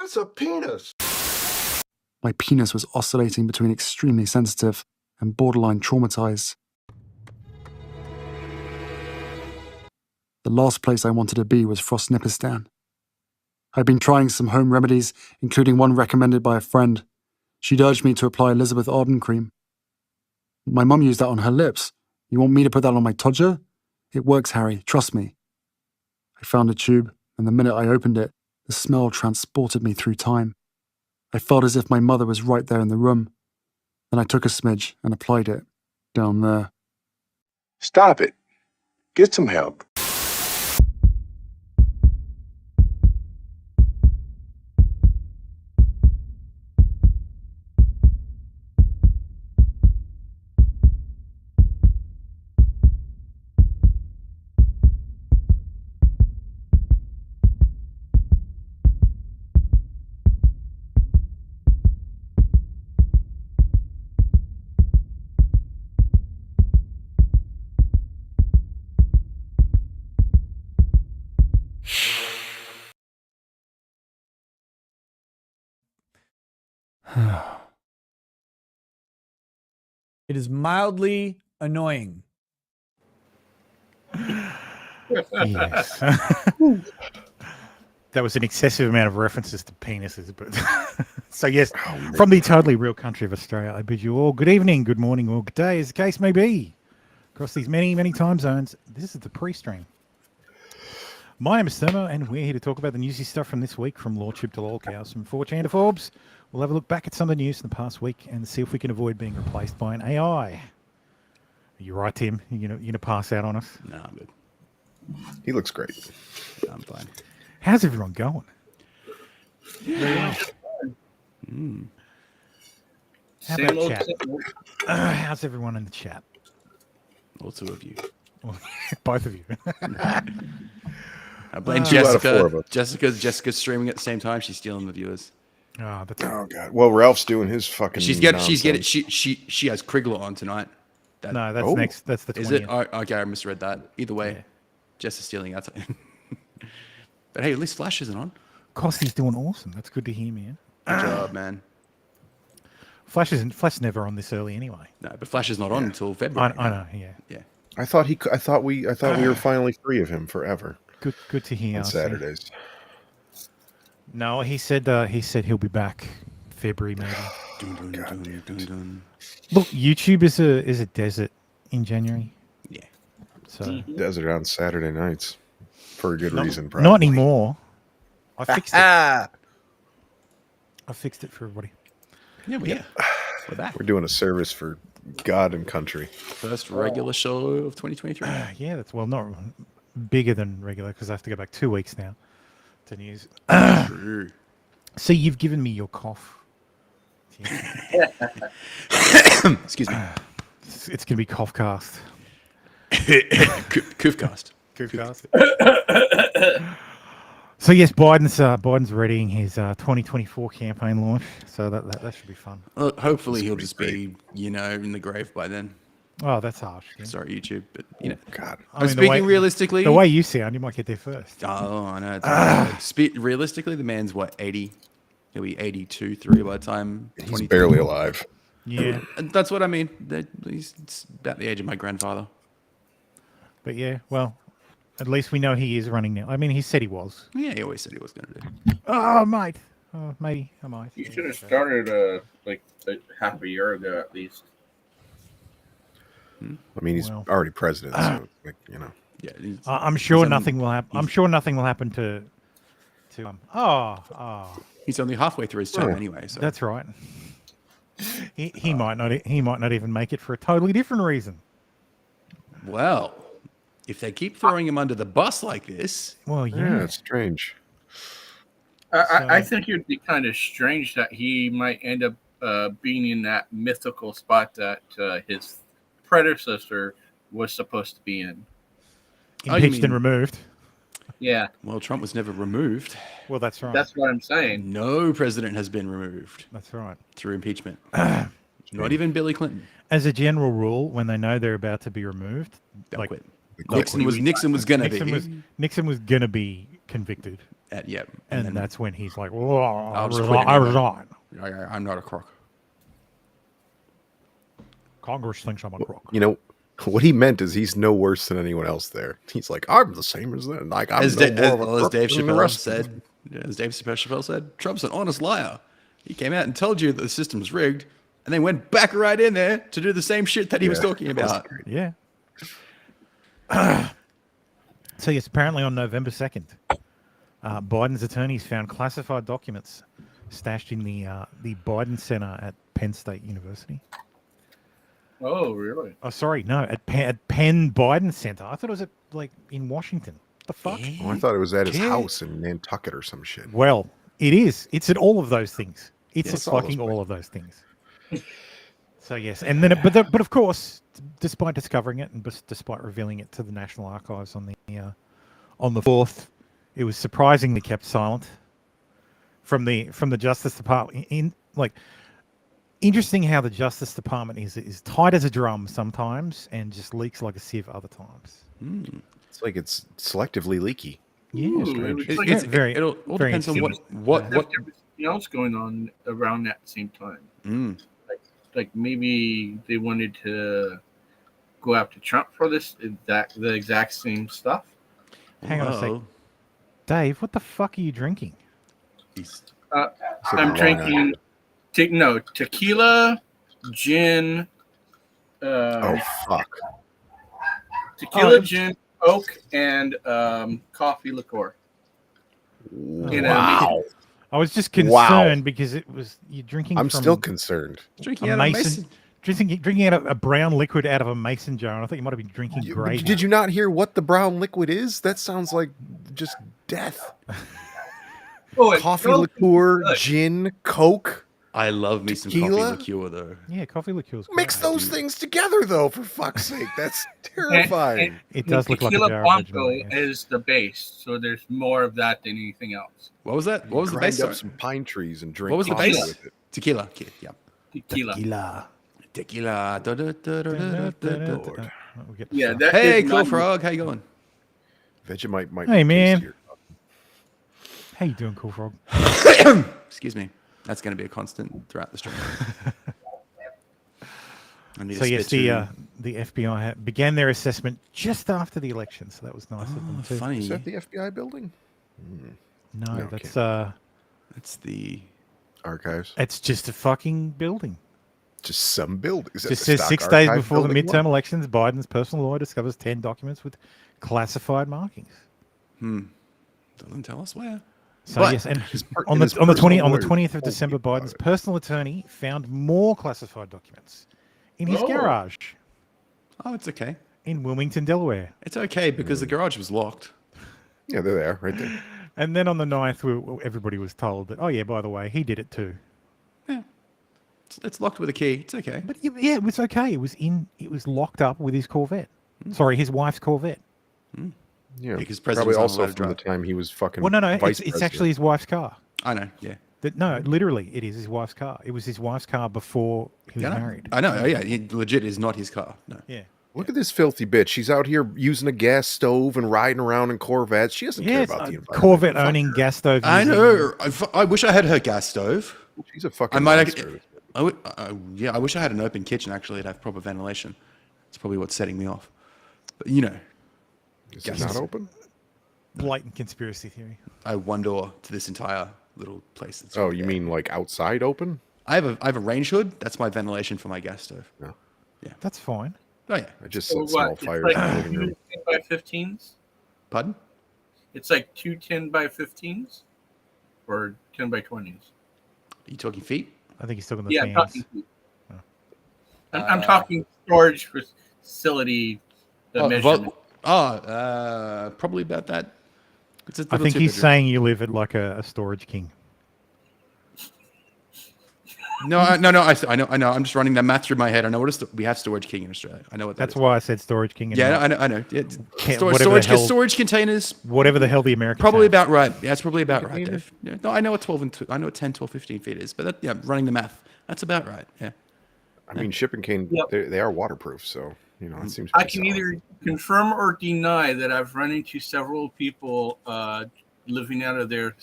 That's a penis. My penis was oscillating between extremely sensitive and borderline traumatized. The last place I wanted to be was Frostnipistan. I'd been trying some home remedies, including one recommended by a friend. She'd urged me to apply Elizabeth Arden cream. My mum used that on her lips. You want me to put that on my todger? It works, Harry, trust me. I found a tube, and the minute I opened it, the smell transported me through time. I felt as if my mother was right there in the room. Then I took a smidge and applied it down there. Stop it. Get some help. It is mildly annoying. Yes. That was an excessive amount of references to penises, but so yes, from the totally real country of Australia, I bid you all good evening, good morning, or good day, as the case may be. Across these many, many time zones, this is the pre-stream. My name is Thermo, and we're here to talk about the newsy stuff from this week, from Lordship to Lolcows, from 4chan to Forbes. We'll have a look back at some of the news in the past week and see if we can avoid being replaced by an AI. Are you right, Tim? You're gonna pass out on us? No, I'm good. He looks great. I'm fine. How's everyone going? Yeah. How about chat? How's everyone in the chat? All two of you. Both of you. I blame Two out of four of Jessica. us. Jessica's streaming at the same time. She's stealing the viewers. Oh, that's Oh god. Well, Ralph's doing his fucking. She has Krigler on tonight. No, that's next. That's the 20th. Is it? Oh, okay, I misread that. Either way, Yeah. Jess is stealing our time. But hey, at least Flash isn't on. Costy's doing awesome. That's good to hear, man. Good job, man. Flash never on this early anyway. No, but Flash is not on until February. I know. Yeah. Yeah. I thought we were finally free of him forever. Good to hear. On Saturdays. No, he said he'll be back February maybe. Look, YouTube is a desert in January. Yeah. So Desert on Saturday nights. For a good reason, probably. not anymore. I fixed it. I fixed it for everybody. Yeah, we're back. We're doing a service for God and country. First regular show of 2023. Yeah, that's not bigger than regular because I have to go back 2 weeks now to news. True. So you've given me your cough. Excuse me. It's gonna be coughcast. Koofcast. So yes, Biden's readying his 2024 campaign launch. So that should be fun. Well, hopefully he'll just be in the grave by then. Oh, that's harsh. Yeah. Sorry, YouTube, but God. I'm speaking realistically. The way you sound, you might get there first. Oh, I know. Realistically, the man's what, 80? He'll be 82, 3 by the time. He's barely alive. Yeah. And that's what I mean. He's about the age of my grandfather. But yeah, well, at least we know he is running now. I mean, he said he was. Yeah, he always said he was going to do. Oh, mate. Oh, maybe I might. You should have started like half a year ago at least. I mean, he's already president, so Yeah, I'm sure nothing will happen. I'm sure nothing will happen to He's only halfway through his term anyway. So that's right. He might not. He might not even make it for a totally different reason. Well, if they keep throwing him under the bus like this, well, yeah, it's strange. I think it would be kind of strange that he might end up being in that mythical spot that his predecessor was supposed to be in. Impeached and removed. Yeah. Well, Trump was never removed. Well, that's right. That's what I'm saying. No president has been removed. That's right. Through impeachment. Not even Billy Clinton. As a general rule, when they know they're about to be removed, They'll quit. Nixon was going to be. Nixon was going to be convicted. Yep. And then that's when he's like, "Whoa, I I'll just quit resign. I'm not a crook. Congress thinks I'm a crook." You know, what he meant is he's no worse than anyone else there. He's like, I'm the same as them. Like, I'm As, no Da- more of a as crook Dave than the Chappelle rest of them. said, as Dave Chappelle said, Trump's an honest liar. He came out and told you that the system's rigged, and then went back right in there to do the same shit that he was Yeah, talking that was about. great. Yeah. So yes, apparently on November 2nd, Biden's attorneys found classified documents stashed in the Biden Center at Penn State University. Oh, really? Oh, sorry, no, at Penn Biden Center. I thought it was at in Washington. The fuck? Oh, I thought it was at his Yeah. house in Nantucket or some shit. Well, it is. It's at all of those things. It's Yes, at all fucking those all of those things. So yes, and then but of course, despite discovering it and despite revealing it to the National Archives on the 4th, it was surprisingly kept silent from the Justice Department. Interesting how the Justice Department is tight as a drum sometimes and just leaks like a sieve other times. It's like it's selectively leaky. Yeah, Ooh, strange. it was Yeah, like- very. It all very depends on interesting. what There was something else going on around that same time. Like maybe they wanted to go after Trump for the exact same stuff. Hang on a sec. Whoa. Dave, what the fuck are you drinking? He's- It's like I'm Long drinking tequila, gin, Oh, fuck. tequila, gin, Coke, and coffee liqueur. Wow. I was just Wow. concerned because you're drinking. I'm from still concerned. drinking a out of mason, drinking out of a brown liquid out of a mason jar, and I thought you might have been drinking gravy. Did you not hear what the brown liquid is? That sounds like just death. Oh, it Coffee smells liqueur, good. gin, Coke. I love me some Tequila? coffee liqueur though. Yeah, coffee liqueur. Mix those things together, though, for fuck's sake. That's terrifying. It does look like a tequila jar of blanco Vegemite, yeah. is the base, so there's more of that than anything else. What was that? What was the Grind base? up Sorry. some pine trees and drink What was the coffee base? with it. Tequila. Yeah. Tequila. Tequila. Da, da, da, da, da, da, da, da. We'll get Yeah, this that Hey, is Cool not- Frog, how you going? Vegemite might Hey, be man. tastier. How you doing, Cool Frog? Excuse me. That's going to be a constant throughout the stream. I need So a yes, spit too. the FBI began their assessment just after the election, so that was nice of them Oh, too. funny. Is that the FBI building? No, No, that's That's the. Archives? it's just a fucking building. Just some building. Is that Just the says stock 6 days archive before the building midterm one? elections, Biden's personal lawyer discovers 10 documents with classified markings. Doesn't tell us where. So But yes, and per- on in the his on the 20 personal on the lawyer's 20th of told December, me about Biden's it. personal attorney found more classified documents in his Oh. garage Oh, it's okay. in Wilmington, Delaware. It's okay because the garage was locked. Yeah, there they are, right there. And then on the 9th, everybody was told that, oh yeah, by the way, he did it too. Yeah. It's locked with a key. It's okay. But yeah, it was okay. It was locked up with his Corvette. Sorry, his wife's Corvette. Yeah, Because probably presidents aren't also allowed to from the drive. time he was fucking. Well, no, vice it's president. actually his wife's car. I know. Yeah. No, literally, it is his wife's car. It was his wife's car before he was Yeah, I know. married. I know. Oh, yeah. It legit is not his car. No. Yeah. Look at this filthy bitch. She's out here using a gas stove and riding around in Corvettes. She doesn't care Yeah, about the environment. Corvette Fuck owning her. gas stove. I using- know. I wish I had her gas stove. She's a fucking I might. monster. Yeah. I wish I had an open kitchen actually to have proper ventilation. It's probably what's setting me off. But you know, Is gas it not stove. open? Blatant conspiracy theory. I have one door to this entire little place. That's Oh, right you there. mean like outside open? I have a range hood. That's my ventilation for my gas stove. No. That's fine. Oh yeah. I just So set small what? It's fires like in the living room. 2 10 by 15s. Pardon? It's like 2 10 by 15s, or 10 by 20s. Are you talking feet? I think he's talking the Yeah, I'm fans. talking. I'm talking storage facility. The measurement. Probably about that. It's a I little think too he's big. saying you live at like a storage king. No. I know. I'm just running that math through my head. I know what we have Storage King in Australia. I know what that That's is. why I said storage king. And Yeah, not I know. Yeah, whatever the hell- storage containers. whatever the hell the Americans Probably have. about right. Yeah, it's probably about right, Container? Dave. Yeah, no, I know what 10, 12, 15 feet is, but that, yeah, running the math, that's about right. Yeah. I mean, shipping cane, Yep. they are waterproof, so, you know, it seems I pretty can solid. either confirm or deny that I've run into several people living out of their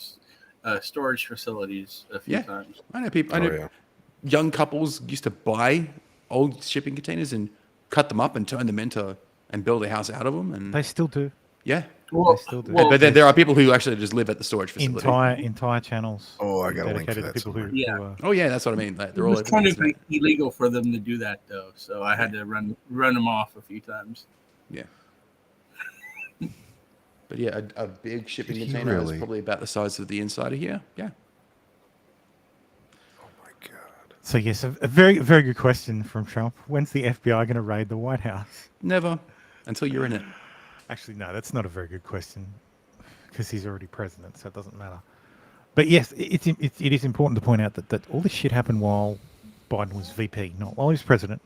storage facilities a few times. I know people. I know young couples used to buy old shipping containers and cut them up and turn them into and build a house out of them. And They still do. yeah, They still do. but then there are people who actually just live at the storage facility. Entire channels. Oh, I got a link for dedicated that to people who, Yeah. Oh yeah, that's what I mean. Like, It they're all was over kind the of internet. illegal for them to do that, though, so I had to run them off a few times. Yeah. But yeah, a big shipping Did he container really? is probably about the size of the inside of here. Yeah. Oh my god. So yes, a very very good question from Trump. When's the FBI going to raid the White House? Never until you're in it. Actually, no, that's not a very good question because he's already president, so it doesn't matter. But yes, it is important to point out that all this shit happened while Biden was VP, not while he was president.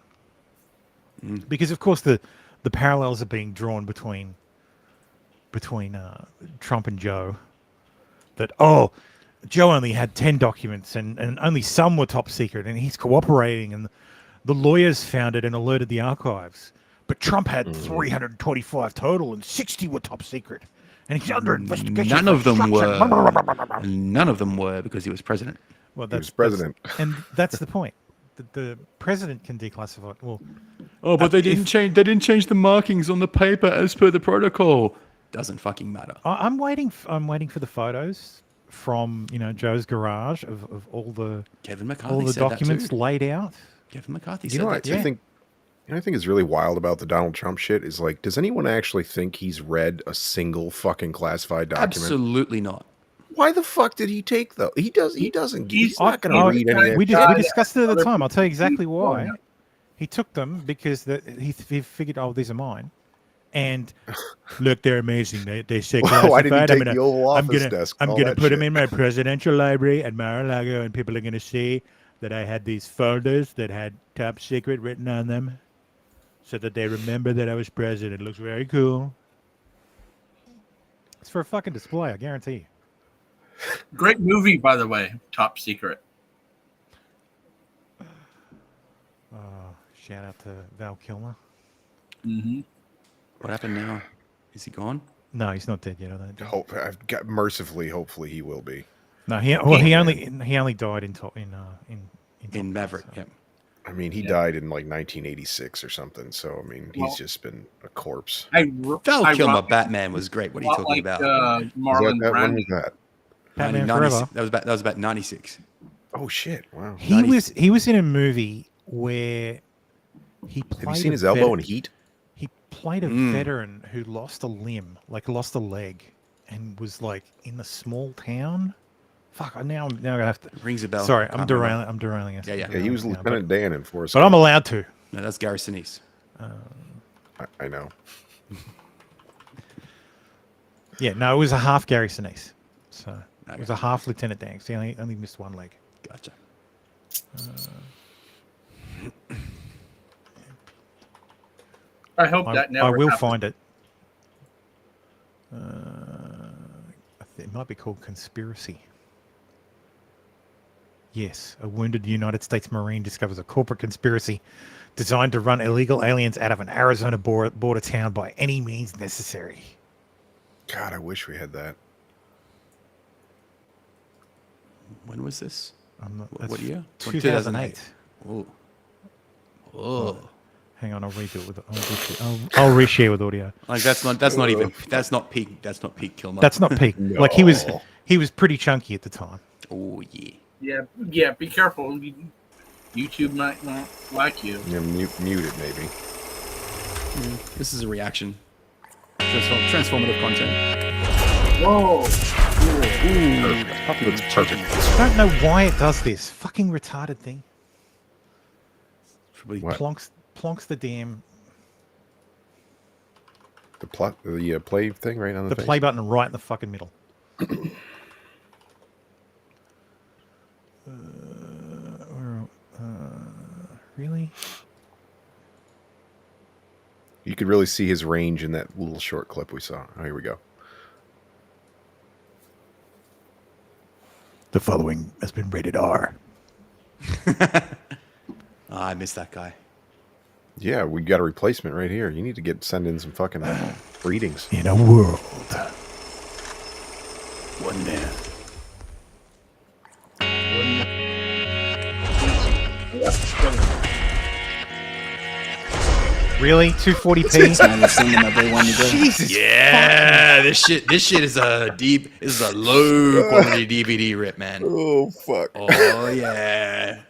Because of course the parallels are being drawn between Trump and Joe. That Joe only had 10 documents and only some were top secret, and he's cooperating, and the lawyers found it and alerted the archives. But Trump had 325 total, and 60 were top secret, and he's under investigation. None of them were. None of them were because he was president. Well, He was president. and that's the point. The president can declassify. Well, Oh, but they didn't change. They didn't change the markings on the paper as per the protocol. Doesn't fucking matter. I'm waiting for the photos from Joe's garage of all the Kevin McCarthy all the said documents that too. laid out. Kevin McCarthy You said know that what too. I think? You know, I think is really wild about the Donald Trump shit is like, does anyone actually think he's read a single fucking classified document? Absolutely not. Why the fuck did he take though? He doesn't. He's He's not going to read any of We that. discussed it at the Other time. I'll tell you exactly people why. don't. He took them because he figured, oh, these are mine. And look, they're amazing. They say Why did he classified. take the Oval Office desk? I'm all gonna that put them shit? in my presidential library at Mar-a-Lago, and people are gonna see that I had these folders that had top secret written on them, so that they remember that I was president. It looks very cool. It's for a fucking display, I guarantee you. Great movie, by the way. Top Secret. Shout out to Val Kilmer. Mm-hmm. What happened now? Is he gone? No, he's not dead yet. I don't think. I've got mercifully. Hopefully, he will be. No, he only died in Maverick. so. Yeah. I mean, he died in like 1986 or something. So I mean, he's just been a corpse. Val Kilmer Batman was great. What are you talking about? Marlon When Brando. was that? Batman 96 Forever. That was about 96. Oh shit! Wow. He was in a movie where he played. Have you seen his elbow in Heat? He played a veteran who lost a limb, like lost a leg, and was like in a small town. Fuck! Now I have to. Rings a bell. Sorry, Can't I'm remember. derailing us. Yeah. Yeah, he was now, Lieutenant Dan in Forrest. but I'm allowed to. No, that's Gary Sinise. I know. Yeah, no, it was a half Gary Sinise. So it Okay. was a half Lieutenant Dan. 'Cause he only missed one leg. Gotcha. I hope that never I will happens. find it. It might be called Conspiracy. Yes, a wounded United States Marine discovers a corporate conspiracy designed to run illegal aliens out of an Arizona border town by any means necessary. God, I wish we had that. When was this? That's What year? 2008. Oh. Oh. Hang on, I'll redo it with. I'll reshare with audio. Like that's not even that's not peak Kilmer. That's not peak. Like he was pretty chunky at the time. Oh yeah. Yeah. Be careful. YouTube might not like you. Yeah, mute it maybe. This is a reaction. Transformative content. Whoa. Looks perfect. I don't know why it does this. Fucking retarded thing. Probably What? Plonks the damn The play thing right on the face? play button right in the fucking middle. Really? You could really see his range in that little short clip we saw. Oh, here we go. The following has been rated R. I miss that guy. Yeah, we got a replacement right here. You need to send in some fucking readings. In a world One man. Really? 240p? I'm assuming that they want to go. Jesus. Yeah, this shit is a deep. This is a low quality DVD rip, man. Oh fuck. Oh yeah,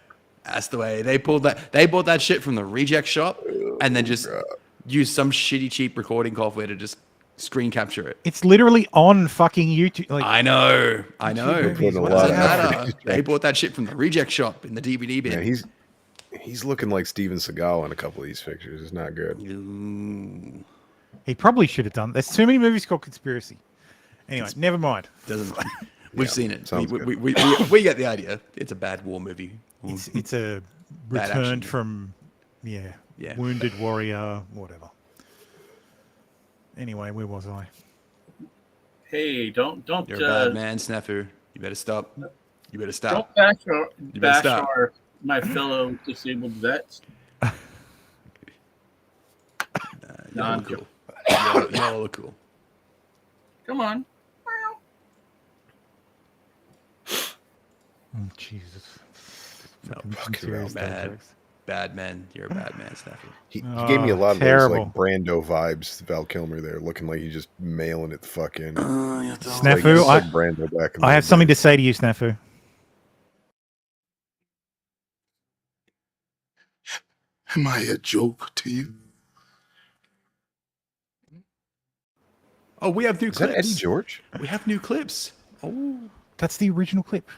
that's the way they pulled that. They bought that shit from the reject shop, and then just used some shitty cheap recording software to just screen capture it. It's literally on fucking YouTube. Like, I know. Put a What lot does it of matter? effort. They bought that shit from the reject shop in the DVD bin. Yeah, he's looking like Steven Seagal in a couple of these pictures. It's not good. Ooh, he probably should have done. There's too many movies called Conspiracy. Anyway, never mind. doesn't. We've seen it. sounds We get the idea. It's a bad war movie. It's a Bad return action. from, Yeah. wounded warrior, whatever. Anyway, where was I? Hey, don't You're a bad man, Snafu. You better stop. You better stop. don't better bash stop. my fellow disabled vets. Y'all look cool. Y'all look cool. Come on. Oh, Jesus. No, Fucking serious bad. jokes. Bad man. You're a bad man, Snafu. He gave me a lot of terrible. those like Brando vibes. Val Kilmer there, looking like he's just mailing it the fuck in. Snafu, like Brando back in I the have day. something to say to you, Snafu. Am I a joke to you? Oh, we have new Is that clips. Eddie George? We have new clips. Oh, That's the original clip.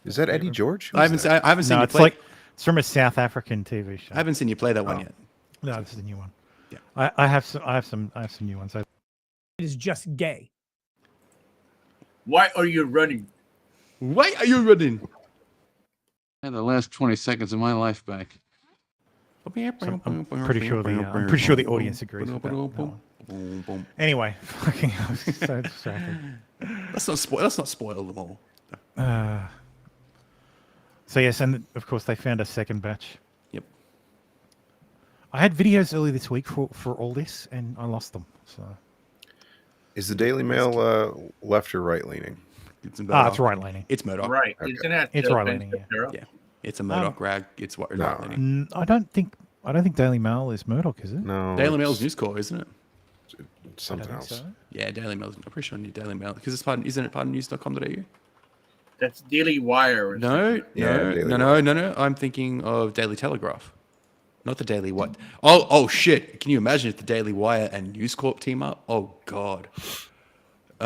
Is that Eddie George? I haven't seen No, you it's play. it's from a South African TV show. I haven't seen you play that one yet. No, this is a new one. Yeah. I have some new ones. It is just gay. Why are you running? Why are you running? I had the last 20 seconds of my life back. I'm pretty sure the audience agrees with that one. Anyway, fucking, I was so distracted. Let's not spoil them all. So yes, and of course they found a second batch. Yep. I had videos earlier this week for all this, and I lost them. So Is the Daily Mail left or right leaning? It's it's right leaning. It's Murdoch. Right. Okay. Isn't that It's right leaning, Yeah. It's a Murdoch rag. It's what No. right leaning. I don't think Daily Mail is Murdoch, is it? No. Daily it's Mail's News Corp, isn't it? something I don't think else. so. Yeah, Daily Mail's. I'm pretty sure I need Daily Mail because it's isn't it part of news.com.au? That's Daily Wire. No. Daily No. I'm thinking of Daily Telegraph, not the Daily What? Oh shit! Can you imagine if the Daily Wire and News Corp team up? Oh god. It's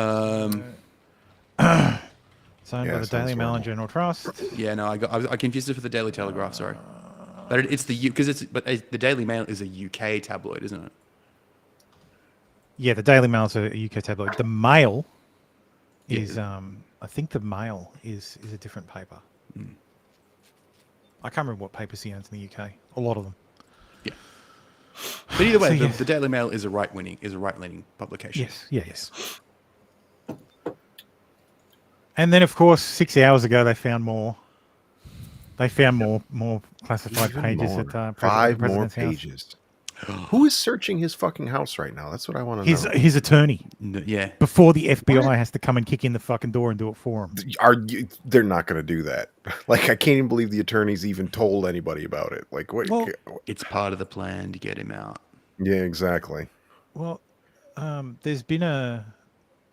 owned Yeah, by the sounds Daily Mail horrible. and General Trust. Yeah, no, I confused it for the Daily Telegraph. Sorry, but it's the Daily Mail is a UK tabloid, isn't it? Yeah, the Daily Mail is a UK tabloid. The Mail is, I think the Mail is a different paper. I can't remember what papers he owns in the UK. A lot of them. Yeah. But either way, So, yes. the Daily Mail is a right-leaning publication. Yes. And then, of course, 6 hours ago, they found more. They found more classified Even pages more. at the 5 more president's house. pages. Who is searching his fucking house right now? That's what I want to know. His attorney. Yeah. Before the FBI has to come and kick in the fucking door and do it for him. They're not going to do that. Like, I can't even believe the attorneys even told anybody about it. Like, what? Well- It's part of the plan to get him out. Yeah, exactly. Well, there's been a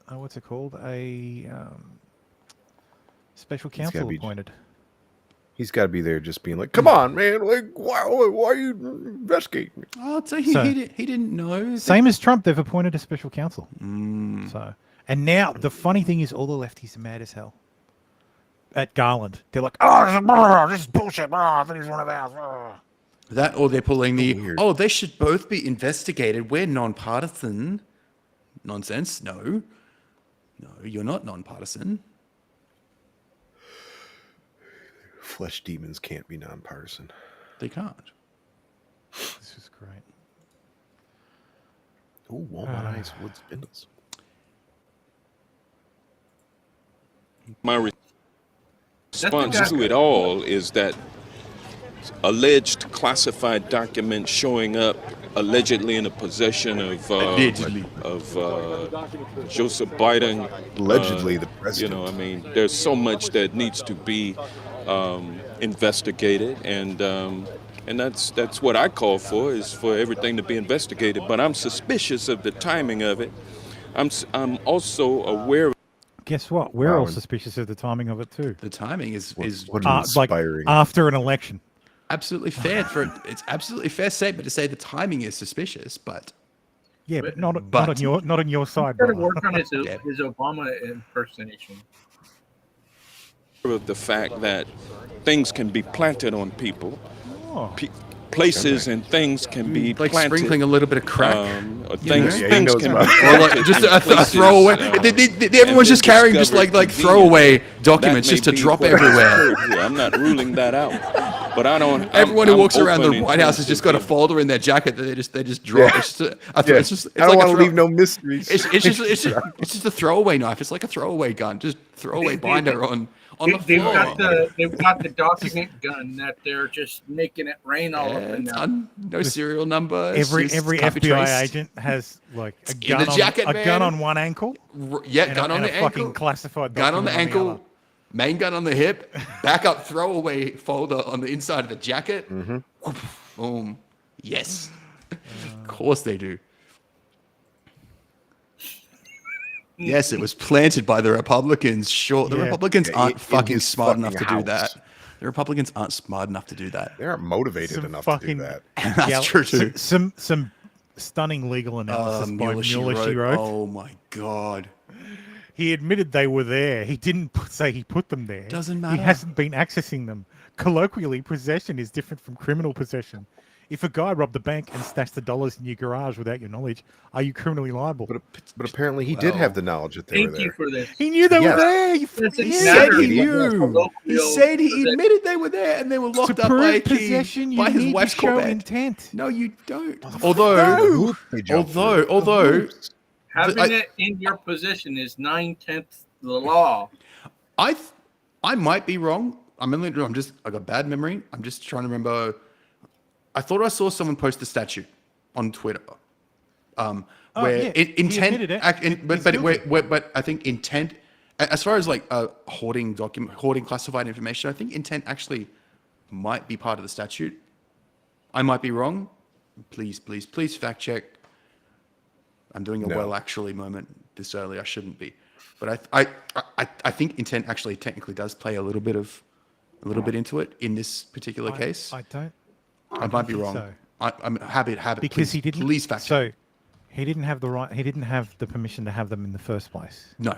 what's it called? A special gotta counsel be- appointed. He's got to be there just being like, come on, man. Like, why are you investigating me? Oh, I'd say So- he didn't know. Same as Trump, they've appointed a special counsel. Mm. So, and now the funny thing is, all the lefties are mad as hell. At Garland, they're like, "Oh, this is bullshit! I think he's one of ours." That, or they're pulling the, Weird. they should both be investigated. We're nonpartisan. Nonsense. No, you're not nonpartisan. Flesh demons can't be nonpartisan. They can't. This is great. Oh, Walmart Ice Wood Spindles. My response to it all is that alleged classified documents showing up allegedly in the possession of Allegedly. Joseph Biden. Allegedly, the president. You know, I mean, there's so much that needs to be investigated, and that's what I call for, is for everything to be investigated. But I'm suspicious of the timing of it. I'm also aware of. Guess what? We're all and- suspicious of the timing of it too. The timing is What an Like inspiring. after an election. absolutely fair it's absolutely fair statement to say the timing is suspicious, but Yeah, but not But- on your side, Got to brother. work on his Yeah. Obama impersonation. Of the fact that things can be planted on people, Oh. places and things can be like planted. sprinkling a little bit of crack. Or things, know? Yeah, he things knows can about be it. Or like planted just in a places, throwaway. Everyone's just and then carrying just discovered like conveniently. throwaway documents That just to may be drop what has everywhere. occurred here. I'm not ruling that out, but I don't. Everyone who I'm walks around the open in White House has terms just of got a the- folder in their jacket that they just drop. Yeah. It's just Yeah. it's just it's I don't like want a to throw- leave no mysteries. it's just a throwaway knife. It's like a throwaway gun. Just throwaway binder on the They've floor. got the document gun that they're just making it rain all up and down. No serial number. Every just can't be FBI traced. agent has like a in gun the jacket, on, a gun man. on one ankle. Yeah, and gun a, on and the a fucking ankle. classified Gun on the document ankle. other. Main gun on the hip. Backup throwaway folder on the inside of the jacket. Boom. Yes. Of course they do. Yes, it was planted by the Republicans. Sure, the Yeah. Republicans Yeah, aren't in fucking his smart enough to fucking do house. that. The Republicans aren't smart enough to do that. They aren't motivated Some enough fucking to do that. That's true too. Some stunning legal analysis by Mueller, Mueller, she wrote. Oh my god. He admitted they were there. He didn't say he put them there. Doesn't He matter. hasn't been accessing them. Colloquially, possession is different from criminal possession. If a guy robbed the bank and stashed the dollars in your garage without your knowledge, are you criminally liable? But apparently he did have the knowledge that they were Thank you there. for this. He knew they Yes. were there. Doesn't He matter said he if it's a knew. He colloquial said he possession. admitted they were there and they were locked To up by a prove key possession, you by his need wife's to show Corvette. intent. No, you don't. Although, Having it in your possession is 9/10 the law. I might be wrong. I got bad memory. I'm just trying to remember. I thought I saw someone post a statute on Twitter, where yeah. He intent, admitted it. but I think intent, as far as like hoarding classified information, I think intent actually might be part of the statute. I might be wrong. Please fact check. I'm doing a No. well actually moment this early. I shouldn't be, but I think intent actually technically does play a little bit into it in this particular case. I might be think wrong. so. I'm happy Because please, he didn't. Please fact check. So he didn't have the right. He didn't have the permission to have them in the first place. No,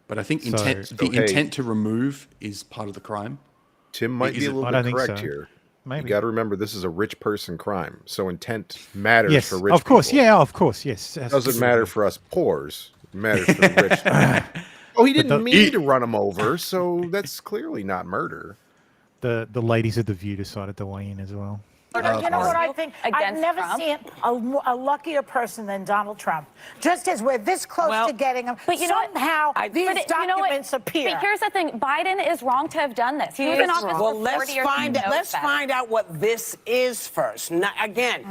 but I think So- intent to remove is part of the crime. Tim might Is be a it- little I bit don't think correct so. here. Maybe. You got to remember this is a rich person crime, so intent matters Yes, for rich of course. people. Yeah, of course. Yes. It doesn't matter for us poors. It matters for the rich. Oh, he didn't mean to run him over, so that's clearly not murder. The ladies of the View decided to weigh in as well. You know what I think? I've Against never Trump? seen a luckier person than Donald Trump. Just as we're this close to getting him, But you know what? somehow these But you know what? documents appear. But here's the thing: Biden is wrong to have done this. He was in office Well, for let's 40 years. find He knows let's better. find out what this is first. Now, again,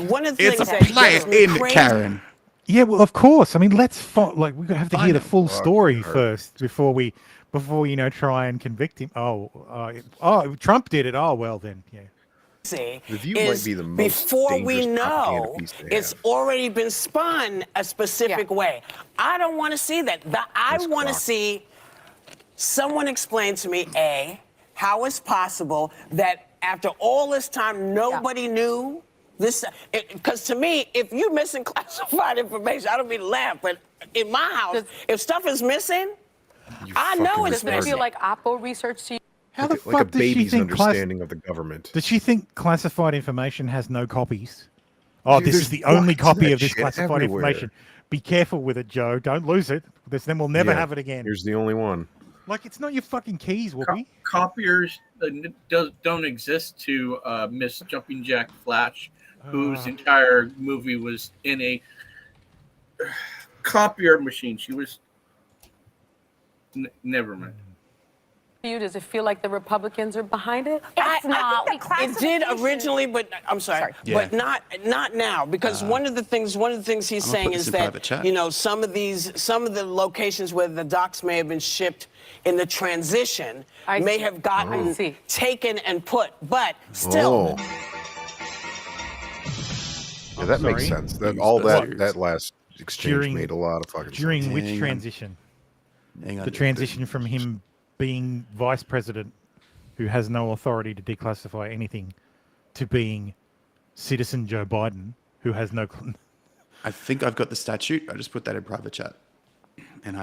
one of the It's a things that plan gets me in crazy- Karen. Yeah, well, of course. I mean, let's we have to hear the full Fuck story her. first before try and convict him. Trump did it. Oh, well then, yeah. see The View is might be the most before we dangerous propaganda know piece they it's have. already been spun a specific way. I don't want to see that. I That's want to crock. see someone explain to me how it's possible that after all this time nobody knew this. Because to me, if you're missing classified information, I don't mean to laugh, but in my house, if stuff is missing, I know fucking it's retarded. missing. like Oppo research to you? How the Like a fuck does she baby's think understanding of the government. Does she think classified information has no copies? Oh, Dude, this is there's the only lots of copy that of this shit classified everywhere. information. Be careful with it, Joe. Don't lose it, because then we'll never Yeah, have it again. Here's the only one. Like, it's not your fucking keys, Whoopi. Copiers don't exist to Miss Jumping Jack Flash, whose entire movie was in a copier machine. She was never mind. you? Does it feel like the Republicans are behind it? It's not. It did originally, but I'm sorry, Yeah. but not now. Because one of the things he's I'm gonna saying put this is in that private chat. some of the locations where the docs may have been shipped in the transition may have gotten taken and put, but still. Yeah, that makes sorry. sense. That that last exchange made a lot of fucking during sense. which transition? Hang on, The transition from him being vice president, who has no authority to declassify anything, to being citizen Joe Biden, who has no. I think I've got the statute. I just put that in private chat, and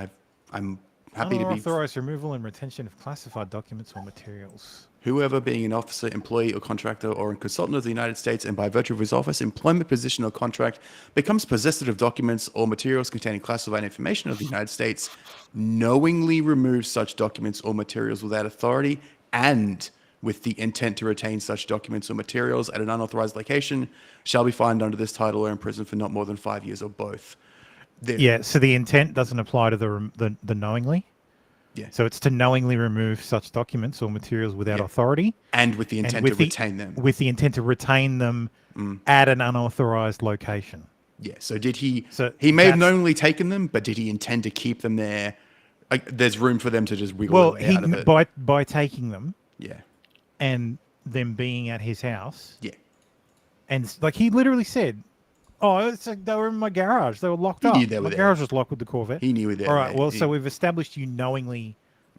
I'm happy to be Unauthorized removal and retention of classified documents or materials. whoever being an officer, employee, or contractor, or a consultant of the United States, and by virtue of his office, employment, position, or contract, becomes possessor of documents or materials containing classified information of the United States, knowingly removes such documents or materials without authority and with the intent to retain such documents or materials at an unauthorized location, shall be fined under this title or imprisoned for not more than 5 years or both. Yeah, so the intent doesn't apply to the knowingly. Yeah. So it's to knowingly remove such documents or materials without authority. And with the intent to retain them. With the intent to retain them at an unauthorized location. Yeah. So did he? So he may have that's- knowingly taken them, but did he intend to keep them there? Like, there's room for them to just wiggle their way out of it. By taking them. Yeah. And them being at his house. Yeah. And like he literally said, "Oh, it's like they were in my garage. They were locked up. knew they were My there. garage was locked with the Corvette." He knew they were All right. there. Well, He- so we've established you knowingly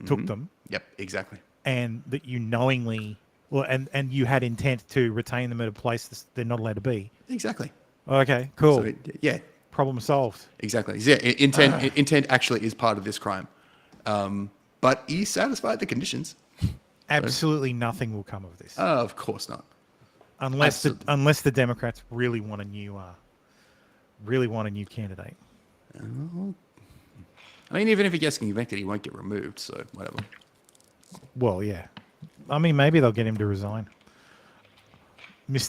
took them. Yep. Exactly. And that you knowingly, and you had intent to retain them at a place they're not allowed to be. Exactly. Okay. Cool. So yeah. Problem solved. Exactly. Yeah. Intent actually is part of this crime, but he satisfied the conditions. Absolutely nothing will come of this. Of course not. Unless the Democrats really want a new candidate. I mean, even if he gets convicted, he won't get removed. So whatever. Well, yeah. I mean, maybe they'll get him to resign.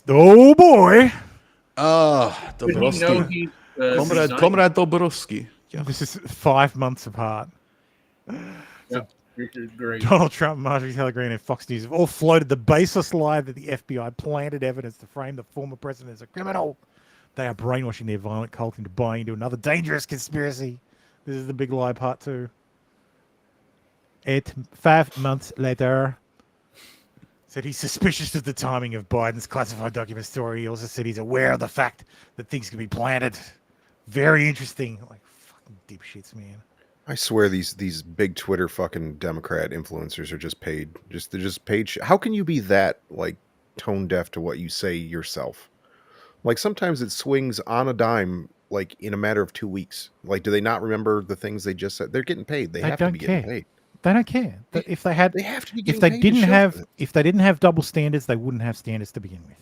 Oh boy. Dobrovsky. Comrade Dobrovsky. Yeah. This is 5 months apart. This is great. Donald Trump, Marjorie Taylor Greene, and Fox News have all floated the baseless lie that the FBI planted evidence to frame the former president as a criminal. They are brainwashing their violent cult into buying into another dangerous conspiracy. This is the big lie part 2. 5 months later, said he's suspicious of the timing of Biden's classified document story. He also said he's aware of the fact that things can be planted. Very interesting. Like, fucking dipshits, man. I swear these big Twitter fucking Democrat influencers are just paid. They're just paid. How can you be that like tone deaf to what you say yourself? Like sometimes it swings on a dime, like in a matter of 2 weeks. Like, do they not remember the things they just said? They're getting paid. They have to be getting paid. They don't care. If they had, they have to be if getting they paid to didn't show have, for it. if they didn't have double standards, they wouldn't have standards to begin with.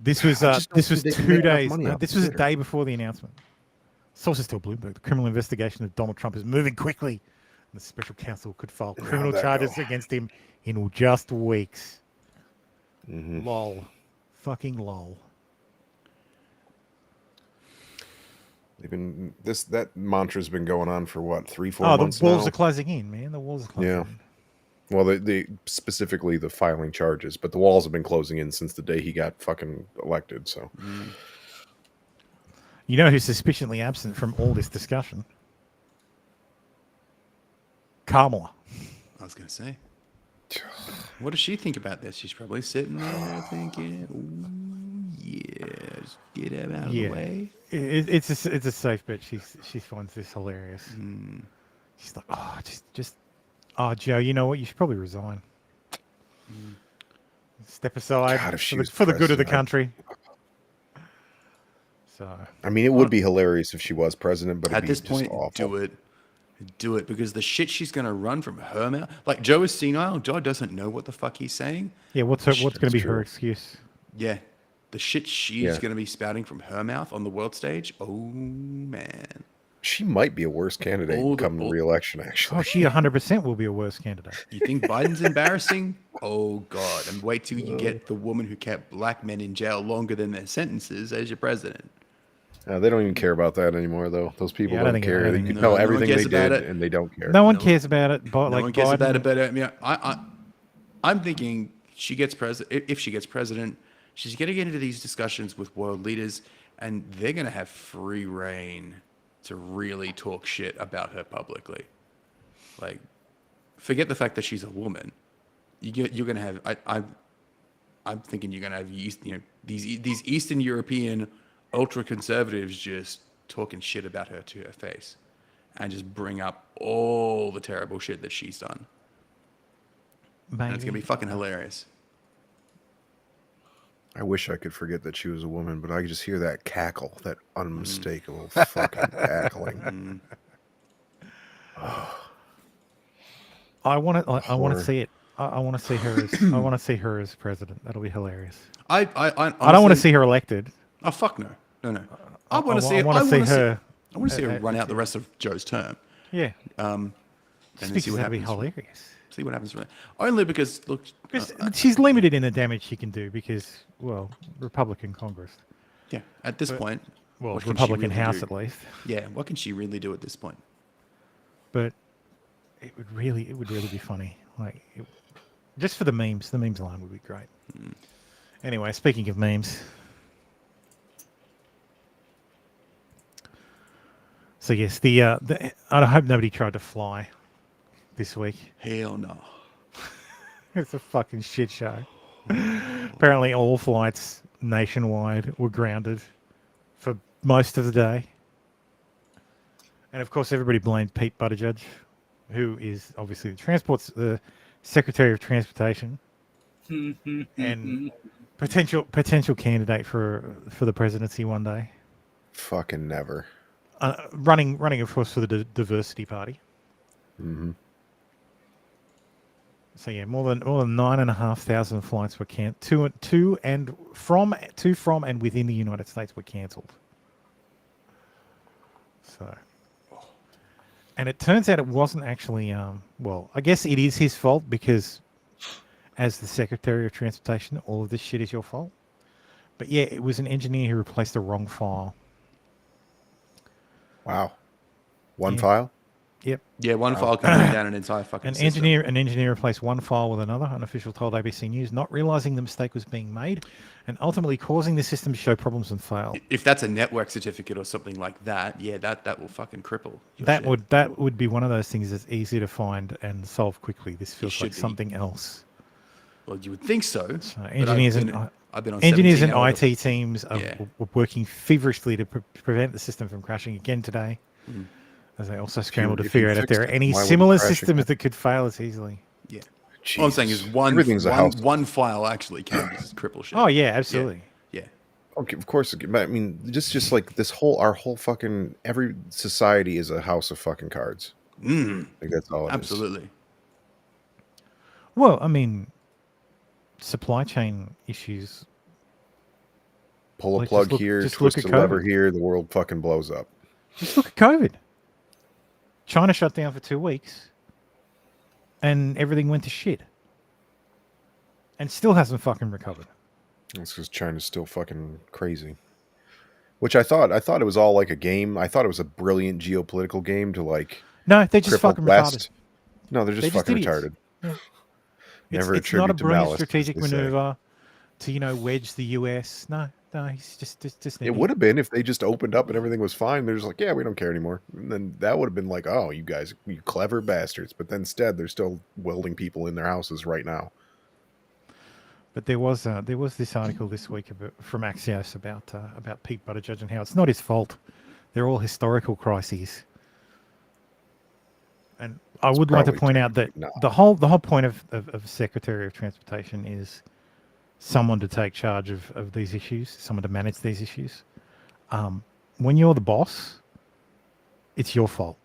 This was I just don't this was think they can 2 make enough days. money No, off this of was a Twitter. day before the announcement. Sources tell Bloomberg the criminal investigation of Donald Trump is moving quickly. And the special counsel could file And criminal how'd that charges go? against him in just weeks. Mhm. Lol, fucking lol. That mantra's been going on for what, 3-4 Oh, months the walls now? are closing in, man. The walls are closing Yeah. in. Well, they specifically the filing charges, but the walls have been closing in since the day he got fucking elected. So You know who's suspiciously absent from all this discussion? Kamala. I was gonna say. What does she think about this? She's probably sitting there thinking, "Ooh, yes, get him out of the way." It's a safe bet. She finds this hilarious. Hmm. She's like, oh, Joe, you know what? You should probably resign. Step aside God, if she for was the good of the president, country. So I mean, it would be hilarious if she was president, but At it'd be this just point, awful. do it because the shit she's gonna run from her mouth. Like Joe is senile. Joe doesn't know what the fuck he's saying. yeah, what's going to That's be her true. excuse? Yeah, the shit she's Yeah. gonna be spouting from her mouth on the world stage. Oh man. She might be a worse candidate come re-election. Actually, Oh, she 100% will be a worse candidate. You think Biden's embarrassing? Oh God! And wait till you get the woman who kept black men in jail longer than their sentences as your president. They don't even care about that anymore, though. Those people Yeah, I don't don't think- I care. don't You think- can No, tell no one everything they cares about did, it. and they don't care. No one cares about it. But No like one cares about it. Biden- But I'm thinking she gets president. If she gets president, she's going to get into these discussions with world leaders, and they're going to have free reign to really talk shit about her publicly. Like, forget the fact that she's a woman. You're going to have. I'm thinking you're going to have these Eastern European ultra conservatives just talking shit about her to her face, and just bring up all the terrible shit that she's done. And it's gonna be fucking hilarious. I wish I could forget that she was a woman, but I just hear that cackle, that unmistakable fucking cackling. I want to. I want to Horror. see it. I want to see her as. I want to see her as president. That'll be hilarious. I don't want to honestly- see her elected. Oh fuck no. I want to see. I want to see her. I want to see her run out the rest of Joe's term. Yeah. And Just then because see what that'd be happens. hilarious. See what happens from it. Only because look, Because she's limited in the damage she can do because, well, Republican Congress. yeah. At this point, Well, what can she Republican really House do? at least. Yeah. What can she really do at this point? But it would really be funny. Like, just for the memes alone would be great. Anyway, speaking of memes. So yes, I hope nobody tried to fly this week. Hell no. It's a fucking shit show. Apparently all flights nationwide were grounded for most of the day. And of course everybody blamed Pete Buttigieg, who is obviously the Secretary of Transportation and potential candidate for the presidency one day. Fucking never. Running of course for the Diversity Party. Mm-hmm. So yeah, more than 9,500 flights were to from and within the United States were cancelled. So, and it turns out it wasn't actually. Well, I guess it is his fault because, as the Secretary of Transportation, all of this shit is your fault. But yeah, it was an engineer who replaced the wrong file. Wow. One Yeah. file? Yep. Yeah, one file can bring down an entire fucking An system. engineer replaced one file with another, an official told ABC News, not realizing the mistake was being made and ultimately causing the system to show problems and fail. If that's a network certificate or something like that, yeah, that will fucking cripple. your That shit. would be one of those things that's easy to find and solve quickly. This feels should like be. something else. Well, you would think so. but Engineers I've been on engineers and 17 IT teams are Yeah. working feverishly to prevent the system from crashing again today. Mm. As they also scramble to if you figure out if fixed there are it, any why would it similar crash systems again? that could fail as easily. Yeah. All I'm saying is Everything's a house. one file actually can just cripple shit. Oh yeah, absolutely. Yeah. Okay, of course. I mean, just like our whole fucking every society is a house of fucking cards. Like that's all. It is. Absolutely. Well, I mean, supply chain issues. Pull a Like, plug just look- here, just look twist at a lever COVID. here, the world fucking blows up. Just look at COVID. China shut down for 2 weeks, and everything went to shit, and still hasn't fucking recovered. It's because China's still fucking crazy. Which I thought it was all like a game. I thought it was a brilliant geopolitical game to like. No, they're just cripple fucking West. retarded. No, they're just fucking idiots. retarded. Yeah. Never It's not a attribute to brilliant malice, as strategic they say. maneuver to wedge the US. No, he's just an It idiot. would have been if they just opened up and everything was fine. They're just like, yeah, we don't care anymore. And then that would have been like, oh, you guys, you clever bastards. But then instead, they're still welding people in their houses right now. But there was this article this week from Axios about Pete Buttigieg and how it's not his fault. They're all historical crises. And I would like to probably point out that the whole point of Secretary of Transportation is someone to take charge of these issues, someone to manage these issues. When you're the boss, it's your fault.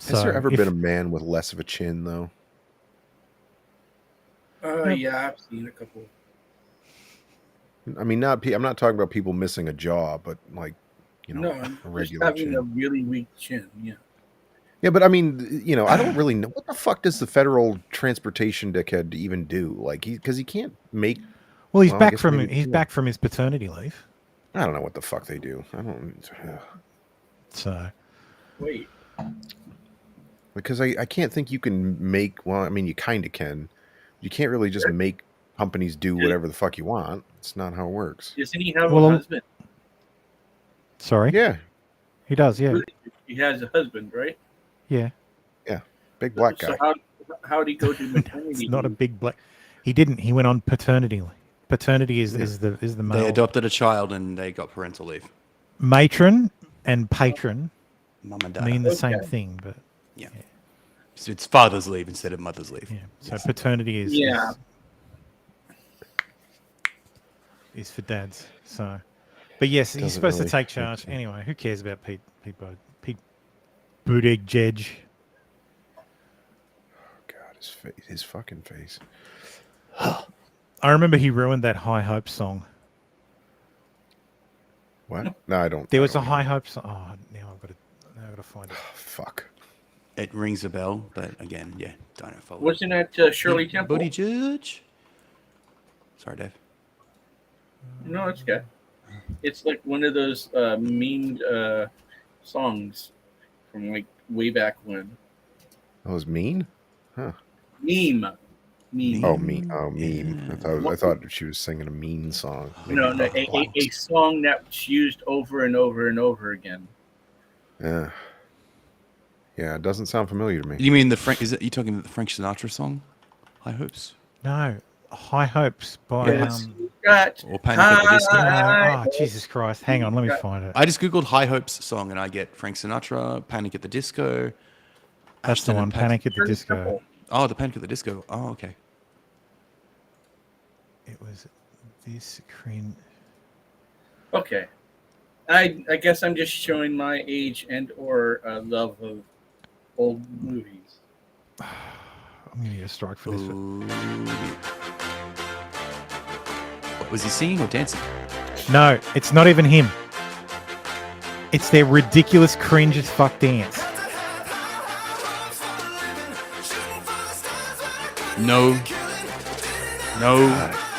Has there ever if- been a man with less of a chin, though? Yeah, I've seen a couple. I mean, I'm not talking about people missing a jaw, but like, No, a just regular having chin. a really weak chin. Yeah. Yeah, but I mean, I don't really know what the fuck does the federal transportation dickhead even do? Like, because he can't make. Well, he's I back guess from maybe- he's back from his paternity leave. I don't know what the fuck they do. I don't. So Wait. Because I can't think you can make. Well, I mean, you kind of can. You can't really just make companies do whatever the fuck you want. It's not how it works. Doesn't he have Well, a husband? sorry. Yeah, He does. Yeah. He has a husband, right? Yeah. big black guy. So how did he go to maternity? It's not a big black. He didn't. He went on paternity leave. Paternity is the male. They adopted a child and they got parental leave. Matron and patron Mum and dad. mean the same thing, but Yeah. So it's father's leave instead of mother's leave. yeah. So paternity is is for dads. So, but yes, he's Doesn't supposed really to take make charge sense. anyway. Who cares about Pete Buttigieg? God, his fucking face. I remember he ruined that High Hope song. What? No, I don't. There I was a don't High Hope song. Oh, now I've got to find it. Fuck. It rings a bell, but again, yeah, don't follow. Wasn't that Shirley Temple? Booty Judge. Sorry, Dave. No, it's good. It's like one of those memed songs from like way back when. That was mean. Huh. Meme. Oh, meme. Oh, meme. I thought she was singing a mean song. No, a song that's used over and over and over again. Yeah. Yeah, it doesn't sound familiar to me. You mean the Frank? Is it you talking about the Frank Sinatra song? High Hopes. No, High Hopes by or Panic at the Disco. Oh, Jesus Christ! Hang on, let me find it. I just googled High Hopes song and I get Frank Sinatra, Panic at the Disco. That's Ashton the and one, Panic at the Disco. Oh, the Panic at the Disco. Oh, okay. It was this cringe. Okay. I guess I'm just showing my age and or love of old movies. I'm gonna get a strike for this. What, was he singing or dancing? No, it's not even him. It's their ridiculous cringe as fuck dance. No.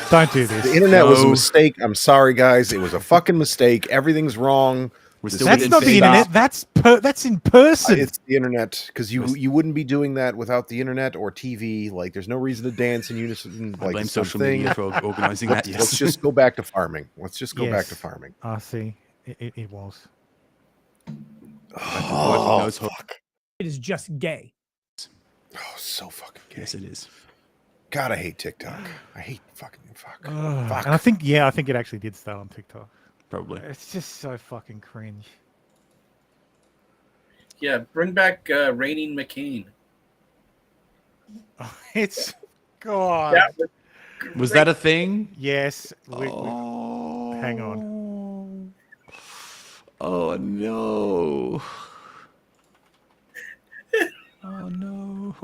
Don't do this. The internet was a mistake. I'm sorry, guys. It was a fucking mistake. Everything's wrong. That's not the internet. That's in person. It's the internet because you wouldn't be doing that without the internet or TV. Like, there's no reason to dance in unison. I Like blame social something. media for organizing that. Yes. Let's just go back to farming. Let's just go back to farming. I see. It was. Oh, fuck. It is just gay. Oh, so fucking gay. Yes, it is. God, I hate TikTok. I hate fuck. And I think it actually did start on TikTok. Probably. It's just so fucking cringe. Yeah, bring back Raining McCain. It's God. Was that a thing? Yes. Hang on. Oh no. Oh no.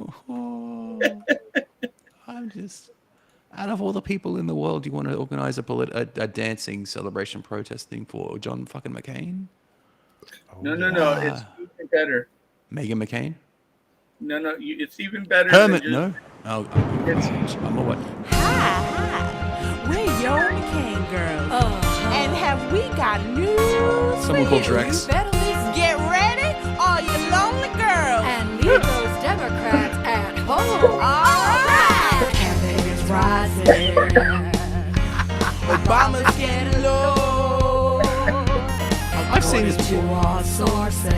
I'm just. Out of all the people in the world, you want to organize a dancing celebration protest thing for John fucking McCain? No. It's even better. Megan McCain? No. It's even better. Hermit, than no. Oh, I'm a what? Hi. We're your McCain girls. And have we got news Someone for called you? Drex. You better listen. Get ready, all you lonely girls. And leave those Democrats at home. All right. Campaign is rising. Obama's getting low. I've seen this to our sources.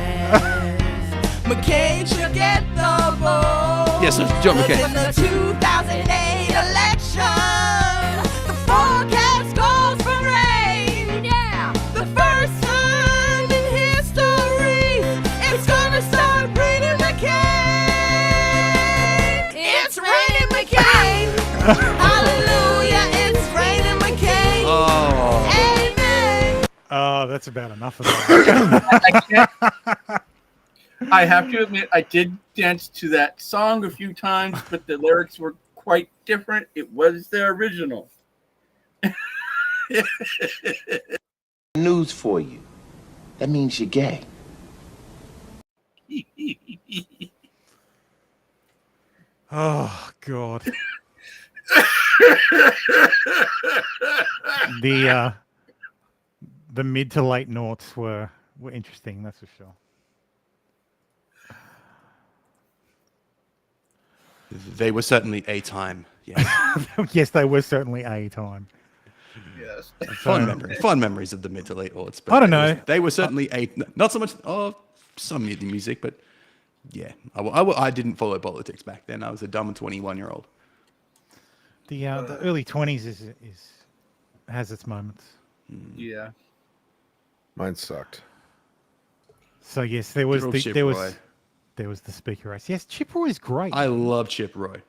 McCain should get the vote. Yes, John McCain. In the 2008 election, the forecast calls for rain. Yeah, the first time in history, it's gonna start raining McCain. It's raining McCain. Hallelujah, it's raining McCain. Oh. Amen. Oh, that's about enough of that. I have to admit, I did dance to that song a few times, but the lyrics were quite different. It was the original. News for you. That means you're gay. Oh God. the mid to late noughts were interesting, that's for sure. They were certainly a time. Yes. Yes, they were certainly a time. Yes. Fun memories of the mid to late aughts. I don't know. They were certainly not so much. Some music, but yeah, I didn't follow politics back then. I was a dumb 21-year-old. The early 20s has its moments. Yeah. Mine sucked. So yes, there was Roy. there was the speaker race. Yes, Chip Roy is great. I love Chip Roy.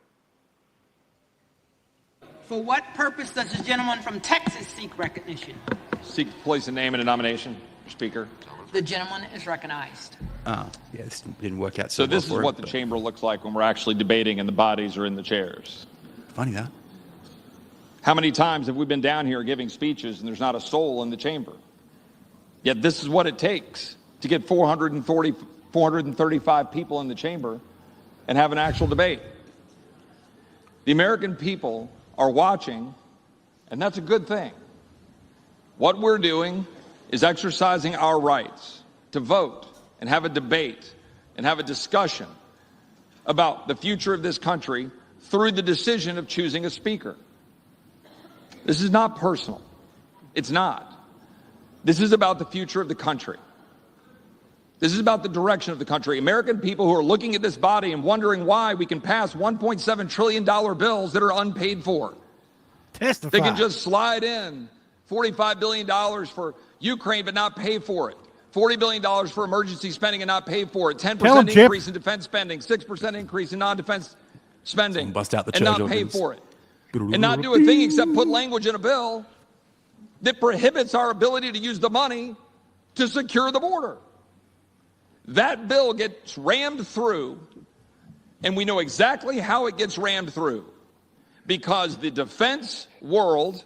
For what purpose does the gentleman from Texas seek recognition? Seek to place a name in a nomination, Speaker. The gentleman is recognized. Yeah, this didn't work out. So this well is for what him, the but chamber looks like when we're actually debating and the bodies are in the chairs. Funny that. How many times have we been down here giving speeches and there's not a soul in the chamber? Yet this is what it takes to get 435 people in the chamber and have an actual debate. The American people are watching, and that's a good thing. What we're doing is exercising our rights to vote and have a debate and have a discussion about the future of this country through the decision of choosing a speaker. This is not personal. It's not. This is about the future of the country. This is about the direction of the country. American people who are looking at this body and wondering why we can pass $1.7 trillion bills that are unpaid for. Testify. They can just slide in $45 billion for Ukraine but not pay for it. $40 billion for emergency spending and not pay for it. 10% increase in defense spending, 6% increase in non-defense spending bust out the and not pay organs. for it. And not do a thing except put language in a bill that prohibits our ability to use the money to secure the border. That bill gets rammed through, and we know exactly how it gets rammed through, because the defense world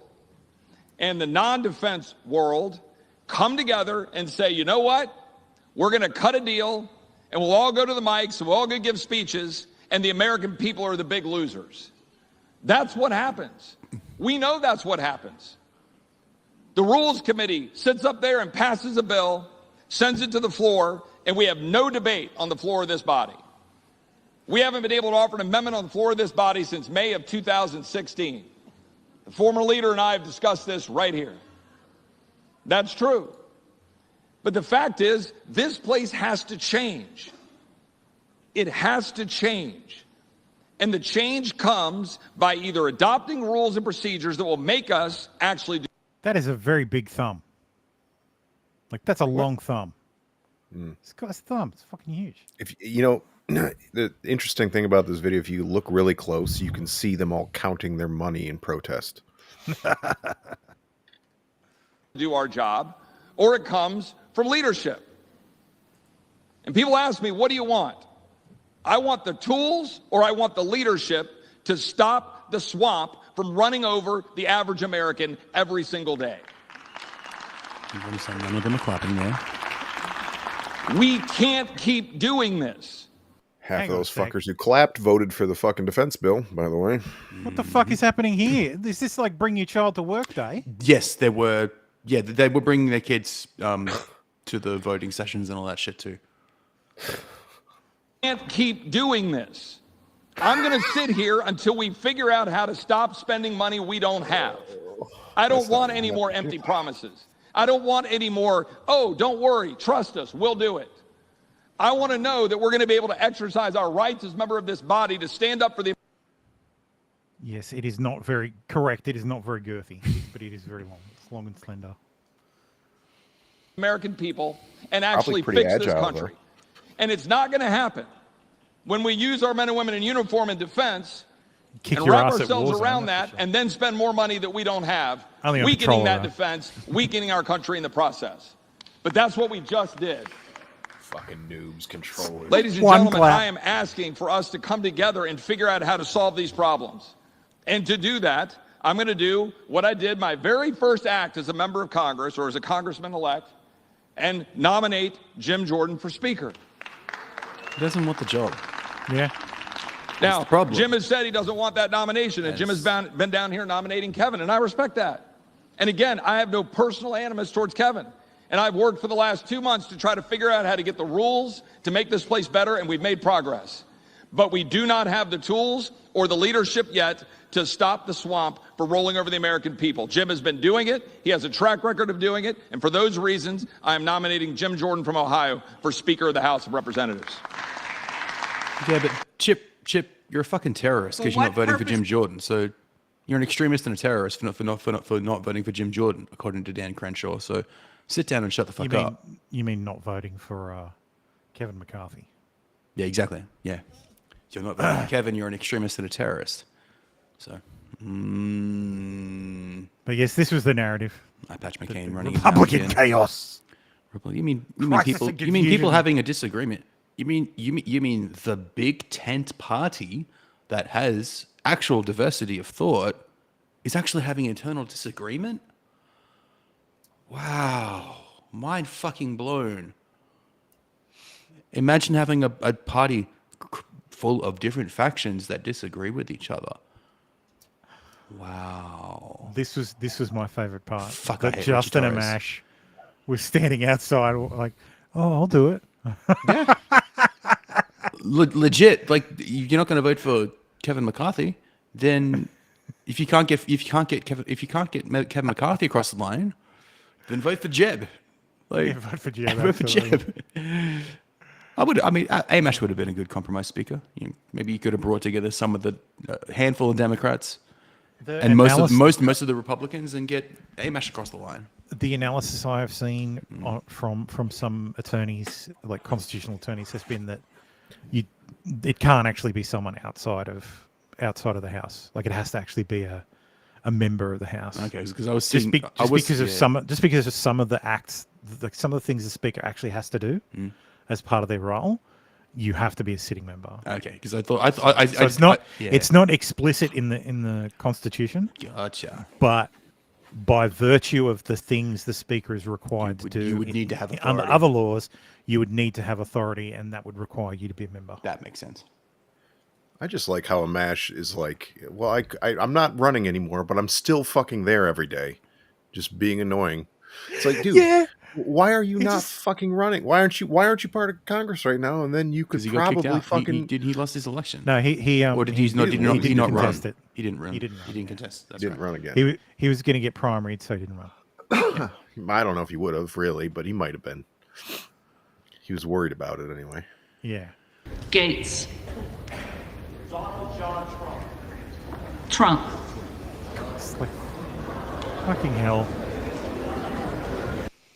and the non-defense world come together and say, you know what? We're going to cut a deal, and we'll all go to the mics, and we'll all go give speeches, and the American people are the big losers. That's what happens. We know that's what happens. The Rules Committee sits up there and passes a bill, sends it to the floor, and we have no debate on the floor of this body. We haven't been able to offer an amendment on the floor of this body since May of 2016. The former leader and I have discussed this right here. That's true. But the fact is, this place has to change. It has to change. And the change comes by either adopting rules and procedures that will make us actually do. That is a very big thumb. Like, that's a long thumb. It's got a thumb. It's fucking huge. If you know, the interesting thing about this video, if you look really close, you can see them all counting their money in protest. Do our job, or it comes from leadership. And people ask me, what do you want? I want the tools, or I want the leadership to stop the swamp from running over the average American every single day. None of them are clapping there. We can't keep doing this. Half of those fuckers who clapped voted for the fucking defense bill, by the way. What the fuck is happening here? Is this like Bring Your Child to Work Day? Yes, there were. Yeah, they were bringing their kids to the voting sessions and all that shit too. Can't keep doing this. I'm going to sit here until we figure out how to stop spending money we don't have. I don't want any more empty promises. I don't want any more, oh, don't worry, trust us, we'll do it. I want to know that we're going to be able to exercise our rights as a member of this body to stand up for the... Yes, it is not very correct. It is not very girthy, but it is very long. It's long and slender. American people and actually fix this country. And it's not going to happen when we use our men and women in uniform in defense and wrap ourselves around that and then spend more money that we don't have, weakening that defense, weakening our country in the process. But that's what we just did. Fucking noobs, controllers. Ladies and gentlemen, I am asking for us to come together and figure out how to solve these problems. And to do that, I'm going to do what I did my very first act as a member of Congress, or as a congressman-elect, and nominate Jim Jordan for Speaker. He doesn't want the job. Yeah. Now, Jim has said he doesn't want that nomination, and Jim has been down here nominating Kevin, and I respect that. And again, I have no personal animus towards Kevin. And I've worked for the last 2 months to try to figure out how to get the rules to make this place better, and we've made progress. But we do not have the tools or the leadership yet to stop the swamp for rolling over the American people. Jim has been doing it. He has a track record of doing it. And for those reasons, I am nominating Jim Jordan from Ohio for Speaker of the House of Representatives. Yeah, but Chip, you're a fucking terrorist because you're not voting for Jim Jordan. So you're an extremist and a terrorist for not voting for Jim Jordan, according to Dan Crenshaw. So sit down and shut the fuck up. You mean not voting for Kevin McCarthy? Yeah, exactly. Yeah. You're not voting for Kevin, you're an extremist and a terrorist. So. But yes, this was the narrative. Patch McCain running Republican chaos. You mean people having a disagreement? You mean the big tent party that has actual diversity of thought is actually having internal disagreement? Wow. Mind fucking blown. Imagine having a party full of different factions that disagree with each other. Wow. This was my favorite part. Fuck, I That hate Justin Richie Torres. Amash was standing outside like, oh, I'll do it. Legit, like you're not going to vote for Kevin McCarthy, then if you can't get Kevin McCarthy across the line, then vote for Jeb. Like, vote for Jeb. Vote for Jeb. Amash would have been a good compromise speaker. Maybe you could have brought together some of the handful of Democrats and most of the Republicans and get Amash across the line. The analysis I have seen from some attorneys, like constitutional attorneys, has been that it can't actually be someone outside of the House. Like it has to actually be a member of the House. Okay, because I was because of some of the acts, like some of the things the Speaker actually has to do as part of their role. You have to be a sitting member. Okay, because I thought so it's not explicit in the Constitution. Gotcha. But by virtue of the things the Speaker is required to do, you would need to have authority. Under other laws, you would need to have authority, and that would require you to be a member. That makes sense. I just like how Amash is like, well, I'm not running anymore, but I'm still fucking there every day, just being annoying. It's like, dude, why are you not fucking running? Why aren't you part of Congress right now? And then you could probably fucking. He lost his election. No, he or did he not run? It. He didn't run. He didn't contest. That's didn't run again. He was going to get primaried, so he didn't run. I don't know if he would have really, but he might have been. He was worried about it anyway. Yeah. Gates. Donald John Trump. Trump. It's like, fucking hell.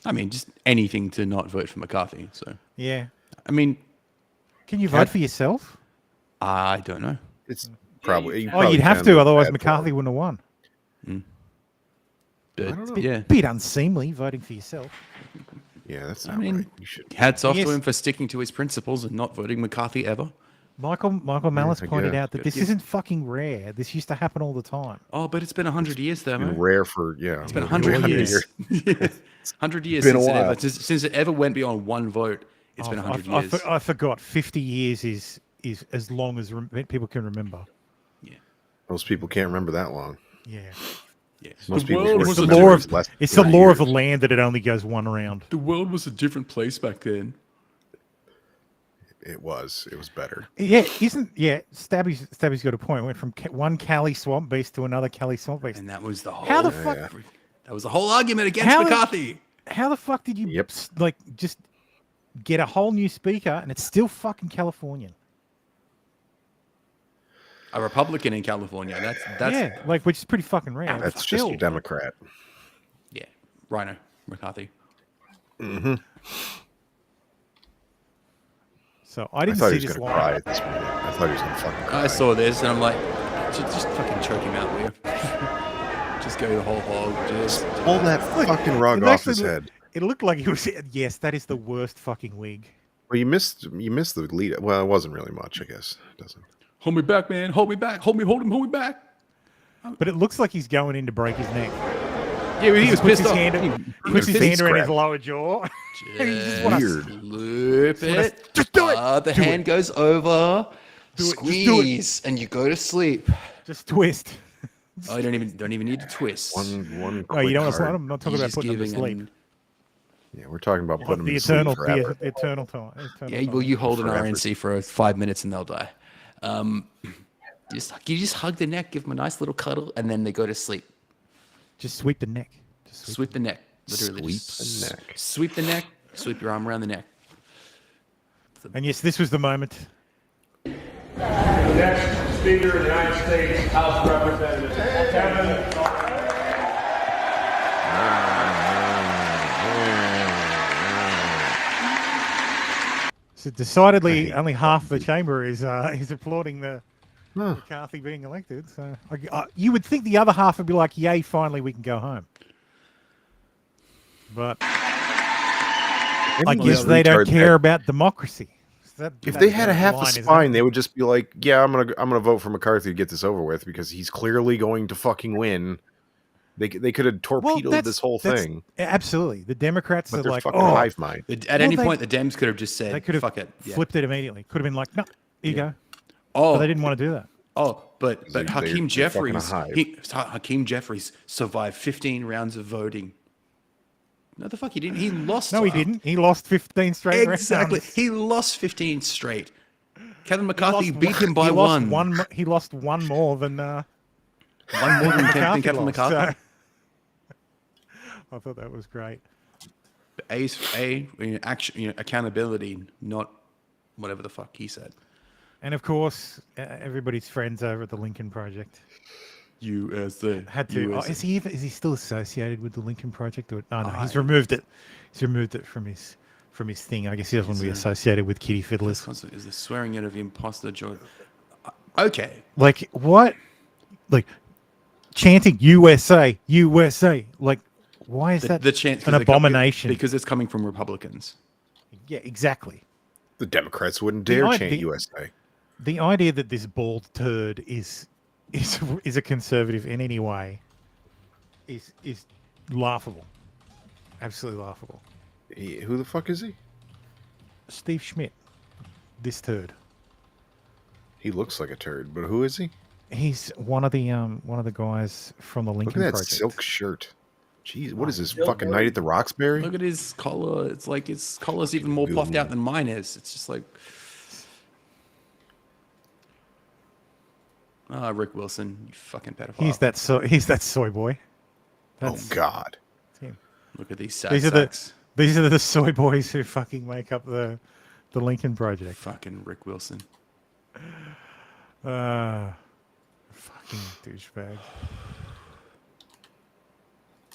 I mean, just anything to not vote for McCarthy. So yeah. I mean, can you vote for yourself? I don't know. It's probably. You'd have to, otherwise McCarthy wouldn't have won. But, it's a bit unseemly voting for yourself. Yeah, that's not right. You should. Hats off to him for sticking to his principles and not voting McCarthy ever. Michael Malice pointed out that this isn't fucking rare. This used to happen all the time. Oh, but it's been 100 years though, man. Rare for It's been 100 years. 100 years since it ever went beyond one vote. It's been 100 years. I forgot. 50 years is as long as people can remember. Yeah. Most people can't remember that long. Yeah. Yeah. Most people. It's the law of the land that it only goes one round. The world was a different place back then. It was better. Yeah, Stabby's got a point. It went from one Cali swamp beast to another Cali swamp beast. And that was the whole. How the fuck? That was the whole argument against McCarthy. How the fuck did you just get a whole new speaker and it's still fucking Californian? A Republican in California. That's which is pretty fucking rare. That's just a Democrat. Yeah, Rhino McCarthy. Mm-hmm. So I didn't see this live. Cry at this moment. I thought he was gonna fucking cry. I saw this and I'm like, just fucking choke him out, will you? Just go the whole hog. Just pull that fucking rug off his head. It looked like he was. Yes, that is the worst fucking wig. Well, you missed the lead. Well, it wasn't really much, I guess. It doesn't. Hold me back, man. Hold me back. Hold me back. But it looks like he's going in to break his neck. Yeah, he was pissed off. He puts his hand around his lower jaw. Weird. Loop it. Just do it. The hand goes over. Squeeze, and you go to sleep. Just twist. Oh, you don't even need to twist. One. No, you don't want to. card. I'm not talking You're about just putting them to giving sleep. Yeah, we're talking about putting them The to sleep eternal, forever. the eternal time. Yeah, well, you hold an Forever. RNC for 5 minutes and they'll die. You just hug the neck, give them a nice little cuddle, and then they go to sleep. Just sweep the neck. Just Sweep the neck. Literally. Sweep the neck. Sweep the neck. Sweep your arm around the neck. And yes, this was the moment. The next Speaker of the United States House of Representatives, Kevin. So decidedly, only half the chamber is applauding the McCarthy being elected. So you would think the other half would be like, "Yay! Finally, we can go home." But I guess they don't care about democracy. If they had a half a spine, they would just be like, "Yeah, I'm gonna vote for McCarthy to get this over with because he's clearly going to fucking win." They could have torpedoed this whole thing. Absolutely, the Democrats are like, fucking "Oh, hive mind." At any point, the Dems could have just said, they could have "Fuck it," flipped it immediately. Could have been like, "No, here you go." Oh, but they didn't want to do that. Oh, but Hakeem they're fucking a Jeffries, hive. Hakeem Jeffries survived 15 rounds of voting. No, the fuck he didn't. He lost. No, he didn't. He lost 15 straight Exactly. rounds. He lost 15 straight. Kevin McCarthy beat him by one. He lost one more than one more than Kevin McCarthy. So, I thought that was great. Accountability, not whatever the fuck he said. And of course, everybody's friends over at the Lincoln Project. USA. Had to. USA. Is he still associated with the Lincoln Project? Or, no, he's removed it. He's removed it from his thing. I guess he doesn't want to be associated with Kitty Fiddlers. Is the swearing in of imposter joy? Okay. Like what? Like chanting USA, USA. Like why is that the chant an abomination? Because it's coming from Republicans. Yeah, exactly. The Democrats wouldn't dare chant USA. The idea that this bald turd is a conservative in any way is laughable. Absolutely laughable. Who the fuck is he? Steve Schmidt. This turd. He looks like a turd, but who is he? He's one of the guys from the Lincoln Look at that Project. silk shirt. Jeez, what is this fucking Night at the Roxbury? Look at his collar. It's like his collar's even more puffed out than mine is. It's just like, Rick Wilson, you fucking pedophile. He's that soy boy. Oh God. Him. Look at these sad These are the soy boys who fucking make up the Lincoln Project. Fucking Rick Wilson. Fucking douchebag.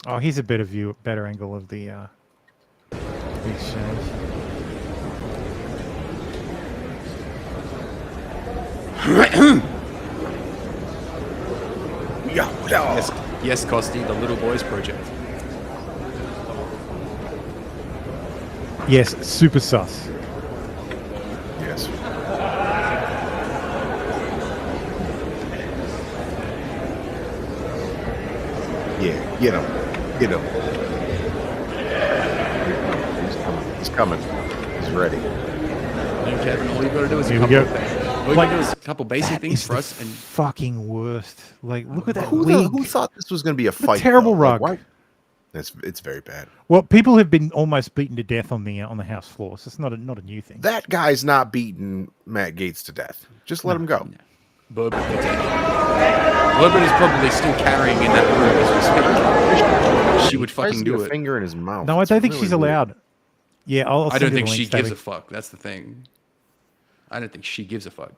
Oh, here's a better angle of the exchange. Yes, Costi, the Little Boys Project. Yes, super sus. Yes. Yeah, get him. Get him. He's coming. He's ready. And Kevin, all you got to do is Here we go. a couple basic things for us. And fucking worst. Like, look at that Who thought this was going to be a fight? terrible though? rug. Like, it's very bad. Well, people have been almost beaten to death on the House floor, so it's not a new thing. That guy's not beating Matt Gaetz to death. Just let him go. Bourbon is probably still carrying in that room as we speak. She would fucking do it. Finger in his mouth. No, I don't think she's allowed. Yeah, I'll I send don't you think the she links, gives David. a fuck. That's the thing. I don't think she gives a fuck.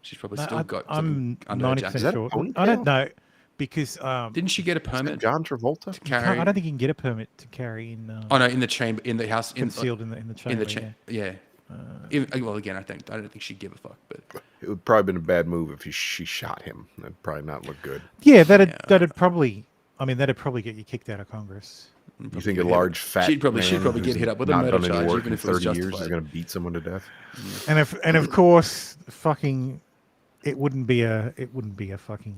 She's probably No, still got. I'm under 90% sure. I don't know because didn't she get a permit? John Travolta To carry? I don't think you can get a permit to carry in. Oh no, in the chamber, in the house, concealed in the chamber. Yeah. Well, again, I don't think she'd give a fuck, but it would probably been a bad move if she shot him. That'd probably not look good. Yeah, that'd probably. I mean, that'd probably get you kicked out of Congress. You think a large fat she'd probably man get hit up with a not murder done any charge, work even in if it was 30 years is justified. going to beat someone to death? And of course, it wouldn't be a fucking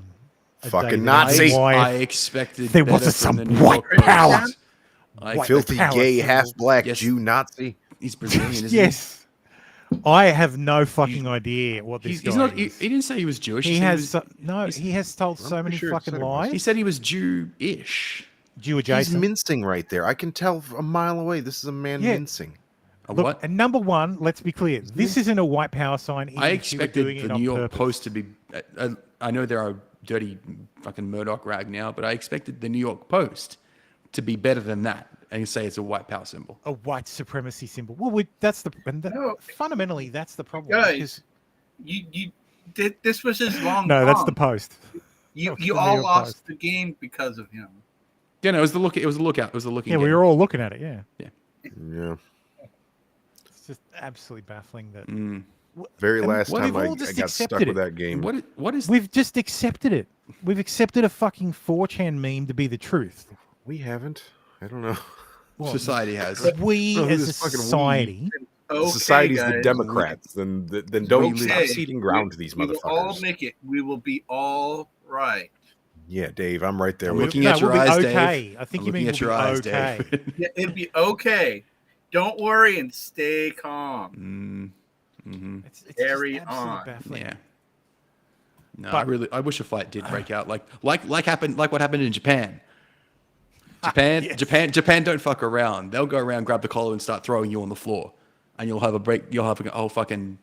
Nazi. I expected there better wasn't from some the New white York power. Post. Filthy gay half black Jew Nazi. He's Brazilian, isn't Yes. I have no fucking idea what this He's guy not. He is. didn't say he was Jewish. He said has was- he has told so many fucking lies. He said he was Jew-ish. Jew He's adjacent. mincing right there. I can tell a mile away. This is a man mincing. Look, what? and number one, let's be clear. This isn't a white power sign. even I if you were expected doing the it New on York purpose. Post to be. I know there are dirty fucking Murdoch rag now, but I expected the New York Post to be better than that and say it's a white power symbol. A white supremacy symbol. Well, fundamentally that's the problem. Guys, you did this was his long. No, that's con. the Post. You That's you the New all York lost Post. the game because of him. Yeah, no, it was the look. It was the lookout. It was the looking. Yeah, we game. were all looking at it. Yeah. Yeah. It's just absolutely baffling that. Very And last time we've I all just got stuck accepted with it. that game. What is? We've just accepted it. We've accepted a fucking 4chan meme to be the truth. We haven't. I don't know. Society has. We No, as a this fucking we. society. Okay, Society's the guys. Democrats. Then don't stop Okay. ceding ground to these We will all motherfuckers. make it. We will be all right. Yeah, Dave, I'm right there I'm with looking you. at your we'll be eyes, okay. Dave. I think I'm you mean looking at we'll your be eyes, okay. Dave. Yeah, it'll be okay. Don't worry and stay calm. It's Carry just absolutely on. baffling. Yeah. No, But- I wish a fight did break out like what happened in Japan. Japan don't fuck around. They'll go around, grab the collar, and start throwing you on the floor, and you'll have a whole fucking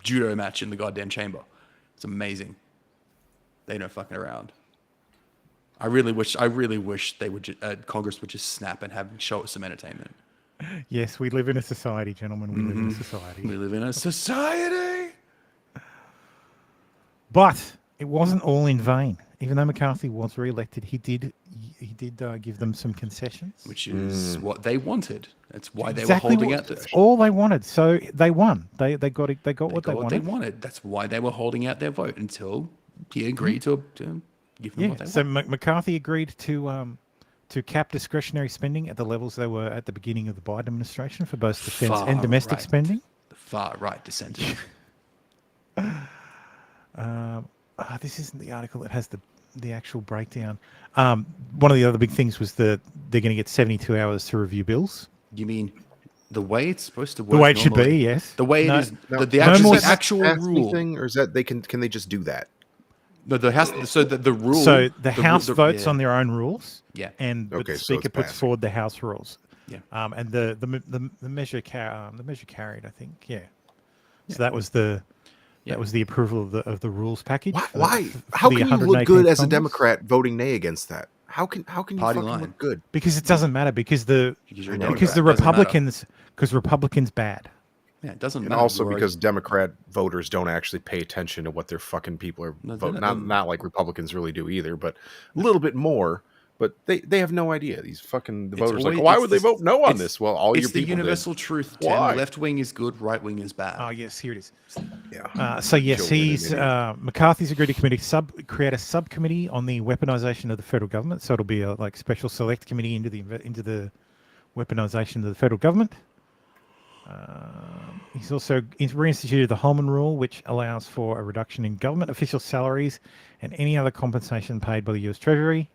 judo match in the goddamn chamber. It's amazing. They don't fucking around. I really wish they would. Congress would just snap and show us some entertainment. Yes, we live in a society, gentlemen. We live in a society. We live in a society. But it wasn't all in vain. Even though McCarthy was re-elected, he did give them some concessions, Which is what they wanted. That's why they Exactly were holding what- out. that's all they wanted. So they won. They got it. They got what they wanted. That's why they were holding out their vote until he agreed to give them Yeah. what they So want. McCarthy agreed to cap discretionary spending at the levels they were at the beginning of the Biden administration for both defense Far and domestic right. spending. The far right dissenters. This isn't the article that has the actual breakdown. One of the other big things was that they're going to get 72 hours to review bills. You mean the way it's supposed to work? The way it should normally? be, yes. The way No- it is. Now, The is actual, that the actual ask rule. thing, or is that can they just do that? No, the house. So the rule. So the House votes yeah. on their own rules. Yeah. And but Okay, the so Speaker it's puts passing. forward the House rules. Yeah. And the measure carried, I think. Yeah. So that was the approval of the rules package. Why? for How the can you look good 118th as a Congress. Democrat voting nay against that? How can you Party fucking line. look good? Because it doesn't matter. Because the you're a because the Democrat, doesn't matter. Republicans bad. Yeah, it doesn't And matter. also You're- because Democrat voters don't actually pay attention to what their fucking people are No, voting. they're Not like Republicans really do either, but a little bit more. But they have no idea. These fucking It's voters are always- like, why it's would they the- vote no on it's- this? Well, all it's your the people universal did. truth. Tim. Why? Left wing is good. Right wing is bad. Oh yes, here it is. Yeah. So yes, Children, he's idiot. McCarthy's agreed to create a subcommittee on the weaponization of the federal government. So it'll be a like special select committee into the weaponization of the federal government. He's also reinstituted the Holman Rule, which allows for a reduction in government official salaries and any other compensation paid by the U.S. Treasury.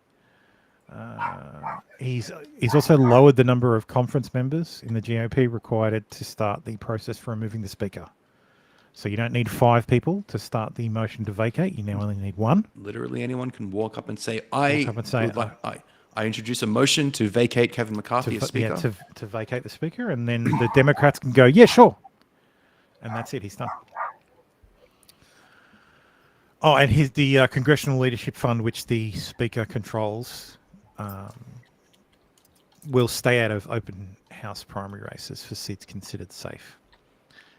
He's also lowered the number of conference members in the GOP required to start the process for removing the Speaker. So you don't need 5 people to start the motion to vacate. You now only need 1. Literally anyone can walk up and say, I introduce a motion to vacate Kevin McCarthy as Speaker. To vacate the Speaker, and then the Democrats can go, yeah, sure. And that's it. He's done. Oh, and the Congressional Leadership Fund, which the Speaker controls, will stay out of open House primary races for seats considered safe.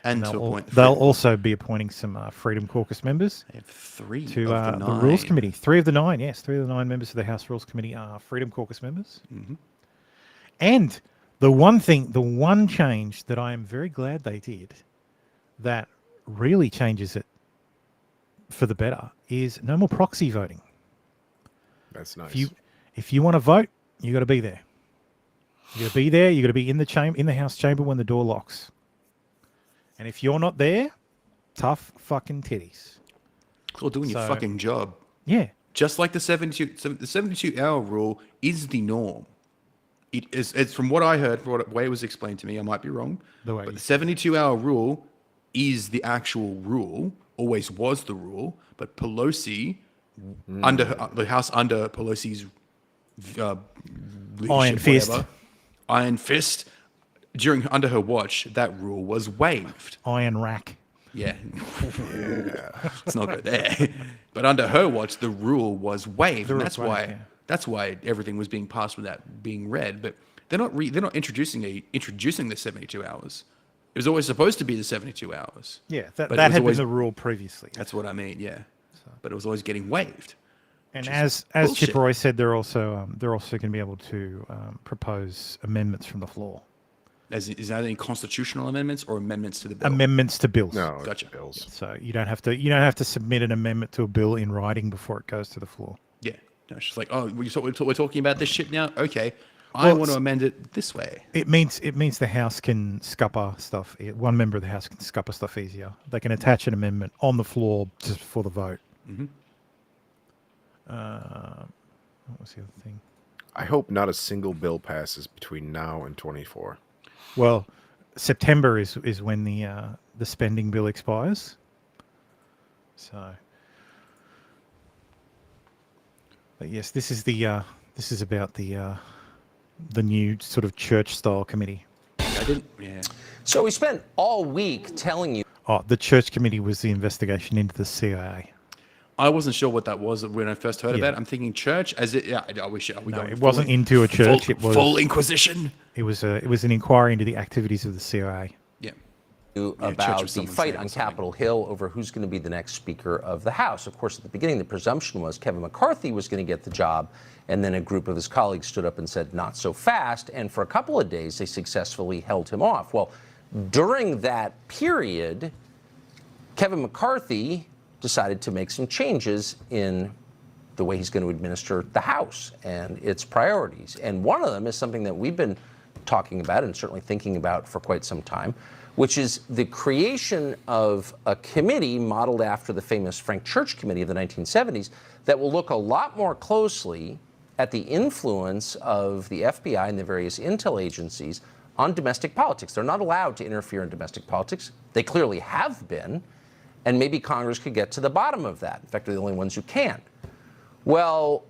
And to they'll, appoint the they'll Freedom- also be appointing some Freedom Caucus members. They have 3 to of the the Rules 9. Committee. 3 of the 9, yes. 3 of the 9 members of the House Rules Committee are Freedom Caucus members. Mhm. And the one change that I am very glad they did that really changes it for the better is no more proxy voting. That's nice. If you want to vote, you got to be there. You got to be there. You got to be in the House chamber when the door locks. And if you're not there, tough fucking titties. Or doing your So- fucking job. Yeah. Just like the 72-hour rule is the norm. It's from what I heard, from the way it was explained to me. I might be wrong. The way But the 72-hour rule is the actual rule, always was the rule, but Pelosi, under the House under Pelosi's Iron Fist. Iron Fist, under her watch, that rule was waived. Iron Rack. Yeah. Let's not go there. But under her watch, the rule was waived, and that's why everything was being passed without being read. But they're not introducing the 72 hours. It was always supposed to be the 72 hours. Yeah, but that had been the rule previously. That's what I mean. Yeah, but it was always getting waived. And as Chip Roy said, they're also going to be able to propose amendments from the floor. Is that any constitutional amendments or amendments to the bill? Amendments to bills. No, gotcha. Bills. So you don't have to submit an amendment to a bill in writing before it goes to the floor. Yeah, no, it's just like, oh, we're talking about this shit now. Okay, I want to amend it this way. It means the House can scupper stuff. One member of the House can scupper stuff easier. They can attach an amendment on the floor just before the vote. Mm-hmm. What was the other thing? I hope not a single bill passes between now and 24. Well, September is when the spending bill expires. So, but yes, this is about the new sort of church style committee. I didn't. Yeah. So we spent all week telling you. Oh, the church committee was the investigation into the CIA. I wasn't sure what that was when I first heard about it. I'm thinking church, as it. Yeah, are we going? It wasn't into a church. It was full Inquisition. It was an inquiry into the activities of the CIA. Yeah. About the fight on Capitol Hill over who's going to be the next Speaker of the House. Of course, at the beginning, the presumption was Kevin McCarthy was going to get the job, and then a group of his colleagues stood up and said, "Not so fast." And for a couple of days, they successfully held him off. Well, during that period, Kevin McCarthy decided to make some changes in the way he's going to administer the House and its priorities. And one of them is something that we've been talking about and certainly thinking about for quite some time, which is the creation of a committee modeled after the famous Frank Church Committee of the 1970s that will look a lot more closely at the influence of the FBI and the various intel agencies on domestic politics. They're not allowed to interfere in domestic politics. They clearly have been. And maybe Congress could get to the bottom of that. In fact, they're the only ones who can. Well,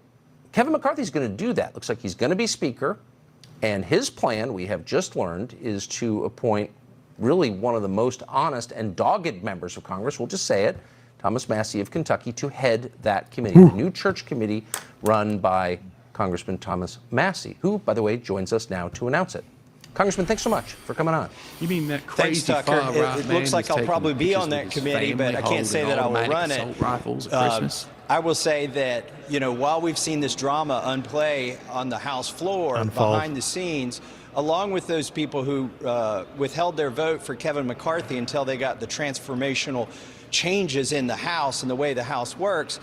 Kevin McCarthy's going to do that. Looks like he's going to be Speaker. And his plan, we have just learned, is to appoint really one of the most honest and dogged members of Congress, we'll just say it, Thomas Massie of Kentucky, to head that committee, the new church committee run by Congressman Thomas Massie, who, by the way, joins us now to announce it. Congressman, thanks so much for coming on. You mean that crazy Thanks, Tucker. It looks like I'll probably be on that committee, but I can't say that I will run it. Rifles at Christmas. I will say that, while we've seen this drama unplay on the House floor, behind the scenes, along with those people who withheld their vote for Kevin McCarthy until they got the transformational changes in the House and the way the House works,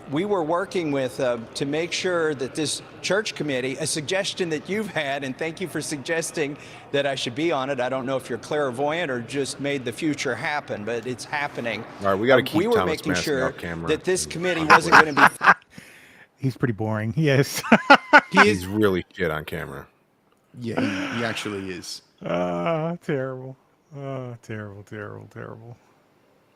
we were working with to make sure that this church committee, a suggestion that you've had, and thank you for suggesting that I should be on it. I don't know if you're clairvoyant or just made the future happen, but it's happening. All right, we got to keep we were Thomas making Massie sure off camera. that this committee wasn't going to be. He's pretty boring. Yes. He's really shit on camera. Yeah, he actually is. Terrible. Terrible.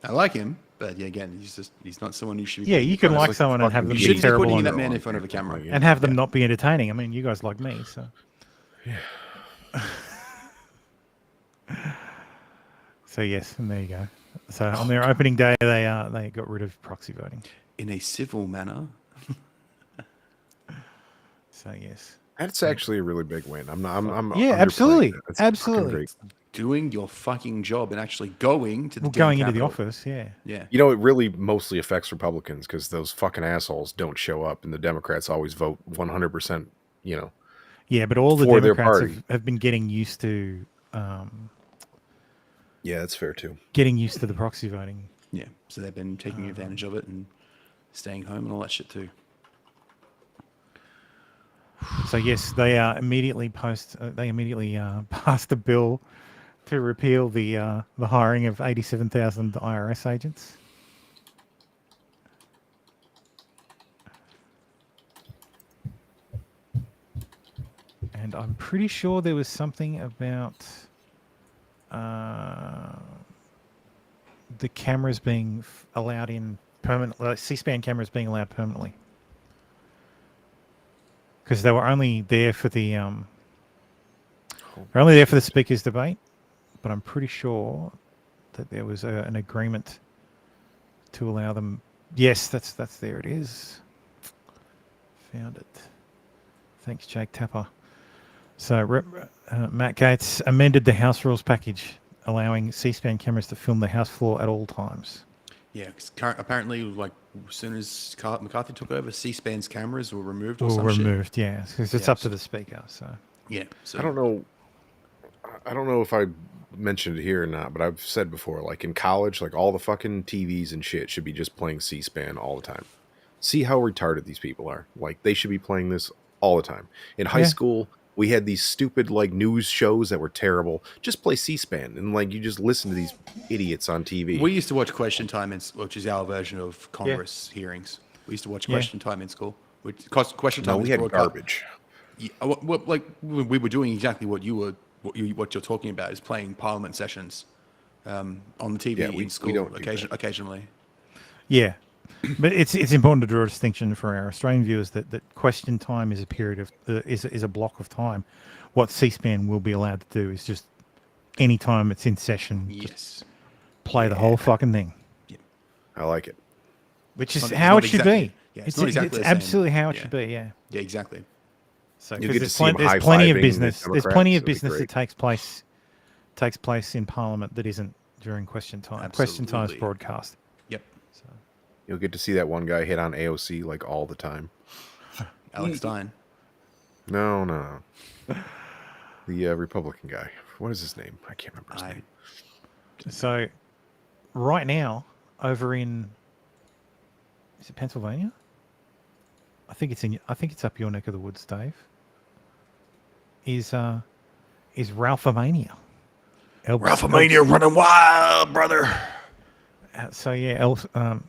I like him, but yeah, again, he's not someone you should be. Yeah, you can like someone and have them be terrible. Putting that man in front of a camera and have them not be entertaining. I mean, you guys like me, so. Yeah. So yes, and there you go. So on their opening day, they got rid of proxy voting in a civil manner. So yes, that's actually a really big win. I'm absolutely. Doing your fucking job and actually going to the going into the office, yeah. It really mostly affects Republicans because those fucking assholes don't show up, and the Democrats always vote 100%. Yeah, but all the Democrats have been getting used to. Yeah, that's fair too. Getting used to the proxy voting. Yeah, so they've been taking advantage of it and staying home and all that shit too. So yes, they immediately passed a bill to repeal the hiring of 87,000 IRS agents. And I'm pretty sure there was something about the cameras being allowed in permanently, C-SPAN cameras being allowed permanently. Because they were only there for the speakers debate, but I'm pretty sure that there was an agreement to allow them. Yes, that's there it is. Found it. Thanks, Jake Tapper. So Matt Gaetz amended the House rules package, allowing C-SPAN cameras to film the House floor at all times. Yeah, because apparently, like, as soon as McCarthy took over, C-SPAN's cameras were removed or Or some removed, shit. yeah, because it's up to the speaker. So yeah, so I don't know if I mentioned it here or not, but I've said before, like in college, like all the fucking TVs and shit should be just playing C-SPAN all the time. See how retarded these people are. Like they should be playing this all the time. In high school, we had these stupid like news shows that were terrible. Just play C-SPAN and like you just listen to these idiots on TV. we used to watch Question Time, which is our version of Congress hearings. We used to watch Question Time in school. Question Time. No, we had garbage. Yeah, like we were doing exactly what you're talking about is playing Parliament sessions on the TV in school occasionally. yeah, but it's important to draw a distinction for our Australian viewers that question time is a period of is a block of time. What C-SPAN will be allowed to do is just any time it's in session, just play the whole fucking thing. Yeah. I like it. Which is how it should be. Yeah, it's absolutely how it should be. Yeah. Yeah, exactly. So You get to there's, see 'em there's plenty of high-fiving business. the There's plenty of Democrats, business it'll that takes place in Parliament that isn't during question time. Question time's Absolutely. broadcast. Yep. You'll get to see that one guy hit on AOC like all the time. Alex Stein. No. The Republican guy. What is his name? I can't remember his name. So right now, over in is it Pennsylvania? I think it's up your neck of the woods, Dave. Is Ralphomania. Ralphomania running wild, brother. So yeah,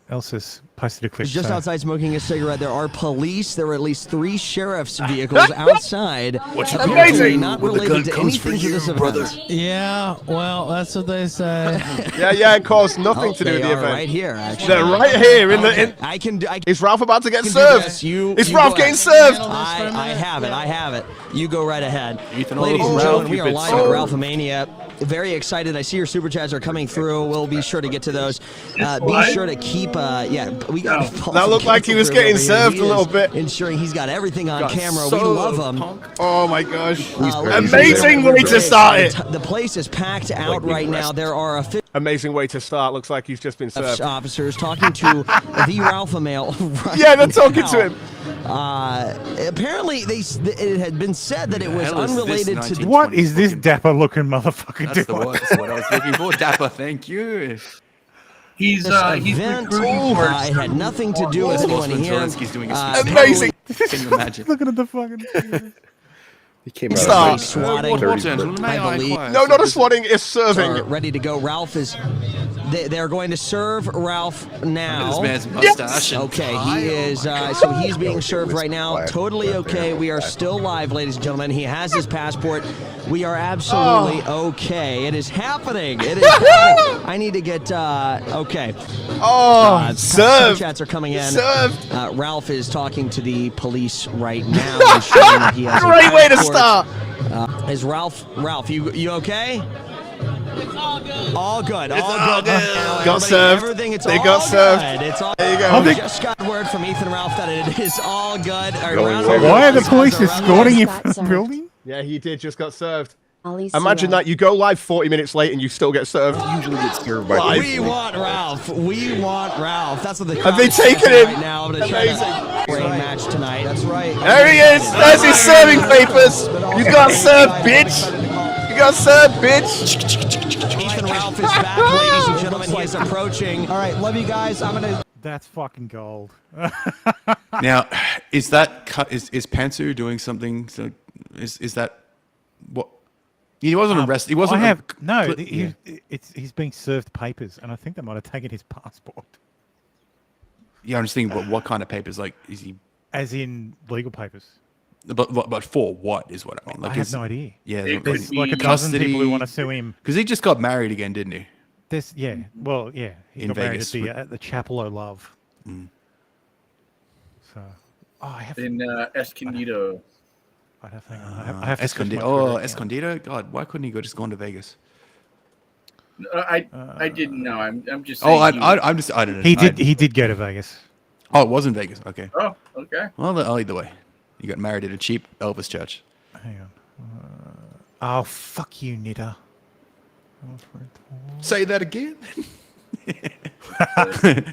Elsa's posted a clip. He's just so- outside smoking a cigarette. There are police. There were at least 3 sheriff's vehicles outside. What's apparently not related to anything to this event. Yeah, well, that's what they say. Yeah, it caused nothing to do they with the are event. right here, actually. They're right here in Okay. the. Is Ralph about to get served? Is You Ralph go getting ahead. served? I have it. You go right ahead. Ethan, Ladies all and over gentlemen, Ralph, we you've are been live at served. Ralphomania. Very excited. I see your super chats are coming through. We'll be sure to get to those. Be sure to keep. We got. That looked like he was getting served a little bit. Ensuring he's got everything on Got camera. so We love him. Oh my gosh! Ladies Amazing and way gentlemen, to start it. The place is packed out right now. There are Amazing way to start. Looks like he's just been served. officers talking to the Ralph male. Right Yeah, they're talking to him. Apparently, it had been said that it was hell is this unrelated to the. What is this dapper looking motherfucker That's doing? that's what I was looking for. Dapper, thank you. He's event. recruiting for It had nothing to do with anyone Osman here. Zelensky's doing a Amazing. Can you imagine? Looking at the fucking. He came out Stop. of Swatting. 30 I believe. No, not a swatting. It's serving. Are ready to go. Ralph is. They're going to serve Ralph now. Look at this man's mustache and Okay, tie. he is. So he's being served right now. Totally okay. We are still live, ladies and gentlemen. He has his passport. We are absolutely okay. It is happening. It is happening. I need to get. Okay. Oh, served. Chats are coming in. Served. Ralph is talking to the police right now. ensuring that he has a Great way to passport. start. Is Ralph, you okay? All good. All good. Got served. Everything. It's They all got served. good. It's all. There you go. I just got word from Ethan Ralph that it is all good. Why are the police escorting you from the building? Yeah, he did. Just got served. Elissa. Imagine that you go live 40 minutes late and you still get served. Usually get served by Live. We want Ralph. We want Ralph. That's what the Have they crowd is taken saying him? right now. I'm gonna try to bring a match tonight. That's right. There he is. There's his serving papers. You got served, bitch. You got served, bitch. Ethan Ralph is back, ladies and gentlemen. He is approaching. All right, love you guys. I'm gonna. That's fucking gold. Now, is that is Pantsu doing something? So is that what? He wasn't arrested. He wasn't. He's being served papers, and I think they might have taken his passport. Yeah, I'm just thinking, what kind of papers? Like, is he? As in legal papers. But for what is what I mean? Like, I have no idea. Yeah, There's like a dozen people who want to sue him. Because he just got married again, didn't he? this, yeah. Well, yeah. He In got Vegas. married at the Chapel o' Love. Mm. So, I have In Escondido. I have to switch my Escondido. Twitter Oh, account. Escondido. God, why couldn't he go just gone to Vegas? I didn't know. I'm just Oh, saying. I'm just. I don't know. He did go to Vegas. Oh, it was in Vegas. Okay. Oh, okay. Well, either way, you got married at a cheap Elvis church. Hang on. Oh, fuck you, Nita. Say that again.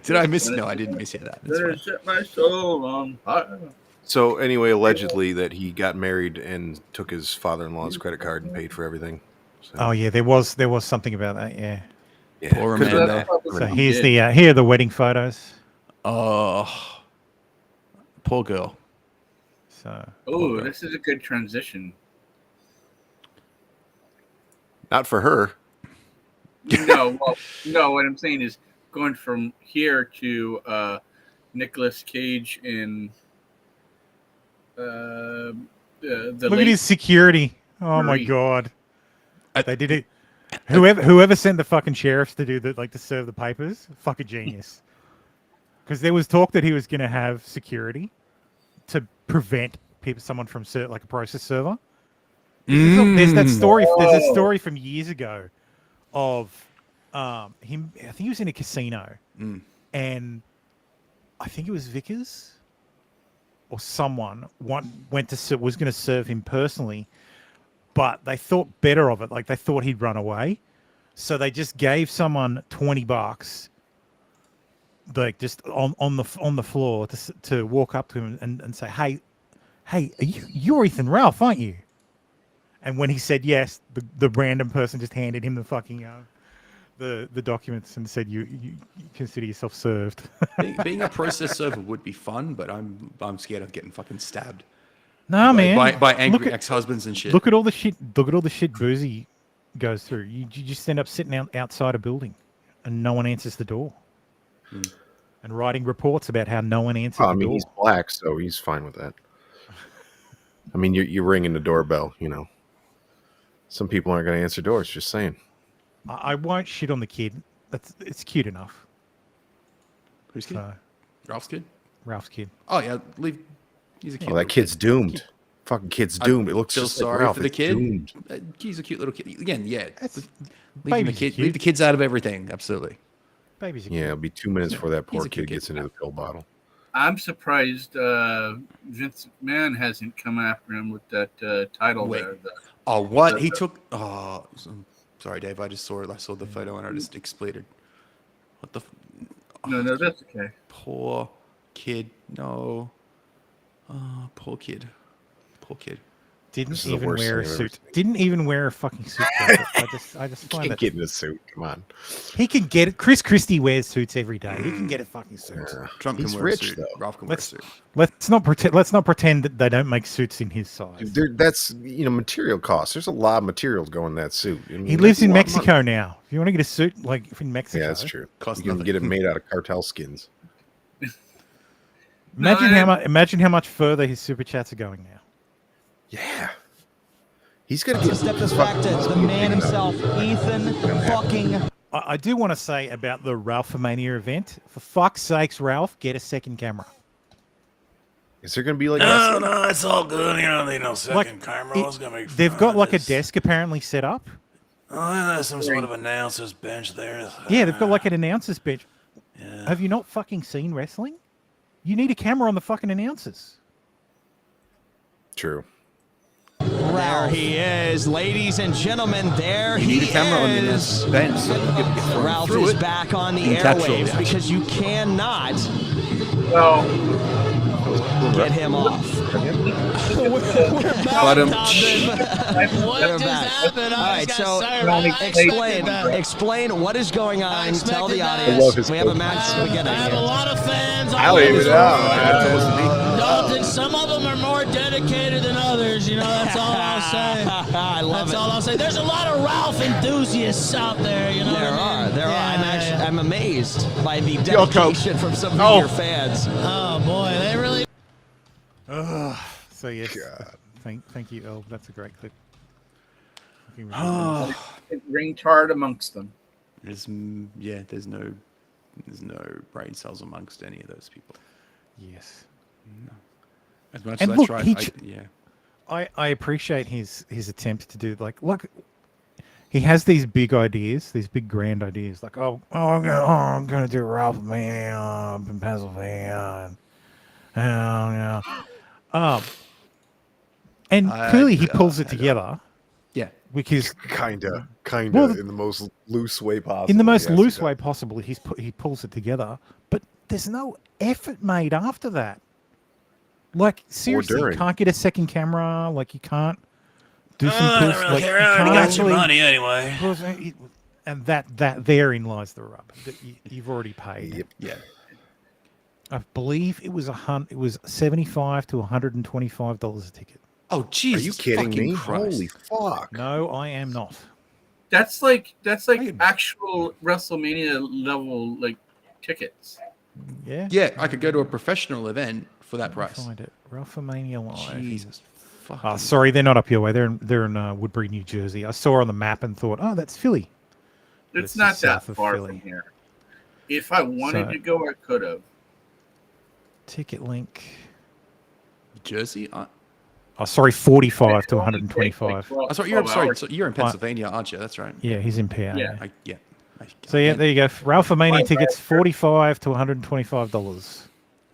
Did I miss? No, I didn't miss that. That's Better fine. set my soul on fire. So anyway, allegedly that he got married and took his father-in-law's credit card and paid for everything. So, Oh yeah, there was something about that. Yeah. yeah. Poor Could- man there. So here's the here are the wedding photos. Oh, poor girl. So. Oh, this is a good transition. Not for her. No, well, no. What I'm saying is going from here to Nicolas Cage in the Look at his security. Oh my Marie. god. They did it. Whoever sent the fucking sheriffs to do to serve the papers, fucking genius. Because there was talk that he was going to have security to prevent someone from like a process server. There's that story. There's a story from years ago of him. I think he was in a casino, and I think it was Vickers or someone was going to serve him personally, but they thought better of it. Like they thought he'd run away, so they just gave someone $20, like just on the floor to walk up to him and say, hey, you're Ethan Ralph, aren't you? And when he said yes, the random person just handed him the fucking the documents and said you consider yourself served. Being a process server would be fun, but I'm scared of getting fucking stabbed. No, man. By angry ex-husbands and shit. Look at all the shit. Look at all the shit Boozy goes through. You just end up sitting outside a building, and no one answers the door, and writing reports about how no one answers the door. He's black, so he's fine with that. I mean, you're ringing the doorbell. You know, some people aren't going to answer doors. Just saying. I won't shit on the kid. It's cute enough. Who's kid? Ralph's kid. Ralph's kid. Oh yeah, he's a cute. Oh, that kid's doomed. Fucking kid's doomed. It looks feel just like sorry Ralph. for the It's kid. doomed. He's a cute little kid. Again, yeah. baby's Leave cute. the kids out of everything. Absolutely. Baby's a Yeah, it'll be 2 minutes before that He's poor a cute kid gets into the pill bottle. I'm surprised Vince McMahon hasn't come after him with that title Wait. there. Oh, what? He took. Oh, sorry, Dave. I just saw it. I saw the photo and I just exploded. What the? No, that's okay. Poor kid. No. Oh, poor kid. Poor kid. This Didn't is the even worst wear a thing I've ever suit. Didn't even wear a fucking suit. I just find Can't that get in a suit. Come on. he can get it. Chris Christie wears suits every day. He can get a fucking suit. Trump He's can wear rich, a suit. though. Ralph can wear a suit. Let's not pretend that they don't make suits in his size. That's material costs. There's a lot of materials going in that suit. I mean, He lives that's a in lot of money. Mexico now. If you want to get a suit like in Mexico, Yeah, that's true. Costs You can nothing. get it made out of cartel skins. Imagine how much further his super chats are going now. Yeah. He's gonna So get step this back to the man himself, Ethan fucking. I do want to say about the Ralphomania event. For fuck's sakes, Ralph, get a second camera. Is there gonna be like No, it's all good. They know second camera was gonna make. They've got like a this. desk apparently set up. Oh, there's some sort of announcer's bench there. Yeah, they've got like an announcer's bench. Have you not fucking seen wrestling? You need a camera on the fucking announcers. True. There he is, ladies and gentlemen. There You he need a camera on the is. bench so people can get thrown Ralph through is it. back on the And capture all the airwaves action. because you cannot Well, get him off. But, What just happened? All right, so explain what is going on. Tell the audience. We have a match at the beginning. I have a lot of fans. I don't even know. Dalton, some of them are more dedicated than others. That's all I'll say. I love That's it. all I'll say. There's a lot of Ralph enthusiasts out there. There are. I'm amazed by the Yo, Coke. dedication from some of your fans. Oh boy, they really. So yes, thank you, El. That's a great clip. ring tard amongst them. There's no brain cells amongst any of those people. Yes. No. As much And as look, I he try, ch- yeah. I appreciate his attempt to do look. He has these big ideas, these big grand ideas, like I'm gonna do Ralph Mania up in Pennsylvania, and clearly he pulls it together. Yeah, because kinda Well, in the most loose way possible. in the most yes, he loose does. way possible, he pulls it together, but there's no effort made after that. Like seriously, you during. can't get a second camera. Like you can't do some I cool don't really like, care. you I already can't got your actually- money anyway. And that therein lies the rub. That you've already paid. Yep. Yeah. I believe it was $75 to $125 a ticket. Oh, Jesus! Are you kidding fucking me? Christ. Holy fuck! No, I am not. That's like actual WrestleMania level like tickets. Yeah. Yeah, I could go to a professional event for that price. Find it. Ralphamania Live. Jesus. Fuck. Oh, sorry, they're not up your way. They're in Woodbury, New Jersey. I saw on the map and thought, oh, that's Philly. But It's not just that south of far Philly. from here. If I wanted So- to go, I could have. Ticket link. Jersey? Oh, sorry, 45 to 125. Oh, sorry, you're in Pennsylvania, aren't you? That's right. Yeah, he's in PA. Yeah. So yeah, there you go. Ralphamania tickets, $45 to $125.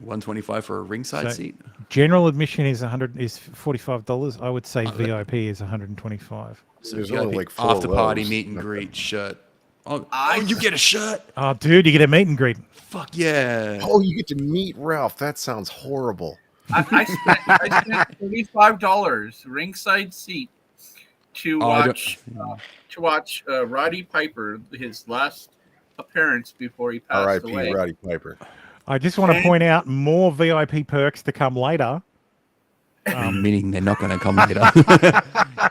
$125 for a ringside So seat. General admission is $45. I would say VIP is $125. So There's VIP only like 4 after party rows. meet and greet shirt. Oh, you get a shirt. Oh, dude, you get a meet and greet. Fuck yeah. Oh, you get to meet Ralph. That sounds horrible. I spent $35 ringside seat to watch Roddy Piper, his last appearance before he passed away. R.I.P. Roddy Piper. I just want to point out more VIP perks to come later. Meaning they're not going to come later.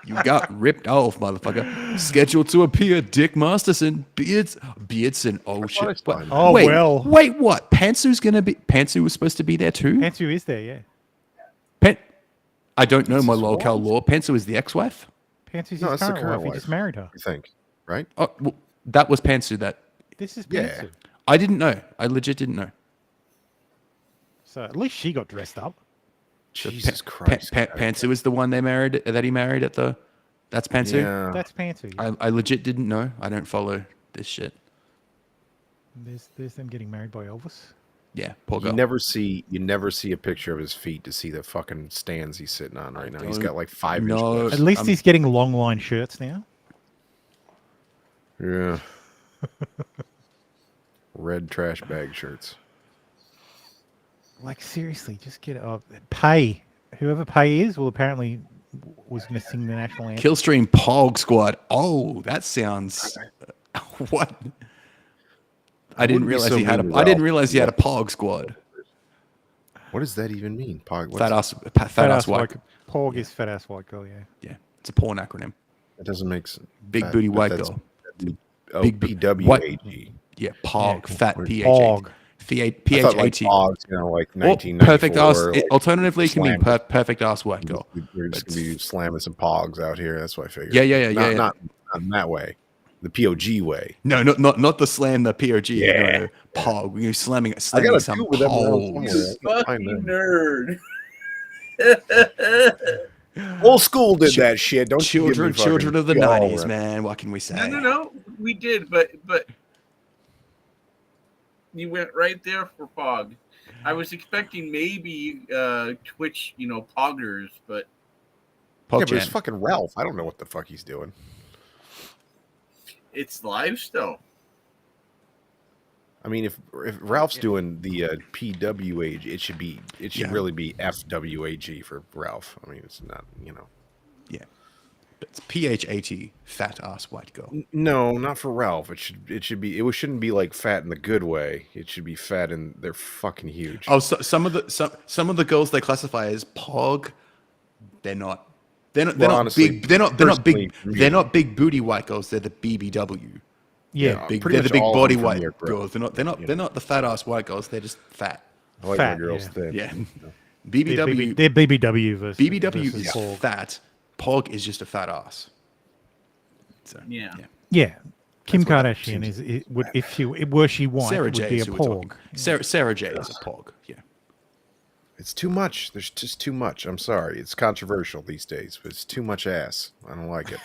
You got ripped off, motherfucker. Scheduled to appear, Dick Masterson, Beardson. Oh shit! Oh, wait, well. Wait, what? Pantsu was supposed to be there too. Pantsu is there, yeah. I don't know my locale law. Pantsu is the ex-wife. Pantsu's No, his that's the current current wife. He wife. just married her. I think, right? Oh, well, that was Pantsu. That This is Yeah. Pantsu. I didn't know. I legit didn't know. So at least she got dressed up. Jesus Christ! Pantsu is the one they married that he married at the. That's Pantsu. Yeah. That's Pantsu. Yeah. I legit didn't know. I don't follow this shit. There's them getting married by Elvis. Yeah, poor You girl. never see a picture of his feet to see the fucking stands he's sitting on right now. He's got like 5 inch No. cliffs. At least he's getting long line shirts now. Yeah. Red trash bag shirts. Like seriously, just get pay. Whoever pay is, well, apparently was going to sing the national anthem. Killstream Pog Squad. Oh, that sounds. What? I didn't realize he had a. I didn't realize he had a Pog Squad. What does that even mean? Pog. Fat ass white. Pog is fat ass white girl. Yeah. Yeah, it's a porn acronym. That doesn't make sense. Big booty white girl. Big PWAG. Yeah, Pog, fat PH. Pog. I thought like PHAT. Pogs, like Or 1994. perfect ass. like Alternatively, it can mean slam. perfect ass white girl. We're just gonna be slamming some Pogs out here. That's what I figured. Yeah. Not in that way. The POG way. No, not the slam, the POG. Yeah. No, Pog. We're slamming I got a some two with them around Pogs. somewhere. I can't find Nerd. Old school did that shit. Don't you give me Children of the fucking- 90s, man. What can we say? No. We did, but you went right there for Pog. I was expecting maybe Twitch, Poggers, but Yeah, but it's fucking Ralph. I don't know what the fuck he's doing. it's live still. I mean, if Ralph's doing the PWAG, it should Yeah. really be FWAG for Ralph. I mean, it's not, Yeah. It's PHAT, fat ass white girl. No, not for Ralph. It shouldn't be like fat in the good way. It should be fat and they're fucking huge. Oh, so some of the girls they classify as Pog, they're not honestly, big. They're not personally, big. They're not big booty white girls. They're the BBW. Yeah, big, pretty they're the much big all of body them from white here, bro. girls. They're not the fat ass white girls. They're just fat. I like fat, my girls yeah. thin. Yeah. BBW. They're BBW versus BBW versus is Pog. fat. Pog is just a fat ass. So, Yeah. Yeah, Kim That's what that Kardashian seems- would if she were she white, Sarah would J. be a is who we're talking. porg. Sarah J. is a pog. Yeah. It's too much. There's just too much. I'm sorry. It's controversial these days, but it's too much ass. I don't like it.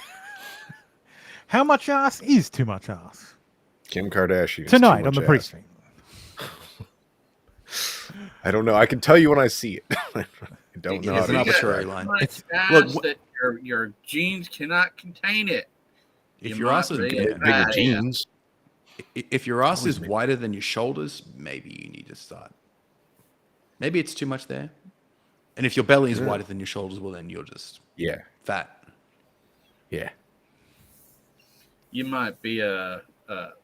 How much ass is too much ass? Kim Kardashian. Tonight on the pre-stream. I don't know. I can tell you when I see it. I don't know. It's an how to arbitrary describe line. it. It's fast that your genes cannot contain it. If You your ass might is be yeah. a bad ass. If your ass is wider than your shoulders, maybe you need to start. Maybe it's too much there. And if your belly is Yeah. wider than your shoulders, well, then you're just fat. Yeah. You might be a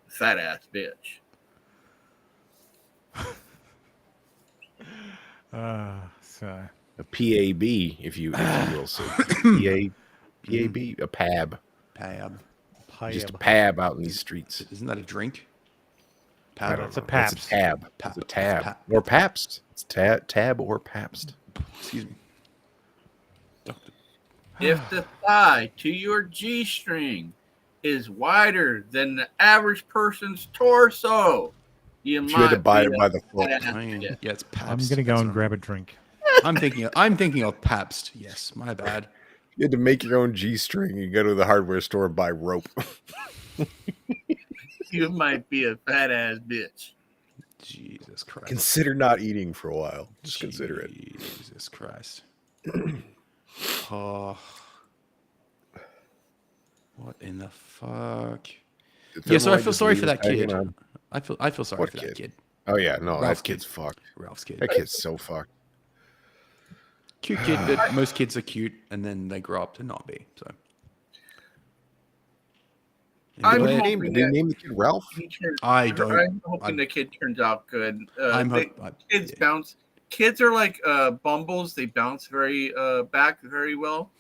fat ass bitch. So a PAB, if you will say. PAB, a PAB. Pab. Just a PAB out in these streets. Isn't that a drink? I don't Pab. know. That's a tab. It's a tab. Or Pabst. It's tab or Pabst. Excuse me. If the thigh to your G string is wider than the average person's torso, you If might you had to buy be it a by the foot. fat ass I mean, bitch. yeah, it's Pabst. I'm gonna go That's and what grab a drink. I'm thinking of Pabst. Yes, my bad. You had to make your own G string. You go to the hardware store and buy rope. You might be a fat ass bitch. Jesus Christ. Consider not eating for a while. Just consider it. Jesus Christ. Oh. What in the fuck? Yeah, so I feel sorry for that kid. I feel sorry What for that kid. Oh yeah, no, Ralph's that kid's kid. fucked. Ralph's kid. That kid's so fucked. Cute kid, but most kids are cute and then they grow up to not be. So I'm Did hoping they that name the kid Ralph? I don't. I'm hoping the kid turns out good. I'm Kids bounce. Kids are like bumbles. They bounce very back very well.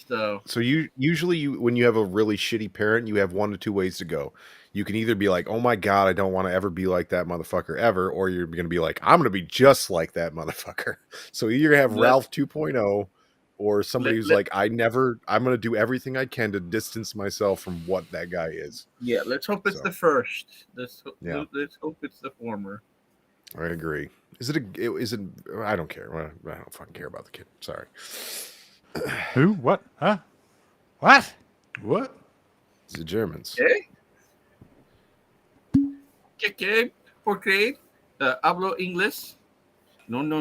So you usually when you have a really shitty parent, you have one of two ways to go. You can either be like, "Oh my god, I don't want to ever be like that motherfucker ever," or you're going to be like, "I'm going to be just like that motherfucker." So you're going to have Ralph 2.0 or somebody who's like, I'm going to do everything I can to distance myself from what that guy is. yeah, let's hope it's the first. Let's Yeah. hope it's the former. I agree. Is it I don't care. I don't fucking care about the kid. Sorry. Who? What? Huh? What? What? It's the Germans. Okay. ¿Qué? ¿Por qué? ¿Hablo inglés? No. No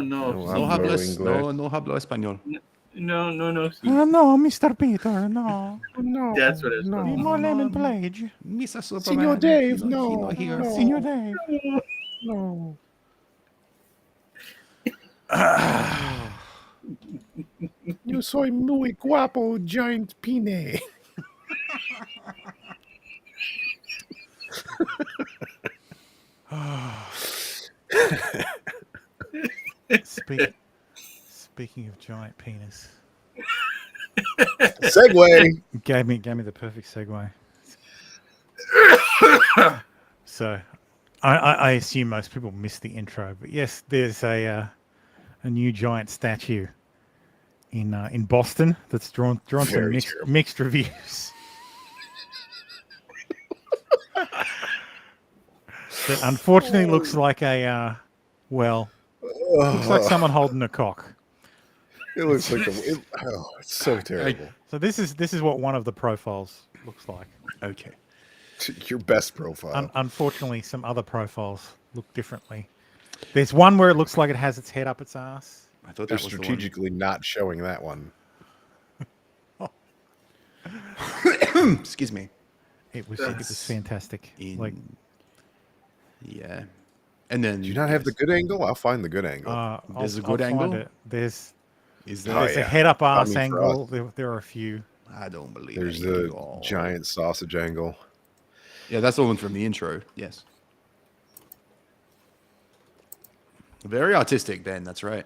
hablo español. No. No, Mr. Peter, no. No. That's what it's no. No lemon pledge. Mr. Senor Dave, no. Senor Dave. No. Yo soy muy guapo, giant pine. Speaking of giant penis. Segue. Gave me the perfect segue. So, I assume most people missed the intro, but yes, there's a new giant statue in Boston that's drawn some Very mixed reviews. That unfortunately looks like looks like someone holding a cock. It looks like it's so terrible. So this is what one of the profiles looks like. Okay. Your best profile. Unfortunately, some other profiles look differently. There's one where it looks like it has its head up its ass. I thought They're that was strategically not showing that one. Excuse me. It was fantastic. Yeah. And then Do you not have the good angle? I'll find the good angle. There's a I'll good find angle? it. There's Oh, a yeah. head up I ass mean, for angle. There are a few. I don't believe There's it. the giant sausage angle. Yeah, that's the one from the intro. Yes. Very artistic, Ben. That's right.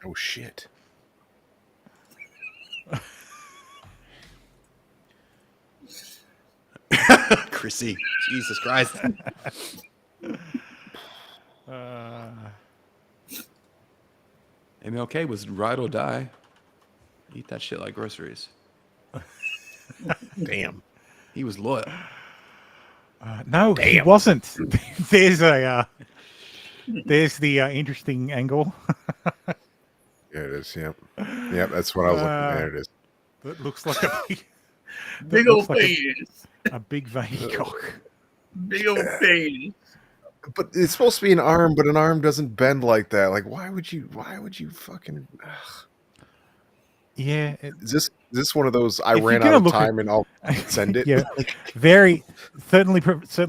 Oh shit. Chrissy. Jesus Christ. MLK was ride or die. Eat that shit like groceries. Damn. He was loyal. No, he wasn't. There's a there's the interesting angle. There it is. Yep. Yep. That's what I was looking at. There it is. That looks like a Big old penis. A big veiny cock. Big old penis. But it's supposed to be an arm, but an arm doesn't bend like that. Like, why would you fucking? Yeah. Is this one of those? I ran out of time and I'll send it. Yeah. Very certainly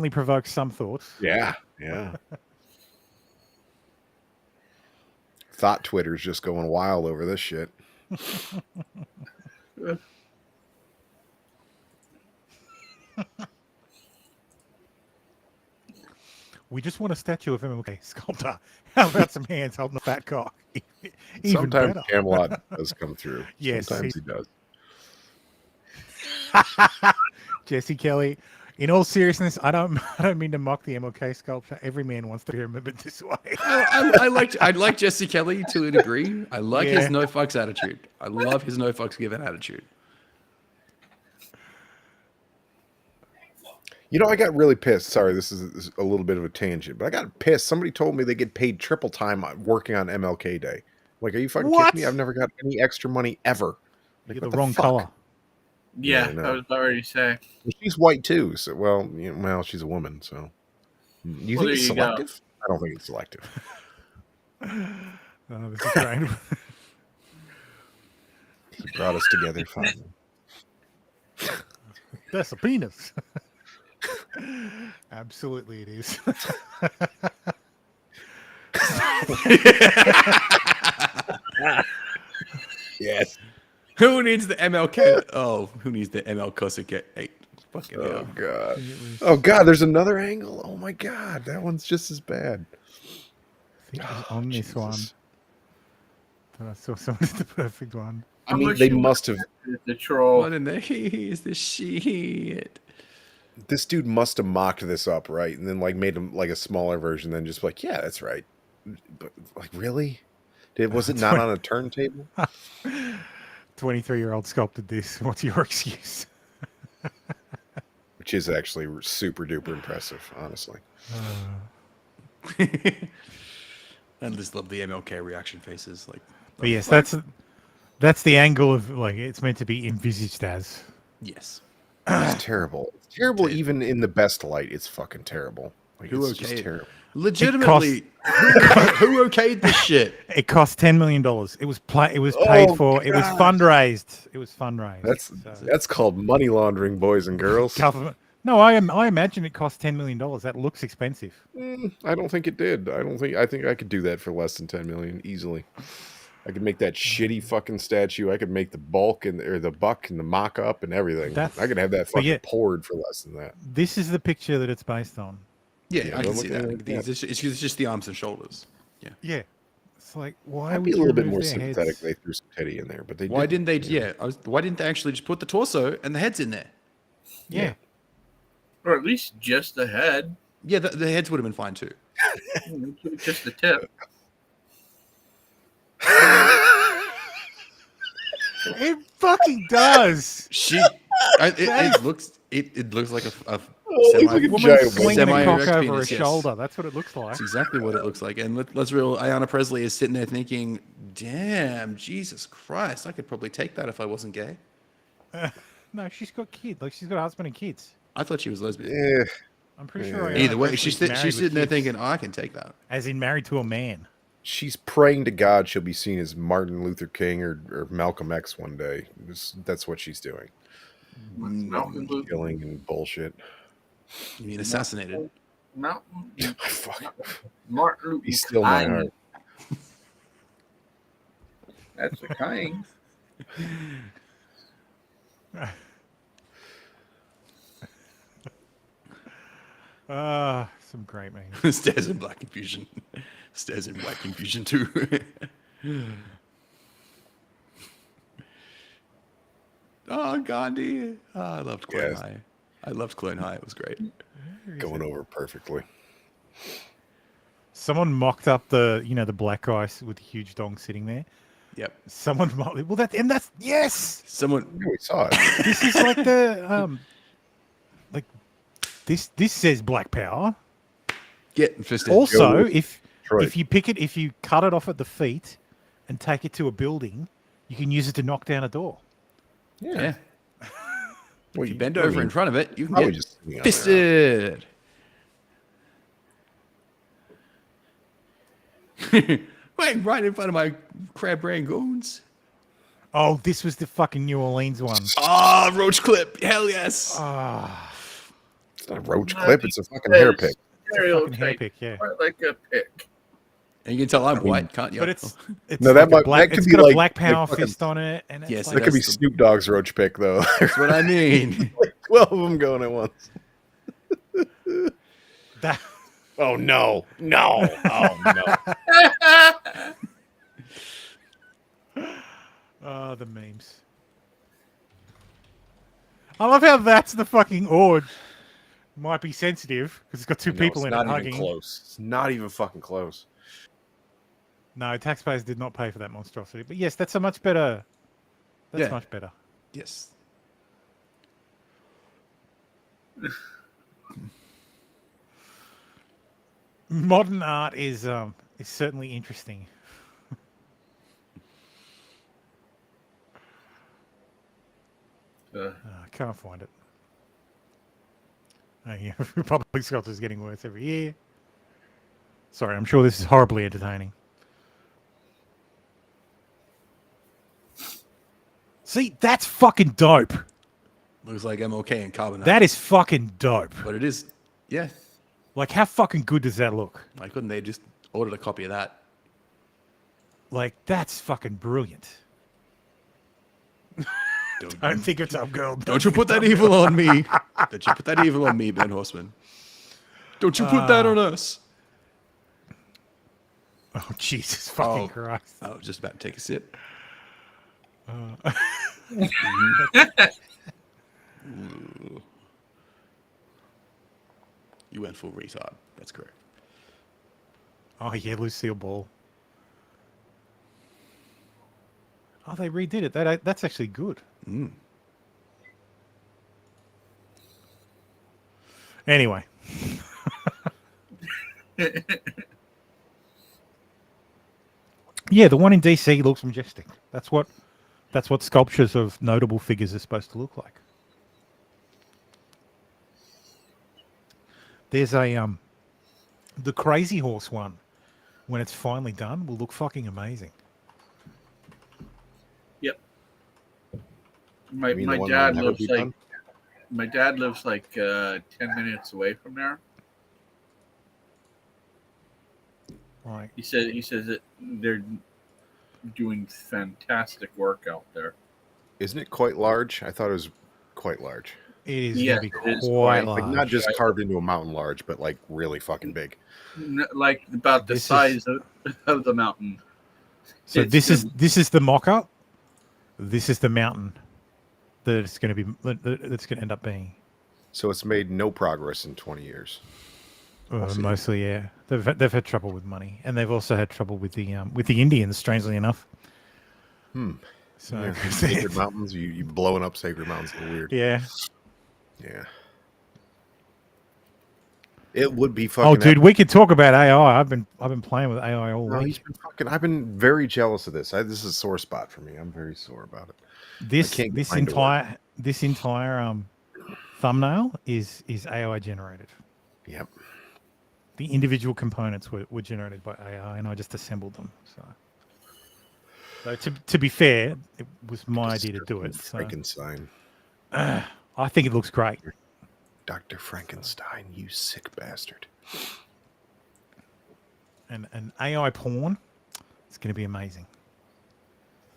provokes some thoughts. Yeah. Yeah. Thought Twitter's just going wild over this shit. We just want a statue of MLK sculptor. How about some hands holding a fat cock? Even Sometimes better. Camelot does come through. Yes, Sometimes he does. Jesse Kelly. In all seriousness, I don't mean to mock the MLK sculpture. Every man wants to be remembered this way. I like Jesse Kelly to a degree. I like his no fucks attitude. I love his no fucks given attitude. You know, I got really pissed. Sorry, this is a little bit of a tangent, but I got pissed. Somebody told me they get paid triple time working on MLK Day. Like, are you fucking kidding me? I've never got any extra money ever. You Like, get the wrong color. Yeah, no. I was already saying. She's white too. So, well, she's a woman. So, you think it's selective? I don't think it's selective. This is great. He brought us together finally. That's a penis. Absolutely, it is. Yes. Who needs the MLK? Oh, who needs the ML Cossack 8? Fucking Oh hell. god. Oh god. There's another angle. Oh my god. That one's just as bad. I think it was on this one. But I saw someone the perfect one. I mean, they must have. The troll. What in the is this shit? This dude must have mocked this up, right? And then like made him like a smaller version, then just like, yeah, that's right. But like, really? Was it not on a turntable? 23-year-old sculpted this. What's your excuse? Which is actually super duper impressive, honestly. I just love the MLK reaction faces. But yes, that's the angle of like it's meant to be envisaged as. Yes. It's terrible. It's terrible even in the best light. It's fucking terrible. Like, Who it's just okayed? terrible. Legitimately, who okayed this shit? It cost $10 million. It was paid for. It was fundraised. It was fundraised. That's called money laundering, boys and girls. No, I imagine it cost $10 million. That looks expensive. I don't think it did. I think I could do that for less than $10 million easily. I could make that shitty fucking statue. I could make the bulk or the buck and the mock-up and everything. I could have that fucking poured for less than that. This is the picture that it's based on. Yeah, I can see that. It's just the arms and shoulders. Yeah. Yeah. It's like, why I'd would be a you little bit remove more their sympathetic heads? if they threw some teddy in there, but they Why didn't. didn't they? Yeah, why didn't they actually just put the torso and the heads in there? Yeah. Or at least just the head. Yeah, the heads would have been fine too. Just the tip. It fucking does. It looks like a woman swinging a cock over her shoulder. That's what it looks like. That's exactly what it looks like. And let's real Ayanna Presley is sitting there thinking, "Damn, Jesus Christ, I could probably take that if I wasn't gay." No, she's got kids. Like she's got a husband and kids. I thought she was lesbian. Yeah. I'm pretty sure. Either way, she's sitting there thinking, "Oh, I can take that." As in married to a man. She's praying to God she'll be seen as Martin Luther King or Malcolm X one day. That's what she's doing. Killing and bullshit. You mean assassinated? Mountain. Fuck. Martin Luther He's still my heart. That's the kind. Some great memes. Stairs in Black Confusion. Stairs in Black Confusion 2. Oh, Gandhi. Oh, I loved Clone High. I loved Clone High. It was great. Going over perfectly. Someone mocked up the black guy with the huge dong sitting there. Yep. Someone might. Well, that's yes. Someone. Yeah, we saw it. This is like the like this says Black Power. Get fisted. Also, if Detroit. you pick it, if you cut it off at the feet and take it to a building, you can use it to knock down a door. Yeah. Well, If you bend over in front of it, you can probably get just sitting on there. fisted. Wait, right in front of my crab brain goons. Oh, this was the fucking New Orleans one. Ah, roach clip. Hell yes. It's not a roach clip. It's a fucking hair pick. Fucking hair pick, yeah. Like a pick. And you can tell I'm white, can't you? But it's No, like that a black, that could it's be got like a Black Power fucking- fist on it, and it's Yes, like, That could be That's the- Snoop Dogg's roach pick, though. That's what I mean. Like 12 of them going at once. that. Oh no! No! Oh no! Oh, the memes. I love how that's the fucking Ord. Might be sensitive because it's got two No, people it's in it not hugging. even close. It's not even fucking close. No, taxpayers did not pay for that monstrosity. But yes, that's a much better. That's Yeah. much better. Yes. Modern art is certainly interesting. I can't find it. Oh, yeah. Public sculpture is getting worse every year. Sorry, I'm sure this is horribly entertaining. See, that's fucking dope. Looks like MLK and carbonate. That is fucking dope. But it is, yeah. Like, how fucking good does that look? Why couldn't they just ordered a copy of that? Like, that's fucking brilliant. Don't think it's up, girl. Don't you put that evil on me. Don't you put that evil on me, Ben Horseman. Don't you put that on us. Oh, Jesus fucking Christ. I was just about to take a sip. Ooh. You went full retard. That's correct. Oh, yeah, Lucille Ball. Oh, they redid it. That's actually good. Mm. Anyway. Yeah, the one in DC looks majestic. That's what sculptures of notable figures are supposed to look like. There's a the Crazy Horse one, when it's finally done, will look fucking amazing. Yep. My mean the one dad that'll never lives be like done? my dad lives like 10 minutes away from there. Right. He says that they're doing fantastic work out there. Isn't it quite large? I thought it was quite large. It is Yeah, going to it be is quite quite- large. Like not just carved into a mountain large, but like really fucking big. Like about the This is- size of the mountain. So It's this just- is the mock-up. This is the mountain that it's going to be. That's going to end up being. So it's made no progress in 20 years. Mostly, yeah. They've had trouble with money, and they've also had trouble with the Indians. Strangely enough. So Yeah, sacred mountains, you blowing up sacred mountains is weird. yeah. Yeah. It would be fucking. Oh, dude, we could talk about AI. I've been playing with AI all No, week. he's been fucking. I've been very jealous of this. This is a sore spot for me. I'm very sore about it. This I can't find a word. this entire thumbnail is AI generated. Yep. The individual components were generated by AI, and I just assembled them. So to be fair, it was my idea to do it. So. Frankenstein. I think it looks great. Dr. Frankenstein, you sick bastard. And AI porn, it's going to be amazing.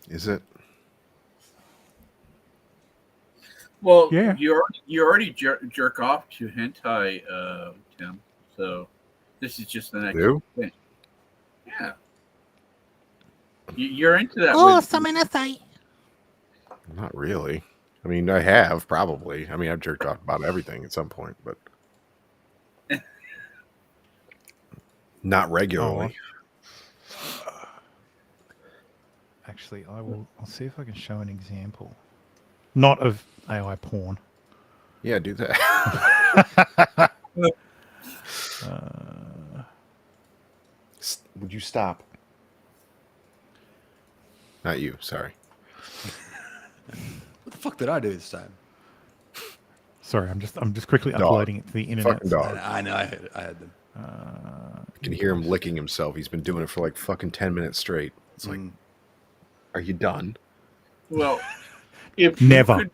Is it? Well, Yeah. you already jerk off to hentai, Tim. So this is just the next Do? thing. Yeah. You're into that. Not really. I mean, I have probably. I mean, I've jerked off about everything at some point, but not regularly. actually. I'll see if I can show an example. Not of AI porn. Yeah, do that. Would you stop? Not you, sorry. What the fuck did I do this time? Sorry, I'm just quickly Dog. uploading it to the internet. Fucking dog. I know, I had them. I can hear him licking himself. He's been doing it for like fucking 10 minutes straight. It's like, are you done? Well, if Never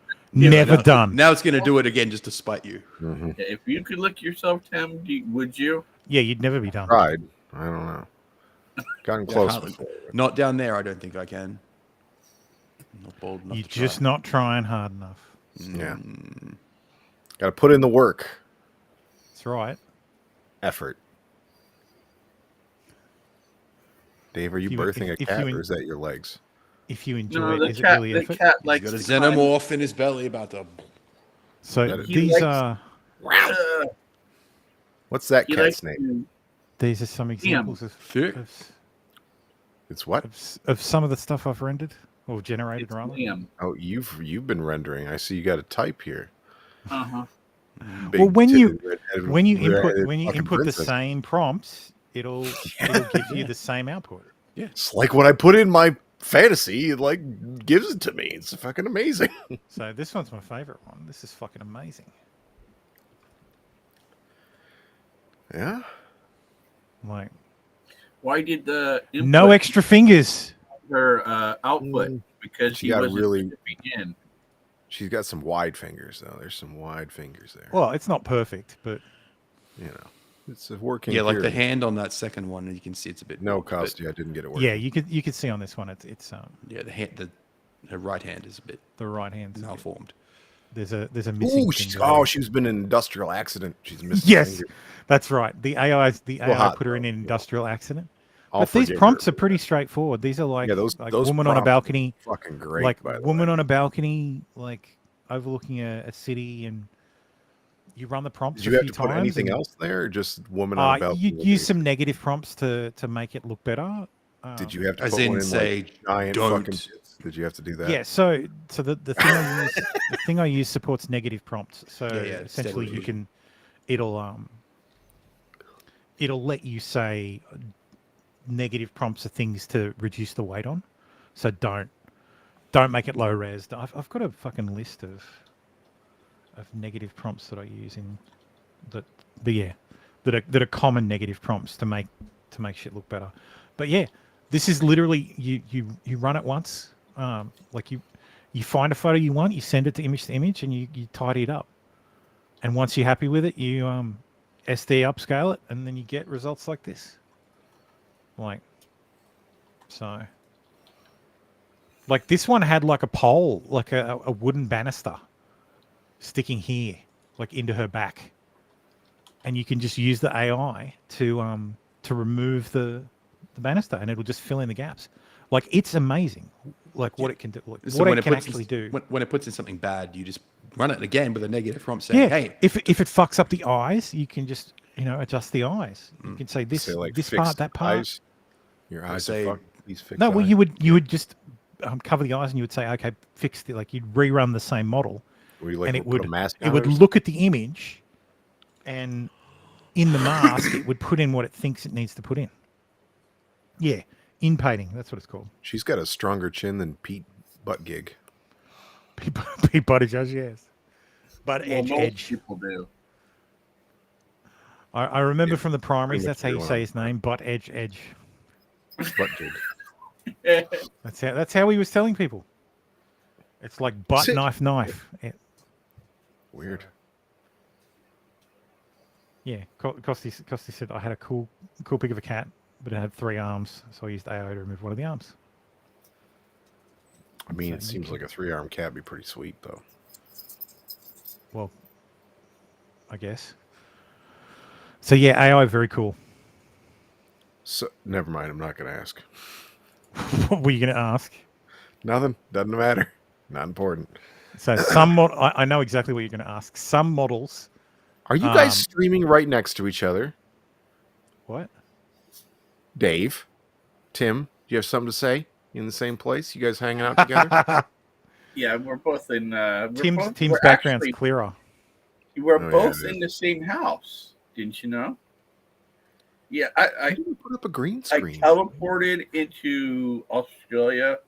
done. Now it's going to do it again just to spite you. Mm-hmm. If you could lick yourself, Tim, would you? Yeah, you'd never be done. Tried. I don't know. Gotten close before. Not down there, I don't think I can. Not bold enough You're to try. just not trying hard enough. Yeah. Got to put in the work. That's right. Effort. Dave, are you birthing a cat or is that your legs? If you enjoy No, it, is it really the effort? cat He's likes got a to climb. xenomorph in his belly about to... So He these likes- are What's that He cat's likes name? these are some examples of It's what? of some of the stuff I've rendered or generated rather. Liam. Oh, you've been rendering. I see you got a type here. Uh-huh. Big Well, when you red-headed- when you red-headed input fucking the princess. same prompts, it'll give you the same output. Yeah. It's like what I put in my fantasy. It like gives it to me. It's fucking amazing. So this one's my favorite one. This is fucking amazing. Yeah. Like Why did the no input extra fingers. her output? Because She he got wasn't really- in. She's got some wide fingers though. There's some wide fingers there. Well, it's not perfect, but You know, it's a working. Yeah, like the period. hand on that second one, you can see it's a bit... No, but- Costi, I didn't get it working. yeah, you could see on this one it's Yeah, her right hand is a bit the right hand. malformed. There's a missing. Ooh, finger. she's been in an industrial accident. She's missing. a Yes, finger. that's right. The AI hot, put her in an industrial accident. I'll But these forgive prompts her. are pretty straightforward. These are like, Yeah, those woman on a prompts are balcony, fucking great. like by the woman way. on a balcony, like overlooking a city, and you run the prompts. Did you a have few to put times anything and, else there, or just woman on a balcony? You use some negative prompts to make it look better. Did you have to As put in, one in say, like giant don't. fucking bits? Did you have to do that? Yeah, so the thing I use the thing I use supports negative prompts. So Yeah, essentially steady you can it'll let you say negative prompts are things to reduce the weight on. So don't make it low res. I've got a fucking list of negative prompts that I use in that are common negative prompts to make shit look better. But yeah, this is literally you run it once. Like you find a photo you want, you send it to image, and you tidy it up. And once you're happy with it, you SD upscale it, and then you get results like this. Like this one had like a pole, like a wooden banister sticking here, like into her back. And you can just use the AI to remove the banister, and it'll just fill in the gaps. Like, it's amazing, like what it can do, like, So what when it can puts in- actually do. When it puts in something bad, you just run it again with a negative prompt saying, "Hey, if it fucks up the eyes, you can just adjust the eyes. You can say this Say, like, this fixed part, that part. eyes. Your eyes say- are fucked. These fixed No, well, eyes. you would just cover the eyes, and you would say, okay, fix it. Like, you'd rerun the same model, Would you, like, and it put a would mask it on would it or look at the image, and in the mask, it would put in what it thinks it needs to put in. Yeah, in painting, that's what it's called. She's got a stronger chin than Pete Buttgig. Pete Buttigieg, yes. But Well, most edge. people do. I remember from the primaries, pretty that's how you much say his name, edge. Buttgig. That's how he was telling people. It's like butt Sit. knife. Yeah. Weird. Yeah, Costi said I had a cool pic of a cat, but it had 3 arms, so I used AI to remove one of the arms. I mean, it seems like a 3-armed cat would be pretty sweet, though. Well, I guess. So yeah, AI very cool. So never mind. I'm not going to ask. What were you going to ask? Nothing. Doesn't matter. Not important. So I know exactly what you're going to ask. Some models. Are you guys streaming right next to each other? What? Dave, Tim, do you have something to say? in the same place? You guys hanging out together? Yeah, we're both in. Tim's background's clearer. We're both in the same house. Didn't you know? Yeah, I put up a green I screen. teleported into Australia.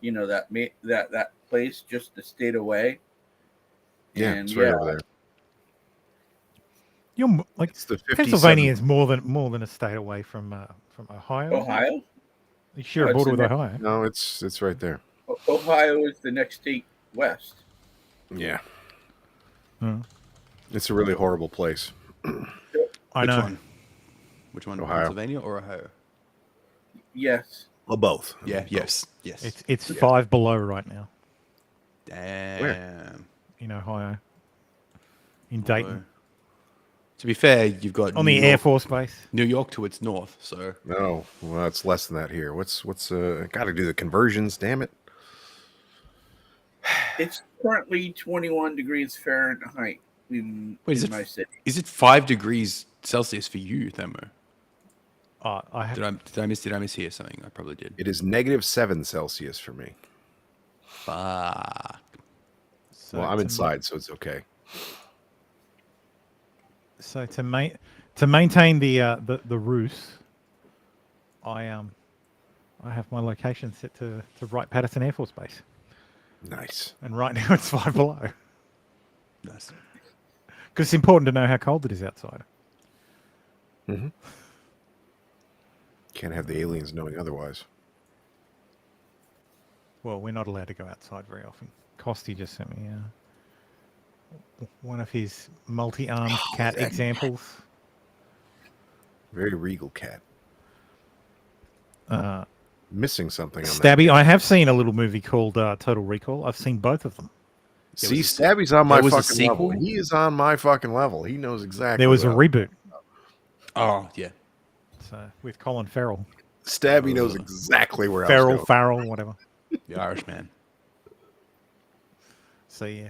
You know that place just a state away. Yeah, And it's right over there. You're like It's the 57th. Pennsylvania is more than a state away from Ohio. Ohio? You share a it's border with the Ohio. No, it's right there. Ohio is the next state west. Yeah. Hmm. It's a really horrible place. I know. Which one? Ohio. Pennsylvania or Ohio? Yes. Well, both. Yeah. Yes. Yes. It's 5 below right now Damn. in Ohio. In Dayton. To be fair, you've got On New the York- Air Force Base. New York to its north. So No, well, it's less than that here. What's got to do the conversions? Damn it! It's currently 21 degrees Fahrenheit in my city. Is it 5 degrees Celsius for you, Themo? I have. Did I mishear something? I probably did. It is -7 Celsius for me. Fuck. So Well, I'm to inside, so it's okay. So to maintain the ruse, I have my location set to Wright Patterson Air Force Base. Nice. And right now it's 5 below. Nice. Because it's important to know how cold it is outside. Mm-hmm. Can't have the aliens knowing otherwise. Well, we're not allowed to go outside very often. Costy just sent me one of his multi-armed cat examples. Very regal cat. Missing something on Stabby, I have seen a little movie called Total Recall. I've seen both of them. See, Stabby's on my fucking level. He is on my fucking level. He knows exactly. There was a reboot. Oh, yeah. So with Colin Farrell. Stabby knows exactly where I was going. Farrell, whatever. The Irishman. So yeah.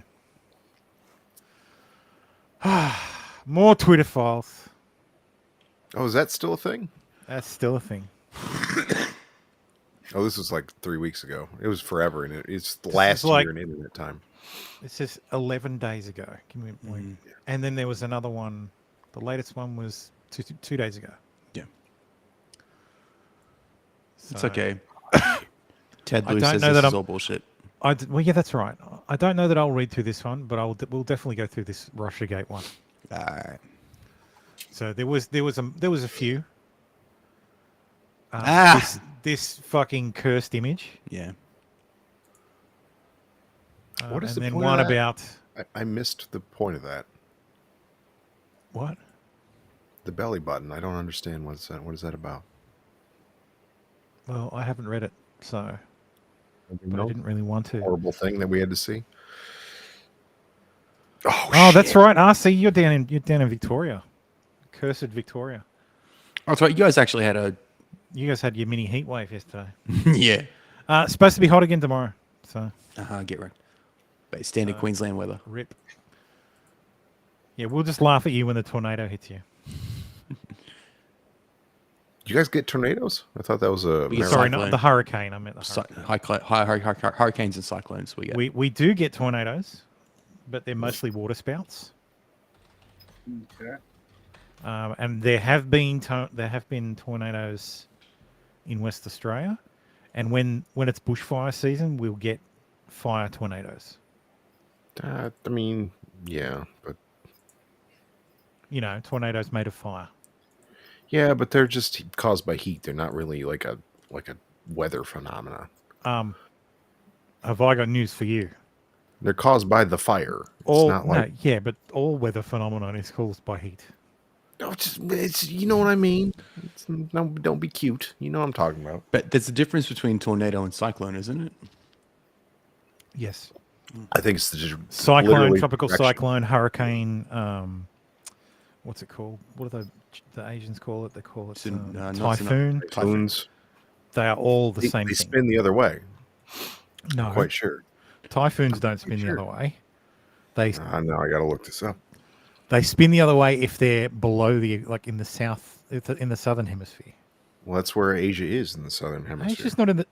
More Twitter files. Oh, is that still a thing? That's still a thing. Oh, this was like 3 weeks ago. It was forever, and it's last year in internet time. It says 11 days ago. Give me a point. And then there was another one. The latest one was two days ago. Yeah. So, It's okay. Ted I Blue don't says know this that is I'm- all bullshit. well, yeah, that's right. I don't know that I'll read through this one, but we'll definitely go through this Russiagate one. All right. So there was a few. This fucking cursed image. Yeah. What is and the then point one of that? about I missed the point of that. what? The belly button. I don't understand what is that about. Well, I haven't read it, so but I No didn't really want to. horrible thing that we had to see. Oh, that's right. RC, you're down in Victoria. Cursed Victoria. Oh, that's right. You guys actually had You guys had your mini heat wave yesterday. yeah. It's supposed to be hot again tomorrow. So Get wrecked. But standard Queensland weather. Rip. Yeah, we'll just laugh at you when the tornado hits you. Did you guys get tornadoes? I thought that was a. We get Sorry, cyclone. not the hurricane. I meant the hurricane. Hurricanes and cyclones. We do get tornadoes, but they're mostly water spouts. Okay. And there have been tornadoes in West Australia, and when it's bushfire season, we'll get fire tornadoes. I mean, yeah, but You know, tornadoes made of fire. yeah, but they're just caused by heat. They're not really like a weather phenomena. Have I got news for you? They're caused by the fire. But all weather phenomenon is caused by heat. It's you know what I mean. Don't be cute. You know what I'm talking about. But there's a difference between tornado and cyclone, isn't it? Yes. I think it's just Cyclone, literally tropical direction. cyclone, hurricane. What's it called? What do the Asians call it? They call it typhoon. Typhoons. They are all the same They thing. spin the other way. No, I'm quite sure. Typhoons don't spin the other way. I know. I got to look this up. They spin the other way if they're below like in the south, in the southern hemisphere. Well, that's where Asia is in the southern hemisphere. Asia's not in the.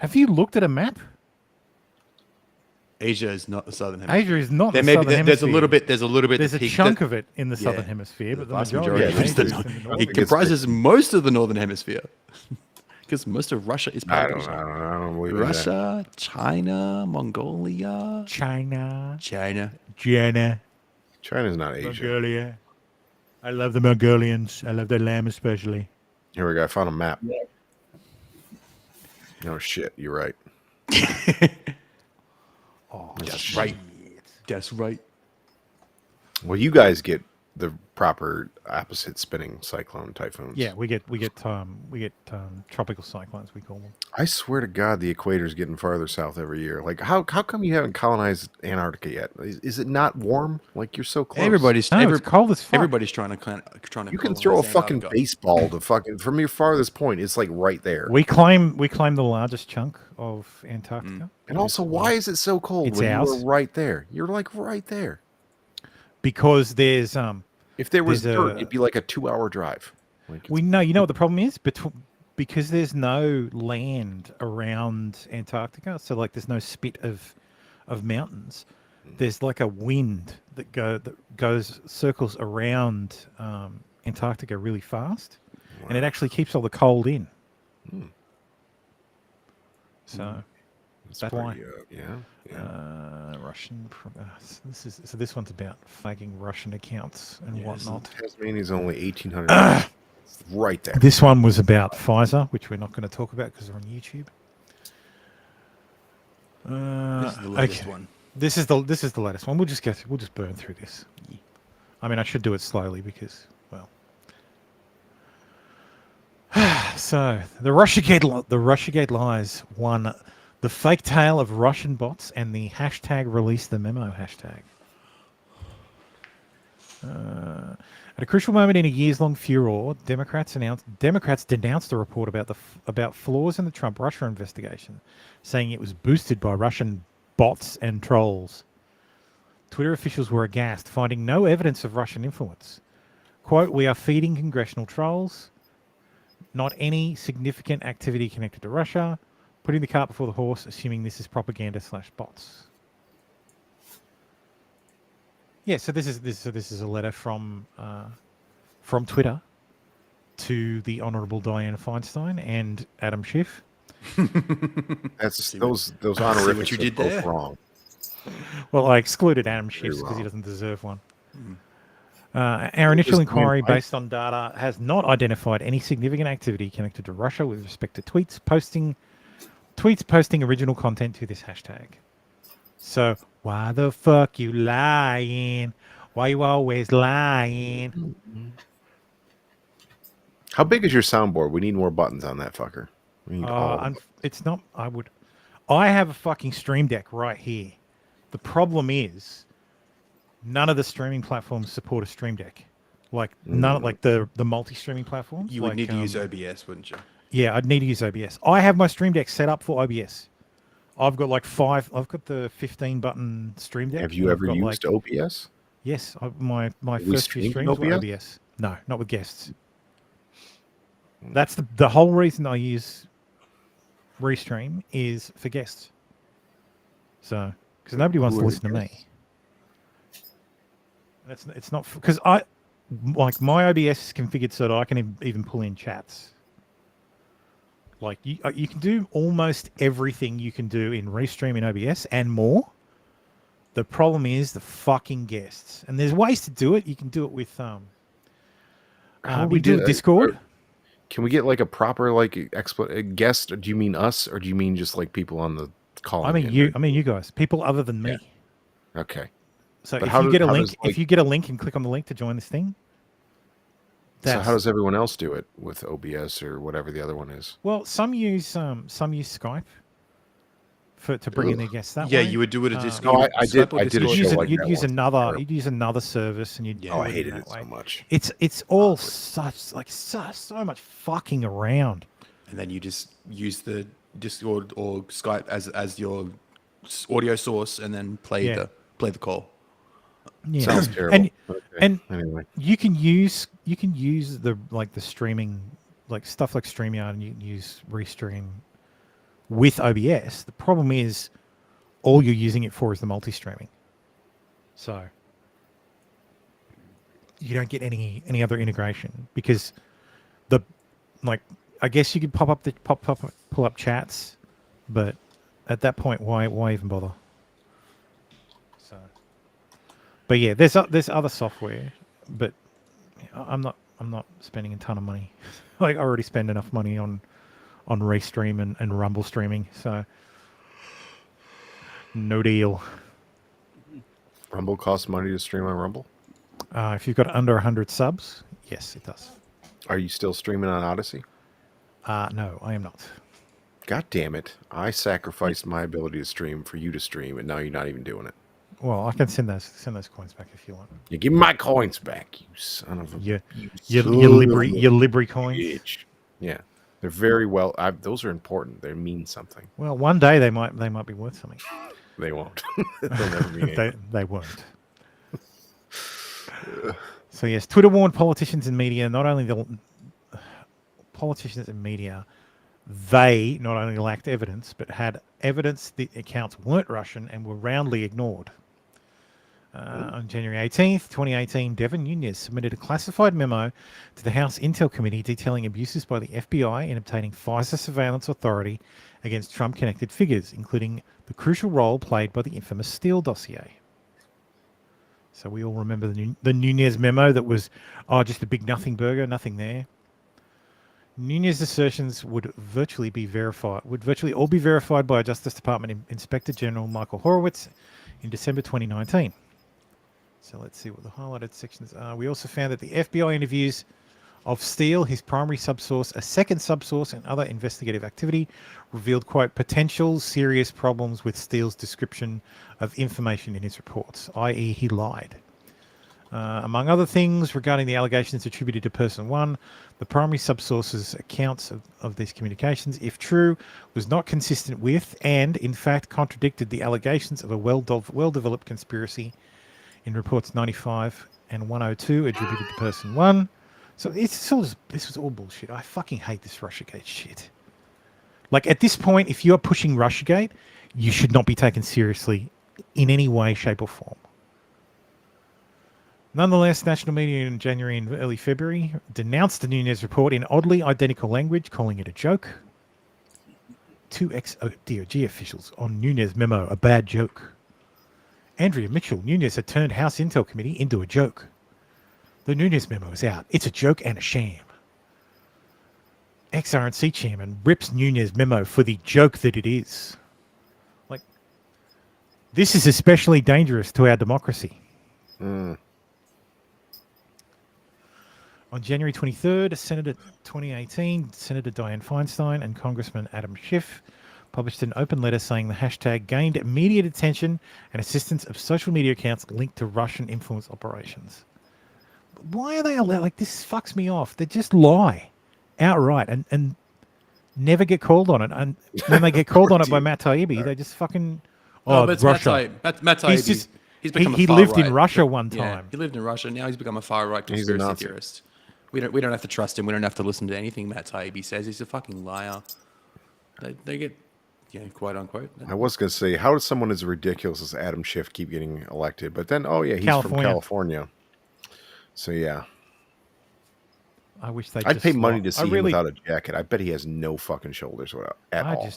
Have you looked at a map? Asia is not the southern hemisphere. Asia is not There the may be- southern There's a hemisphere. little bit. There's a little bit. There's a peak chunk that- of it in the southern hemisphere, but the vast majority of it is is the, in the northern. it comprises most of the northern hemisphere. Because most of Russia is part of Asia. I don't believe in that. Russia, China, Mongolia. China. China's not Asia. Mongolia. I love the Mongolians. I love their lamb especially. Here we go. I found a map. No shit. You're right. That's right. That's right. Well, you guys get the proper opposite spinning cyclone typhoons. Yeah, we get tropical cyclones, we call them. I swear to God, the equator's getting farther south every year. Like, how come you haven't colonized Antarctica yet? Is it not warm? Like, you're so close. Everybody's it's cold as fuck. Everybody's trying to You can throw a fucking baseball to fucking from your farthest point. It's like right there. We claim the largest chunk of Antarctica. And also, why is it so cold It's when ours. you're right there? You're like right there. Because there's if there was there's dirt, it'd be like a 2-hour drive. Like, we know. You know what the problem is? Because there's no land around Antarctica, so like there's no spit of mountains. There's like a wind that circles around Antarctica really fast, and it actually keeps all the cold in. So that's why. Russian. This one's about flagging Russian accounts and whatnot. Tasmania's only 1,800. It's right there. This one was about Pfizer, which we're not going to talk about because we're on YouTube. This is the latest one. This is the latest one. We'll just burn through this. I mean, I should do it slowly because, well. So the Russiagate lies won the fake tale of Russian bots and the hashtag release the memo hashtag. At a crucial moment in a years-long furor, Democrats denounced a report about flaws in the Trump-Russia investigation, saying it was boosted by Russian bots and trolls. Twitter officials were aghast, finding no evidence of Russian influence. Quote, "We are feeding congressional trolls. Not any significant activity connected to Russia. Putting the cart before the horse, assuming this is propaganda/bots." Yeah, so this is a letter from Twitter to the Honourable Dianne Feinstein and Adam Schiff. That's those honorifics what you are did both there? wrong. Well, I excluded Adam Schiff because he doesn't deserve one. Our initial inquiry, based on data, has not identified any significant activity connected to Russia with respect to tweets posting original content to this hashtag. So why the fuck you lying? Why you always lying? How big is your soundboard? We need more buttons on that fucker. We need all of them. It's not. I have a fucking Stream Deck right here. The problem is, none of the streaming platforms support a Stream Deck. Like none, like the multi-streaming platforms. You would like, need to use OBS, wouldn't you? Yeah, I'd need to use OBS. I have my Stream Deck set up for OBS. I've got like 5. I've got the 15-button Stream Deck. Have you ever used OBS? Yes, my Have we first few streamed streams were OBS? OBS. No, not with guests. That's the whole reason I use Restream is for guests. So, because nobody wants to listen to me. It's not because my OBS is configured so that I can even pull in chats. Like you can do almost everything you can do in Restream in OBS and more. The problem is the fucking guests, and there's ways to do it. You can do it with How we do Discord. Can we get like a proper like guest? Do you mean us, or do you mean just like people on the call? I mean you guys, people other than me. Yeah. Okay. So But if how you does- get a how link, does, like- if you get a link and click on the link to join this thing. So how does everyone else do it with OBS or whatever the other one is? Well, some use Skype to bring in their guests that Yeah, way. you would do it at Discord. No, I did a You'd show like you'd that use once. another. You'd use another service, and you'd. Oh, I do hated that it so way. much. It's all so much fucking around. And then you just use the Discord or Skype as your audio source, and then play the call. Yeah. Sounds terrible. And Anyway. you can use the streaming, like stuff like StreamYard, and you can use Restream with OBS. The problem is all you're using it for is the multi-streaming. So you don't get any other integration because I guess you could pull up chats, but at that point, why even bother? So, but yeah, there's other software, but I'm not spending a ton of money. Like I already spend enough money on Restream and Rumble streaming, so no deal. Rumble costs money to stream on Rumble? If you've got under 100 subs, yes, it does. Are you still streaming on Odyssey? No, I am not. God damn it. I sacrificed my ability to stream for you to stream, and now you're not even doing it. Well, I can send those coins back if you want. You give me my coins back, you son of a... Your Libri coins. Bitch. Yeah. They're very well... those are important. They mean something. Well, one day they might be worth something. They won't. They'll never mean anything. They won't. So yes, Twitter warned politicians and media, not only the politicians and media, they not only lacked evidence, but had evidence the accounts weren't Russian and were roundly ignored. On January 18th, 2018, Devin Nunes submitted a classified memo to the House Intel Committee detailing abuses by the FBI in obtaining FISA surveillance authority against Trump-connected figures, including the crucial role played by the infamous Steele dossier. So we all remember the Nunes memo that was, just a big nothing burger, nothing there. Nunes' assertions would virtually all be verified by a Justice Department Inspector General Michael Horowitz in December 2019. So let's see what the highlighted sections are. We also found that the FBI interviews of Steele, his primary subsource, a second subsource, and other investigative activity revealed, quote, potential serious problems with Steele's description of information in his reports, i.e. he lied. Among other things, regarding the allegations attributed to Person 1, the primary subsource's accounts of these communications, if true, was not consistent with and, in fact, contradicted the allegations of a well-developed conspiracy in reports 95 and 102 attributed to Person 1. So this was all bullshit. I fucking hate this Russiagate shit. Like, at this point, if you're pushing Russiagate, you should not be taken seriously in any way, shape, or form. Nonetheless, national media in January and early February denounced the Nunes report in oddly identical language, calling it a joke. Two ex-DOJ officials on Nunes' memo, a bad joke. Andrea Mitchell, Nunes had turned House Intel Committee into a joke. The Nunes memo is out. It's a joke and a sham. Ex-RNC chairman rips Nunes' memo for the joke that it is. Like, this is especially dangerous to our democracy. On January 23rd, Senator 2018, Senator Dianne Feinstein and Congressman Adam Schiff published an open letter saying the hashtag gained immediate attention and assistance of social media accounts linked to Russian influence operations. Why are they allowed? Like, this fucks me off. They just lie outright and never get called on it. And when they get called on it by Matt Taibbi, they just fucking... but it's Russia. Matt Taibbi. He's become he a far lived right. in Russia one time. Yeah, he lived in Russia. Now he's become a far right conspiracy theorist. We don't have to trust him. We don't have to listen to anything Matt Taibbi says. He's a fucking liar. They get, quote unquote. I was going to say, how does someone as ridiculous as Adam Schiff keep getting elected? But then, he's from California. So yeah. I wish they'd I'd pay money to see him without a jacket. I bet he has no fucking shoulders at all.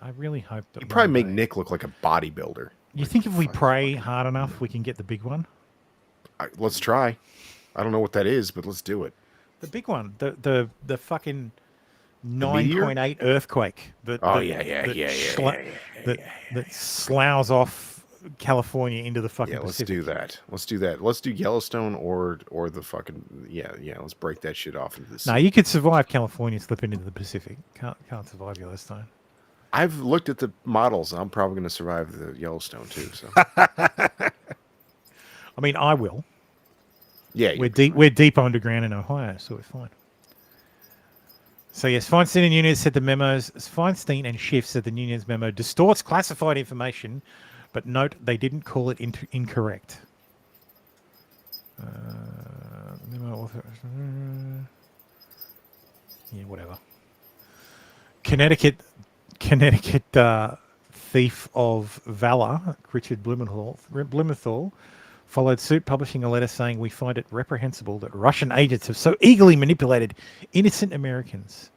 I really hope that... He'd probably make Nick look like a bodybuilder. You think if we pray hard enough, we can get the big one? Let's try. I don't know what that is, but let's do it. The big one, the fucking 9.8 earthquake. That sloughs off California into the fucking Pacific. Let's do that. Let's do that. Let's do Yellowstone or the fucking let's break that shit off into the sea. No, you could survive California slipping into the Pacific. Can't survive Yellowstone. I've looked at the models. I'm probably going to survive the Yellowstone too. So, I mean, I will. Yeah, we're deep underground in Ohio, so we're fine. So yes, Feinstein and Nunes said Feinstein and Schiff said the Nunes memo distorts classified information, but note they didn't call it incorrect. Memo author. Yeah, whatever. Connecticut Connecticut thief of valor, Richard Blumenthal, followed suit, publishing a letter saying, "We find it reprehensible that Russian agents have so eagerly manipulated innocent Americans.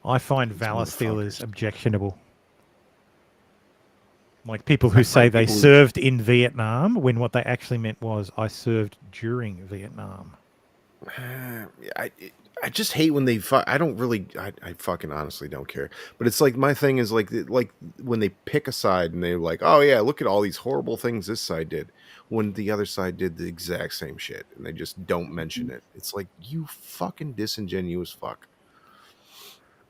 I find valor stealers objectionable." Like people who say they served in Vietnam when what they actually meant was, "I served during Vietnam." I just hate when they I don't really I fucking honestly don't care. But it's like my thing is like when they pick a side and they're like, "Oh yeah, look at all these horrible things this side did," when the other side did the exact same shit and they just don't mention it. It's like, you fucking disingenuous fuck.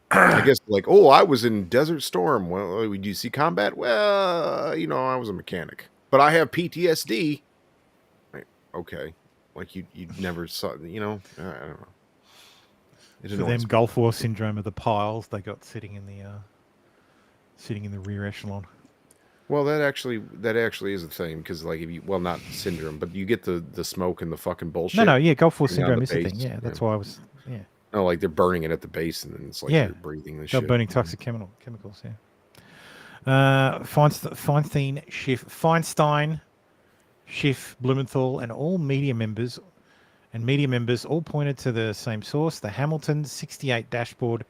I guess like, "Oh, I was in Desert Storm. Well, did you see combat?" "Well, I was a mechanic, but I have PTSD." Like, okay, like you never saw, I don't know. For them, Gulf War syndrome of the piles they got sitting in the rear echelon. Well, that actually is a thing, because like not syndrome, but you get the smoke and the fucking bullshit. No, yeah, Gulf War syndrome is a thing. Yeah, that's why I was. Yeah. No, like they're burning it at the base, and then it's like you're breathing this shit. They're burning toxic chemicals. Yeah. Feinstein, Schiff, Blumenthal, and all media members all pointed to the same source: the Hamilton 68 dashboard,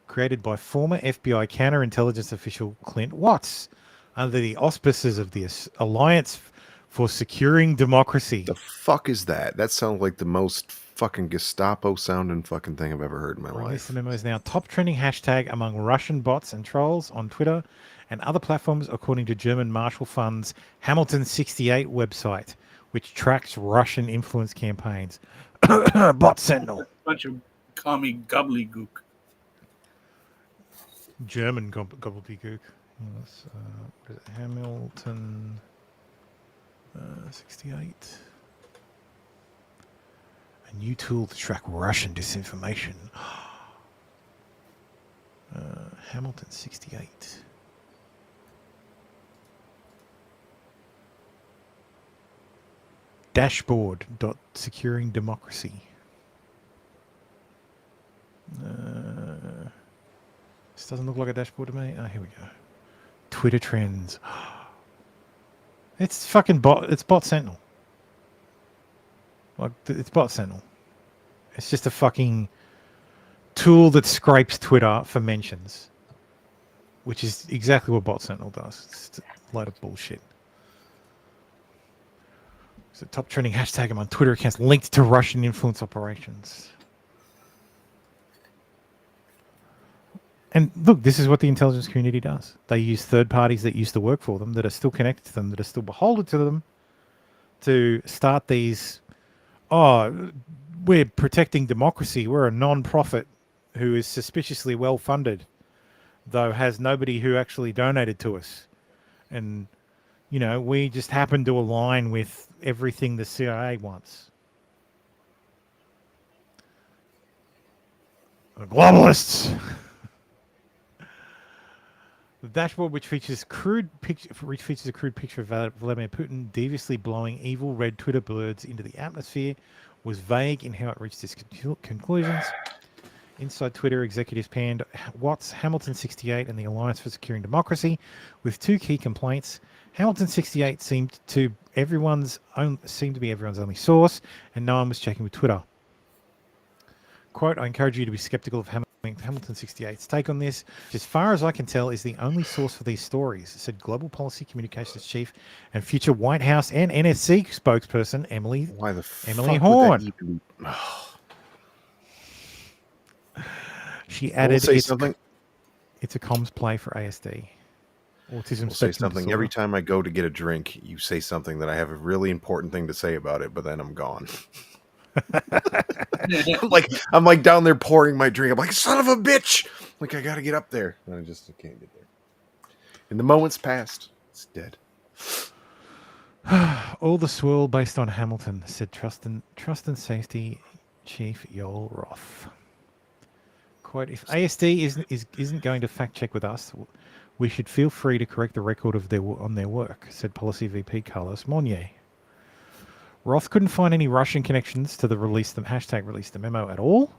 created by former FBI counterintelligence official Clint Watts, under the auspices of the Alliance for Securing Democracy. The fuck is that? That sounds like the most fucking Gestapo sounding fucking thing I've ever heard in my life. This memo is now top trending hashtag among Russian bots and trolls on Twitter and other platforms, according to German Marshall Fund's Hamilton 68 website, which tracks Russian influence campaigns. Bot Sentinel. Bunch of commie gobbledygook. German gobbledygook. Yes, what is it? Hamilton 68. A new tool to track Russian disinformation. Hamilton 68. Dashboard.securing democracy. This doesn't look like a dashboard to me. Oh, here we go. Twitter trends. It's fucking bot. It's Bot Sentinel. Like, it's Bot Sentinel. It's just a fucking tool that scrapes Twitter for mentions, which is exactly what Bot Sentinel does. It's a load of bullshit. It's a top trending hashtag among Twitter accounts linked to Russian influence operations. And look, this is what the intelligence community does. They use third parties that used to work for them, that are still connected to them, that are still beholden to them, to start these, we're protecting democracy. We're a non-profit who is suspiciously well-funded, though has nobody who actually donated to us. And, we just happen to align with everything the CIA wants. The globalists! The dashboard, which features a crude picture of Vladimir Putin deviously blowing evil red Twitter birds into the atmosphere, was vague in how it reached its conclusions. Inside Twitter, executives panned Watts, Hamilton 68, and the Alliance for Securing Democracy with two key complaints. Hamilton 68 seemed to be everyone's only source, and no one was checking with Twitter. Quote, "I encourage you to be skeptical of Hamilton 68's take on this, which as far as I can tell is the only source for these stories," said Global Policy Communications Chief and future White House and NSC spokesperson Emily Horn. She added, it's a comms play for ASD. Autism say something. Every time I go to get a drink, you say something that I have a really important thing to say about it, but then I'm gone. I'm like down there pouring my drink. I'm like, son of a bitch! Like, I gotta get up there. And I can't get there. And the moment's passed. It's dead. All the swirl based on Hamilton, said Trust and Safety Chief Yoel Roth. Quote, "If ASD isn't going to fact check with us, we should feel free to correct the record on their work," said Policy VP Carlos Monnier. Roth couldn't find any Russian connections to the hashtag release the memo at all.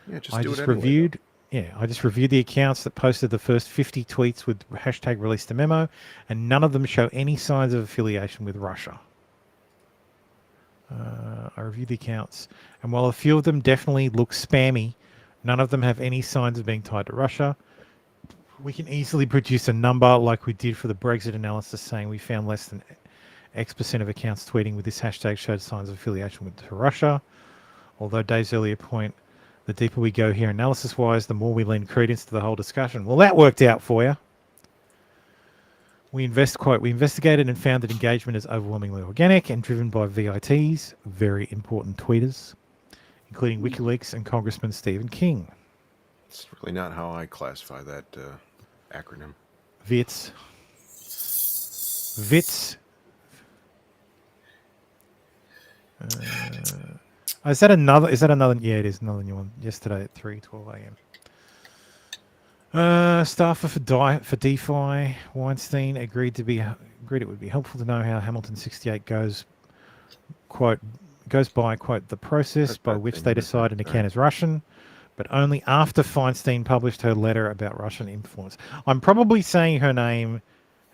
Yeah, I just reviewed I just reviewed the accounts that posted the first 50 tweets with hashtag released a memo, and none of them show any signs of affiliation with Russia. I reviewed the accounts, and while a few of them definitely look spammy, none of them have any signs of being tied to Russia. We can easily produce a number like we did for the Brexit analysis, saying we found less than X% of accounts tweeting with this hashtag showed signs of affiliation to Russia. Although Dave's earlier point, the deeper we go here analysis-wise, the more we lend credence to the whole discussion. Well, that worked out for you. We investigated and found that engagement is overwhelmingly organic and driven by VITs, very important tweeters, including WikiLeaks and Congressman Stephen King. It's really not how I classify that acronym. VITs. Is that another? Yeah, it is another new one. Yesterday at 3:12 a.m. Staffer for DeFi, Weinstein agreed it would be helpful to know how Hamilton 68 goes by, quote, the process by which they decide an account is Russian, but only after Feinstein published her letter about Russian influence. I'm probably saying her name,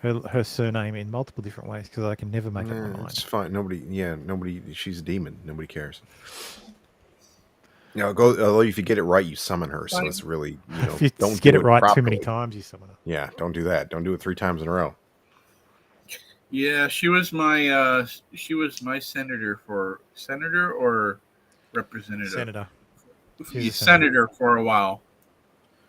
her surname in multiple different ways because I can never make up my mind. It's fine. Nobody. She's a demon. Nobody cares. Although if you get it right, you summon her. So it's really, if you don't get do it right properly. too many times, you summon her. Yeah, don't do that. Don't do it 3 times in a row. Yeah, she was my senator or representative. Senator for a while.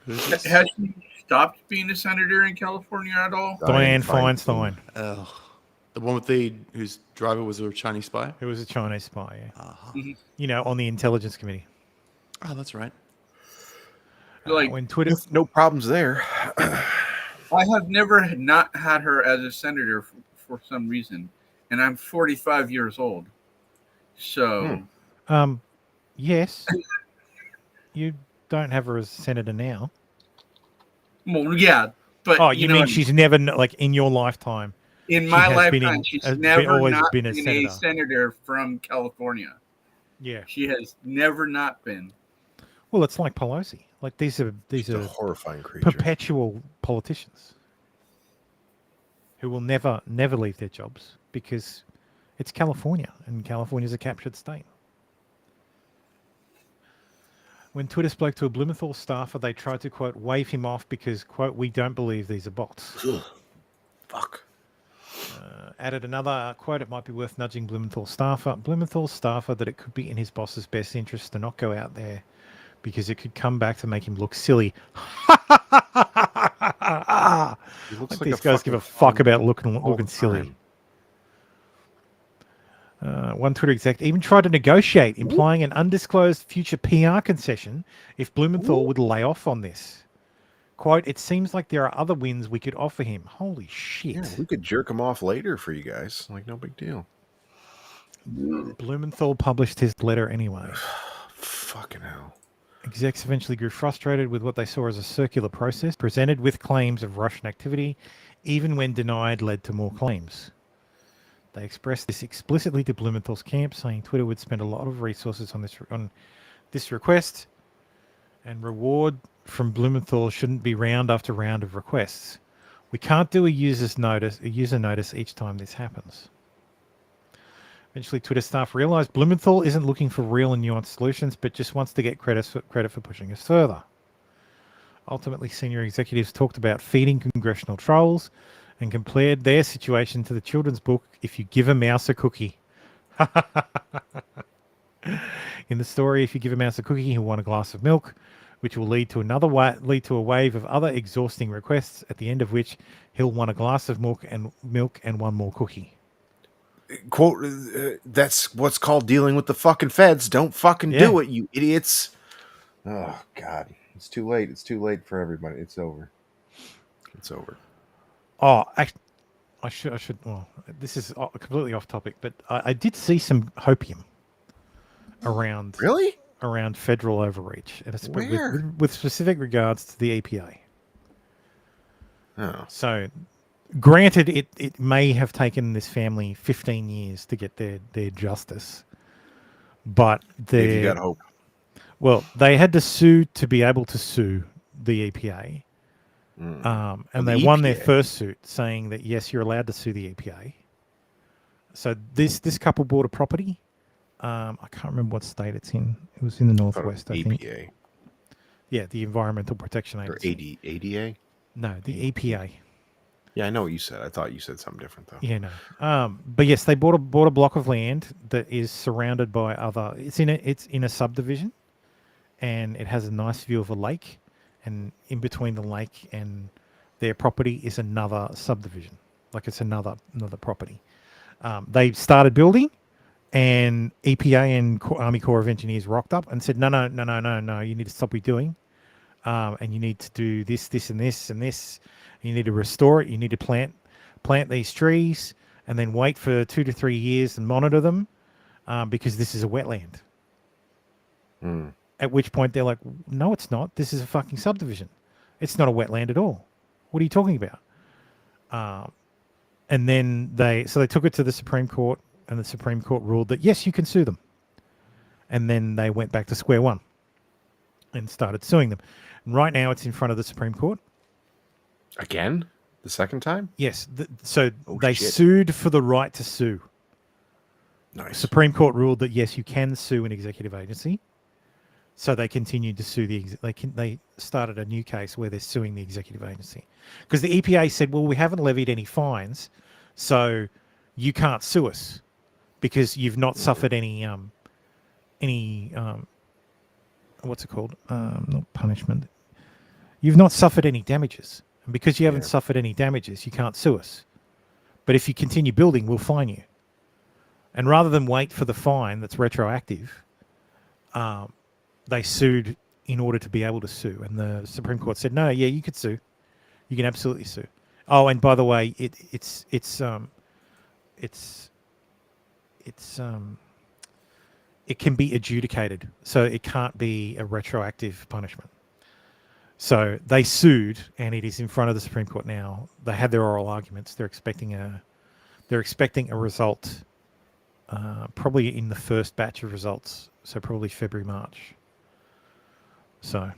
Has she stopped being a senator in California at all? Dianne Feinstein. The one with whose driver was a Chinese spy? Who was a Chinese spy, yeah. Uh-huh. On the Intelligence Committee. Oh, that's right. When Twitter... No problems there. I have never not had her as a senator for some reason, and I'm 45 years old. So... Yes. You don't have her as senator now. Well, yeah, but... Oh, you mean she's never, in your lifetime... In my lifetime, she's never always not been a senator from California. Yeah. She has never not been. Well, it's like Pelosi. These are a horrifying creature. Perpetual politicians who will never leave their jobs because it's California and California's a captured state. When Twitter spoke to a Blumenthal staffer, they tried to, quote, wave him off because, quote, we don't believe these are bots. Fuck. Added another quote, it might be worth nudging Blumenthal's staffer that it could be in his boss's best interest to not go out there because it could come back to make him look silly. These guys give a fuck about looking silly. One Twitter exec even tried to negotiate, implying an undisclosed future PR concession if Blumenthal would lay off on this. Quote, it seems like there are other wins we could offer him. Holy shit. Yeah, we could jerk him off later for you guys. No big deal. Blumenthal published his letter anyway. Fucking hell. Execs eventually grew frustrated with what they saw as a circular process, presented with claims of Russian activity, even when denied led to more claims. They expressed this explicitly to Blumenthal's camp, saying Twitter would spend a lot of resources on this request, and reward from Blumenthal shouldn't be round after round of requests. We can't do a user notice each time this happens. Eventually, Twitter staff realized Blumenthal isn't looking for real and nuanced solutions, but just wants to get credit for pushing us further. Ultimately, senior executives talked about feeding congressional trolls and compared their situation to the children's book, If You Give a Mouse a Cookie. In the story, if you give a mouse a cookie, he'll want a glass of milk, which will lead to a wave of other exhausting requests, at the end of which he'll want a glass of milk and one more cookie. Quote, that's what's called dealing with the fucking feds. Don't fucking do it, you idiots. Oh, God. It's too late. It's too late for everybody. It's over. It's over. Oh, I should. Well, this is completely off topic, but I did see some hopium around. Really? Around federal overreach, Where? with specific regards to the EPA. Oh. So, granted, it may have taken this family 15 years to get their justice, but if you got hope. Well, they had to sue to be able to sue the EPA, and the they won their EPA. first suit, saying that yes, you're allowed to sue the EPA. So this couple bought a property. I can't remember what state it's in. It was in the Northwest, I think. EPA. Yeah, the Environmental Protection Agency. Or ADA? No, the EPA. Yeah, I know what you said. I thought you said something different though. Yeah, no. But yes, they bought a block of land that is surrounded by other. It's in a subdivision, and it has a nice view of a lake, and in between the lake and their property is another subdivision, like it's another property. They started building, and EPA and Army Corps of Engineers rocked up and said, no, you need to stop what you're doing, and you need to do this, this, and this, and this. You need to restore it. You need to plant these trees, and then wait for 2 to 3 years and monitor them, because this is a wetland. At which point they're like, no, it's not. This is a fucking subdivision. It's not a wetland at all. What are you talking about? And then they took it to the Supreme Court, and the Supreme Court ruled that yes, you can sue them. And then they went back to square one and started suing them. And right now it's in front of the Supreme Court. Again? The second time? Yes. They shit. sued for the right to sue. Nice. Supreme Court ruled that yes, you can sue an executive agency. So they continued to sue they started a new case where they're suing the executive agency. Because the EPA said, well, we haven't levied any fines, so you can't sue us because you've not suffered any what's it called? Not punishment. You've not suffered any damages. And because you haven't suffered any damages, you can't sue us. But if you continue building, we'll fine you. And rather than wait for the fine that's retroactive, they sued in order to be able to sue. And the Supreme Court said, no, yeah, you could sue. You can absolutely sue. Oh, and by the way, it can be adjudicated, so it can't be a retroactive punishment. So they sued, and it is in front of the Supreme Court now. They had their oral arguments. They're expecting a result, probably in the first batch of results. So probably February, March. So,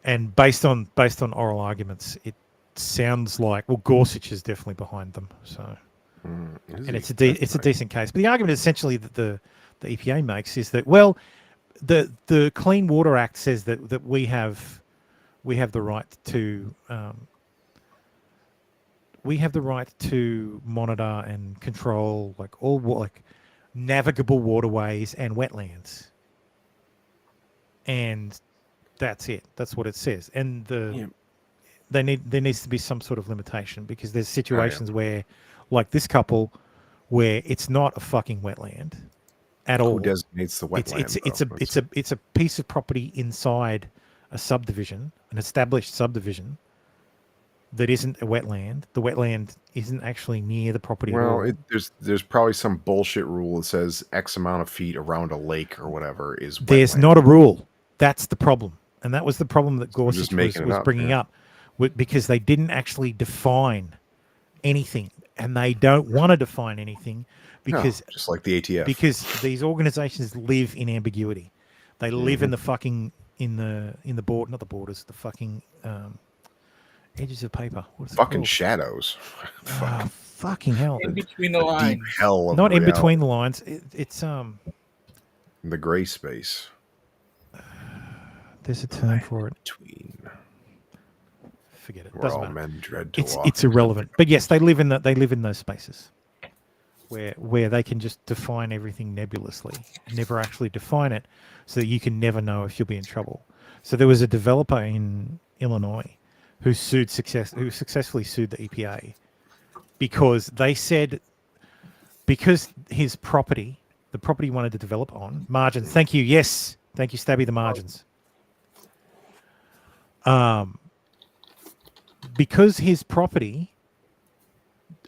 and based on oral arguments, it sounds like Gorsuch is definitely behind them. So, and it's a decent case. But the argument essentially that the EPA makes is that the Clean Water Act says that we have the right to monitor and control all navigable waterways and wetlands, and that's it. That's what it says. And there needs to be some sort of limitation, because there's situations where, like this couple, where it's not a fucking wetland at all. Who designates the wetland? It's a piece of property inside a subdivision, an established subdivision, that isn't a wetland. The wetland isn't actually near the property at all. There's probably some bullshit rule that says X amount of feet around a lake or whatever is wetland. There's not a rule. That's the problem. And that was the problem that Gorsuch was bringing up, because they didn't actually define anything, and they don't want to define anything because just like the ATF. Because these organizations live in ambiguity. They live in the fucking in the board, not the borders, the fucking edges of paper. What's fucking shadows. Fucking hell. In between the lines. Deep hell of not reality. In between the lines. It's the gray space. There's a term for it. Between. Forget it. Where Doesn't all matter. men dread to walk. It's irrelevant. But yes, they live in those spaces where they can just define everything nebulously, never actually define it, so that you can never know if you'll be in trouble. So there was a developer in Illinois who successfully sued the EPA because they said, because his property, the property he wanted to develop on margins. Thank you. Yes. Thank you, Stabby. The margins. Because his property,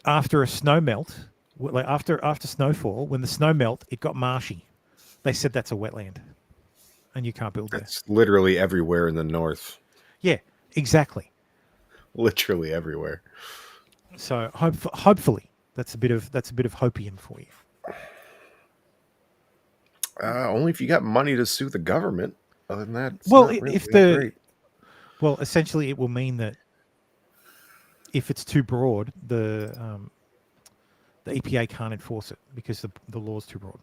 after a snow melt, after snowfall, when the snow melt, it got marshy. They said that's a wetland, and you can't build there. It's literally everywhere in the north. Yeah, exactly. Literally everywhere. So hopefully that's a bit of hopium for you. Only if you got money to sue the government. Other than that, Well, essentially, it will mean that if it's too broad, the EPA can't enforce it because the law's too broad,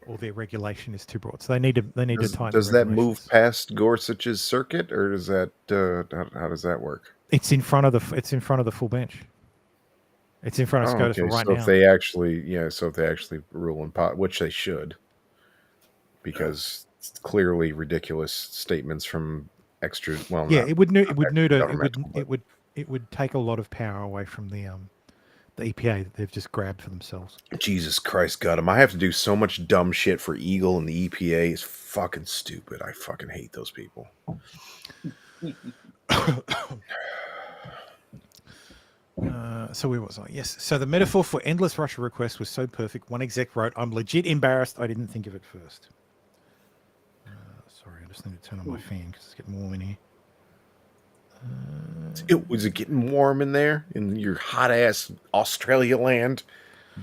or their regulation is too broad. So they need to tighten. Does the that move past Gorsuch's circuit, or does that how does that work? It's in front of the full bench. It's in front of SCOTUS okay. right so now. If they actually, rule in pot, which they should, because it's clearly ridiculous statements from extra. Well, Yeah, not- it would not extra it would take a lot of power away from the EPA that they've just grabbed for themselves. Jesus Christ, got him! I have to do so much dumb shit for Eagle and the EPA. It's fucking stupid. I fucking hate those people. So where was I? Yes. So the metaphor for endless Russia requests was so perfect. One exec wrote, "I'm legit embarrassed. I didn't think of it first." Sorry, I just need to turn on my fan because it's getting warm in here. Was it getting warm in there in your hot ass Australia land?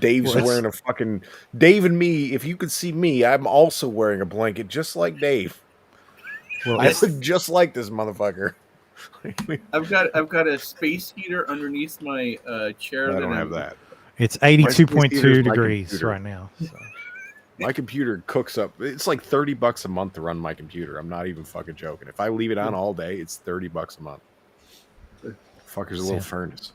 Dave's wearing a fucking Dave and me. If you could see me, I'm also wearing a blanket just like Dave. Well, I look just like this motherfucker. I've got a space heater underneath my chair. I don't have that. It's 82.2 degrees right now. So. My computer cooks up. It's like $30 a month to run my computer. I'm not even fucking joking. If I leave it on all day, it's $30 a month. Fucker's a little furnace.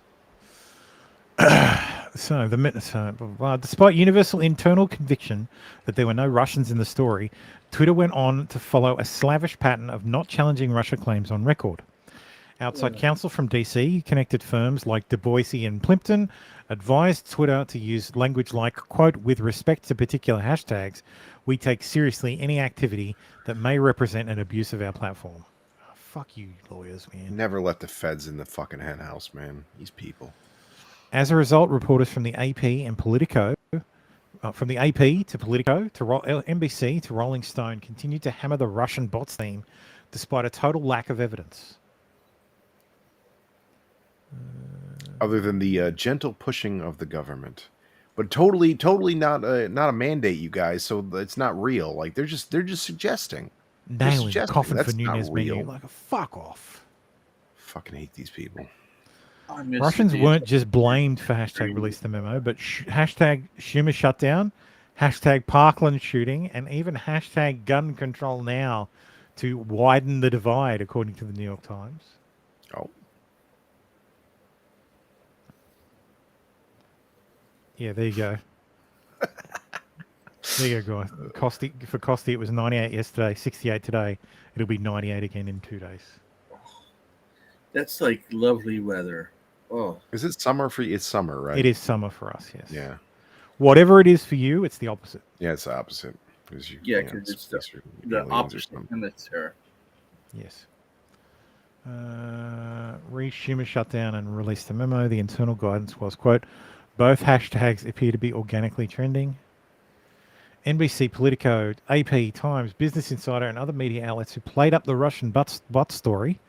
Despite universal internal conviction that there were no Russians in the story, Twitter went on to follow a slavish pattern of not challenging Russia claims on record. Outside counsel from DC, connected firms like Du Bois and Plimpton advised Twitter to use language like, quote, "with respect to particular hashtags, we take seriously any activity that may represent an abuse of our platform." Oh, fuck you, lawyers, man. Never let the feds in the fucking hen house, man. These people. As a result, reporters from the AP and Politico, from the AP to Politico to NBC to Rolling Stone continued to hammer the Russian bots theme despite a total lack of evidence. Other than the gentle pushing of the government, but totally not a mandate, you guys. So it's not real. Like they're just suggesting. Nailing the coffin That's for not Nunez menu. real. Like a fuck off. Fucking hate these people. Russians weren't just blamed for hashtag release the memo, but hashtag Schumer shutdown, hashtag Parkland shooting, and even hashtag gun control now to widen the divide, according to the New York Times. Oh. Yeah, there you go. There you go, guys. For Costi, it was 98 yesterday, 68 today. It'll be 98 again in 2 days. That's like lovely weather. Oh, is it summer for you? It's summer, right? It is summer for us, yes. Yeah. Whatever it is for you, it's the opposite. Yeah, it's the opposite. Because it's the opposite hemisphere. Yes. Schumer shut down and released a memo. The internal guidance was, quote, "Both hashtags appear to be organically trending." NBC, Politico, AP, Times, Business Insider, and other media outlets who played up the Russian butts story,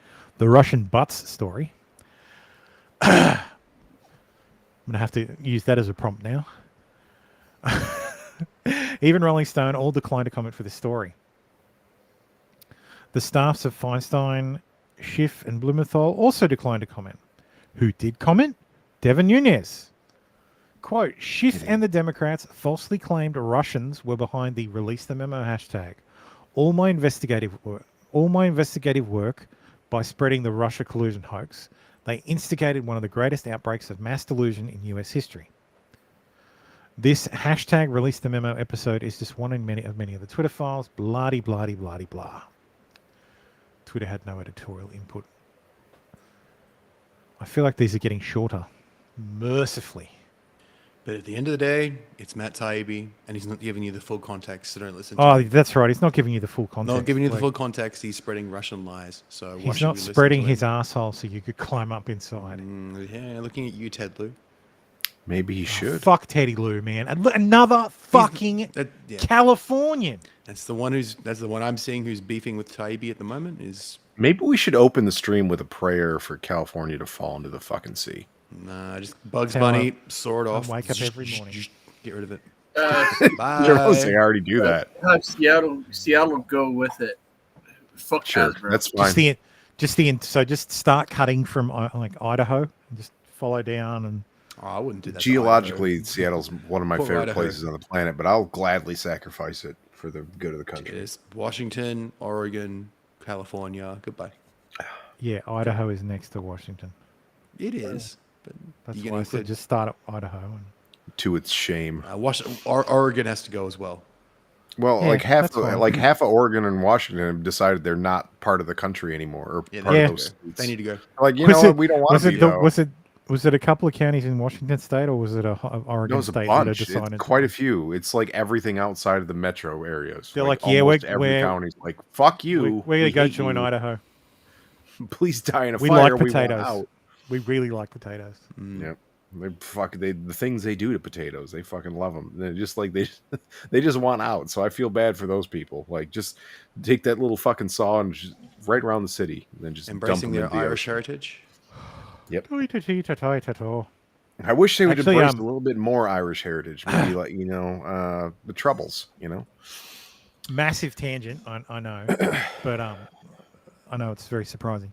I'm going to have to use that as a prompt now. Even Rolling Stone all declined to comment for this story. The staffs of Feinstein, Schiff, and Blumenthal also declined to comment. Who did comment? Devin Nunes. Quote, "Schiff and the Democrats falsely claimed Russians were behind the release the memo hashtag. All my investigative work by spreading the Russia collusion hoax, they instigated one of the greatest outbreaks of mass delusion in US history. This hashtag release the memo episode is just one in many of the Twitter files. Blah-de, blah-de, blah-de, blah." Twitter had no editorial input. I feel like these are getting shorter. Mercifully. But at the end of the day, it's Matt Taibbi, and he's not giving you the full context, so don't listen to Oh, him. that's right. He's not giving you the full context. Not giving you the full context. He's spreading Russian lies. So why He's should not we listen spreading to his him? arsehole so you could climb up inside. Yeah, looking at you, Ted Lou. Maybe he should. Fuck Teddy Lou, man. Another fucking Californian. That's the one I'm seeing who's beefing with Taibbi at the moment. Is Maybe we should open the stream with a prayer for California to fall into the fucking sea. Nah, just Bugs Bunny, saw it off. Wake up every morning. Get rid of it. Bye. I already do that. Seattle go with it. Fuck Sure, Hasbro. that's fine. Just start cutting from like Idaho and just follow down and. Oh, I wouldn't do that. Geologically, Seattle's one of my Poor favorite Idaho. places on the planet, but I'll gladly sacrifice it for the good of the country. It is Washington, Oregon, California. Goodbye. Yeah, Idaho is next to Washington. It is. But That's you why I said just start at Idaho. To its shame. Oregon has to go as well. Well, Yeah, like half that's fine. like half of Oregon and Washington have decided they're not part of the country anymore, or part of those states. They need to go. Like, you know what? We don't want to be, though. Was it a couple of counties in Washington State, or was it a Oregon No, it's a State? bunch. That decided It's quite a few. It's like everything outside of the metro areas. They're like, yeah, almost we're every county's like, fuck you. We're gonna go hate join you. Idaho. Please die in a We fire. like We potatoes. want out. We really like potatoes. Yep. The things they do to potatoes, they fucking love them. They're just like they just want out. So I feel bad for those people. Like, just take that little fucking saw and just right around the city, and then just Embracing dump them their into the Irish ocean. heritage. Yep. Actually, I wish they would embrace a little bit more Irish heritage. Maybe like the Troubles. massive tangent. I know, but I know it's very surprising.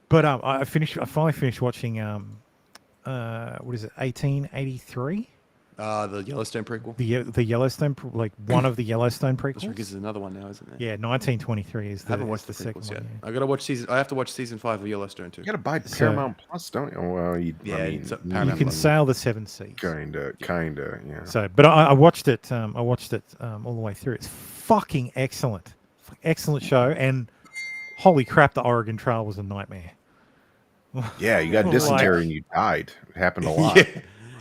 But I finally finished watching what is it, 1883? The Yellowstone prequel. The Yellowstone, like one of the Yellowstone prequels. Which is another one now, isn't it? Yeah, 1923 is the. I haven't watched the second prequels one, yet. yeah. I gotta watch I have to watch season 5 of Yellowstone too. You gotta buy Paramount Plus, don't you? Well, it's a You Paramount can Plus. sail the seven seas. Kinda, yeah. So, but I watched it. I watched it all the way through. It's fucking excellent, excellent show. And holy crap, the Oregon Trail was a nightmare. Yeah, you got Like- dysentery and you died. It happened a lot. Yeah.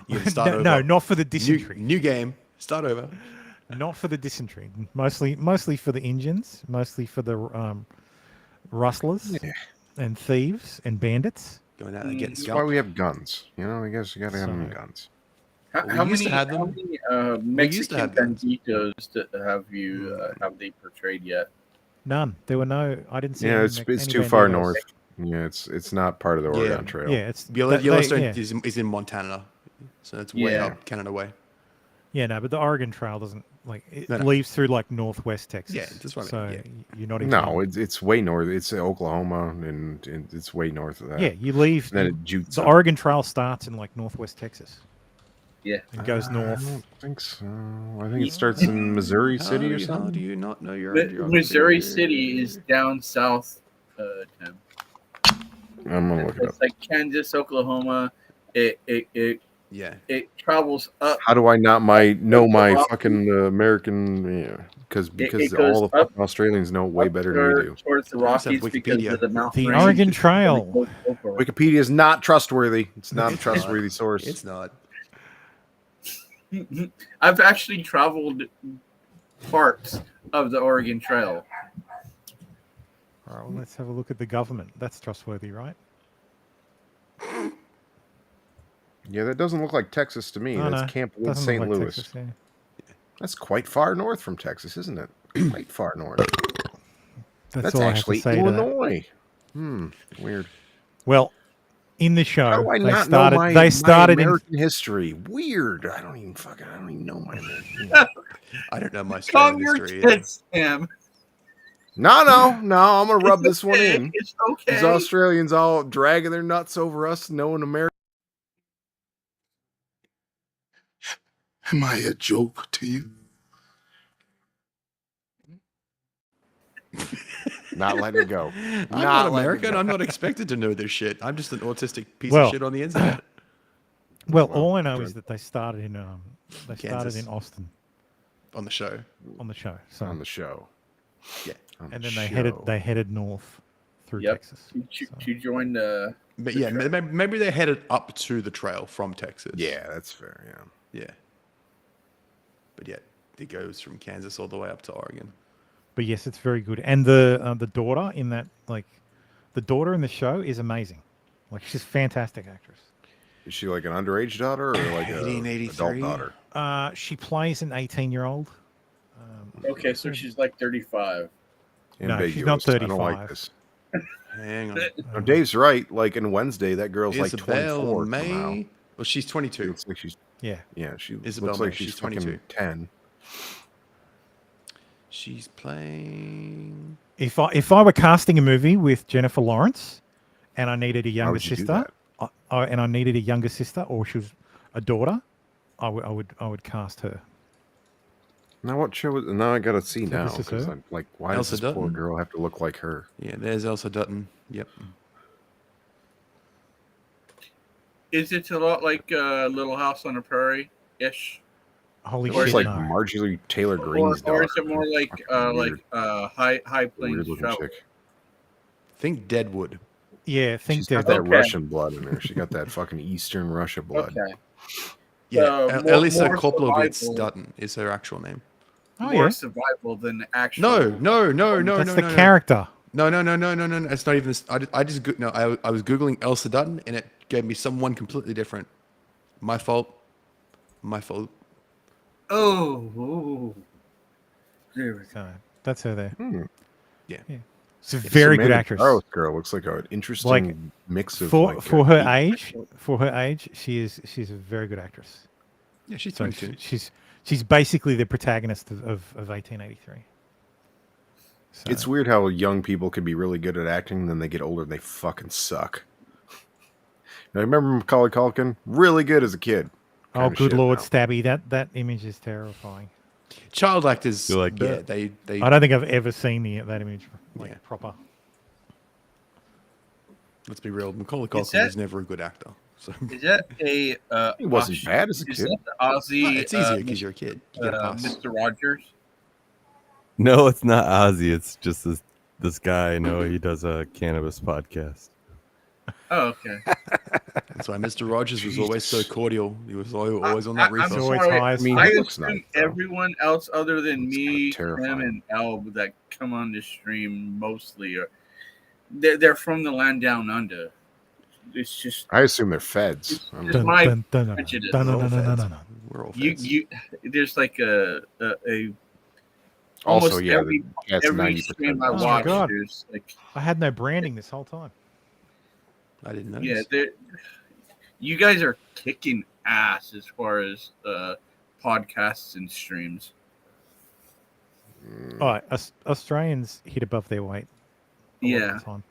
You gotta start over. No, not for the dysentery. New game. Start over. Not for the dysentery. Mostly for the Indians. Mostly for the rustlers and thieves and bandits. Going out and getting That's why we have guns. I guess you gotta have them guns. How We used to have many them. Mexican banditos have they portrayed yet? None. There were no. I didn't see. Yeah, any it's any too far banditos. north. Yeah, it's not part of the Oregon Trail. Yeah, it's Yellowstone yeah. is in Montana, so it's way up Canada way. Yeah, no, but the Oregon Trail doesn't it No. leaves through like northwest Texas. Yeah, that's what I so mean, you're not even. No, it's way north. It's Oklahoma, and it's way north of that. Yeah, you leave. And then it jutes the up. Oregon Trail starts in like northwest Texas. Yeah, and goes I north. don't think so. I think it starts in Missouri City or How something. do you not know your Missouri City is down south, Tim. I'm gonna look it up. It's like Kansas, Oklahoma. It travels up. How do I not know my Rockies. fucking American? Yeah, because It all the goes up- fucking Australians know way better than we do. Towards the Rockies because of the mountain The range. Oregon Trail. Wikipedia is not trustworthy. It's not a trustworthy source. It's not. I've actually traveled parts of the Oregon Trail. All right, well, let's have a look at the government. That's trustworthy, right? Yeah, that doesn't look like Texas to me. Oh, That's no, Camp Wood, doesn't St. look like Louis. Texas, yeah. That's quite far north from Texas, isn't it? Quite far north. That's all I have to actually say to that. Illinois. Weird. Well, in the show, How do I they not started. know my, they started my in American history? Weird. I don't even know my American. I don't know my Calm your history either. tits, Sam. No, I'm gonna rub this one in. It's okay. These Australians all dragging their nuts over us, knowing America. Am I a joke to you? Not letting it go. I'm not American. I'm not expected to know this shit. I'm just an autistic piece Well- of shit on the internet. Well, all I know is that they started in Kansas. Austin On the show. on the show. So On the show. Yeah. On and the then show. they headed north through Yep. Texas. To join the. But yeah, maybe they headed up to the trail from Texas. Yeah, that's fair. Yeah. Yeah. But yeah, it goes from Kansas all the way up to Oregon. But yes, it's very good. And the daughter in that, like, the daughter in the show is amazing. Like, she's a fantastic actress. Is she like an underage daughter or like a 1883? adult daughter? She plays an 18-year-old. Okay, so she's like 35. No, she's not Ambiguous. I don't like 35. this. Hang on. No, Dave's right. Like in Wednesday, that girl's like Isabel 24 May. somehow. Well, she's 22. Looks like she's Yeah. She Isabel looks like May, she's she's 22. fucking 10. she's playing. If I were casting a movie with Jennifer Lawrence, and I needed a younger would you do sister, that? and I needed a younger sister, or she was a daughter, I would cast her. Now what show? Now I gotta see So now this is because her? I'm like, why Elsa does this poor Dutton? girl have to look like her? Yeah, there's Elsa Dutton. Yep. Is it a lot like Little House on the Prairie ish? Holy It looks shit! like No. Marjorie Taylor Greene's daughter. Or is it more like Weird. High Plains Weird-looking Travel? chick. Think Deadwood. Yeah, think She's got Deadwood. that Russian blood in her. She got that fucking Eastern Russia blood. Okay. Yeah, more Elissa Koplovitz survival. Dutton is her actual name. Oh More yeah. survival than actual. No. That's the character. No. It's not even. I just no. I was googling Elsa Dutton and it gave me someone completely different. My fault. Oh. There we go. So that's her there. Yeah. She's a very good Samantha actress. Barrow's girl looks like an interesting Like, mix of for like, for her age, she's a very good actress. Yeah, she's So 22. she's basically the protagonist of 1883. So, It's weird how young people can be really good at acting, and then they get older and they fucking suck. Now, I remember Macaulay Culkin, really good as a kid. oh, Kinda good shit lord, now. Stabby! That image is terrifying. Child actors. You like yeah, that? they. I don't think I've ever seen that image proper. Let's be real. Macaulay Is Culkin that- was never a good actor. So Is that a? He wasn't bad as a is kid. that the Aussie? it's easier because you're a kid. You get a pass. Mr. Rogers. No, it's not Ozzy. It's just this guy I know. He does a cannabis podcast. Oh, okay. That's why Mr. Rogers was always so cordial. He was always on that I'm reefer. always sorry. high as mean, I he looks assume nice, though. everyone else other than Looks me, kinda Tim, terrifying. and Elb that come on this stream mostly are they're from the land down under. It's just I assume they're feds. I'm Just just- my Dun, dun, dun, prejudice. dun, dun, We're all dun, dun, feds. dun, dun. We're all you feds. you. There's like a Also, almost yeah, every that's every 90% stream I of the watch. God. There's like I had no branding this whole time. I didn't know. yeah, you guys are kicking ass as far as podcasts and streams. Mm. All right, Australians hit above their weight. a lot of Yeah. the time.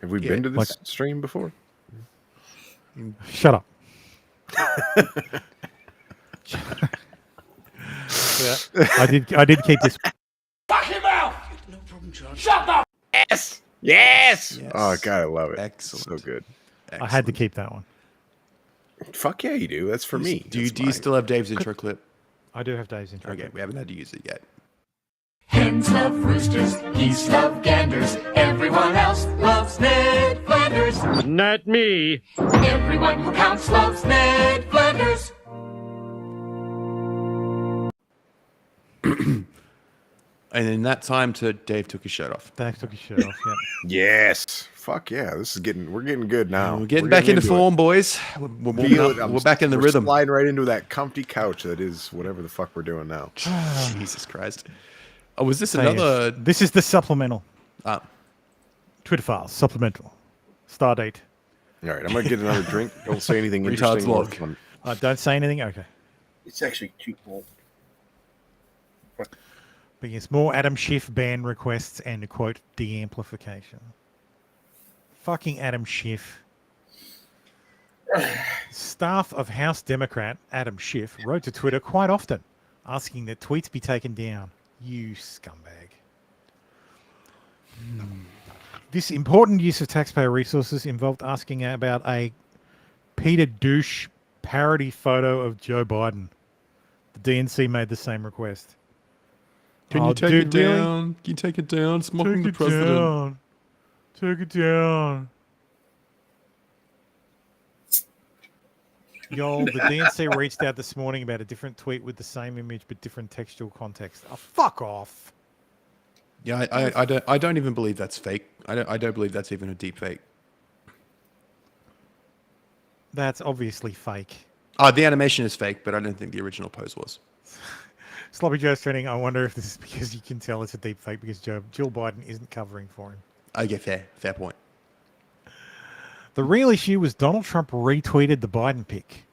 Have we Yeah, been to this like- stream before? Shut up. I did keep this. Yes. Oh god, I love it. Excellent. So good. I had to keep that one. Fuck yeah, you do. That's for me. Do you That's mine. still have Dave's intro clip? I do have Dave's intro. Okay, we haven't had to use it yet. Hens love roosters, geese love ganders, everyone else loves Ned Flanders. Not me. Everyone who counts loves Ned Flanders. And in that time, Dave took his shirt off. Dave took his shirt off. Yeah. Yes. Fuck yeah. We're getting good now. We're getting back into form, boys. We're back in the we're rhythm. Sliding right into that comfy couch that is whatever the fuck we're doing now. Jesus Christ. Oh, was this So, another? This is the supplemental. Ah. Twitter files, supplemental. Star date. All right, I'm gonna get another drink. Don't say anything Retard's interesting. or log. fun. Don't say anything? Okay. It's actually too cold. But yes, more Adam Schiff ban requests and, quote, de-amplification. Fucking Adam Schiff. Staff of House Democrat Adam Schiff wrote to Twitter quite often, asking that tweets be taken down. You scumbag. This important use of taxpayer resources involved asking about a Peter Douche parody photo of Joe Biden. The DNC made the same request. Can Oh, you take dude, it really? down? Can you take it down? It's mocking the Take it president. down. Take it down. Yo, the DNC reached out this morning about a different tweet with the same image but different textual context. Oh, fuck off. Yeah, I don't even believe that's fake. I don't believe that's even a deep fake. That's obviously fake. The animation is fake, but I don't think the original pose was. Sloppy Joe's trending. I wonder if this is because you can tell it's a deep fake because Jill Biden isn't covering for him. Okay, fair point. The real issue was Donald Trump retweeted the Biden pic.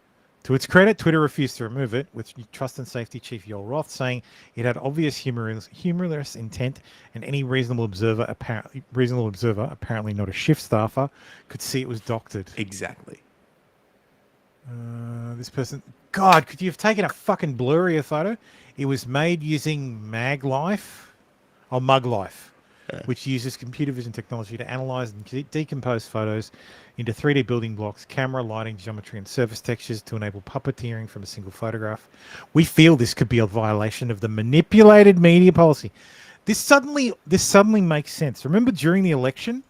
To its credit, Twitter refused to remove it, with Trust and Safety Chief Yoel Roth saying it had obvious humorless intent, and any reasonable observer, apparently not a shift staffer, could see it was doctored. Exactly. This person, God, could you have taken a fucking blurrier photo? It was made using MagLife, which uses computer vision technology to analyze and decompose photos into 3D building blocks, camera, lighting, geometry, and surface textures to enable puppeteering from a single photograph. We feel this could be a violation of the manipulated media policy. This suddenly makes sense. Remember during the election,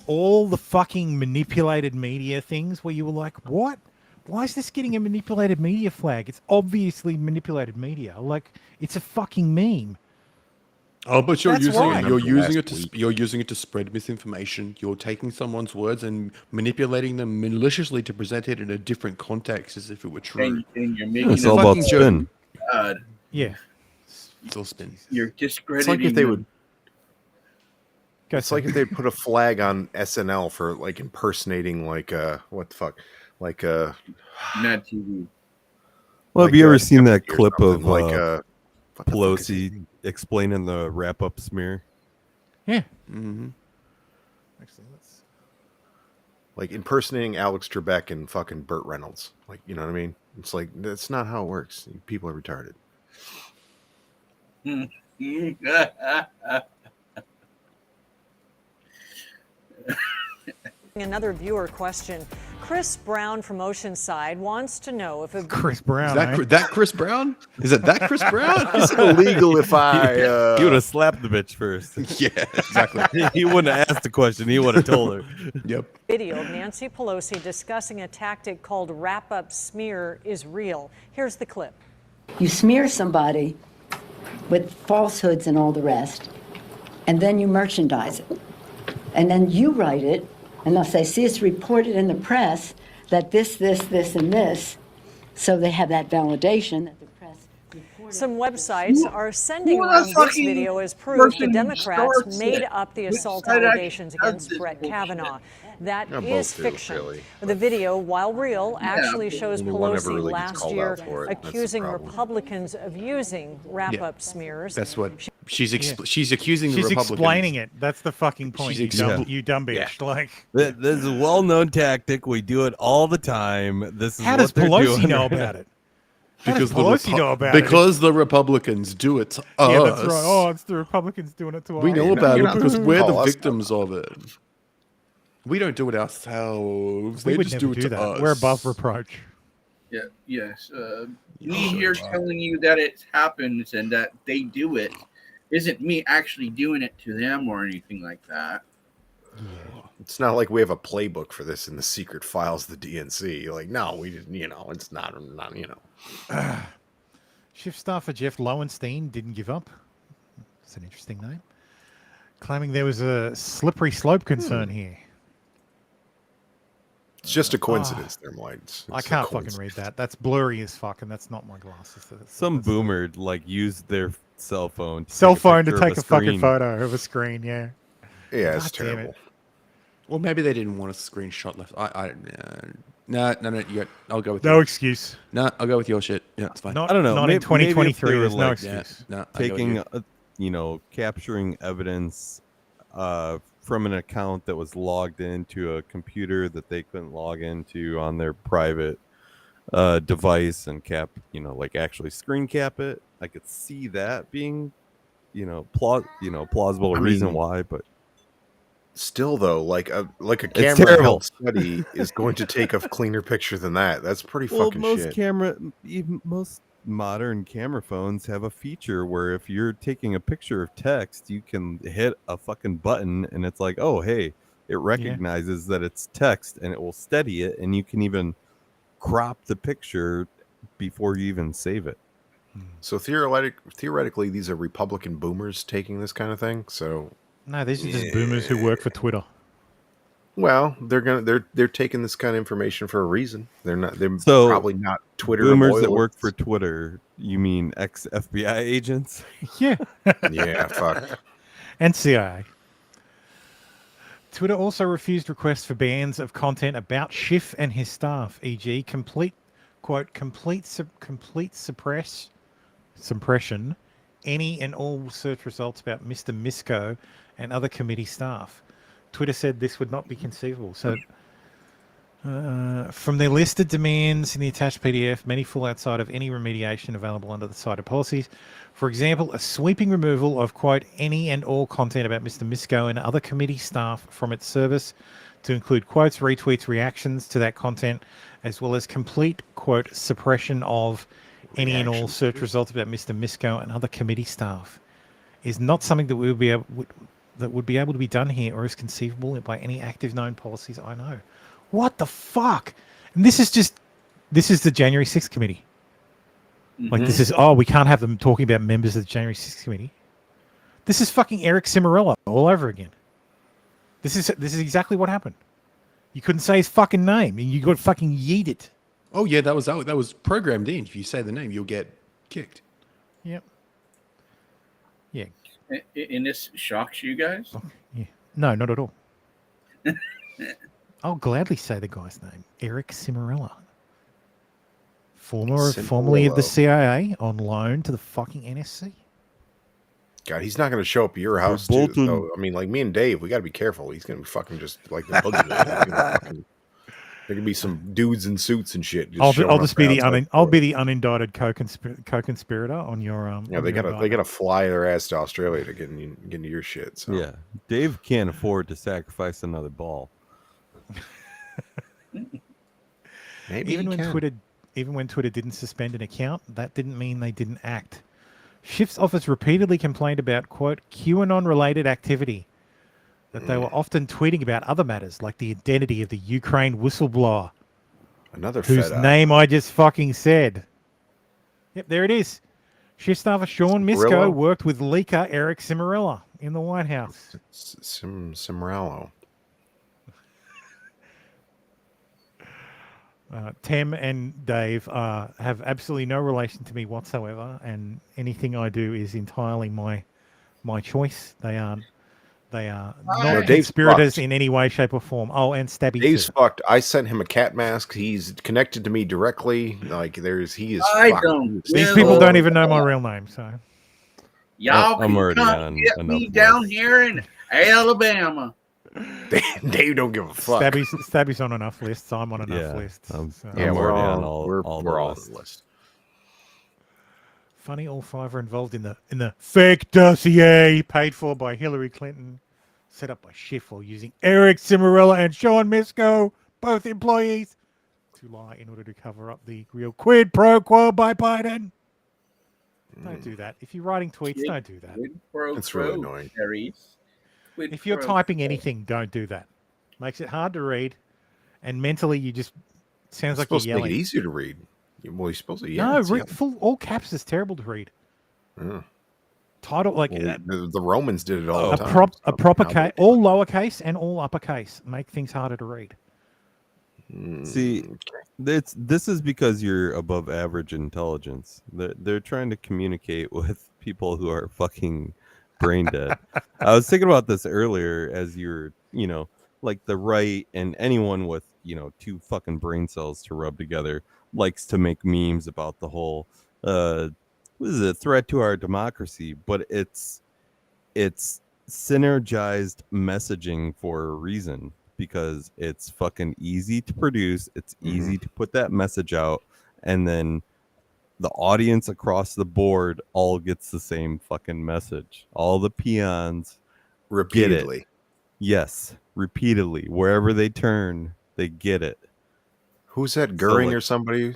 all the fucking manipulated media things where you were like, what? Why is this getting a manipulated media flag? It's obviously manipulated media. Like, it's a fucking meme. Oh, but you're using right. it. You're using it to spread misinformation. You're taking someone's words and manipulating them maliciously to present it in a different context, as if it were true. And you're making It's all about spin. God. Yeah, it's all spin. You're It's discrediting. like if they would. Go It's like if they put a flag on SNL for like impersonating what the fuck, Mad TV. Well, have you ever seen that or clip of something, what the fuck is Pelosi explaining the wrap-up smear? Yeah. Mm-hmm. Actually, let's. like impersonating Alex Trebek and fucking Burt Reynolds. Like, you know what I mean? It's like that's not how it works. People are retarded. Another viewer question. Chris Brown from Oceanside wants to know if Chris Brown. Is that Chris Brown? Is it that Chris Brown? It's illegal if I. He would have slapped the bitch first. Yeah, exactly. He wouldn't have asked the question. He would have told her. Yep. video of Nancy Pelosi discussing a tactic called wrap-up smear is real. Here's the clip. You smear somebody with falsehoods and all the rest, and then you merchandise it. And then you write it, and they'll say, see, it's reported in the press that this, and this, so they have that validation that the press reported. Some websites are sending around this video as proof the Democrats made up the assault allegations against Brett Kavanaugh. That is fiction. The video, while real, actually shows Pelosi really last year accusing Republicans of using wrap-up smears. That's what she's accusing the She's Republicans. explaining it. That's the fucking point. You dumb bitch. Yeah. Like, This is a well-known tactic. We do it all the time. This is how what does they're Pelosi doing. know about it? Because Because the Republicans do it to us. Yeah, that's right. Oh, it's the Republicans doing it to us. We know about it because we're the us victims of it. We don't do it ourselves. We They would just never do it do to that. us. We're above reproach. Yeah. Yes. Me here telling you that it happens and that they do it isn't me actually doing it to them or anything like that. It's not like we have a playbook for this in the secret files of the DNC. Like, no, we didn't. It's not. Shift staffer Jeff Lowenstein didn't give up. It's an interesting name. Claiming there was a slippery slope concern here. It's just a coincidence. There, Mike. I can't fucking read that. That's blurry as fuck, and that's not my glasses. Some boomer used their cell phone. To take a fucking screen. photo of a screen. Yeah. Yeah, it's God damn terrible. it. Well, maybe they didn't want a screenshot left. No. I'll go with No you. excuse. No, I'll go with your shit. Yeah, it's fine. Not, I don't know. Not maybe, in 2023. maybe if There's they no were, excuse. No, I'll go with taking, you. capturing evidence from an account that was logged into a computer that they couldn't log into on their private device and actually screen cap it. I could see that being, plausible reason why, but Still, though, like a terrible. camera held study is going to take a cleaner picture than that. That's pretty fucking shit. Most modern camera phones have a feature where if you're taking a picture of text, you can hit a fucking button and it's like, oh, hey, it recognizes that it's text and it will steady it, and you can even crop the picture before you even save it. So theoretically, these are Republican boomers taking this kind of thing. So no, these are just boomers who work for Twitter. Well, they're taking this kind of information for a reason. They're So, probably not Twitter boomers that loyalists. work for Twitter. You mean ex-FBI agents? Yeah. Yeah, fuck. And CIA. Twitter also refused requests for bans of content about Schiff and his staff, e.g. complete quote, complete suppression any and all search results about Mr. Misko and other committee staff. Twitter said this would not be conceivable. So from the listed demands in the attached PDF, many fall outside of any remediation available under the cited policies. For example, a sweeping removal of, quote, any and all content about Mr. Misko and other committee staff from its service to include quotes, retweets, reactions to that content, as well as complete, quote, suppression of any and all search results about Mr. Misko and other committee staff is not something that would be able to be done here or is conceivable by any active known policies I know. What the fuck? And this is the January 6th committee. Like this is, we can't have them talking about members of the January 6th committee. This is fucking Eric Cimarella all over again. This is exactly what happened. You couldn't say his fucking name and you got fucking yeeted. Oh yeah, that was programmed in. If you say the name, you'll get kicked. Yep. Yeah. And this shocks you guys? Yeah. No, not at all. I'll gladly say the guy's name, Eric Cimarella. Formerly of the CIA, on loan to the fucking NSC. God, he's not going to show up at your house, too. So, I mean, like me and Dave, we got to be careful. He's going to be fucking just like the boogeyman. There can be some dudes in suits and shit. I'll just be the unindicted co-conspirator on your Yeah, they gotta fly their ass to Australia to get into your shit. So. Yeah, Dave can't afford to sacrifice another ball. Maybe even when Twitter didn't suspend an account, that didn't mean they didn't act. Schiff's office repeatedly complained about, quote, QAnon-related activity, that they were often tweeting about other matters, like the identity of the Ukraine whistleblower. Another whose name I just fucking said. Yep, there it is. Schiff staffer Sean Misko worked with leaker Eric Cimarella in the White House. Cimarello. Tem and Dave have absolutely no relation to me whatsoever, and anything I do is entirely my choice. They are not conspirators in any way, shape, or form. Oh, and Stabby. Dave's fucked. I sent him a cat mask. He's connected to me directly. Like he is. These people don't even know my real name, so. Y'all can come get me down here in Alabama. Dave don't give a fuck. Stabby's on enough lists. I'm on enough lists. We're all on the list. Funny, all five are involved in the fake dossier paid for by Hillary Clinton, set up by Schiff while using Eric Cimarella and Sean Misko, both employees, to lie in order to cover up the real quid pro quo by Biden. Don't do that. If you're writing tweets, don't do that. It's really annoying. If you're typing anything, don't do that. Makes it hard to read, and mentally you just sounds like you're yelling. Make it easier to read. Well, you're supposed to yell. No, full all caps is terrible to read. Title the Romans did it all the time. A proper case, all lowercase and all uppercase, make things harder to read. See, this is because you're above average intelligence. They're trying to communicate with people who are fucking brain dead. I was thinking about this earlier as you're, like the right and anyone with, two fucking brain cells to rub together likes to make memes about the whole threat to our democracy, but it's synergized messaging for a reason, because it's fucking easy to produce, it's easy to put that message out, and then the audience across the board all gets the same fucking message. All the peons repeatedly. Get it. Yes, repeatedly. Wherever they turn, they get it. Who's that, Goering or somebody?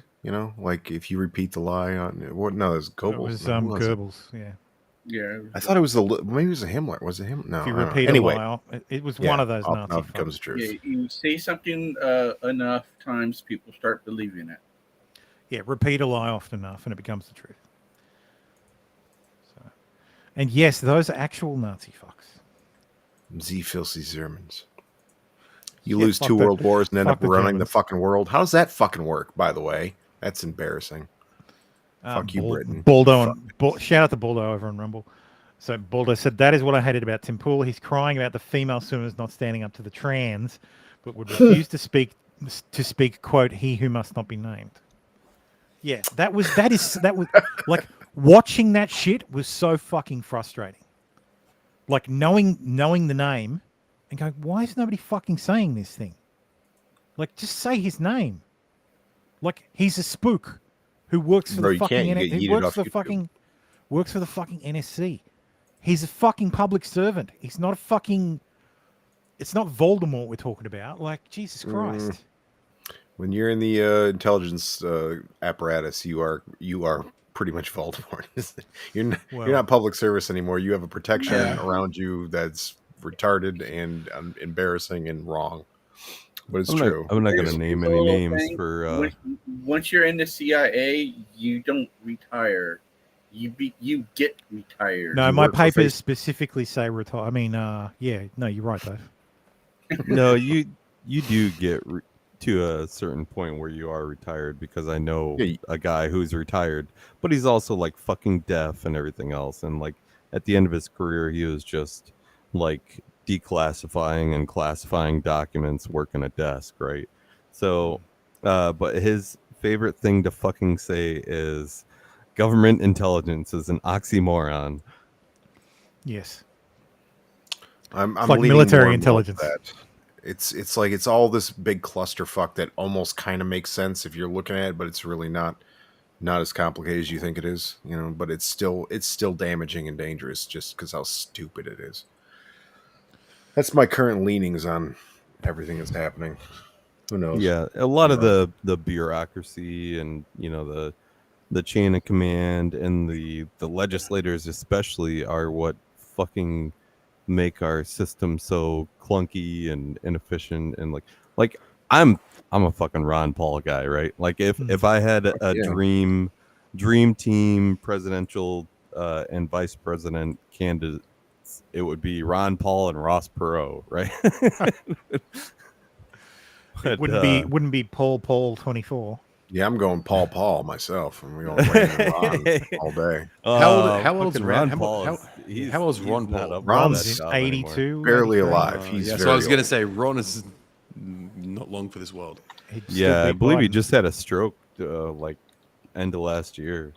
Like if you repeat the lie on what? No, it's Goebbels. It was Goebbels. Yeah. Yeah. I thought it was maybe it was a Himmler. Was it him? No. If you repeat a lie, it was one of those Nazi. It becomes truth. Yeah, you say something enough times, people start believing it. Yeah, repeat a lie often enough, and it becomes the truth. So, and yes, those are actual Nazi fucks. Sie filthy Germans. You lose 2 world wars and end up running the fucking world. How does that fucking work, by the way? That's embarrassing. Fuck you, Britain. Shout out to Baldo over on Rumble. So Baldo said, that is what I hated about Tim Pool. He's crying about the female swimmers not standing up to the trans, but would refuse to speak, quote, he who must not be named. Yeah, that was like watching that shit was so fucking frustrating. Like knowing the name and going, why is nobody fucking saying this thing? Like, just say his name. Like, he's a spook who works for Bro, the you fucking can't. You get he yeeted works off for the YouTube. fucking works for the fucking NSC. He's a fucking public servant. He's not a fucking. It's not Voldemort we're talking about. Like, Jesus Christ. When you're in the intelligence apparatus, you are pretty much Voldemort. you're not public service anymore. You have a protection around you that's retarded and embarrassing and wrong. But it's true. I'm not going to name any names for. Once you're in the CIA, you don't retire. You get retired. No, my papers specifically say retire. I mean, yeah, no, you're right, Dave. No, you do get to a certain point where you are retired, because I know a guy who's retired, but he's also like fucking deaf and everything else. And like at the end of his career, he was just like declassifying and classifying documents, working a desk, right? So, but his favorite thing to fucking say is government intelligence is an oxymoron. Yes. I'm like leaning military more and more to intelligence. that. It's like it's all this big clusterfuck that almost kind of makes sense if you're looking at it, but it's really not as complicated as you think it is, you know. But it's still damaging and dangerous just because how stupid it is. That's my current leanings on everything that's happening. Who knows? Yeah, a lot of the bureaucracy and the chain of command and the legislators especially are what fucking make our system so clunky and inefficient. And like I'm a fucking Ron Paul guy, right? Like if I had a dream team presidential and vice president candidates, it would be Ron Paul and Ross Perot, right? It wouldn't be Paul 24. Yeah, I'm going Paul myself. I'm going Ron all day. How old's Ron Ron Paul? How old's Ron Paul? Ron's 82, barely alive. He's so I was going to say Ron is not long for this world. Yeah, I believe he just had a stroke like end of last year.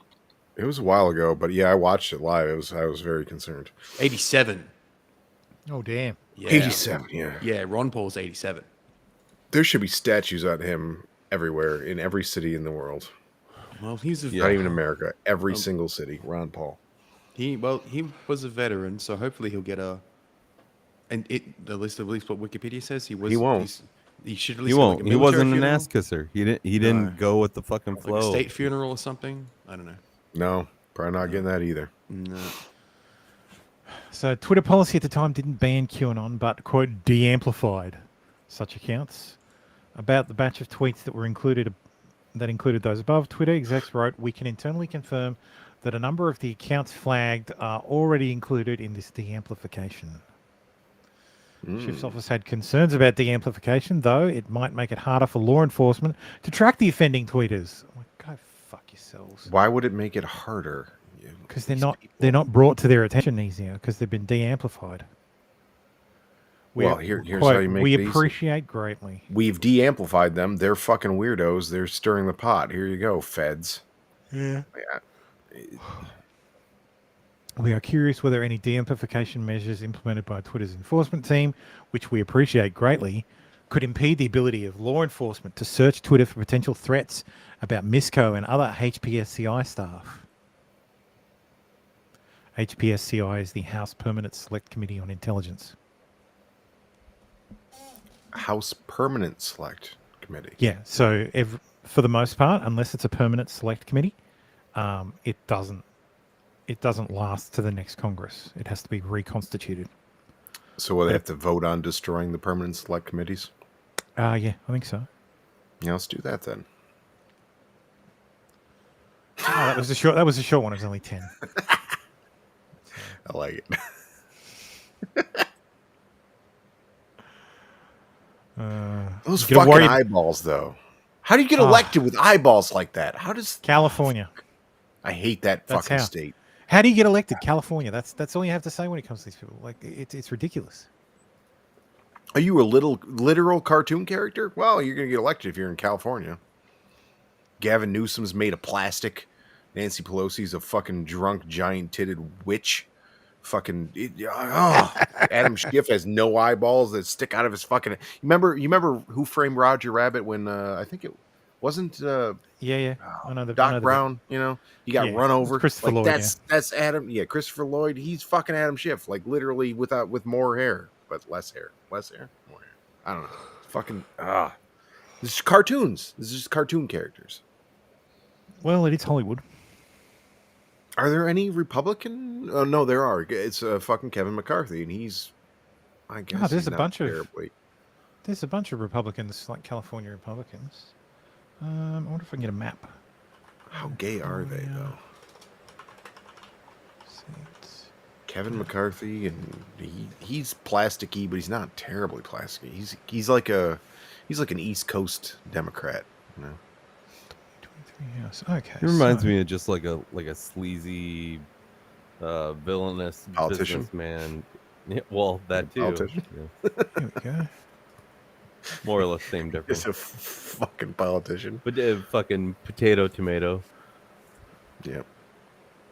It was a while ago, but yeah, I watched it live. I was very concerned. 87. Oh damn. Yeah. 87. Yeah. Yeah, Ron Paul's 87. There should be statues on him everywhere in every city in the world. Well, he's not even America. Every single city. Ron Paul. He was a veteran, so hopefully he'll get a. And at least what Wikipedia says, he was. He won't. He should at He least. won't. Get, like, a He wasn't an military ass kisser. He didn't go with the fucking funeral, flow. like a state funeral or something. I don't know. No, probably not getting that either. No. So Twitter policy at the time didn't ban QAnon, but quote de-amplified such accounts. About the batch of tweets that included those above, Twitter execs wrote, "We can internally confirm that a number of the accounts flagged are already included in this de-amplification." Schiff's office had concerns about de-amplification, though it might make it harder for law enforcement to track the offending tweeters. I'm like, go fuck yourselves. Why would it make it harder? Because they're not brought to their attention easier because they've been de-amplified. Well, here's how you make we these. appreciate greatly. We've de-amplified them. They're fucking weirdos. They're stirring the pot. Here you go, feds. Yeah. We are curious whether any de-amplification measures implemented by Twitter's enforcement team, which we appreciate greatly, could impede the ability of law enforcement to search Twitter for potential threats about MISCO and other HPSCI staff. HPSCI is the House Permanent Select Committee on Intelligence. House Permanent Select Committee. Yeah, so for the most part, unless it's a permanent select committee, it doesn't last to the next Congress. It has to be reconstituted. So will they have to vote on destroying the permanent select committees? Yeah, I think so. Yeah, let's do that then. Oh, that was a short one. It was only 10. I like it. Those fucking eyeballs, though. How do you get elected with eyeballs like that? How does California? I hate that fucking state. How do you get elected? California. That's all you have to say when it comes to these people. Like it's ridiculous. Are you a literal cartoon character? Well, you're gonna get elected if you're in California. Gavin Newsom's made of plastic. Nancy Pelosi's a fucking drunk, giant-titted witch. Adam Schiff has no eyeballs that stick out of his fucking. You remember Who Framed Roger Rabbit when I think it wasn't Doc Brown. You know, he got run over. Christopher Lloyd. That's Adam. Yeah, Christopher Lloyd. He's fucking Adam Schiff. Like literally with more hair, but less hair, more hair. I don't know. Fucking this is cartoons. This is just cartoon characters. Well, it is Hollywood. Are there any Republican? Oh no, there are. It's fucking Kevin McCarthy, and he's. I guess there's he's a not bunch terribly. There's a bunch of Republicans, like California Republicans. I wonder if I can get a map. How gay are they, though? Kevin McCarthy, and he's plasticky, but he's not terribly plasticky. He's like an East Coast Democrat, you know. Yes. Okay. It reminds me of just like a sleazy, villainous politician businessman. Yeah, well, that too. Politician. Yeah. Here we go. More or less same difference. It's a fucking politician. But fucking potato, tomato. Yep.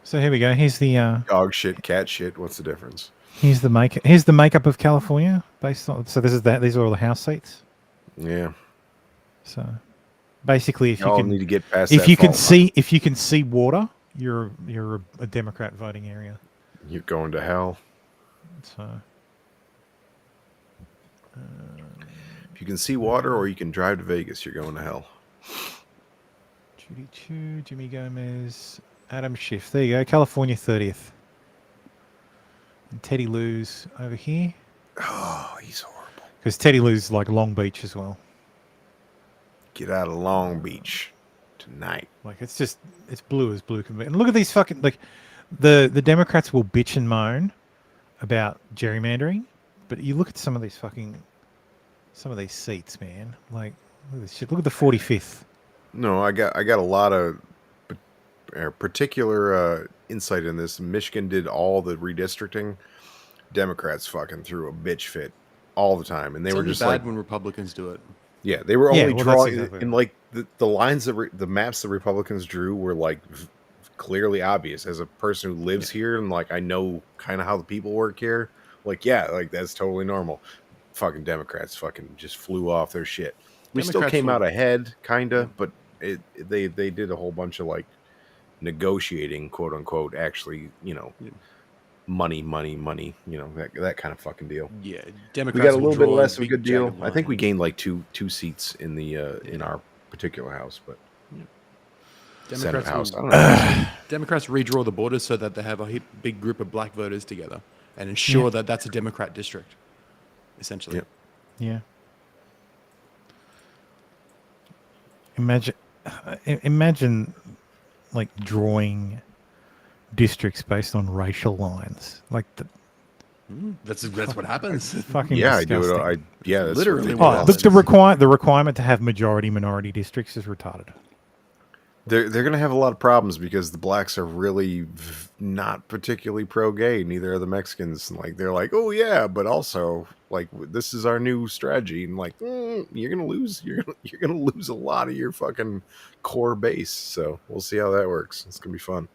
So here we go. Here's the dog shit, cat shit. What's the difference? Here's the makeup of California based on. So this is that. These are all the House seats. Yeah. So basically, if you can need to get past if that you can fault line. if you can see water, you're a Democrat voting area. You're going to hell. So. If you can see water, or you can drive to Vegas, you're going to hell. Judy Chu, Jimmy Gomez, Adam Schiff. There you go. California 30th. And Teddy Lou's over here. Oh, he's horrible. Because Teddy Lou's like Long Beach as well. Get out of Long Beach tonight. Like it's blue as blue can be. And look at these fucking the Democrats will bitch and moan about gerrymandering, but you look at some of these seats, man. Like look at this shit. Look at the 45th. No, I got a lot of particular insight in this. Michigan did all the redistricting. Democrats fucking threw a bitch fit all the time, and they were just bad like when Republicans do it. Yeah, they were only drawing exactly in like the lines that the maps the Republicans drew were like clearly obvious. As a person who lives here and like I know kind of how the people work here, like like that's totally normal. Fucking Democrats fucking just flew off their shit. We still came out ahead, kinda, but they did a whole bunch of like negotiating, quote unquote. Actually, you know, money. You know that kind of fucking deal. Yeah, we Democrats got a little bit less of a big good deal. jagged I think we line. gained like two seats in the in our particular house, but Senate house. I don't know. Democrats redraw the borders so that they have a big group of black voters together and ensure that that's a Democrat district, essentially. Yep. Yeah. Imagine like drawing districts based on racial lines. Like that's what happens. Fucking I disgusting. do it. That's literally. Look, the requirement to have majority minority districts is retarded. They're going to have a lot of problems because the blacks are really not particularly pro-gay. Neither are the Mexicans. Like they're like, oh yeah, but also like this is our new strategy, and like you're gonna lose. You're gonna lose a lot of your fucking core base. So we'll see how that works. It's gonna be fun.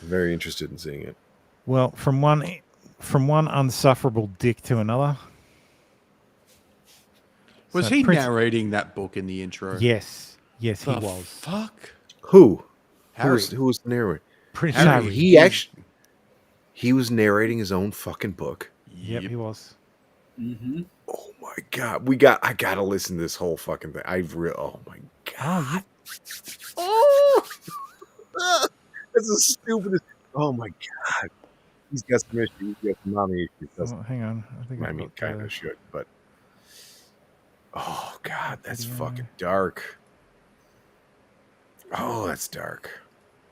Very interested in seeing it. Well, from one unsufferable dick to another. Was he narrating that book in the intro? Yes, he The was. Fuck. Who? Harry. Who was the narrator? Prince Harry. Harry. He was narrating his own fucking book. Yep, he was. Mm-hmm. Oh my god, I gotta listen to this whole fucking thing. Oh my god. Oh, that's the stupidest. Oh my god, he's got some issues. He's got some mommy issues. Hang on, I mean, kind of should, but oh god, that's fucking dark. Oh, that's dark.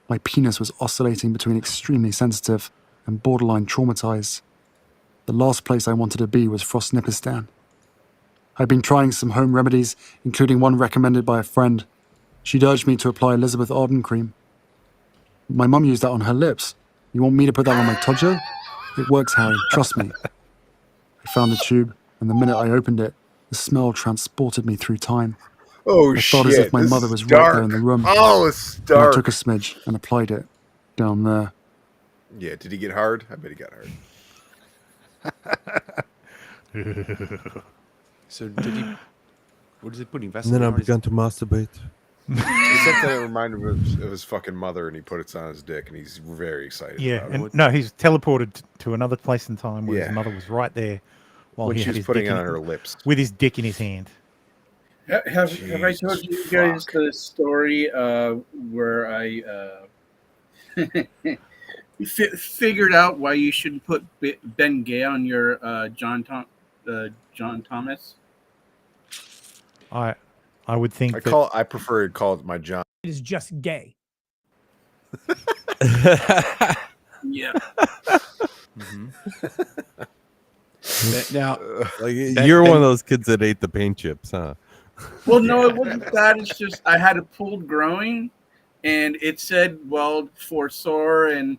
My penis was oscillating between extremely sensitive and borderline traumatized. The last place I wanted to be was Frostnipistan. I'd been trying some home remedies, including one recommended by a friend. She'd urged me to apply Elizabeth Arden cream. My mum used that on her lips. You want me to put that on my todger? It works, Harry. Trust me. I found the tube, and the minute I opened it, the smell transported me through time. Oh, I felt as if my this mother is was right there in dark. the room. Oh, it's And dark. I took a smidge and applied it down there. Yeah, did he get hard? I bet he got hard. So did he? What is he putting? And Vaseline then I on his- began to masturbate. He said that it reminded him of his fucking mother, and he put it on his dick, and he's very excited Yeah, about and it. no, he's teleported to another place in time where Yeah. his mother was right there while When he she had was his putting dick it in on her lips. with his dick in his hand. Have I told you guys the story where I figured out why you shouldn't put Ben Gay on your John Thomas? I would think I prefer to call it my John. It is just gay. Yeah. Now, like you're one of those kids that ate the paint chips, huh? Well, no, it wasn't that. It's just I had a pulled groin, and it said, well, for sore and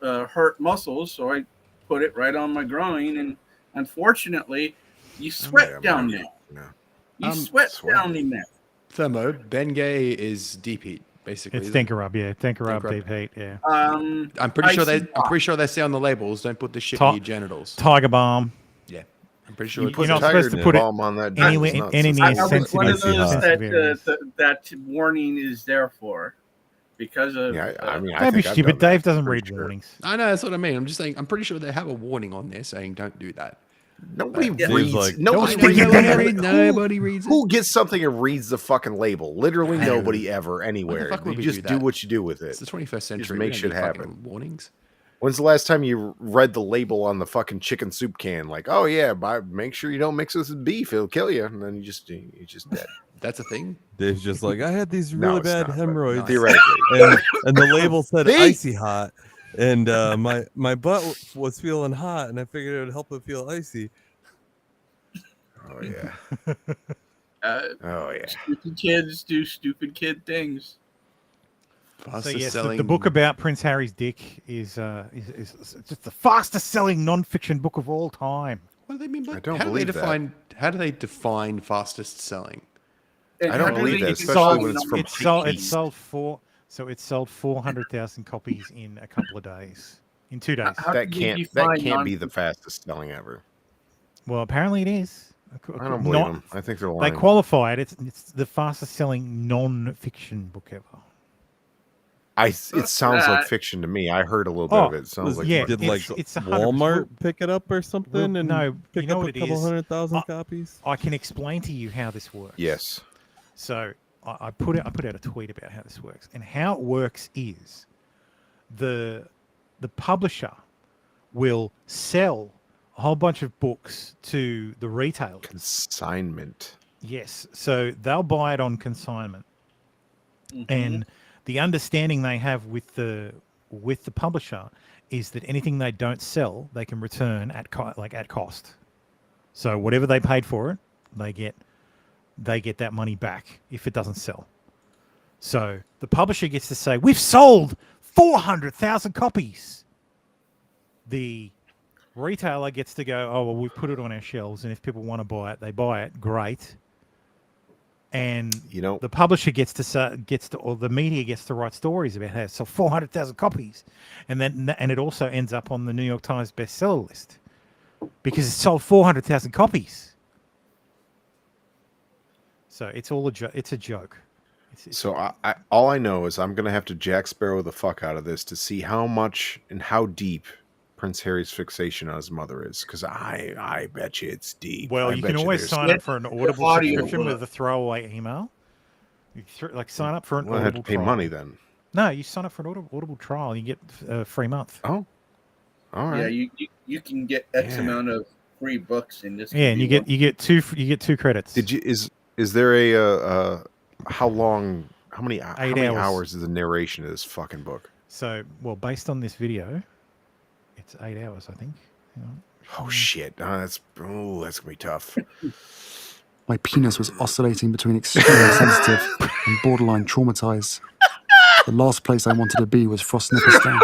hurt muscles, so I put it right on my groin, and unfortunately, you sweat down there. You sweat down in there. Thermo, Ben Gay is deep heat, basically. It's isn't it? Stinker Rub, yeah. Stinker Rub, Rub. deep heat, yeah. I'm pretty sure they say on the labels, don't put this shit in your genitals. Tiger Balm. Yeah. I'm pretty sure You're not supposed to put it anywhere any I was sensitive one of those areas. that warning is there for, because of. Don't be stupid. Dave doesn't read warnings. I know, that's what I mean. I'm just saying, I'm pretty sure they have a warning on there saying don't do that. Nobody But- reads. Like, nobody reads it. Who gets something and reads the fucking label? Literally nobody ever anywhere. fuck would You we just do do that? what you do with it. It's the 21st century. Just We make don't shit need fucking happen. warnings. When's the last time you read the label on the fucking chicken soup can? Like, oh yeah, make sure you don't mix this with beef; it'll kill you. And then you just dead. That's a thing. Dave's just like, I had these No, really it's bad not, but hemorrhoids. theoretically. and the label said See? icy hot, and my butt was feeling hot, and I figured it would help it feel icy. Oh yeah. Oh yeah. Stupid kids do stupid kid things. So yes, the book about Prince Harry's dick is just the fastest selling non-fiction book of all time. What do they mean by I don't how do they believe that. define how do they define fastest selling? I don't believe that, It especially when it's from it sold 400,000 copies in a couple of days, in 2 days. That can't be the fastest selling ever. Well, apparently it is. I don't believe them. I think they're lying. They qualify it. It's the fastest selling non-fiction book ever. It sounds like fiction to me. I heard a little bit of it. It sounds like did it's Walmart pick it up or something? And no, pick you know up what a it couple is? 100,000 copies. I can explain to you how this works. Yes. So I put out a tweet about how this works, and how it works is the publisher will sell a whole bunch of books to the retailers. Consignment. Yes, so they'll buy it on consignment, and the understanding they have with the publisher is that anything they don't sell, they can return at cost. So whatever they paid for it, they get that money back if it doesn't sell. So the publisher gets to say, "We've sold 400,000 copies." The retailer gets to go, "Oh well, we've put it on our shelves, and if people want to buy it, they buy it. Great." And the publisher or the media gets to write stories about how it sold 400,000 copies, and it also ends up on the New York Times bestseller list because it sold 400,000 copies. So it's all it's a joke. So I all I know is I'm gonna have to Jack Sparrow the fuck out of this to see how much and how deep Prince Harry's fixation on his mother is, because I bet you it's deep. Well, you can always sign up for an Audible subscription with a throwaway email. You sign up for an Audible. I have to pay trial. money then. No, you sign up for an Audible trial, and you get a free month. Oh, all right. Yeah, you can get X amount of free books in this. Yeah, and you get two credits. Is there a how many hours is the narration of this fucking book? So, well, based on this video, it's 8 hours, I think. Oh shit! That's gonna be tough. My penis was oscillating between extremely sensitive and borderline traumatized. The last place I wanted to be was Frost Nipperstan.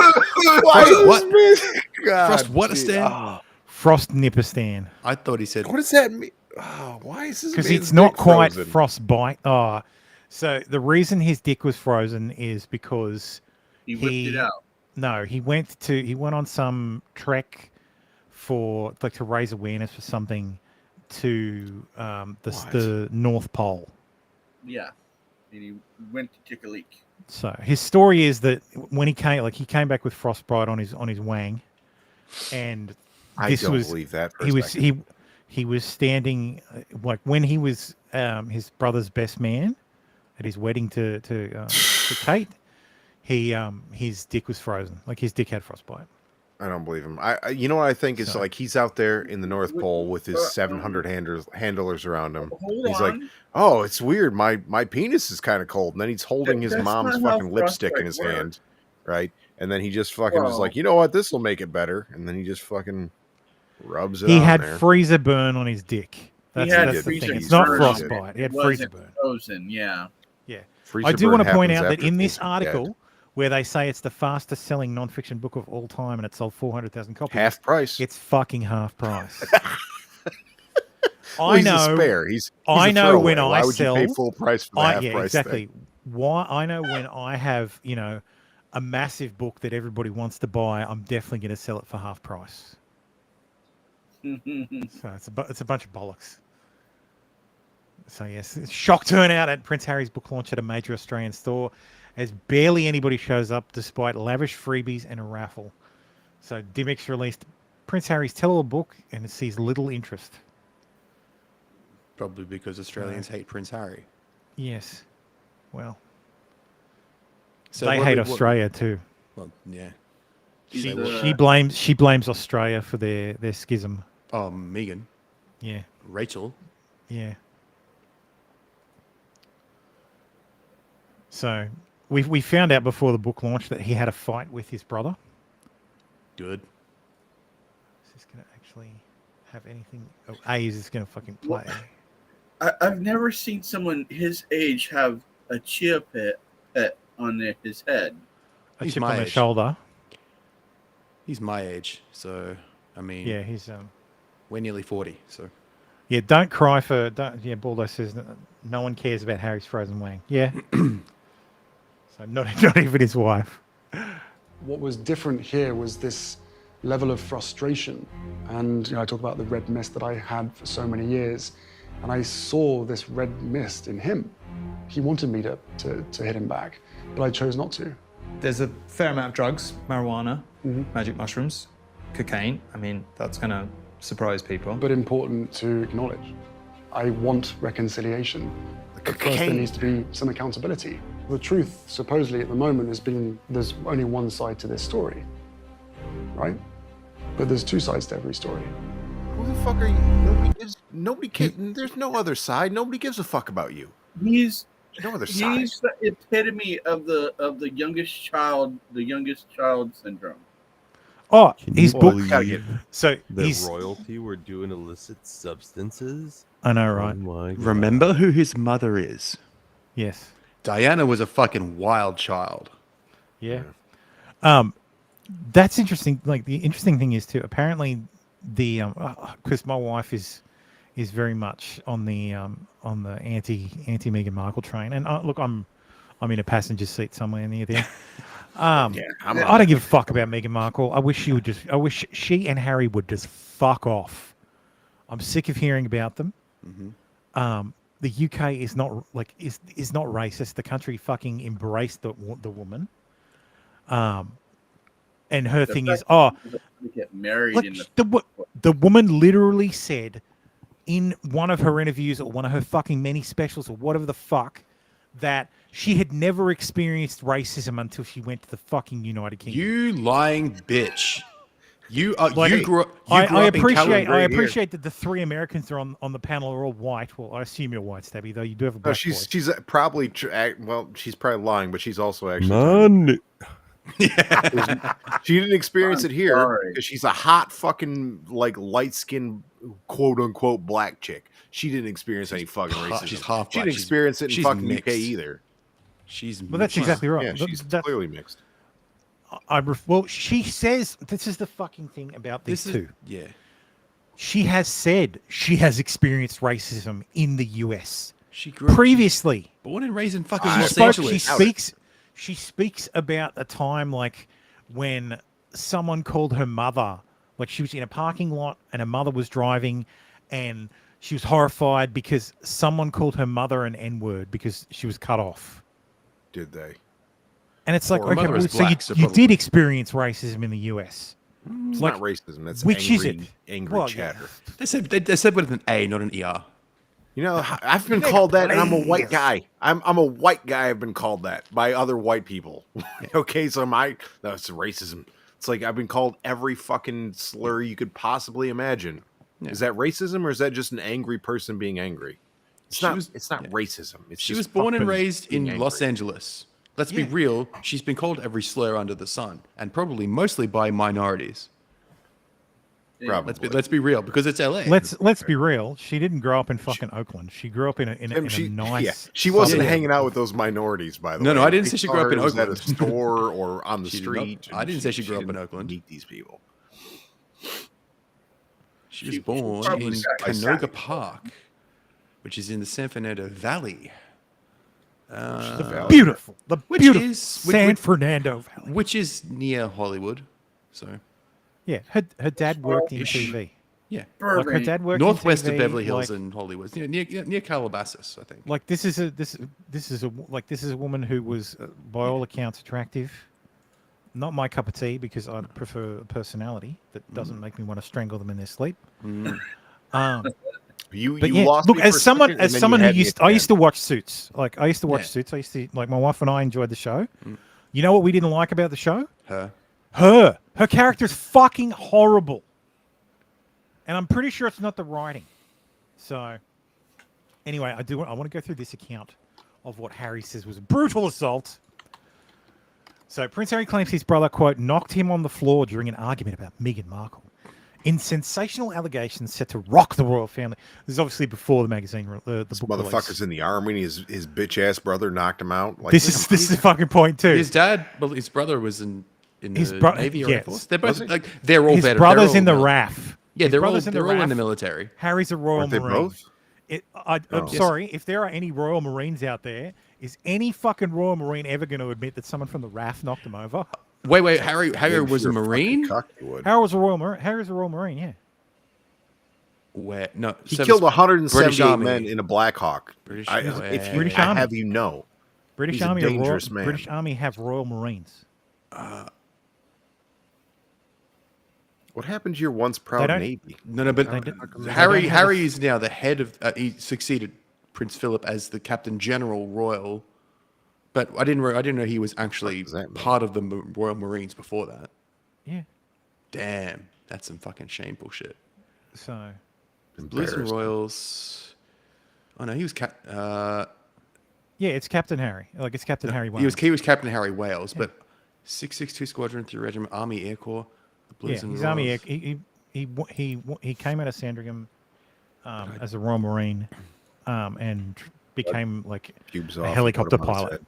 Frost what? Stan? Frost Nipperstan. I thought he said. What does that mean? why is this? Because man's it's not dick quite frozen? frostbite. Oh, so the reason his dick was frozen is because He whipped it out. No, he went on some trek for to raise awareness for something to the North Pole. Yeah, and he went to take a leak. So his story is that when he came back with frostbite on his wang, and I don't believe that. For a second. he was standing when he was his brother's best man at his wedding to Kate. His dick was frozen. Like his dick had frostbite. I don't believe him. You know what I think is like he's out there in the North Pole with his 700 handlers around him. He's like, oh, it's weird. My penis is kind of cold. And then he's holding his mom's fucking lipstick in his hand, right? And then he just fucking is like, you know what? This will make it better. And then he just fucking rubs it. He on had there. freezer burn on his dick. That's the thing. It's not frostbite. He had freezer burn. Frozen, yeah. Yeah. Freezer I do want to burn point out happens that in after this things are article, dead. where they say it's the fastest selling nonfiction book of all time and it sold 400,000 copies. Half price. It's fucking half price. Well, I he's know. a spare. He's I a know when throwaway. I Why would sell. you pay full price for the half price exactly. thing? Why I know when I have a massive book that everybody wants to buy, I'm definitely going to sell it for half price. So it's a bunch of bollocks. So yes, shock turnout at Prince Harry's book launch at a major Australian store, as barely anybody shows up despite lavish freebies and a raffle. So Dimmicks released Prince Harry's tell-all book and it sees little interest. Probably because Australians hate Prince Harry. Yes. Well, so they hate Australia too. Well, yeah. She blames Australia for their schism. Oh, Megan. Yeah. Rachel. Yeah. So we found out before the book launch that he had a fight with his brother. Good. Is this going to actually have anything? Oh, is this going to fucking play? I've never seen someone his age have a chia pet on his head. A chip on his shoulder. He's my age, so I mean, yeah, he's we're nearly 40, so yeah. Don't cry for Baldo says no one cares about Harry's frozen wang. Yeah, so not even his wife. What was different here was this level of frustration, and I talk about the red mist that I had for so many years, and I saw this red mist in him. He wanted me to hit him back, but I chose not to. There's a fair amount of drugs, marijuana, magic mushrooms, cocaine. I mean, that's going to surprise people. But important to acknowledge. I want reconciliation. But first there needs to be some accountability. The truth, supposedly at the moment, has been there's only one side to this story, right? But there's two sides to every story. Who the fuck are you? Nobody cares. There's no other side. Nobody gives a fuck about you. He's no other side. He's the epitome of the youngest child syndrome. Oh, his book. So that royalty were doing illicit substances. I know, right? Remember who his mother is. Yes. Diana was a fucking wild child. Yeah. That's interesting. Like the interesting thing is too. Apparently, because my wife is very much on the anti Meghan Markle train, and look, I'm in a passenger seat somewhere near there. I don't give a fuck about Meghan Markle. I wish she and Harry would just fuck off. I'm sick of hearing about them. Mm-hmm. The UK is not is not racist. The country fucking embraced the woman. And her thing is, get married like in the woman literally said in one of her interviews or one of her fucking many specials or whatever the fuck that she had never experienced racism until she went to the fucking United Kingdom. You lying bitch. You grew up. I appreciate that the three Americans are on the panel are all white. Well, I assume you're white, Stabby, though you do have a black voice. She's probably she's probably lying, but she's also actually None. She didn't experience it here because she's a hot fucking light skinned quote unquote black chick. She didn't experience any fucking racism. She's half black. She didn't experience it in fucking mixed. UK either. That's exactly right. Yeah, she's clearly mixed. Well, she says this is the fucking thing about these two. Yeah. she has said she has experienced racism in the US. She grew up, previously. Born and raised in fucking She Los Angeles. She speaks about a time like when someone called her mother, like she was in a parking lot and her mother was driving, and she was horrified because someone called her mother an N-word because she was cut off. Did they? And it's like, Well, her okay, mother is so black, you, so you probably. did experience racism in the US. It's Like, not racism. That's which angry, is it? angry Well, chatter. They said with an A, not an ER. You know, I've been called that, and I'm a white guy. I'm a white guy. I've been called that by other white people. Okay, so that's racism. It's like I've been called every fucking slur you could possibly imagine. Yeah. Is that racism, or is that just an angry person being angry? It's not racism. It's She just was born and fucking raised in being Los angry. Angeles. Let's be real. She's been called every slur under the sun, and probably mostly by minorities. Probably. Let's be real, because it's LA. Let's be real. She didn't grow up in fucking Oakland. She grew up in a Tim, nice. Yeah, she wasn't Yeah. hanging out with those minorities, by the way. No, I didn't They say she saw grew up her in was at a Oakland. store or on the She did not- street. I didn't say she grew up in didn't Oakland. Meet these people. She was born probably in sat by Canoga side. Park, which is in the San Fernando Valley. Beautiful. The Which beautiful is San Fernando Valley. which is near Hollywood. So Yeah, her dad worked in Ish. TV. yeah, Like her dad worked northwest in TV, of Beverly Hills like, and Hollywood, near Calabasas, I think. Like this is a woman who was, by all accounts, attractive. Not my cup of tea because I prefer a personality that doesn't make me want to strangle them in their sleep. You But lost look, me as for a someone second, and then who you had me used, at I 10. used to watch Suits. Like I used to watch Yeah. Suits. I used to like my wife and I enjoyed the show. You know what we didn't like about the show? Her. Her character's fucking horrible. And I'm pretty sure it's not the writing. So, anyway, I want to go through this account of what Harry says was a brutal assault. So, Prince Harry claims his brother, quote, knocked him on the floor during an argument about Meghan Markle. In sensational allegations set to rock the royal family. This is obviously before the magazine, the This book motherfucker's release. in the army, and his bitch ass brother knocked him out. Like, This is the fucking point too. His dad, well, his brother was in the Navy or Air yes. Force. They're both like they're all His better. brother's They're in the all- RAF. Yeah, His they're all brother's in the they're all in RAF. the military. Harry's a Royal Aren't they Marine. both? I'm Yes. sorry, if there are any Royal Marines out there, is any fucking Royal Marine ever going to admit that someone from the RAF knocked him over? Wait, Harry was a You're Marine? fucking cockwood. Harry was a Royal Marine. Harry's a Royal Marine, yeah. Where no, He service- killed British 178 Army. men in a Black Hawk. British I, Army. if you, British I Army. have you know, British he's a Army are dangerous man. British Army have Royal Marines. What happened to your once proud don't- Navy? No, but They don't Harry have is now the head of. He succeeded Prince Philip as the Captain General Royal, but I didn't know he was actually does that mean? part of the Royal Marines before that. Yeah. Damn, that's some fucking shameful shit. So, Blues and Embarrassed. Royals. Oh no, he was yeah, it's Captain Harry. Like it's Captain Harry. he was Captain Harry Wales, but 662 Squadron 3 Regiment Army Air Corps. The Blues Yeah, and his Army. Royals. He came out of Sandringham as a Royal Marine, and became like Pubes a off and helicopter put 'em on his pilot. head.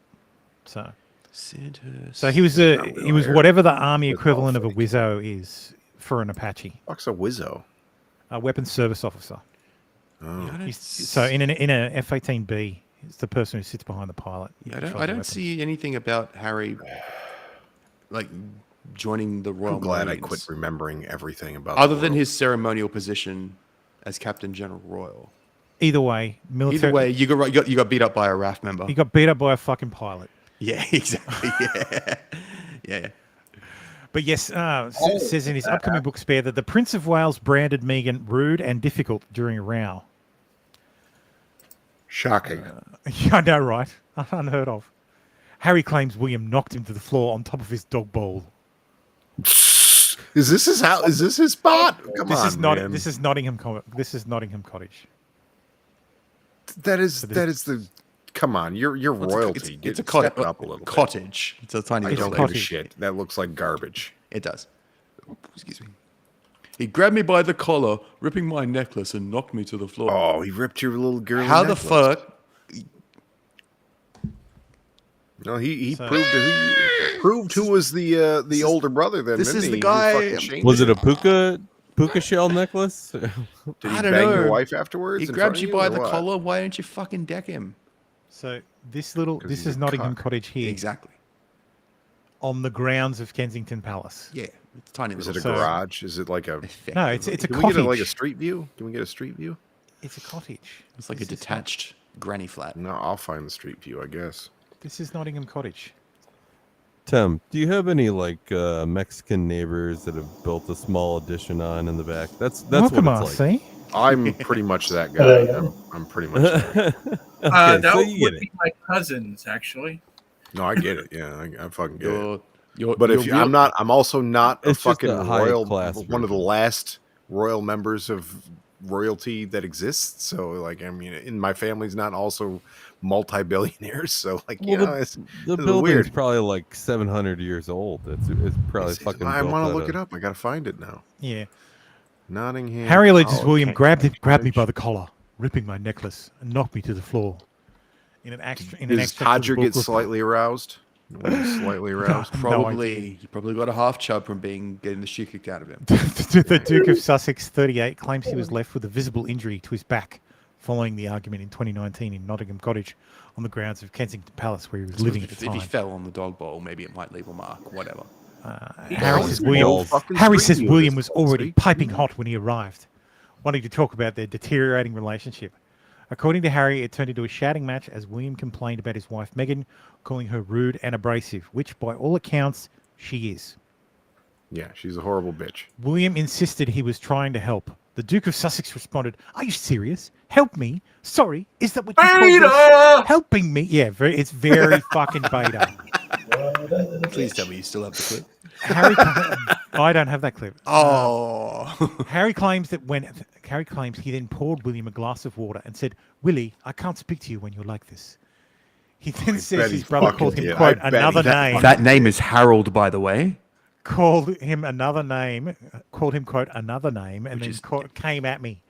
So, Santos. so he was whatever the Army equivalent of a Wizzo is for an Apache, Fuck's a Wizzo. a weapons service officer. Oh. So in a F-18B, it's the person who sits behind the pilot. who I controls the don't weapons. see anything about Harry like joining the Royal I'm glad Marines. I quit remembering everything about. Other the than world. his ceremonial position as Captain General Royal. Either way, military. Either way, you got beat up by a RAF member. he got beat up by a fucking pilot. Yeah, exactly. Yeah. But yes, it says in his upcoming book Spare that the Prince of Wales branded Meghan rude and difficult during a row. Shocking. Yeah, I know, right? Unheard of. Harry claims William knocked him to the floor on top of his dog bowl. Is this his house? Is this his spot? Come This on, is not. man. This is Nottingham. This is Nottingham Cottage. That is the. Come on, you're royalty. It's a Step it up a little bit. cottage. It's a tiny I little don't give a cottage. shit. That looks like garbage. It does. Excuse me. He grabbed me by the collar, ripping my necklace, and knocked me to the floor. Oh, he ripped your little girl. How the fuck? No, he proved who was the older brother. Then This didn't is the he? He guy- fucking changed Was it it. a puka puka shell necklace? Did he I don't bang know. your wife afterwards? He in grabbed front you of by or the what? collar. Why don't you fucking deck him? So this he's is a Nottingham cuck. Cottage here. Exactly. On the grounds of Kensington Palace. Yeah, it's tiny. Is little it a garage? Is it like a? No, it's a Can we cottage. get like a street view? Can we get a street view? It's a cottage. It's like a detached granny flat. No, I'll find the street view, I guess. This is Nottingham Cottage. Tim, do you have any like Mexican neighbors that have built a small addition on in the back? That's Welcome, what it's RC. like. I'm pretty much that guy. I'm pretty much that guy. That so you would get be my cousins, actually. No, I get it. Yeah, I fucking get it. You're, But if I'm not, I'm also not a It's just fucking a high royal, class one of the last royal members of royalty that exists. So, like, I mean, in my family's not also multi-billionaires. So, like, you know, it's building's weird. probably like 700 years old. It's probably fucking. I built want to out look of- it up. I got to find it now. Yeah. Nottingham. Harry alleges Oh, William okay. grabbed me by the collar, ripping my necklace, and knocked me to the floor. In an Does extract Todger of the get book slightly aroused? Slightly aroused. Probably, he probably got a half chub from getting the shit kicked out of him. The Duke of Sussex, 38, claims he was left with a visible injury to his back following the argument in 2019 in Nottingham Cottage on the grounds of Kensington Palace, where he was living at the If he time. fell on the dog bowl, maybe it might leave a mark. Whatever. Harry says William was already piping hot when he arrived, wanting to talk about their deteriorating relationship. According to Harry, it turned into a shouting match as William complained about his wife Meghan, calling her rude and abrasive, which by all accounts she is. Yeah, she's a horrible bitch. William insisted he was trying to help. The Duke of Sussex responded, "Are you serious? Help me? Sorry, is that what you call Beta! this? Helping me?" Yeah, it's very fucking beta. Please tell me you still have the clip. I don't have that clip. Oh. Harry claims he then poured William a glass of water and said, "Willie, I can't speak to you when you're like this." He then says his brother called him, quote, another name. That name is Harold, by the way. Called him, quote, another name, and then came at me.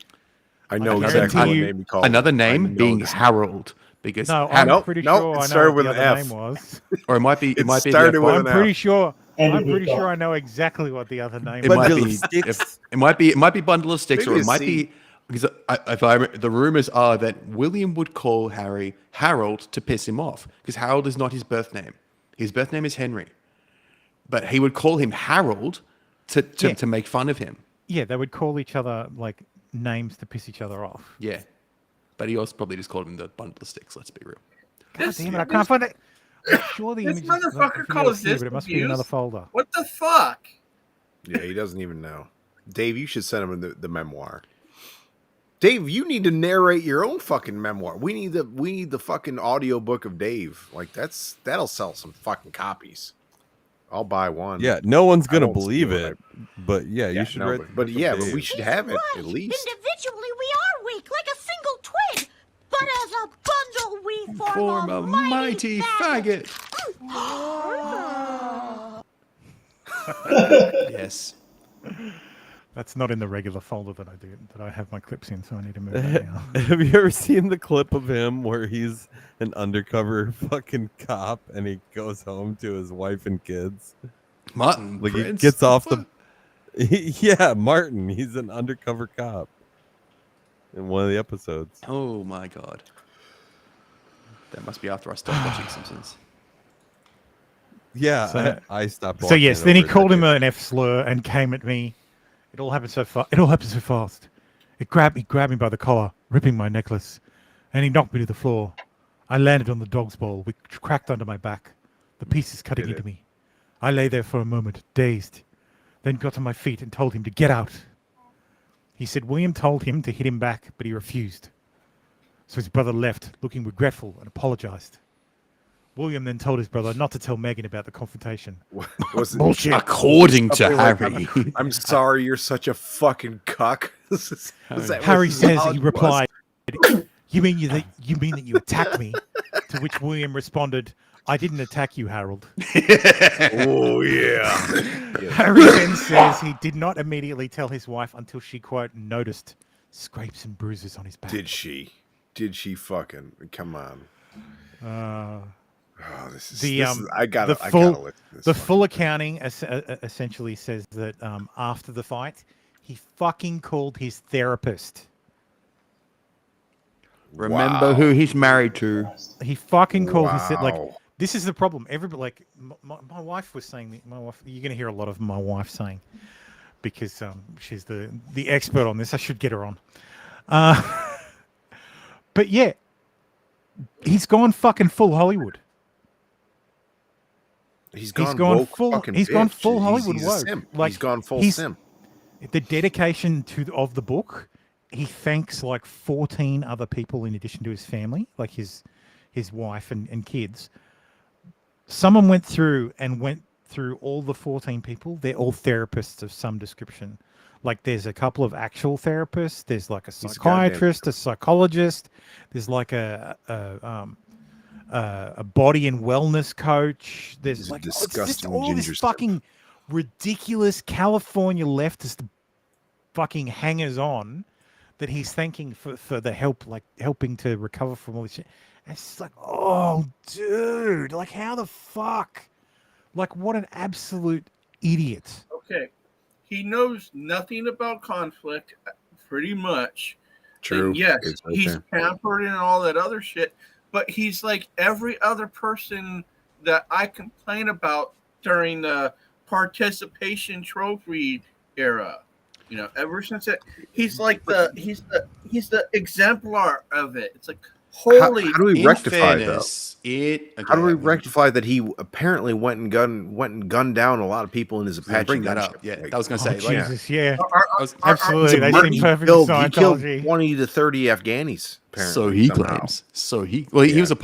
I know I exactly what guarantee name he called. Another I name know being this. Harold. Because No, I'm pretty sure it I know started what with the an other F. name was. Or it might be. It might be. started with I'm an pretty F. sure. I'm pretty sure I know exactly what the other name It was. might be. It might be bundle of sticks, or Maybe it a might C. be because if I remember, the rumors are that William would call Harry Harold to piss him off because Harold is not his birth name. His birth name is Henry, but he would call him Harold to make fun of him. Yeah, they would call each other like names to piss each other off. Yeah, but he also probably just called him the bundle of sticks. Let's be real. God damn it, I can't find it. I'm sure the This image motherfucker calls this but it must be in another abuse? folder. What the fuck? Yeah, he doesn't even know. Dave, you should send him the memoir. Dave, you need to narrate your own fucking memoir. We need the fucking audiobook of Dave. Like that'll sell some fucking copies. I'll buy one. Yeah, no one's I gonna won't believe steal it, but yeah, you should write. But the yeah, book of but we Dave. should have it at least. Individually, we are weak, like a single twig. But as a bundle, we Form a mighty faggot. Yes. That's not in the regular folder that I have my clips in, so I need to move that now. Have you ever seen the clip of him where he's an undercover fucking cop and he goes home to his wife and kids? Martin, like Prince? he gets off the. Yeah, Martin. He's an undercover cop in one of the episodes. Oh my god. That must be after I stopped watching Simpsons. Yeah, So- I stopped. So yes, then he watching it called over him a an F slur and came at me. It all happened so fast. It all happened so fast. He grabbed me by the collar, ripping my necklace, and he knocked me to the floor. I landed on the dog's bowl, which cracked under my back, the pieces cutting into me. I lay there for a moment, dazed, then got to my feet and told him to get out. He said William told him to hit him back, but he refused. So his brother left, looking regretful, and apologized. William then told his brother not to tell Megan about the confrontation. Was it- Bullshit. According to Something like, Harry. I'm sorry, you're such a fucking cuck. Is that Harry what says how he it replied, "You mean that you attacked me?" To which William responded, "I didn't attack you, Harold." was? Oh yeah. Harry then says he did not immediately tell his wife until she, quote, noticed scrapes and bruises on his back. Did she? Did she fucking? Come on. Oh, this is I gotta listen to this. The full accounting essentially says that after the fight, He fucking called his therapist. Remember who he's married to. He fucking called his like. This is the problem. Everybody, like, my wife was saying. My wife, you're going to hear a lot of my wife saying, because she's the expert on this. I should get her on. But yeah, he's gone fucking full Hollywood. He's gone full. He's gone full Hollywood he's woke. Like, he's gone full sim. The dedication of the book. He thanks like 14 other people in addition to his family, like his wife and kids. Someone went through all the 14 people. They're all therapists of some description. Like there's a couple of actual therapists. There's like a psychiatrist, a psychologist. There's like a body and wellness coach. There's like it's just all this fucking ridiculous California leftist fucking hangers on that he's thanking for the help, like helping to recover from all this shit. And it's just like, oh, dude, like how the fuck? Like what an absolute idiot. Okay. He knows nothing about conflict, pretty much. True. And yes, It's right he's there. pampered and all that other shit, but he's like every other person that I complain about during the participation trophy era. You know, ever since it, he's like he's the exemplar of it. It's like holy. How do we rectify though? How do we rectify that he apparently went and gunned down a lot of people in his Apache? Bring that gunship? up. Yeah, I was going to say. Oh, Jesus, yeah. Absolutely. They seem perfect He killed Scientology. 20 to 30 Afghanis. Apparently, So he somehow. claims.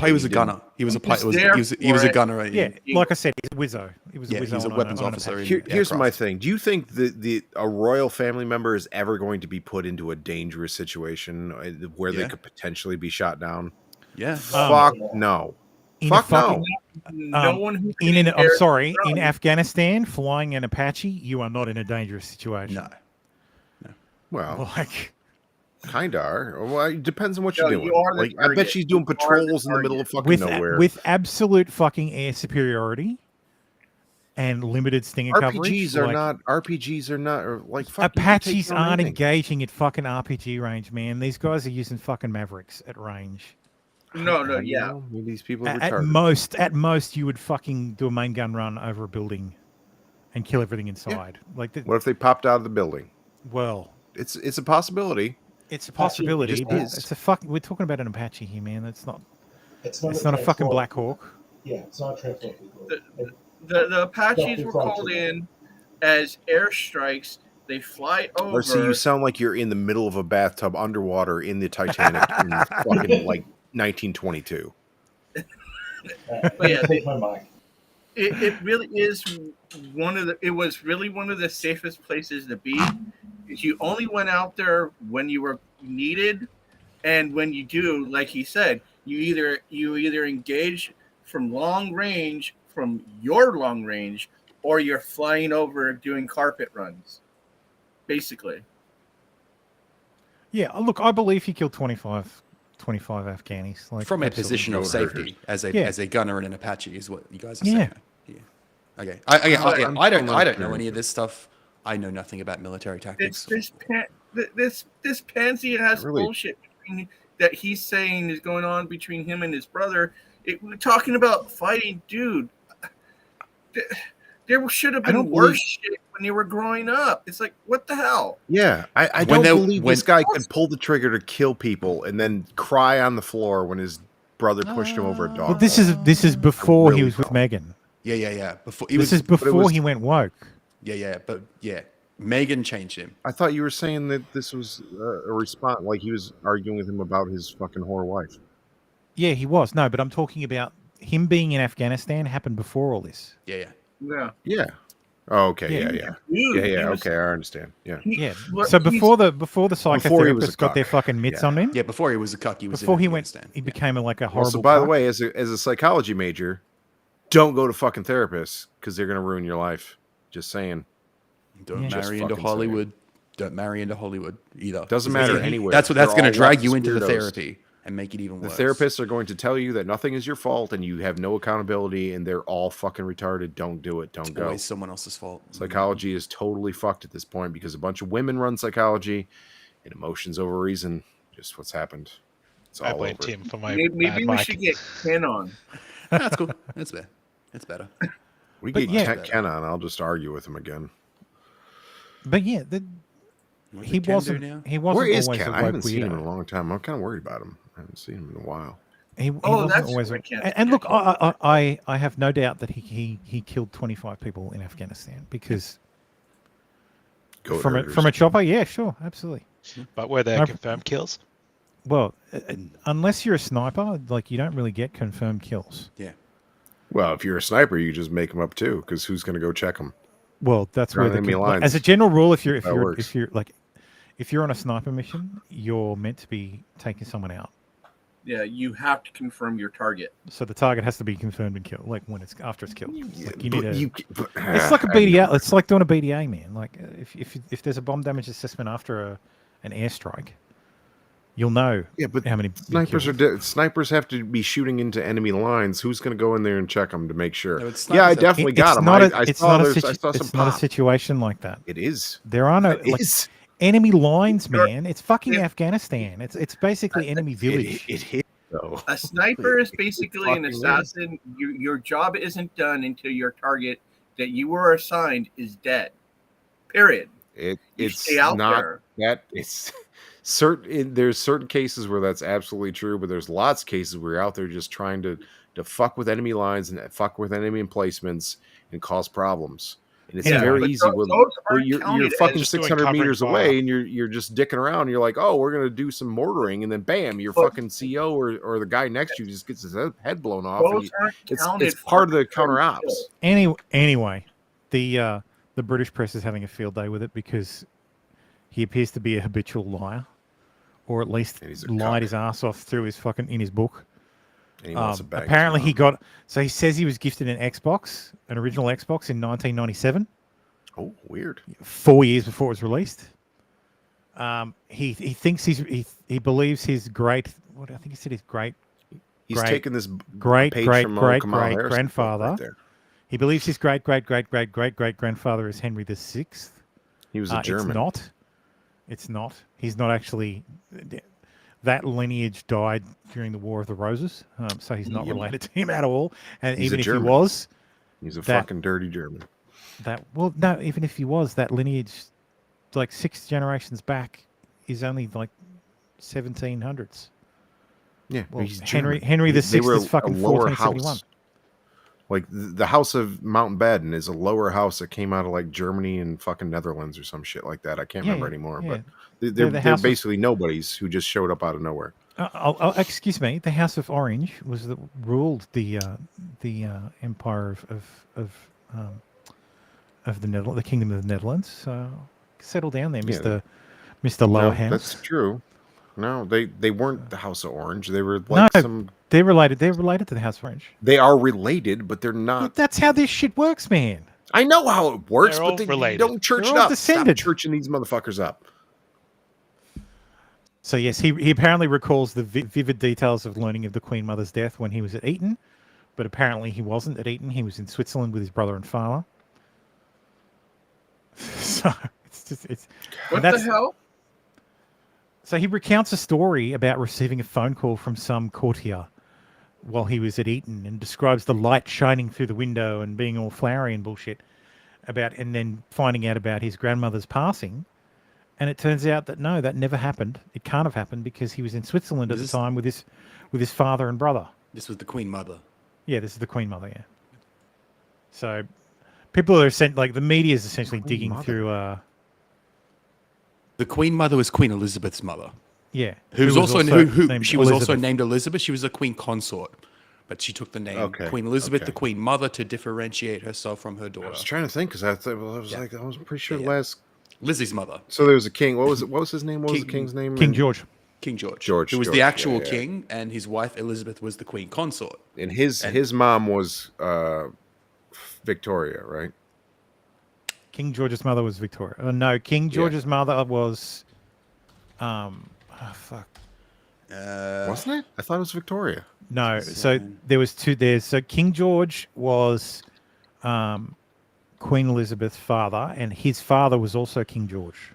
He was a gunner. He was a gunner. Yeah, like I said, he's a wizzo. He was a wizzo. He's a on weapons on officer. Apache. Here's my thing. Do you think that a royal family member is ever going to be put into a dangerous situation where they could potentially be shot down? Yeah. Fuck no. Fuck no. No one who in Afghanistan, flying an Apache, you are not in a dangerous situation. No. Well, like, kind of are. Well, it depends on what you're doing. you are the Like, I bet target. she's doing You are the patrols in the middle of fucking with nowhere. with absolute fucking air superiority and limited stinger coverage. RPGs are not or like fuck, Apaches you can take aren't anything. engaging at fucking RPG range, man. These guys are using fucking Mavericks at range. No, I yeah. don't know. Maybe these people are At retarded. most, you would fucking do a main gun run over a building and kill everything inside. Like, What if they popped out of the building? well, It's a possibility. it's a possibility. Just But is. it's a fuck. We're talking about an Apache here, man. It's not. It's It's not a fucking Black Hawk. Yeah, it's not a transport vehicle. The Apaches were called in as airstrikes. They fly over. Or see, you sound like you're in the middle of a bathtub underwater in the Titanic in fucking like 1922. But yeah, Take my mic. it really is it was really one of the safest places to be. You only went out there when you were needed, and when you do, like he said, you either engage from long range, from your long range, or you're flying over doing carpet runs, basically. Yeah, look, I believe he killed 25 Afghanis. Like, From a absolutely. position of safety as a gunner in an Apache is what you guys are Yeah. saying. Yeah. Okay. I don't know any of this stuff. I know nothing about military tactics. This pansy has Really? bullshit that he's saying is going on between him and his brother. We're talking about fighting, dude. There should have been worse shit when you were growing up. It's like, what the hell? Yeah, I don't believe this guy could pull the trigger to kill people and then cry on the floor when his brother pushed him over a dog. Well, this is before he was with Megan. Yeah. Before This is before he went woke. Yeah. Megan changed him. I thought you were saying that this was a response, like he was arguing with him about his fucking whore wife. Yeah, he was. No, but I'm talking about him being in Afghanistan happened before all this. Yeah. Yeah. Oh, okay. Yeah. Yeah. Okay, I understand. Yeah. Yeah. So before the psychotherapists got their fucking mitts on him. Yeah, before he was a cuck, he was before in he Afghanistan. he became like a Well, horrible. so by the cuck. way, as a psychology major, don't go to fucking therapists because they're gonna ruin your life. Just saying. Don't Just marry into fucking Hollywood. Don't marry into Hollywood either. Doesn't matter anywhere. That's They're going to all drag left you into the weirdos. therapy. and make it even The worse. therapists are going to tell you that nothing is your fault and you have no accountability and they're all fucking retarded. Don't do it. Don't It's go. always someone else's fault. Psychology is totally fucked at this point because a bunch of women run psychology and emotions over reason. Just what's happened. It's all I blame over. Tim for my Maybe bad we mic. should get Ken on. That's cool. That's better. That's better. We But get yeah. Ken on. I'll just argue with him again. But yeah, he wasn't. He wasn't Where is always Ken? a I woke haven't seen him in weirdo. a long time. I'm kind of worried about him. I haven't seen him in a while. He Oh, wasn't that's always. where Ken's And look, I have no doubt that he killed 25 people in Afghanistan because from a chopper. Yeah, sure, absolutely. But were there No- confirmed kills? Well, unless you're a sniper, like you don't really get confirmed kills. Yeah. Well, if you're a sniper, you just make them up too, because who's going to go check them? Well, that's They're where on enemy lines. as a general rule, if you're That works. if you're on a sniper mission, you're meant to be taking someone out. Yeah, you have to confirm your target. So the target has to be confirmed and killed, like when it's after it's killed. Like you but need you- a, but- it's like a BDA. It's like doing a BDA, man. Like if there's a bomb damage assessment after an airstrike, you'll know. Yeah, but how many snipers you are killed. snipers have to be shooting into enemy lines. Who's going to go in there and check them to make sure? No, it's Yeah, I snipers that- definitely got It's them. not I saw not a there's- I saw some it's not a pop. situation like that. It is. There are no It like, is. enemy lines, man. It's fucking Afghanistan. It's basically enemy village. It is though. A sniper is basically an fucking is. assassin. Your job isn't done until your target that you were assigned is dead. Period. You It's stay out not there. that it's there's certain cases where that's absolutely true, but there's lots of cases where you're out there just trying to fuck with enemy lines and fuck with enemy emplacements and cause problems. And it's Yeah, very but easy those when aren't you're counted as fucking just doing 600 covering meters fire. away and you're just dicking around. And you're like, oh, we're gonna do some mortaring, and then bam, your fucking CO or the guy next to you just gets his head blown off. And Those aren't counted it's part of the for counter ops. kills. Anyway, the British press is having a field day with it because he appears to be a habitual liar, or at least he's a lied cuck. his ass off through his fucking in his book. And he wants a bag Apparently, of he got. So he says he was gifted an Xbox, an original Xbox, in 1997. Oh, weird. 4 years before it was released. He thinks he believes his great. What I think he said his great. He's great, taken this great page great from great Kamala great Harris grandfather. right there. He believes his great great great great great great grandfather is Henry VI. He was a German. It's not. It's not. He's not actually. That lineage died during the War of the Roses, so he's not Yep. related to him at all. And He's a even if he German. was, He's a that- fucking dirty German. no, even if he was, that lineage, like 6 generations back, is only like 1700s. Yeah, Well, he's Henry German. Henry the They were Sixth is fucking a lower 1471. house. Like the House of Mountbatten is a lower house that came out of like Germany and fucking Netherlands or some shit like that. I can't Yeah, remember anymore, yeah. but They're they're the House of- basically nobodies who just showed up out of nowhere. Excuse me. The House of Orange ruled the empire of the Kingdom of the Netherlands. So settle down there, Yeah. Mr. Lower No, House. that's true. No, they weren't the House of Orange. They were No, like some. they're related. They're related to the House of Orange. They are related, but they're not. That's how this shit works, man. I know how it works, They're but all they related. don't church They're it all up. descended. Stop churching these motherfuckers up. So yes, he apparently recalls the vivid details of learning of the Queen Mother's death when he was at Eton, but apparently he wasn't at Eton. He was in Switzerland with his brother and father. So it's What the hell? So he recounts a story about receiving a phone call from some courtier while he was at Eton and describes the light shining through the window and being all flowery and bullshit and then finding out about his grandmother's passing. And it turns out that no, that never happened. It can't have happened because he was in Switzerland at the time with his father and brother. This was the Queen Mother. Yeah, this is the Queen Mother, yeah. So people are the media is essentially digging through The Queen Mother was Queen Elizabeth's mother. Yeah. Who was also named she was also Elizabeth. named Elizabeth. She was a queen consort, but she took the name Queen Elizabeth, the Queen Mother, to differentiate herself from her daughter. I was trying to think because I was pretty sure last Lizzie's mother. So there was a king. What was his name? What was the king's name? King George. King George. George. Who was George, the actual yeah. king, and his wife Elizabeth was the queen consort. And his mom was Victoria, right? King George's mother was Victoria. No, King George's mother was fuck. Wasn't it? I thought it was Victoria. No, so there was two there. So King George was Queen Elizabeth's father, and his father was also King George.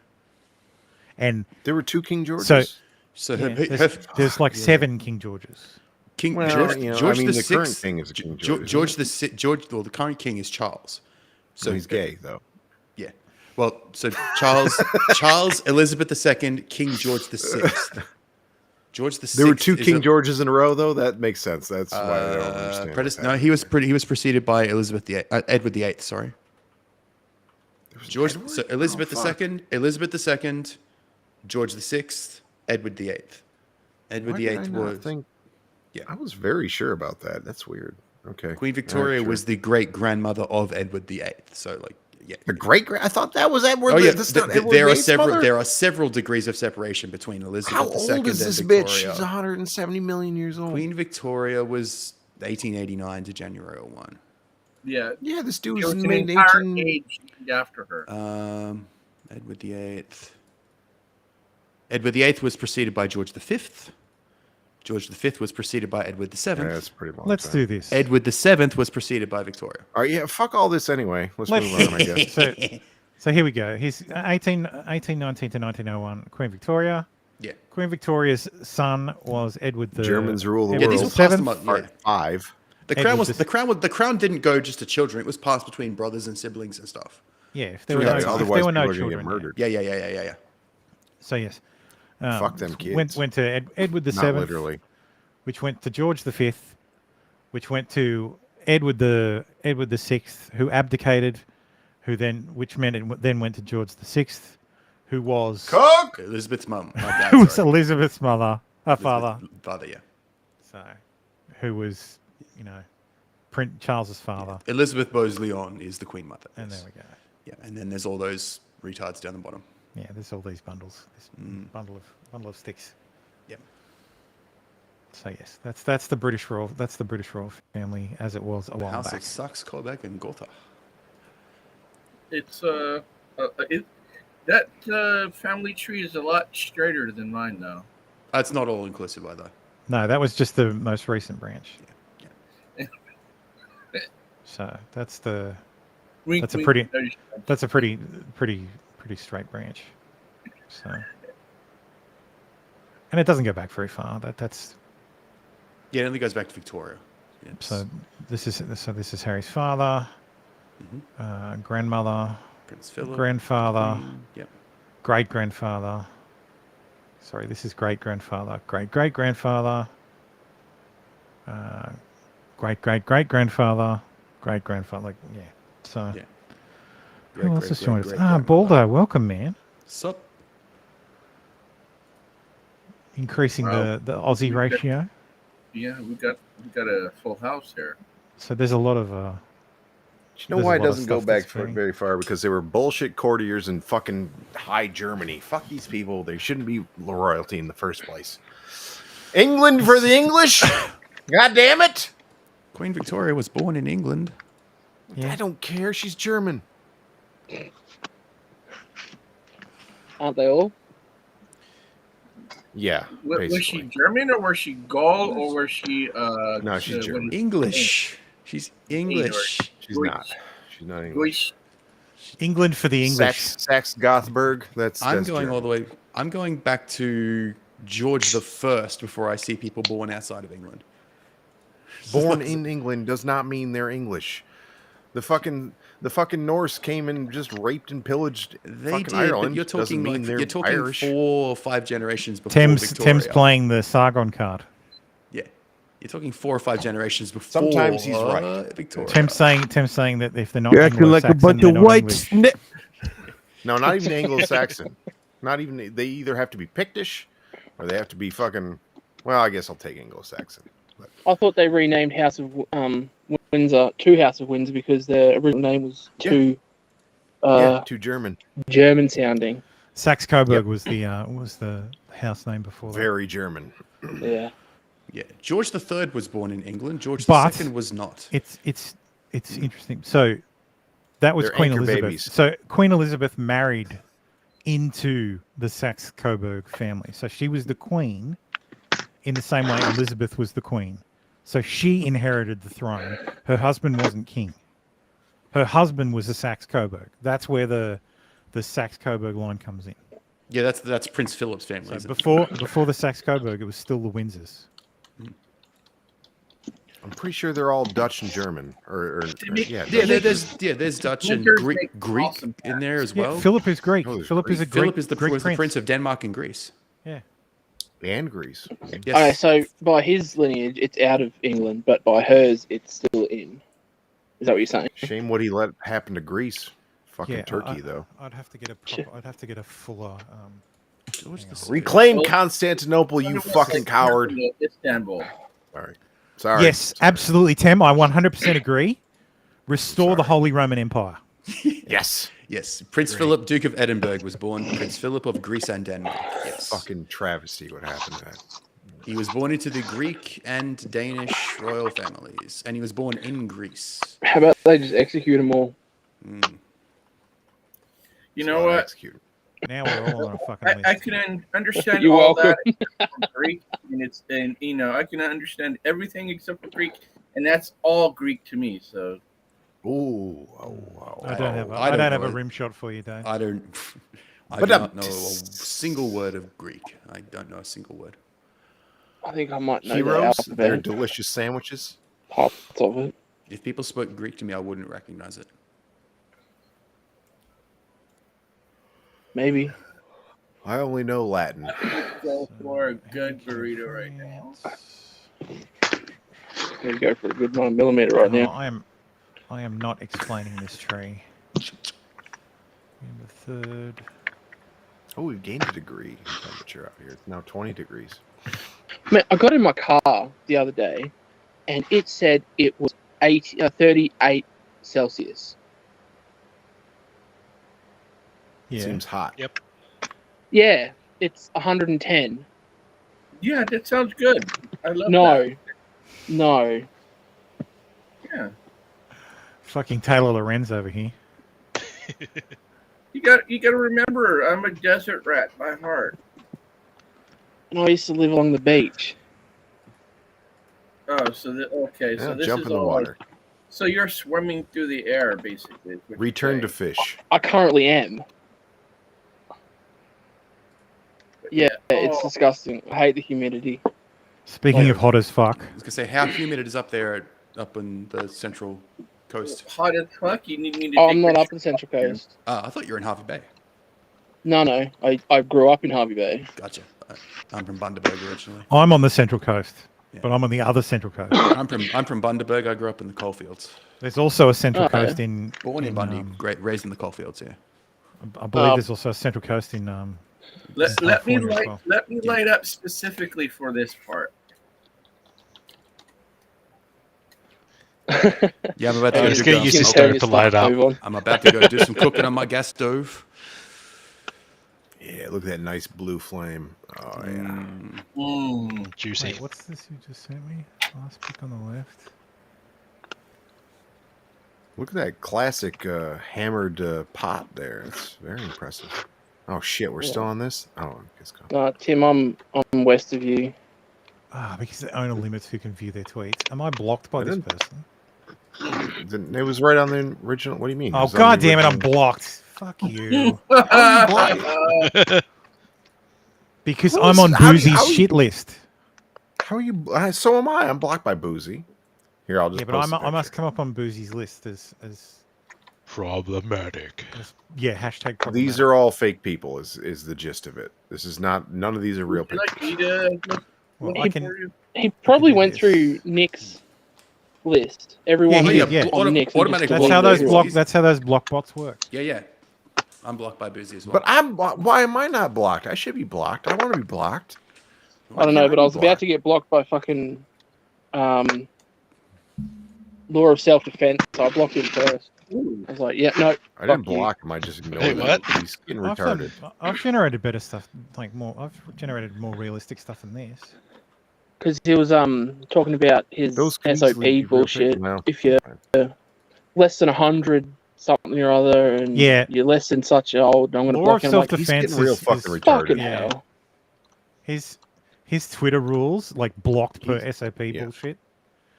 And there were two King Georges. There's like 7 King Georges. George the the current Sixth. king is a King George the current king is Charles. So he's gay though. Yeah. Well, so Charles, Elizabeth II, King George the Sixth. George the Sixth. There were two King Georges in a row, though. That makes sense. That's why I don't understand. No, he was preceded by Edward VIII. Sorry. Elizabeth II, George VI, Edward VIII. Edward VIII was. Yeah, I was very sure about that. That's weird. Okay. Queen Victoria was the great grandmother of Edward VIII. So, like, yeah, the great. I thought that was Edward. Oh yeah, Edward there are VIII's several. mother? There are several degrees of separation between Elizabeth How II old is and this Victoria. bitch? She's 170 million years old. Queen Victoria was 1889 to January 01. Yeah. Yeah, this dude was was an made entire 18... age named after her. Edward VIII. Edward VIII was preceded by George V. George V was preceded by Edward VII. Yeah, that's pretty long. Let's do this. Edward VII was preceded by Victoria. All right, yeah, fuck all this anyway. Let's move on, I guess. So here we go. He's 1819 to 1901. Queen Victoria. Yeah. Queen Victoria's son was Edward the Germans rule the Edward world. the Seventh. Part 5. The crown didn't go just to children. It was passed between brothers and siblings and stuff. Yeah, if there were no children. Get murdered. Yeah. So yes. Fuck them kids. Went to Edward the Not Seventh, literally. which went to George the Fifth, which went to Edward the Sixth, who abdicated, which meant it then went to George the Sixth, who was Elizabeth's mum. who was Elizabeth's mother, father. Father, yeah. So, who was Prince Charles's father. Elizabeth Bowes-Lyon is the Queen Mother. And there we go. Yeah, and then there's all those retards down the bottom. Yeah, there's all these bundles. This bundle of sticks. Yep. So yes, that's the British royal. That's the British royal family as it was a while House back. of Saxe, Coburg, and Gotha. It's that family tree is a lot straighter than mine, though. It's not all inclusive either. No, that was just the most recent branch. Yeah. So that's the. Wink, that's a wink, pretty straight branch. So. And it doesn't go back very far. That's. Yeah, it only goes back to Victoria. Yeah, so this is Harry's father, grandmother, Prince Philip, grandfather, yep, great grandfather. Sorry, this is great grandfather, great great grandfather, great great great grandfather, great grandfather. Like yeah. So. Yeah. Who else has joined us? Baldo, welcome, man. Sup? Increasing the Aussie ratio. Yeah, we got a full house here. So there's a lot of. You know why it doesn't go back very far? Because they were bullshit courtiers in fucking High Germany. Fuck these people. They shouldn't be royalty in the first place. England for the English? God damn it! Queen Victoria was born in England. Yeah. I don't care. She's German. Aren't they all? Yeah. Was she German or was she Gaul or was she? No, she's German. English. She's English. She's not. She's not English. England for the English. Saxe Gothberg. I'm going German. all the way. I'm going back to George the First before I see people born outside of England. Born in England does not mean they're English. The fucking Norse came and just raped and pillaged fucking Ireland. But you're talking Irish. 4 or 5 generations before Victoria. Tim's playing the Sargon card. Yeah, you're talking 4 or 5 generations before. Sometimes he's right. Victoria. Tim's saying that if they're not You're acting like a bunch of white snip. No, not even Anglo-Saxon. Not even. They either have to be Pictish, or they have to be fucking. Well, I guess I'll take Anglo-Saxon. But. I thought they renamed House of Windsor to House of Windsor because the original name was too German. German sounding. Saxe-Coburg was the house name before that. Very German. Yeah. Yeah, George III was born in England. George II was not. It's interesting. So that was They're Queen anchor Elizabeth. babies. So Queen Elizabeth married into the Saxe-Coburg family. So she was the queen, in the same way Elizabeth was the queen. So she inherited the throne. Her husband wasn't king. Her husband was a Saxe-Coburg. That's where the Saxe-Coburg line comes in. Yeah, that's Prince Philip's family. So before the Saxe-Coburg, it was still the Windsors. I'm pretty sure they're all Dutch and German, there's Dutch and Greek in there as well. Yeah, Philip is Greek. Philip is the prince of Denmark and Greece. Yeah, and Greece. Yes. Okay, so by his lineage, it's out of England, but by hers, it's still in. Is that what you're saying? Shame what he let happen to Greece. Fucking Turkey, though. I'd have to get a fuller. Reclaim Constantinople, you fucking coward. Istanbul. Sorry. Yes, absolutely, Tim. I 100% agree. Restore the Holy Roman Empire. Yes. Yes. Prince Philip, Duke of Edinburgh, was born Prince Philip of Greece and Denmark. Yes. Fucking travesty what happened to that. He was born into the Greek and Danish royal families, and he was born in Greece. How about they just execute them all? You know what? Execute. Now we're all on a fucking list. I can understand You're all welcome. that from Greek, and I can understand everything except for Greek, and that's all Greek to me. So, I don't have a rim shot for you, Dave. I do not know a single word of Greek. I don't know a single word. I think I might know Heroes, the their alphabet. delicious sandwiches. Parts of it. If people spoke Greek to me, I wouldn't recognize it. Maybe. I only know Latin. go for a good burrito right now. Maybe go for a good 9mm right now. I am not explaining this tree. The third. Oh, we've gained a degree in temperature out here. It's now 20 degrees. Man, I got in my car the other day, and it said it was 38 Celsius. Yeah. Seems hot. Yep. Yeah, it's 110. Yeah, that sounds good. I love No. that. No. Yeah. Fucking Taylor Lorenz over here. You got to remember, I'm a desert rat by heart. And I used to live along the beach. Oh, so okay, so Yeah, this jump is in the all. water. So you're swimming through the air, basically. is what you're Return to saying. fish. I currently am. Yeah, it's Oh. disgusting. I hate the humidity. Speaking of hot as fuck. I was gonna say how humid it is up there, up in the central coast. Hot as fuck. You need me to. Oh, take I'm not your up in Central Coast. I thought you were in Harvey Bay. No. I grew up in Harvey Bay. Gotcha. I'm from Bundaberg originally. I'm on the Central Coast, but I'm on the other Central Coast. I'm from Bundaberg. I grew up in the coalfields. There's also a Central Coast in Born in Bundy, raised in the coalfields. Yeah. I believe there's also a Central Coast in Let me California as well. let me light up specifically for this part. Yeah, I'm about to I go was do getting used to starting to light up. I'm about to go do some cooking on my gas stove. Yeah, look at that nice blue flame. Oh, yeah. Juicy. Wait, what's this you just sent me? Last pick on the left. Look at that classic hammered pot there. It's very impressive. Oh, shit. We're still on this? Oh, it's gone. Tim, I'm west of you. Because the owner limits who can view their tweets. Am I blocked by this person? It was right on the original. What do you mean? It Oh, was on god the damn it, I'm original- blocked. Fuck you. Because How I'm is- on how- Boozy's how- shit list. How are you? So am I. I'm blocked by Boozy. Here, I'll just. Yeah, but post a I must picture. come up on Boozy's list as problematic. Yeah, hashtag problematic. These are all fake people. Is the gist of it? This is not. None of these are real Would you pictures. like me to Well, look I for can- you? He probably went through Nick's list. Everyone Yeah, on Nick's. automatic and just block That's how those those block. boys. That's how those block bots work. Yeah. I'm blocked by Boozy as well. But I'm. Why am I not blocked? I should be blocked. I want to be blocked. I don't know, but I was about to get blocked by fucking law of self-defense, so I blocked him first. I was like, yeah, no. I didn't fuck you. block him. I just ignored Wait, him. what? He's getting retarded. I've generated better stuff, like more. I've generated more realistic stuff than this. Because he was talking about his Those could SOP easily be real bullshit. people now. If you're less than 100 something or other, and Yeah. you're less than such old, I'm going to Law block of him. Like, He's self-defense getting real is fucking retarded. fucking Yeah. hell. His Twitter rules, like blocked per SOP bullshit.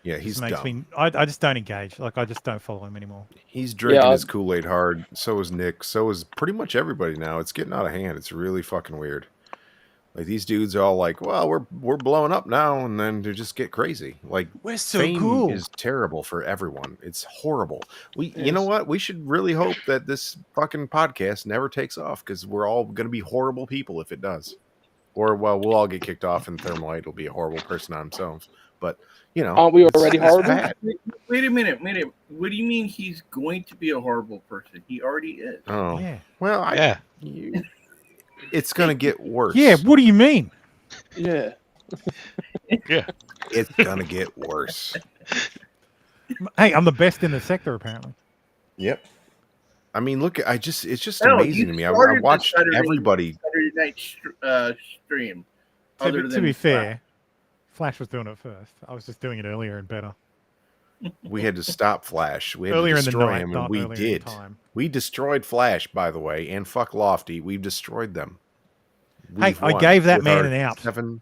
Yeah, he's just makes dumb. me. I just don't engage. Like I just don't follow him anymore. He's drinking his Kool-Aid hard. So is Nick. So is pretty much everybody now. It's getting out of hand. It's really fucking weird. Like these dudes are all like, "Well, we're blowing up now," and then they just get crazy. Like we're so fame cool. is terrible for everyone. It's horrible. You know what? We should really hope that this fucking podcast never takes off because we're all going to be horrible people if it does. Or well, we'll all get kicked off, and Thermalite will be a horrible person on himself. But you know, aren't we already horrible? Bad. Wait a minute. What do you mean he's going to be a horrible person? He already is. Oh, yeah. Well, it's gonna get worse. Yeah. What do you mean? Yeah. Yeah. It's gonna get worse. Hey, I'm the best in the sector, apparently. Yep. I mean, look, it's just No, amazing you to me. I started the watched Saturday everybody. night stream. To be fair, Flash was doing it first. I was just doing it earlier and better. We had to stop Flash. We had Earlier to in the destroy night, him, not and we earlier in did. time. We destroyed Flash, by the way, and fuck Lofty. We've destroyed them. Hey, We've I won gave that with man our an out. 7.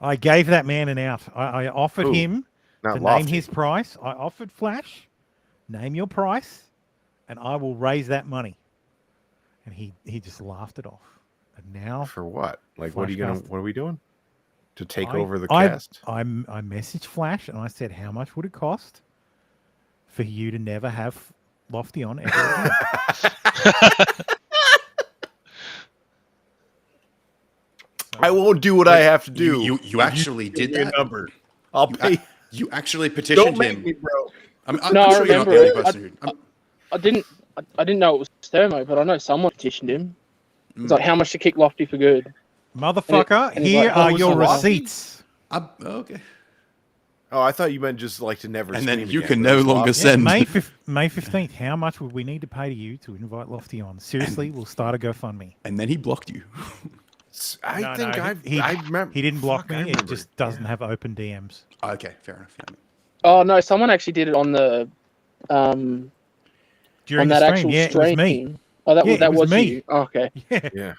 I gave that man an out. I offered Who? him Not to Lofty. name his price. I offered Flash, name your price, and I will raise that money. And he just laughed it off. And now For what? Like, Flash what are we doing? To take I- over the I- cast? I messaged Flash and I said, how much would it cost for you to never have Lofty on ever again? I won't do what I have to do. You actually did give me a that? number. I'll pay. You actually petitioned Don't make him. me, bro. I'm No, I sure you're not remember the only it. person who. I didn't know it was Thermo, but I know someone petitioned him. It's like, how much to kick Lofty for good? Motherfucker, And he's here like, are "Oh, your so what?" receipts. Okay. Oh, I thought you meant just like to never. And then stream you again, can but no it's longer Lofty. send. May 15th, how much would we need to pay to you to invite Lofty on? Seriously, we'll start a GoFundMe. And then he blocked you. I No, think no, I remember. he didn't block Fuck, I me. It remember. just doesn't have open DMs. Okay, fair enough. Oh no, someone actually did it on the During on the that stream, actual yeah, it stream. was me. Oh, that Yeah, was that it was was me. you. Oh, okay. Yeah.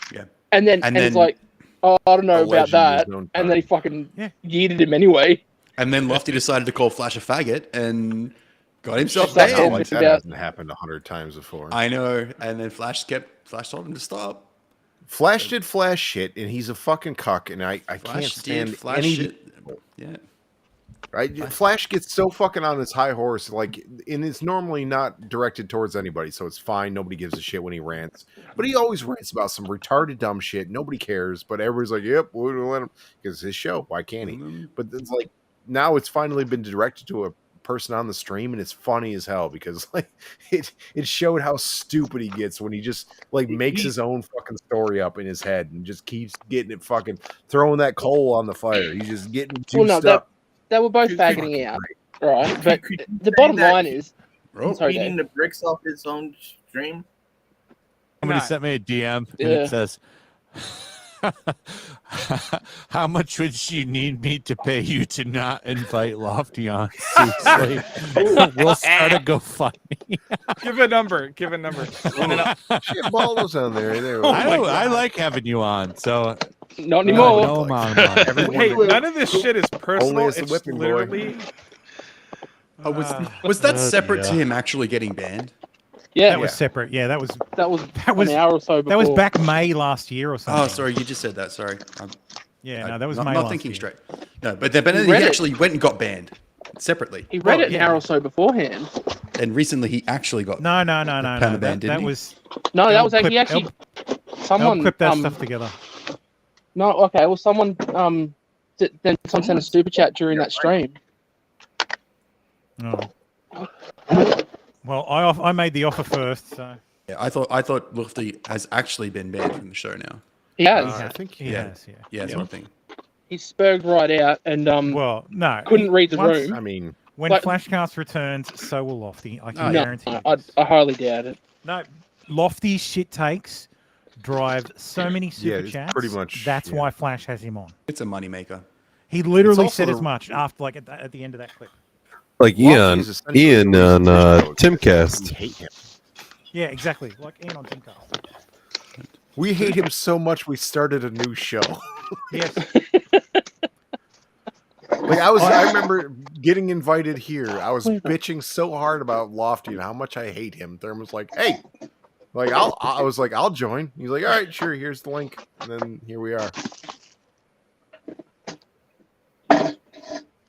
And then And it's then like, oh, I don't know a about legend that. in his own And then he time. fucking Yeah. yeeted him anyway. And then Lofty decided to call Flash a faggot and got himself That's banned. all. Like that Yeah. hasn't happened 100 times before. I know. And then Flash told him to stop. Flash did Flash shit, and he's a fucking cuck, and I can't Flash stand did Flash any. shit. Yeah. Right? Flash gets so fucking on his high horse, like, and it's normally not directed towards anybody, so it's fine. Nobody gives a shit when he rants, but he always rants about some retarded dumb shit. Nobody cares, but everybody's like, "Yep, we'll let him," because it's his show. Why can't he? But it's like now it's finally been directed to a person on the stream, and it's funny as hell because like it showed how stupid he gets when he just like makes his own fucking story up in his head and just keeps getting it fucking throwing that coal on the fire. He's just getting juiced Well, no, up. they were both fagging out, right? But the bottom line is, sorry, Beating Dave. the bricks off his own stream. Somebody No. sent me a DM and Yeah. it says, "How much would she need me to pay you to not invite Lofty on? Seriously, we'll start a GoFundMe." Give a number. Give a number. And then Shit, Baldo's on there. There we I like having you on. So Not anymore. no amount of money. hey, none of this shit is personal. Only as the It's whipping boy. literally. Oh, was that separate to yeah. him actually getting banned? Yeah, That was separate. Yeah, that was that was was- an hour or so before. that was back May last year or something. Oh, sorry, you just said that. Sorry. Yeah, no, that was not, May not last thinking year. straight. No, but then he read it. actually went and got banned separately. He read Well, it an yeah. hour or so beforehand. And recently he actually got No. Panama That, banned, didn't that he? was No, that El was actually clip- someone clip that stuff together. No, okay. Well, someone then someone sent a super chat during that stream. Oh. Well, I made the offer first, so Yeah, I thought Lofty has actually been banned from the show now. He has. I think he has. Yeah. Yeah, that's what I think. He spurred right out and Well, no, couldn't read the once- room. I mean, When Like- Flashcast returns, so will Lofty. I can No, guarantee you. I highly doubt it. No, Lofty's shit takes drive so many super it's chats. pretty much, That's yeah. why Flash has him on. It's a moneymaker. He literally also said the- as much after, like at the end of that clip. Like Lofty Ian, is essentially Ian the on reason this show exists. Timcast. We hate him. Yeah, exactly. Like Ian on Timcast. We hate him so much we started a new show. Yes. Like I remember getting invited here. I was bitching so hard about Lofty and how much I hate him. Therm was like, "Hey, like I was like, I'll join." He's like, "All right, sure. Here's the link." And then here we are.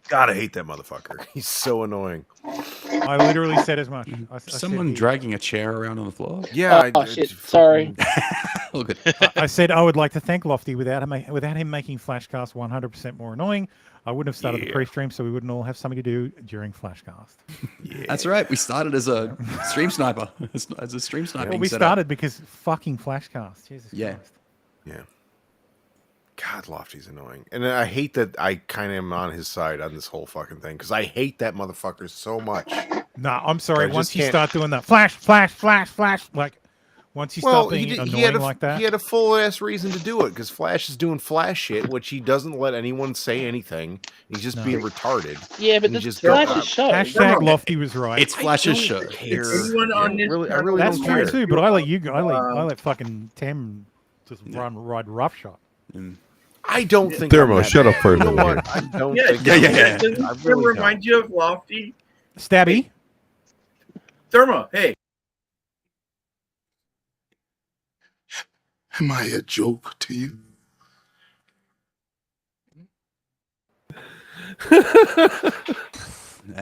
God, I hate that motherfucker. He's so annoying. I literally said as much. Someone dragging a chair around on the floor. Yeah. Oh, shit. Sorry. All good. I said I would like to thank Lofty without him making Flashcast 100% more annoying. I wouldn't have started the pre-stream, so we wouldn't all have something to do during Flashcast. That's right. We started as a stream sniper. As a stream sniper. Well, we started because fucking Flashcast. Jesus Christ. Yeah. God, Lofty's annoying. And I hate that I kind of am on his side on this whole fucking thing because I hate that motherfucker so much. No, I'm sorry. I Once just you can't- start doing that flash, like once you start being annoying like that. He had a full ass reason to do it because Flash is doing Flash shit, which he doesn't let anyone say anything. He's just being retarded. Yeah, but And he this just goes, Flash's show. Hashtag Lofty was right. It's Flash's show. Everyone on this I really That's don't true care. too. But I let fucking Tim just ride roughshod. I don't think Thermo, I'm that shut up bad. for a You know minute what? here. I don't Yeah, think. Doesn't I Thermo really remind you of Lofty? Stabby. Thermo, hey. Am I a joke to you?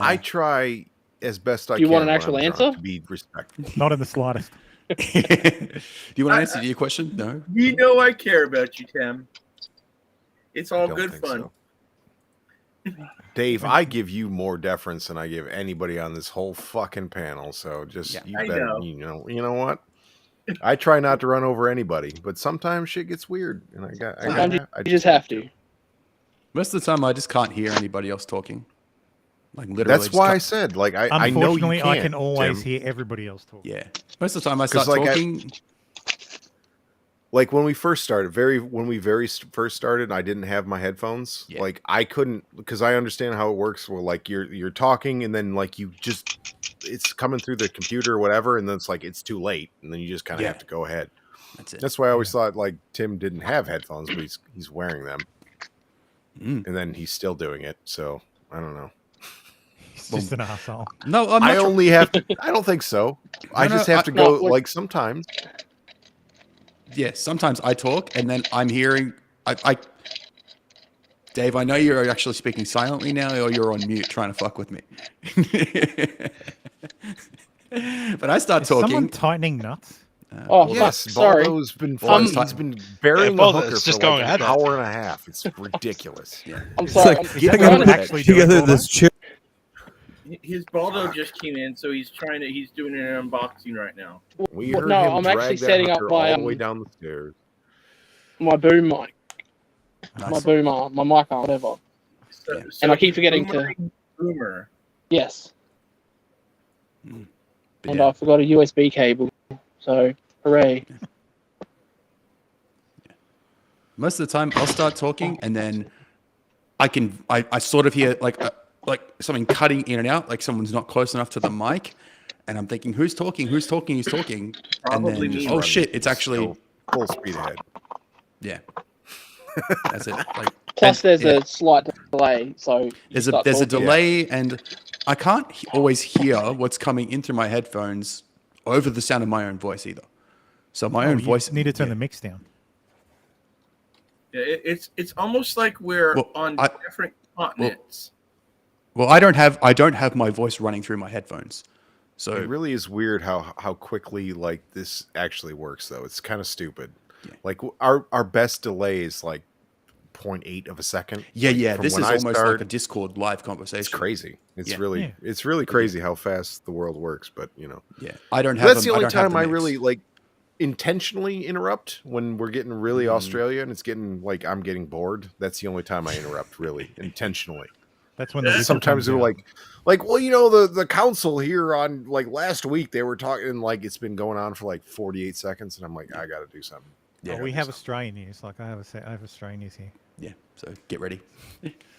I try as best I Do you can. want an when actual I'm drunk answer? To be respectful. Not in the slightest. Do you want to answer your question? No. You know I care about you, Tim. It's all don't good think fun. so. Dave, I give you more deference than I give anybody on this whole fucking panel. So just you I better, know. you know what? I try not to run over anybody, but sometimes shit gets weird, and Sometimes you just have to. Most of the time, I just can't hear anybody else talking. Like literally. That's just why I can't- said, like, I know you Unfortunately, can't. I can always Tim. hear everybody else talk. Yeah. Most of the time, I start 'Cause, like, talking. Like when we first started, first started, I didn't have my headphones. Yeah. Like I couldn't, because I understand how it works. Well, like you're talking, and then like it's coming through the computer or whatever, and then it's like it's too late, and then you just kind of have to go ahead. That's it. That's why I always thought like Tim didn't have headphones, but he's wearing them, Mm. and then he's still doing it. So I don't know. He's just an asshole. No, I'm not. I only have to. I don't think so. I No, just no, have to no, go like sometimes. Yeah, sometimes I talk and then I'm hearing. I Dave, I know you're actually speaking silently now, or you're on mute trying to fuck with me. But I start Is talking. someone tightening nuts? Oh, Yes, fuck, sorry. Baldo's been Well, he's been burying the Baldo, hooker it's for just like going an ahead. hour and a half. It's ridiculous. I'm It's sorry. like, I'm Get I rid gotta of actually that. together this chair. His Baldo just came in, so he's doing an unboxing right now. We Well, heard no, him I'm drag actually that setting up hooker my, all the way down the stairs. my boom mic, Nice. my boom arm, my mic arm, whatever. So And I keep forgetting to. boomerang Boomer. Yes. But And yeah. I forgot a USB cable. So, hooray. Most of the time, I'll start talking and then I sort of hear like something cutting in and out, like someone's not close enough to the mic, and I'm thinking, who's talking? Who's talking? Who's talking? Probably And then, me. oh shit, it's actually Still full speed ahead. yeah. That's it. Like, Plus, and- there's yeah. a slight delay. So, you There's a start there's a talking. delay, and I can't always hear what's coming in through my headphones over the sound of my own voice either. So my own You voice need to turn yeah. the mix down. Yeah, it's almost like we're Well, on I- different continents. Well, I don't have my voice running through my headphones. So It really is weird how quickly like this actually works though. It's kind of stupid. Yeah. Like our best delay is like 0.8 of a second. yeah, Like, yeah. from This when is I almost like start, a Discord live conversation. it's crazy. It's Yeah. really Yeah. it's really crazy how fast the world works, but you know. Yeah, I don't have. That's the I only don't have time the I mix. really like intentionally interrupt when we're getting really Australia and it's getting like I'm getting bored. That's the only time I interrupt really intentionally. That's when the whistle Sometimes comes they're out. like, well, you know, the council here on like last week they were talking like it's been going on for like 48 seconds, and I'm like, I got to do something. Oh, we have Australian news. Like I have Australian news here. Yeah, so get ready.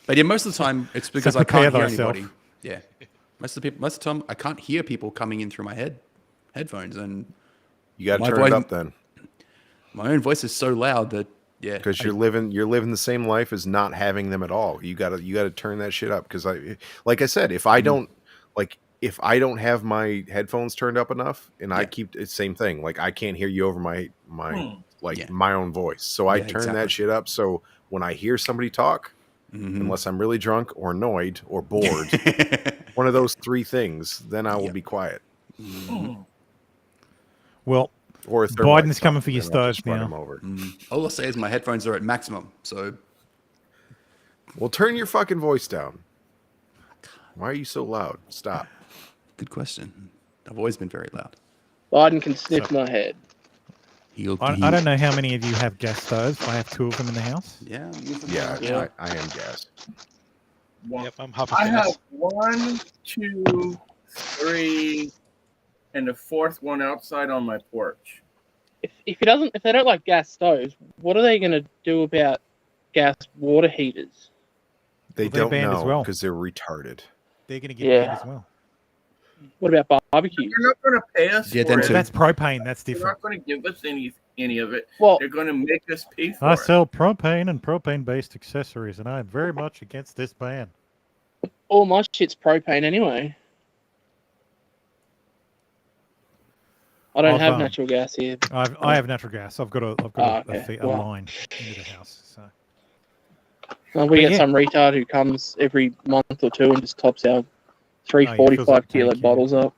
But yeah, most of the time it's because So I can't prepare hear thyself. anybody. Yeah, most of the time I can't hear people coming in through my headphones, and You got to my turn it voice- up then. my own voice is so loud that Yeah, because you're living the same life as not having them at all. You gotta turn that shit up, because like I said, if I don't have my headphones turned up enough, and I keep it's same thing, like I can't hear you over my my own voice, so I turn that shit up, so when I hear somebody talk, unless I'm really drunk or annoyed or bored, one of those three things, then I will be quiet. Well, or if Biden's coming for your stoves now. All I'll say is my headphones are at maximum, so. Well, turn your fucking voice down. Why are you so loud? Stop. Good question. I've always been very loud. Biden can sniff my head. I don't know how many of you have gas stoves. I have 2 of them in the house. Yeah. I am gas. Yep, I'm hopping. I have 1, 2, 3, and the 4th one outside on my porch. If they don't like gas stoves, what are they going to do about gas water heaters? They they're don't banned as know well. because they're retarded. They're going to get banned as well. What about barbecues? They're not going to pay us for it. That's propane. That's They're different. not going to give us any of it. Well, they're going to make us pay for I it. sell propane and propane-based accessories, and I am very much against this ban. All my shit's propane anyway. I don't have natural gas here. I have natural gas. I've got a line into the house. So. Well, we get some retard who comes every month or 2 and just tops our 345 kilo bottles up.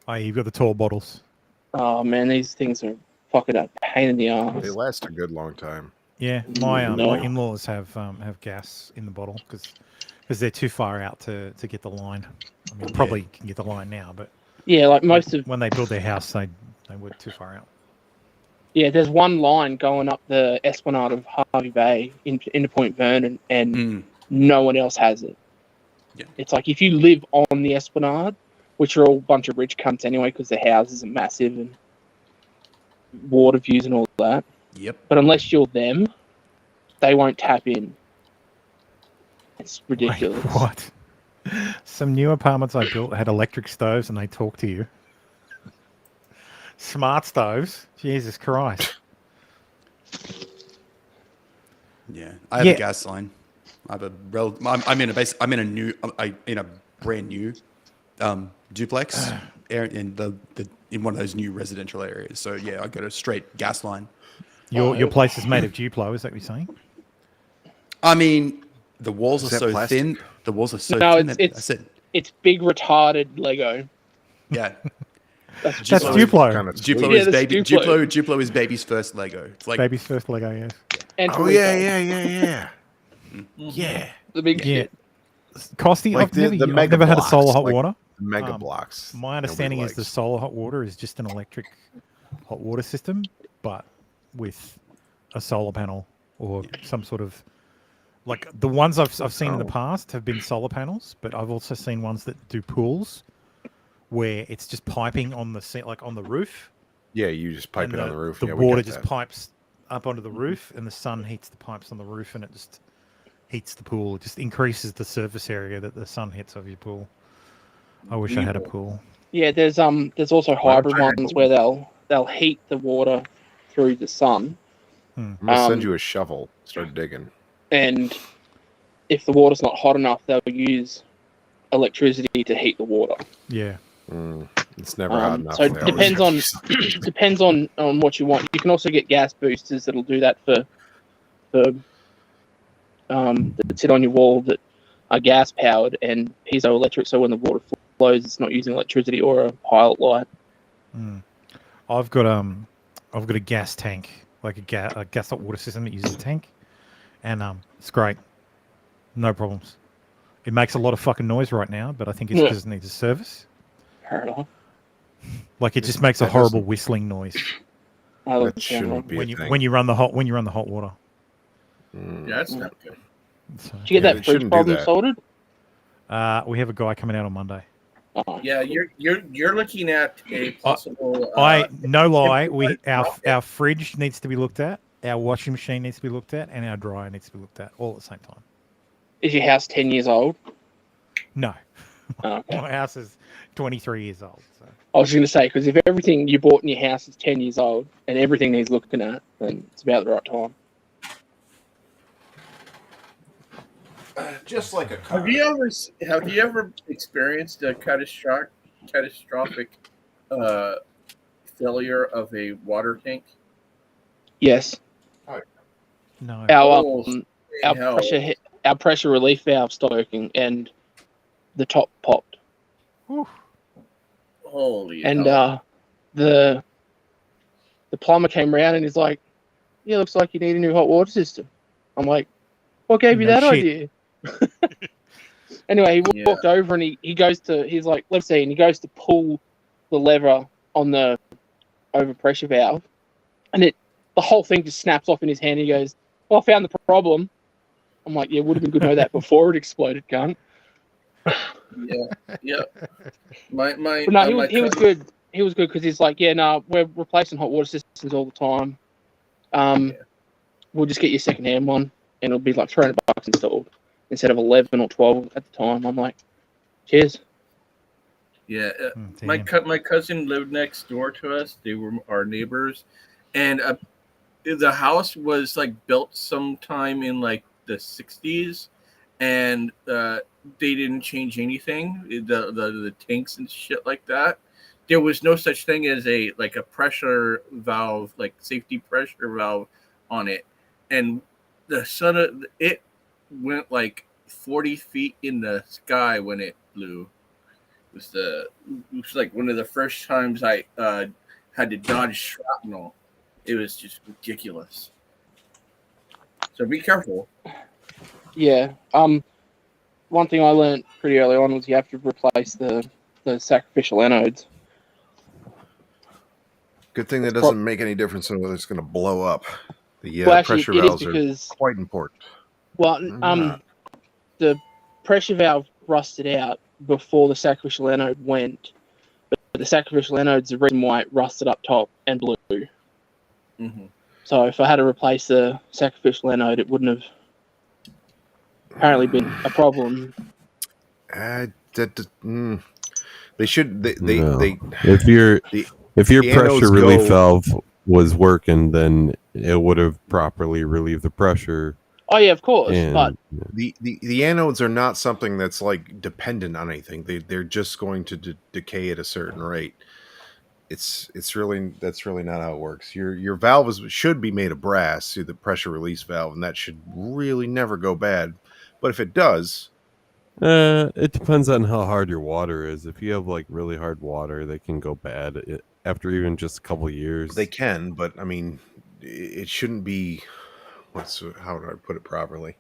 You've got the tall bottles. Oh man, these things are fucking a pain in the ass. They last a good long time. Yeah, my in-laws have gas in the bottle because they're too far out to get the line. I mean, probably can get the line now, but yeah, like most of when they build their house, they were too far out. Yeah, there's one line going up the Esplanade of Harvey Bay into Point Vernon, and no one else has it. Yeah. It's like if you live on the Esplanade, which are all a bunch of rich cunts anyway because their houses are massive and water views and all that. Yep. But unless you're them, they won't tap in. It's ridiculous. Wait, what? Some new apartments I built had electric stoves and they talk to you. Smart stoves? Jesus Christ. Yeah, I have a gas line. I have I'm in a brand new duplex in one of those new residential areas. So yeah, I got a straight gas line. Your place is made of Duplo, is that what you're saying? I mean, the walls are so thin. The walls are so thin. It's big retarded Lego. Yeah. That's Duplo. Duplo is baby's first Lego. It's like baby's first Lego, yes. And yeah. Yeah. The big shit. Costy, Like I've never had a solar hot water. Mega blocks. My understanding is the solar hot water is just an electric hot water system, but with a solar panel or some sort of like the ones I've seen in the past have been solar panels, but I've also seen ones that do pools where it's just piping on the roof. Yeah, you just pipe it on the roof. The Yeah, water just pipes up onto the roof, and the sun heats the pipes on the roof, and it just heats the pool. It just increases the surface area that the sun hits of your pool. I wish I had a pool. Yeah, there's also hybrid ones where they'll heat the water through the sun. I'm gonna send you a shovel. Start digging. And if the water's not hot enough, they'll use electricity to heat the water. Yeah. It's never hot enough. So it depends on what you want. You can also get gas boosters that'll do that that sit on your wall that are gas powered and piezoelectric. So when the water flows, it's not using electricity or a pilot light. I've got a gas tank, like a gas hot water system that uses a tank, and it's great, no problems. It makes a lot of fucking noise right now, but I think it's because it needs a service. Fair enough. Like it just makes a horrible whistling noise. That shouldn't be when you run the hot water. Yeah, that's not good. Did you get that fridge problem sorted? We have a guy coming out on Monday. Yeah, you're looking at a possible. No lie, our fridge needs to be looked at, our washing machine needs to be looked at, and our dryer needs to be looked at all at the same time. Is your house 10 years old? No. Oh, okay. My house is 23 years old. So. I was going to say, because if everything you bought in your house is 10 years old and everything needs looking at, then it's about the right time. Just like a car. Have you ever experienced a catastrophic failure of a water tank? Yes. No. Our pressure relief valve stopped working and the top popped. Whew. Holy And hell. the plumber came around and he's like, "Yeah, looks like you need a new hot water system." I'm like, "What gave you No that shit. idea?" Anyway, he walked over and he's like, "Let's see," and he goes to pull the lever on the overpressure valve, and the whole thing just snaps off in his hand. He goes, "Well, I found the problem." I'm like, "Yeah, would have been good to know that before it exploded, cunt." Yeah. My But no, he was good. He was good because he's like, "Yeah, no, we're replacing hot water systems all the time. We'll just get you a second-hand one, and it'll be like $300 installed instead of 11 or 12 at the time." I'm like, "Cheers." Yeah, my cousin lived next door to us. They were our neighbors, and the house was like built sometime in like the 60s, and they didn't change anything. The tanks and shit like that. There was no such thing as a pressure valve, like safety pressure valve on it, and the sun of it went like 40 feet in the sky when it blew. It was like one of the first times I had to dodge shrapnel. It was just ridiculous. So be careful. Yeah. One thing I learned pretty early on was you have to replace the sacrificial anodes. Good thing that doesn't make any difference on whether it's going to blow up. The Well, actually, pressure it is valves because- are quite important. Well, the pressure valve rusted out before the sacrificial anode went, but the sacrificial anode's the reason why it rusted up top and blew. Mm-hmm. So if I had to replace the sacrificial anode, it wouldn't have apparently been a problem. They should. No. They if your the pressure anodes relief go- valve was working, then it would have properly relieved the pressure. Oh yeah, of course. And- But the anodes are not something that's like dependent on anything. They're just going to decay at a certain rate. That's really not how it works. Your valve should be made of brass, the pressure release valve, and that should really never go bad. But if it does, it depends on how hard your water is. If you have like really hard water, they can go bad after even just a couple years. they can. But I mean, it shouldn't be. How do I put it properly?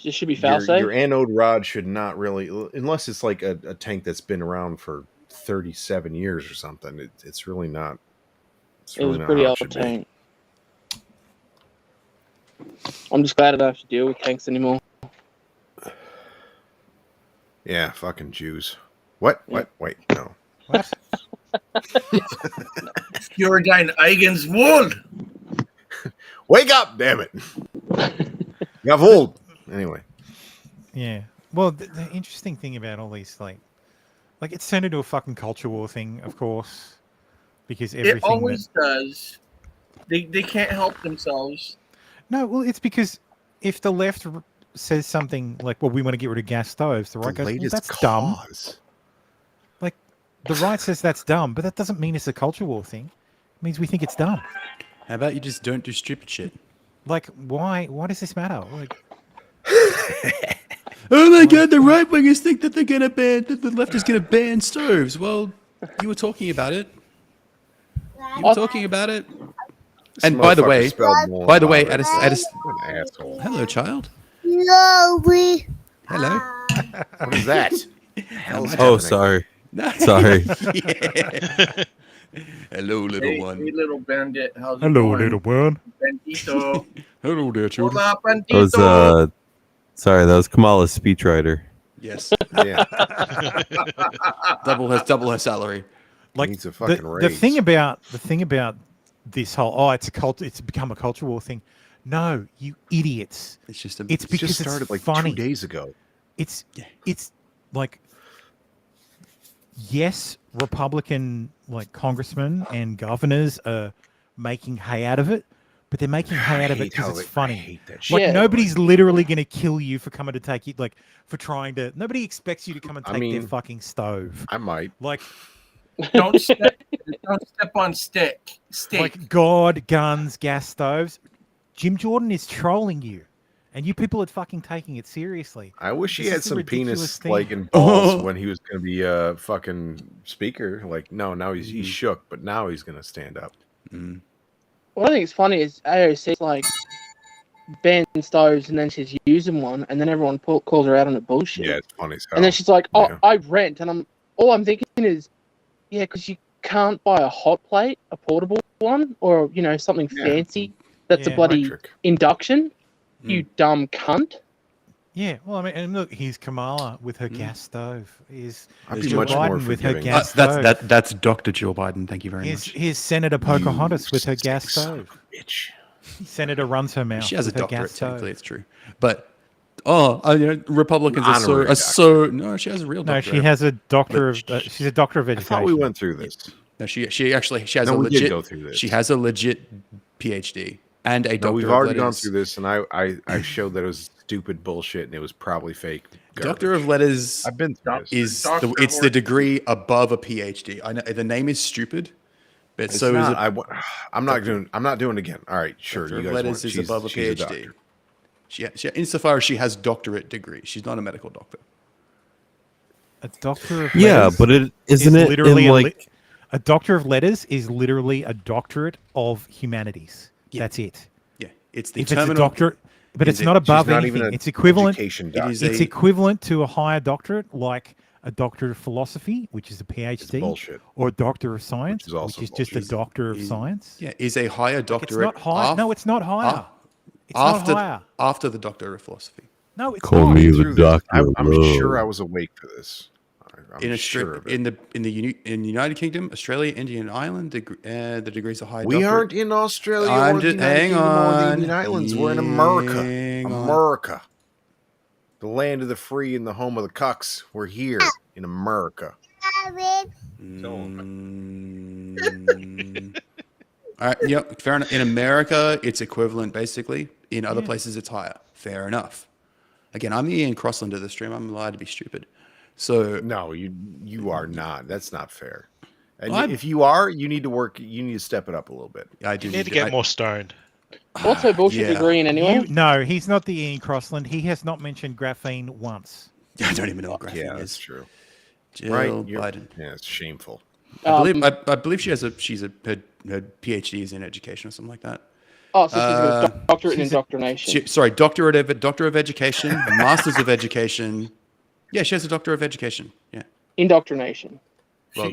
it should be fail-safe. Your anode rod should not really, unless it's like a tank that's been around for 37 years or something. It's really not. It was a pretty old tank. I'm just glad I don't have to deal with tanks anymore. Yeah, fucking Jews. What? What? Wait, no. What? You're dein eigenes Wohl. Wake up, damn it. Jawohl. Anyway. Yeah. Well, the interesting thing about all these, like it's turned into a fucking culture war thing, of course, because everything. It always does. They can't help themselves. No, well, it's because if the left says something like, "Well, we want to get rid of gas stoves," the right goes, "Well, that's dumb." Like the right says that's dumb, but that doesn't mean it's a culture war thing. It means we think it's dumb. How about you just don't do stupid shit? Like, why does this matter? Like, oh my god, the right wingers think that they're gonna ban, that the left is gonna ban stoves. Well, you were talking about it. You were talking about it. And by the way, at a asshole. Hello, child. No, Hello. What is that? Oh, sorry. Sorry. Yeah. Hello, little one. Hey, little bandit. How's it hello, going? little one. Bandito. Hello there, children. Hola, That bandito. was sorry, that was Kamala's speechwriter. Yes. Yeah. double her salary. Like Needs a fucking the raise. thing about this whole it's become a culture war thing. No, you idiots. It's just it's because just started it's like funny. 2 days ago. It's like yes, Republican like congressmen and governors are making hay out of it, but they're making hay out of it because it's funny. Like nobody's literally going to kill you for coming to take you, like for trying to. Nobody expects you to come and take their fucking stove. I might. Like, don't step on stick. Like God, guns, gas stoves. Jim Jordan is trolling you, and you people are fucking taking it seriously. I wish he This had is a some ridiculous penis thing. like in balls when he was going to be a fucking speaker. Like, no, now he's shook, but now he's going to stand up. What I think is funny is AOC's like ban stoves, and then she's using one, and then everyone calls her out on it bullshit. Yeah, it's funny as hell. And then she's like, "Oh, Yeah. I rent," and I'm thinking is, yeah, because you can't buy a hot plate, a portable one, or something fancy that's a bloody electric. Induction. You dumb cunt. Yeah, well, I mean, and look, here's Kamala with her gas stove. Here's I'd be Joe much more Biden with her forgiving. gas stove. That's Dr. Jill Biden. Thank you very much. Here's Senator Pocahontas with her gas stove. Bitch. Senator runs her mouth. She has a with her doctorate, gas stove. technically, it's true. But Republicans Honorary are so no. She has a real No, doctorate. she has a doctor of. She's a doctor of I education. thought we went through this. No, she has No, a we did legit. go through this. She has a legit PhD and a doctor. No, we've of already gone letters. through this, and I showed that it was stupid bullshit, and it was probably fake. Doctor of letters. I've been through this. Is Doctor it's the degree above a PhD. I know the name is stupid, but It's so not, is it. I'm not doing it again. All right, sure. Doctor You of guys letters want, is she's, above a she's PhD. doctor. She, insofar as she has doctorate degree, she's not a medical doctor. A doctor of Yeah, letters but it isn't is it literally in like a doctor of letters is literally a doctorate of humanities. That's it. Yeah, it's the If it's a terminal. doctorate, but it's Is it- not above She's not anything. even an It's equivalent. education It doctor. is It's a- equivalent to a higher doctorate, like a doctor of philosophy, which is a PhD, bullshit. or a doctor of science, is also which is just a bullshit. doctor of Is- science. Yeah, is a higher It's doctorate. not high. No, it's not higher. It's after not higher. after the doctor of philosophy. No, it's call not. me the Through this. doctor of I'm love. sure I was awake for this. I'm In sure of it. in the United Kingdom, Australia, India, and Ireland, the degrees are higher. We aren't in Australia I'm or the just- United hang Kingdom or the on. Indian Islands. We're in America. Hang on. America. The land of the free and the home of the cucks. We're here in America. All right, yep, fair enough. In America, it's equivalent, basically. In other places, it's higher. Fair enough. Again, I'm the Ian Crossland of the stream. I'm allowed to be stupid. So No, you are not. That's not fair. And Well, if you are, you need to work. You need to step it up a little bit. I do You need to get more stoned. What's her bullshit Yeah. degree in anyway? No, he's not the Ian Crossland. He has not mentioned graphene once. I don't even know what graphene Yeah, is. that's true. Jill Right? Biden. Yeah, it's shameful. I believe she has her PhD is in education or something like that. Oh, so she's got a doctorate in indoctrination. Doctor of education, a Masters of education. Yeah, she has a Doctor of education. Yeah. Indoctrination. Well,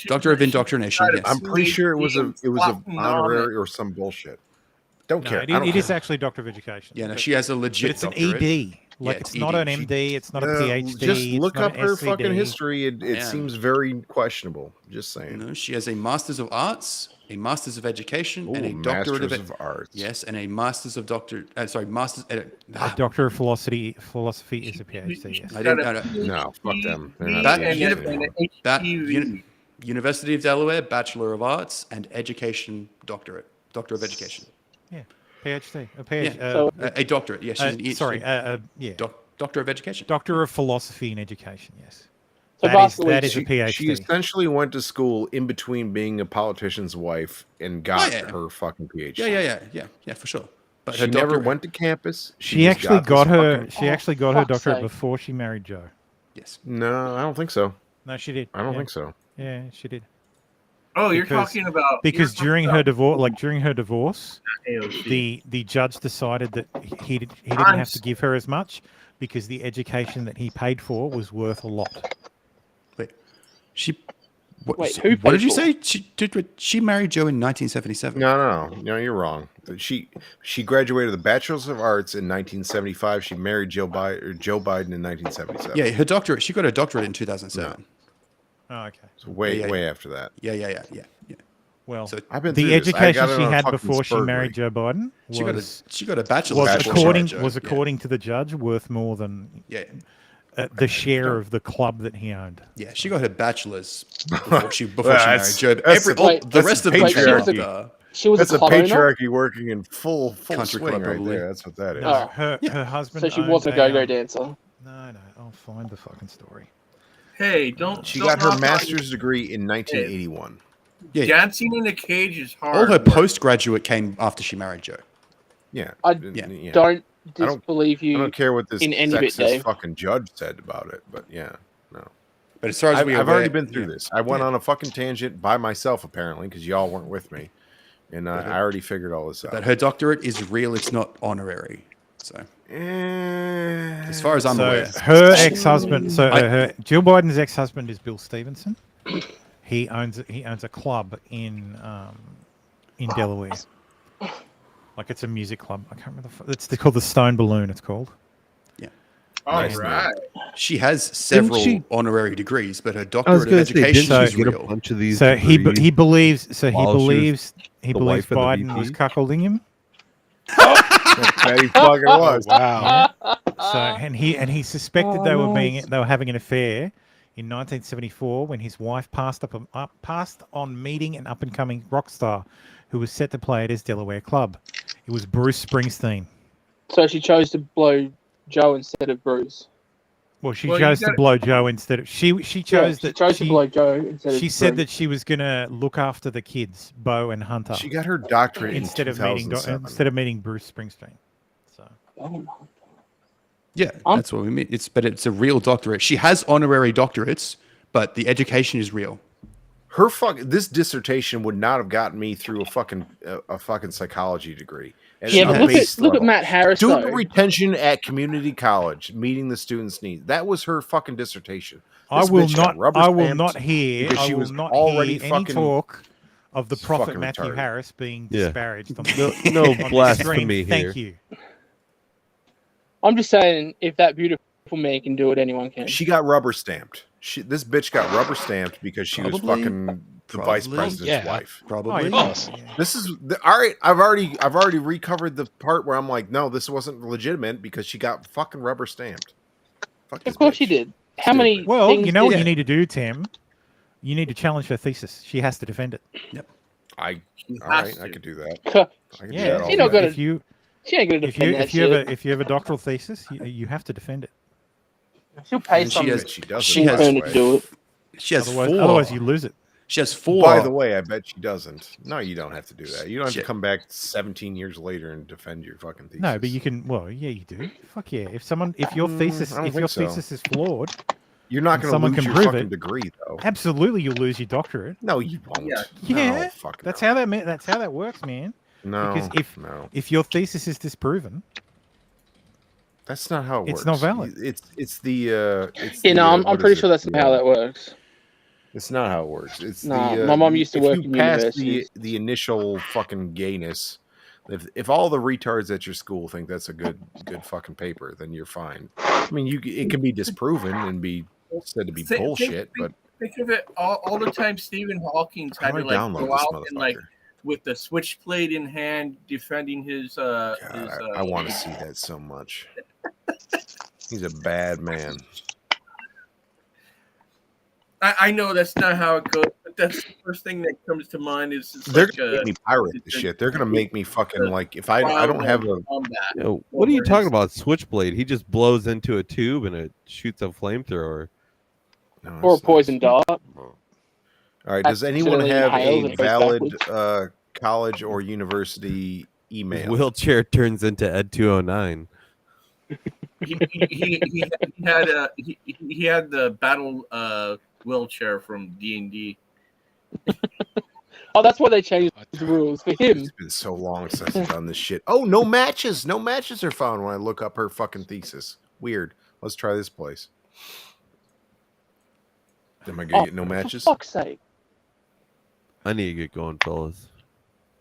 Doctor of indoctrination. Yes. I'm pretty sure it was a honorary or some bullshit. Don't No, care. it is actually doctor of education. Yeah, no, she has a legit. But it's an doctorate. ED. Like Yeah, it's not an MD. It's not a PhD. Just it's look not up an her SCD. fucking history. It Yeah. seems very questionable. Just saying. No, she has a Masters of Arts, a Masters of Education, and a Ooh, Doctorate Masters of Arts. Yes, and a Masters of Doctor. Masters. A doctor of philosophy is a PhD. Yes. I didn't. No, fuck them. They're not That, PhD anymore. University of Delaware, Bachelor of Arts, and Education Doctorate, Doctor of Education. Yeah, PhD. Yeah, a doctorate. Yes, yeah. Doctor of Education. Doctor of Philosophy and Education. Yes. So that is a She PhD. essentially went to school in between being a politician's wife and got her fucking PhD. Yeah, for sure. But she her never doctorate- went to campus. She just actually got this her. fucking- She actually got her fuck's doctorate sake. before she married Joe. Yes. No, I don't think so. No, she did. I don't Yeah. think so. Yeah, she did. Oh, you're Because- talking about Because you're during talking her divorce, during her divorce, AOC. the judge decided that he didn't I'm have to give her as much because the education that he paid for was worth a lot. Wait, she. What, Wait, who what did paid you for say? She married Joe in 1977. No, you're wrong. She graduated the Bachelor's of Arts in 1975. She married Joe Biden in 1977. Yeah, her doctorate. She got her doctorate in 2007. Oh, okay. So way after that. Yeah. Well, So I've been the through this. I education got it she on a had fucking before she spur married break. Joe Biden she was got a bachelor's. was before she according married Joe. was Yeah. according to the judge worth more than Yeah. the share of the club that he owned. Yeah, she got her bachelor's before she married That's- Joe. that's Every, the- all, the that's rest the of the patriarchy. She was That's a a club owner? patriarchy working in full Country swing club, right probably. there. That's what that is. No, her husband. So she owned wasn't a go-go dancer. No, I'll find the fucking story. Hey, don't. She don't got her knock on- master's degree in 1981. Yeah. Dancing in a cage is hard. All her work. postgraduate came after she married Joe. Yeah. I yeah. don't I don't- disbelieve you. I don't care what this in any bit, sexist Dave. fucking judge said about it, but yeah, no. But as far as I've we already been through this. I went on a fucking tangent by myself apparently because y'all weren't with me, and I already figured all this out. That her doctorate is real; it's not honorary. So, as far as I'm aware, her ex-husband. So her Jill Biden's ex-husband is Bill Stevenson. He owns a club in Delaware. Like it's a music club. I can't remember. It's called the Stone Balloon. It's called. Yeah. All Nice. right. She has several she- honorary degrees, but her I was doctorate of going to say, education didn't is she get real. a bunch of these? So he degrees believes. So he while she was believes the wife of the Biden was VP? cuckolding him. That he fucking was. Wow. So and he suspected they were having an affair in 1974 when his wife passed on meeting an up and coming rock star who was set to play at his Delaware club. It was Bruce Springsteen. So she chose to blow Joe instead of Bruce. Well, she Well, chose you to gotta- blow Joe instead of she chose she that chose to blow Joe instead of she said Bruce. that she was gonna look after the kids, Bo and Hunter, She got her doctorate instead in of meeting 2007. Bruce Springsteen. So Yeah, that's what we mean. It's a real doctorate. She has honorary doctorates, but the education is real. Her this dissertation would not have gotten me through a fucking psychology degree. Yeah, but look at Matt Harris. Student though. retention at community college, meeting the students' needs. That was her fucking dissertation. I This will bitch got not. rubber I will stamped not hear. because I she will was not already hear any fucking talk of the prophet fucking Matthew retarded. Harris being Yeah. disparaged. On No- the, no on the blasphemy screen. here. Thank you. I'm just saying, if that beautiful man can do it, anyone can. She got rubber stamped. This bitch got rubber stamped because she was Probably. fucking the vice Probably. president's Yeah. wife. Probably. This is all right. I've already recovered the part where I'm like, no, this wasn't legitimate because she got fucking rubber stamped. Fuck this Of course bitch. she did. How many? Well, things you know what did- you need to do, Tim. You need to challenge her thesis. She has to defend it. Yep. All has right, to. I could do that. I could do Yeah, that all She's not day. gonna- if you She ain't gonna if defend you that if you have shit. if you have a doctoral thesis, you have to defend it. She'll pay And some. she has- She doesn't. she by has- the to way. do it. She has Otherwise, four. otherwise you lose it. She has four. By the way, I bet she doesn't. No, you don't have to do that. You don't have Shit. to come back 17 years later and defend your fucking thesis. No, but you can. Well, yeah, you do. Fuck yeah. If your thesis, I don't if your think so. thesis is flawed, You're not and going to someone lose can your prove fucking it. degree, though. absolutely you'll lose your doctorate. No, you won't. Yeah. Yeah, No, fuck that's no. how that works, man. No, Because no. if your thesis is disproven, That's not how it works. It's not valid. It's the. It's You the, know, I'm what pretty is sure it? that's not how that works. It's not how it works. It's No, the. my mom used to if work you in pass universities. the initial fucking gayness. If all the retards at your school think that's a good fucking paper, then you're fine. I mean, it can be disproven and be said to be Think- bullshit, but Think of it all the time. Stephen Hawking How had do to I like download go this out and like motherfucker? with the switchblade in hand, defending his. I want to see that so much. He's a bad man. I know that's not how it goes, but that's the first thing that comes to mind. Is it's They're like, gonna make me pirate the shit. They're gonna make me fucking like if I don't have a combat. Yo, what are you talking about? Switchblade? He just blows into a tube and it shoots a flamethrower. No, Or a it's not. poison dart. All right. Does anyone Accidentally have inhaled a and goes valid backwards. college or university His email? wheelchair turns into Ed 209. He had the battle wheelchair from D&D. Oh, that's why they changed the rules for him. It's been so long since I've done this shit. Oh, no matches. No matches are found when I look up her fucking thesis. Weird. Let's try this place. Am I gonna get no matches? For fuck's sake. I need to get going, fellas.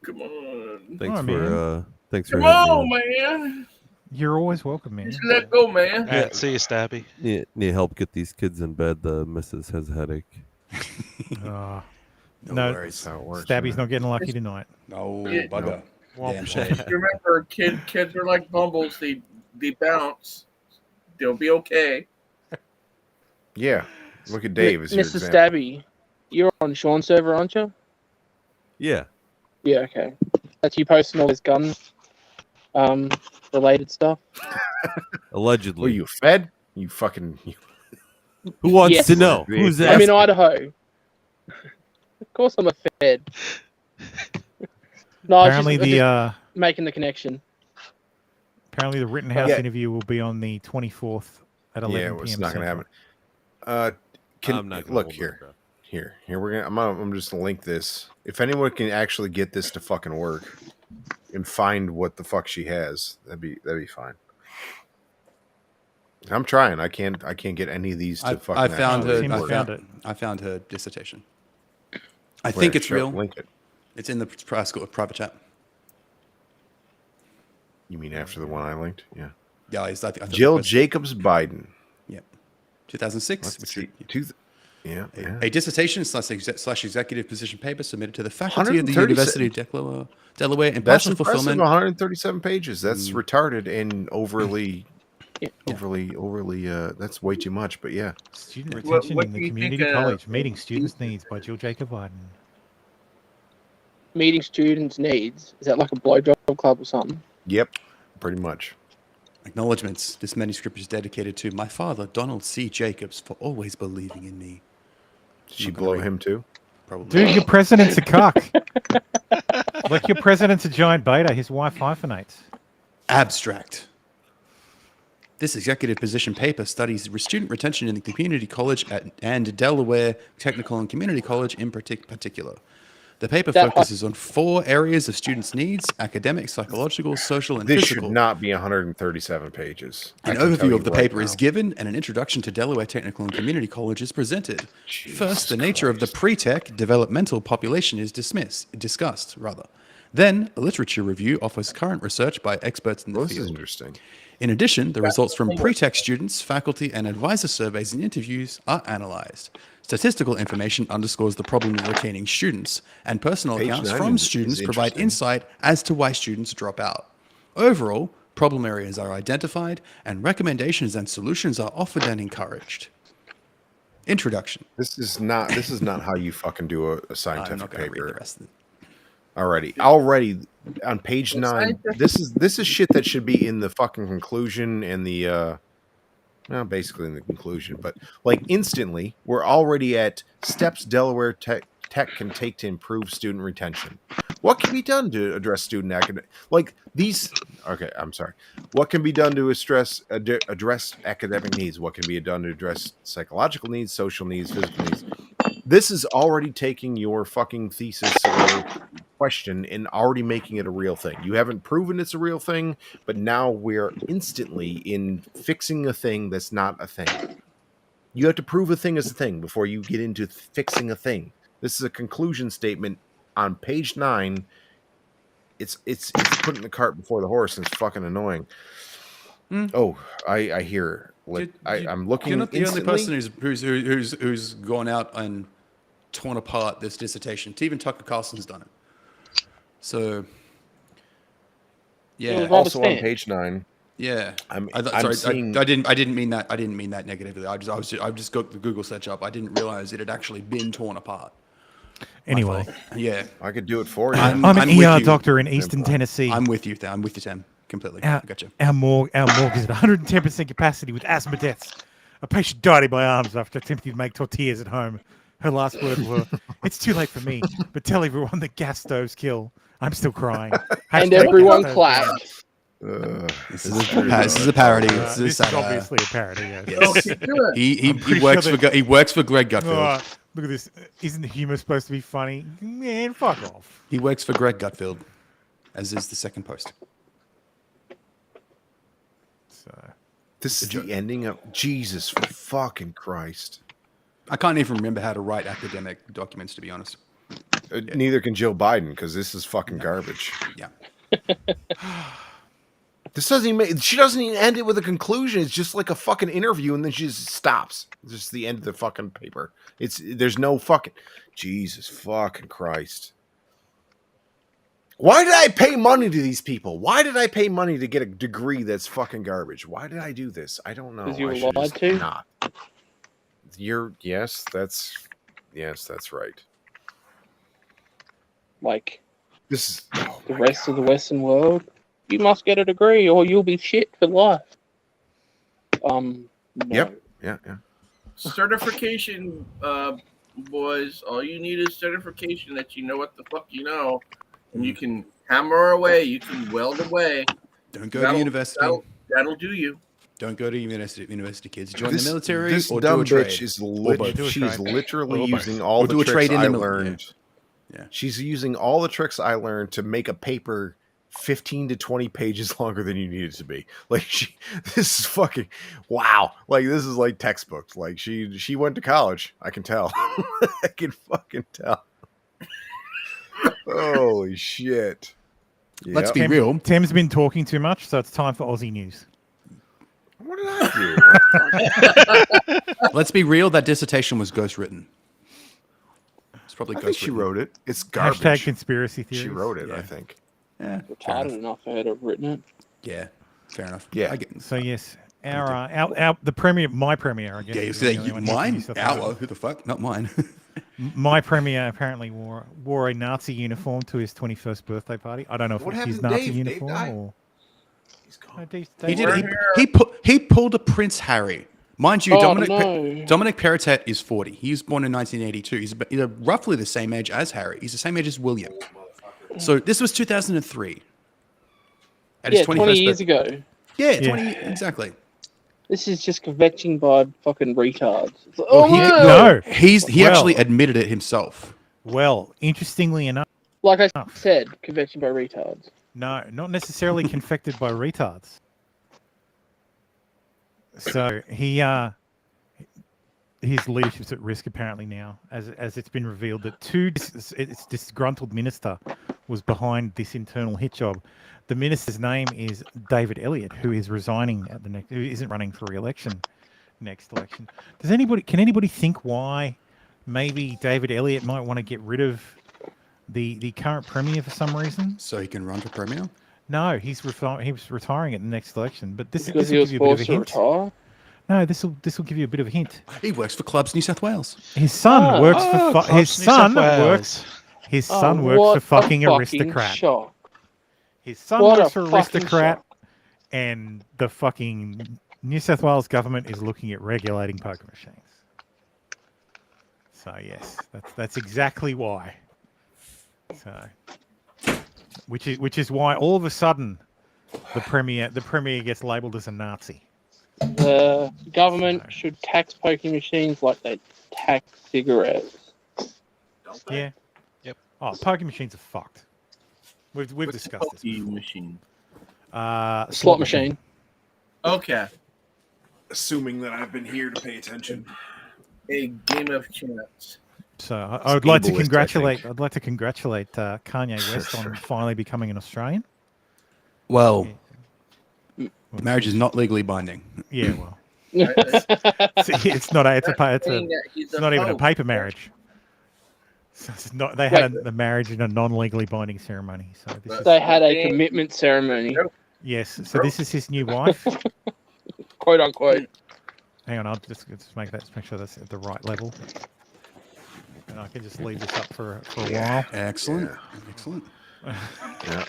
Come on. Thanks on, for man. thanks for Come having me on, on. man. you're always welcome, man. Just let go, man. All right, see you, Stabby. Need help get these kids in bed. The missus has a headache. No, worries. That's how it works. Stabby's man. not getting lucky tonight. No, Yeah. bugger. Well, Damn shame. remember, kids are like bumbles. They bounce. They'll be okay. Yeah. Look at Dave as your Mr. example. Stabby, you're on Sean's server, aren't you? Yeah. Yeah, okay. That's you posting all this gun related stuff. Allegedly. Were you fed? You fucking. Who wants Yes. to know? Who's I'm in asking? Idaho. Of course I'm a Fed. No, Apparently I was the just making the connection. apparently the Rittenhouse Yeah. interview will be on the 24th at 11 Yeah, p.m. it's not going to Central. happen. I'm not gonna Look hold my here. breath. Here we're gonna. I'm just gonna link this. If anyone can actually get this to fucking work and find what the fuck she has, that'd be fine. I'm trying. I can't get any of these to fucking. I found her. actually work. I found her dissertation. I Where? think it's Show- real. Link it. It's in the private chat. You mean after the one I linked? Yeah. Yeah, I thought Jill Jacobs Biden. Yep. 2006. Let's which see. Yeah. A dissertation slash executive position paper submitted to the faculty of the University of Delaware in That's partial impressive. fulfillment. 137 pages. That's retarded and overly. That's way too much. But yeah. Student retention what in do the you community think, college meeting students' needs by Jill Jacob Biden. Meeting students' needs. Is that like a blowjob club or something? Yep. Pretty much. Acknowledgements. This manuscript is dedicated to my father, Donald C. Jacobs, for always believing in me. Did she blow him too? Probably. Dude, your president's a cock. Like your president's a giant beta. His wife hyphenates. Abstract. This executive position paper studies student retention in the community college and Delaware Technical and Community College in particular. The paper focuses on 4 areas of students' needs: academic, psychological, social, and This physical. should not be 137 pages. An overview of the paper is given, and an introduction to Delaware Technical and Community College is presented. First, the nature of the pre-tech developmental population is discussed. Then, a literature review offers current research by experts in the field. This is interesting. In addition, the results from pre-tech students, faculty, and advisor surveys and interviews are analyzed. Statistical information underscores the problem of retaining students, and personal Page accounts 9 from is students provide interesting. insight as to why students drop out. Overall, problem areas are identified, and recommendations and solutions are offered and encouraged. Introduction. This is not how you fucking do a scientific not gonna paper. read the rest of it. Already on page 9. This is shit that should be in the fucking conclusion and the well, basically in the conclusion, but like instantly, we're already at steps Delaware Tech can take to improve student retention. What can be done to address student academic What can be done to address academic needs? What can be done to address psychological needs, social needs, physical needs? This is already taking your fucking thesis or question and already making it a real thing. You haven't proven it's a real thing, but now we're instantly in fixing a thing that's not a thing. You have to prove a thing is a thing before you get into fixing a thing. This is a conclusion statement on page 9. It's putting the cart before the horse, and it's fucking annoying. Oh, I hear. I'm looking. You're not the only instantly. person who's gone out and torn apart this dissertation. Even Tucker Carlson's done it. So, yeah. Also on page 9. Yeah. I didn't mean that. I didn't mean that negatively. I just got the Google search up. I didn't realize it had actually been torn apart. Anyway. Yeah. I could do it for you. I'm an ER doctor in Eastern Tennessee. I'm with you, Tim. Completely. I gotcha. Our morgue is at 110% capacity with asthma deaths. A patient died in my arms after attempting to make tortillas at home. Her last words were, "It's too late for me, but tell everyone that gas stoves kill. I'm still crying." And everyone clapped. This is a parody. This is obviously a parody. Yes. He works for Greg Gutfield. Oh, look at this. Isn't humor supposed to be funny? Man, fuck off. He works for Greg Gutfield, as is the second post. This is the ending of Jesus fucking Christ. I can't even remember how to write academic documents, to be honest. Neither can Jill Biden, because this is fucking garbage. Yeah. This doesn't even. She doesn't even end it with a conclusion. It's just like a fucking interview, and then she just stops. It's just the end of the fucking paper. There's no fucking Jesus fucking Christ. Why did I pay money to these people? Why did I pay money to get a degree that's fucking garbage? Why did I do this? I don't know. Because you I were should lied just to? not. Yes, that's right. Like this is the rest of the Western world. You must get a degree, or you'll be shit for life. No. Yep. Yeah. Certification, boys. All you need is certification that you know what the fuck you know, and you can hammer away. You can weld away. Don't go to university. That'll do you. Don't go to university, kids. Join the military this or dumb do a trade. bitch is she's literally using all the tricks I learned. Yeah. She's using all the tricks I learned to make a paper 15 to 20 pages longer than you need it to be. Like this is fucking wow. Like this is like textbooks. Like she went to college. I can tell. I can fucking tell. Holy shit. Let's be real. Tim's been talking too much, so it's time for Aussie news. What did I do? Let's be real. That dissertation was ghostwritten. It's probably I think she wrote it. It's garbage. Hashtag conspiracy theories. She wrote it, I think. Yeah. Retarded enough for her to have written it. Yeah. Fair enough. Yeah. So yes, the premier, my premier, I guess. Yeah, you is say the only one mine? who's used Our? Who the fuck? Not mine. My premier apparently wore a Nazi uniform to his 21st birthday party. I don't know if What it's his happened to Nazi Dave? Dave uniform died. or. He pulled a Prince Harry. Mind you, Oh, Dominic Perrottet is 40. He was born in 1982. He's roughly the same age as Harry. He's the same age as William. So this was 2003. At his 20 years ago. Yeah, 20 exactly. This is just kvetching by fucking retards. It's like, Well, he actually admitted it himself. Well, interestingly enough, like I said, kvetching by retards. No, not necessarily confected by retards. So his leadership's at risk apparently now, as it's been revealed that its disgruntled minister was behind this internal hit job. The minister's name is David Elliott, who is resigning at who isn't running for re-election next election. Can anybody think why maybe David Elliott might want to get rid of the current premier for some reason? So he can run for premier? No, he was retiring at the next election. But this Because will he was give you a bit of a forced to hint. retire? No, this will give you a bit of a hint. He works for Clubs New South Wales. His son works for Clubs his New son South works. Wales. His son works what for fucking a aristocrat. shock. His son What works a for fucking aristocrat, shock. and the fucking New South Wales government is looking at regulating poker machines. So yes, that's exactly why. So, which is why all of a sudden the premier gets labelled as a Nazi. The government should tax poker machines like they tax cigarettes. Yeah. Yep. Oh, poker machines are fucked. We've discussed this. Machine. Slot machine. Okay. Assuming that I've been here to pay attention. A game of chance. So I would like to ableist, congratulate. I'd like to congratulate Kanye West on finally becoming an Australian. Well, marriage is not legally binding. Yeah, well, it's not even a paper marriage. So it's not. They had the marriage in a non-legally binding ceremony. So They had a commitment ceremony. Yes. So this is his new wife. Quote unquote. Hang on, I'll just make sure that's at the right level. And I can just leave this up for a while. Excellent. Excellent. Yeah.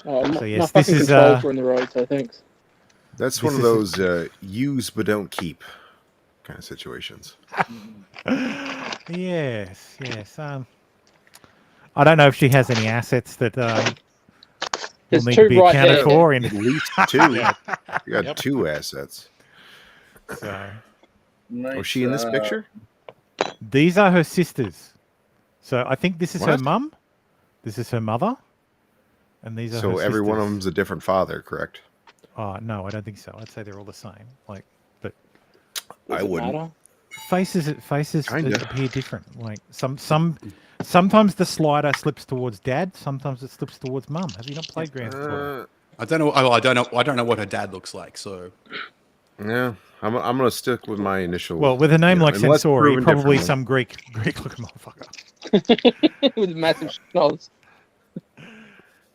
So yes, my this fucking is controls were in the road, so thanks. That's one of those use but don't keep kind of situations. Yes. I don't know if she has any assets that will There's need two to be right accounted there. for. At least two. You got two assets. So, Was she in this picture? these are her sisters. So I think this is her What? mum. This is her mother. And these are So her every one of sisters. them's a different father, correct? No, I don't think so. I'd say they're all the same. But I wouldn't. Matter? faces Kinda. appear different. Like sometimes the slider slips towards dad. Sometimes it slips towards mum. Have you not played Grand Theft Auto? I don't know. I don't know what her dad looks like. So Yeah, I'm gonna stick with my initial. Well, with a name like unless Sensori, proven probably differently. some Greek looking motherfucker. With massive schnoz.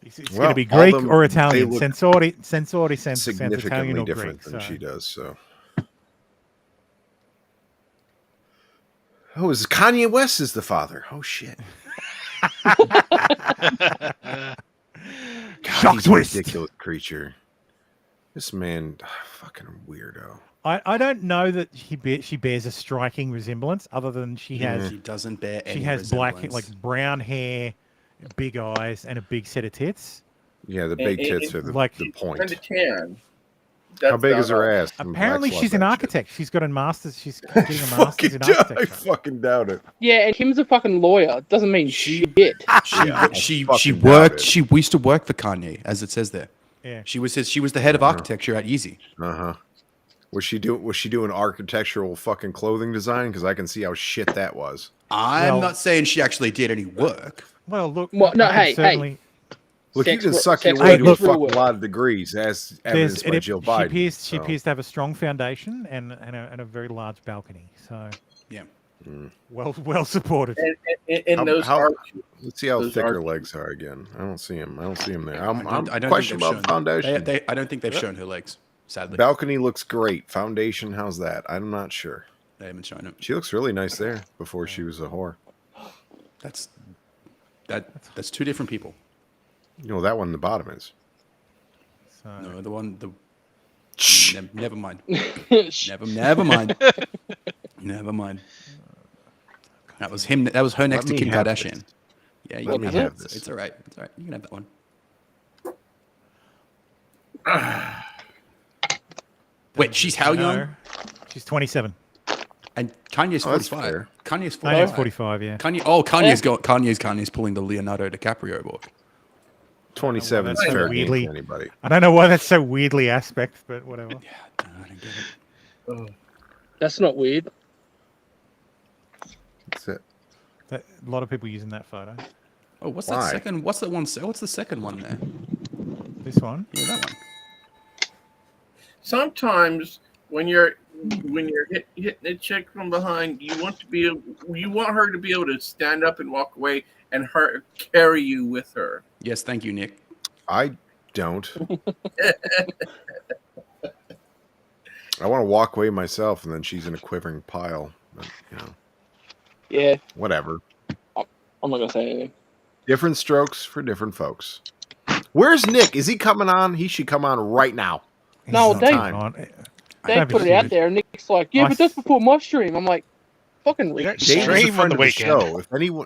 It's going Well, to be all Greek them- or they Italian. look Sensori sounds Italian significantly or different Greek. than So. she does. So Oh, is Kanye West is the father? Oh shit! God, Shock he's twist. a ridiculous creature. This man, fucking weirdo. I don't know that she bears a striking resemblance, other than she has. She doesn't bear any She has black, resemblance. like brown hair, big eyes, and a big set of tits. Yeah, the big tits are the point. Kind of tan. How big is her ass? Apparently, she's an architect. She's got a master's. She's getting a master's in architecture. I fucking doubt it. Yeah, and him's a fucking lawyer. Doesn't mean shit. She worked. She used to work for Kanye, as it says there. Yeah. She was the head of architecture at Yeezy. Was she doing architectural fucking clothing design? Because I can see how shit that was. I'm not saying she actually did any work. Well, look. Well, no, hey. Look, you Sex can work- suck your sex way work to a is real fucking work. lot of degrees, as evidenced by Jill Biden. She appears to have a strong foundation and a very large balcony. So yeah, well supported. In those let's see how those thick her arch- legs are again. I don't see him. there. I I'm don't think questioning they've about shown- foundation. I don't think they've shown her legs. Sadly, Balcony looks great. Foundation, how's that? I'm not sure. they haven't shown it. She looks really nice there before she was a whore. That's two different people. You know that one. The bottom is. No, the one. Never mind. Never mind. Never mind. That was him. That was her next to me Kim have Kardashian. this. Yeah, you Let can me have have it. this. It's all right. It's all right. You can have that one. Wait, she's how young? She's 27. And Kanye's Oh, that's 45. fair. Kanye's 45. Kanye's 45, yeah. Kanye's pulling the Leonardo DiCaprio walk. 27 is That's so fair game weirdly. for anybody. I don't know why that's so weirdly aspect, but whatever. I don't get it. That's not weird. That's it. A lot of people using that photo. Oh, what's Why? that second? What's that one? What's the second one there? This one? Yeah, that one. Sometimes when you're hitting a chick from behind, you want her to be able to stand up and walk away, and her carry you with her. Yes, thank you, Nick. I don't. I want to walk away myself, and then she's in a quivering pile. But, Yeah, whatever. I'm not gonna say anything. Different strokes for different folks. Where's Nick? Is he coming on? He should come on right now. No, It's Dave. time. They put it out there, and Nick's like, "Yeah, but that's before my stream." I'm like, "Fucking read." Dave is a friend of the show.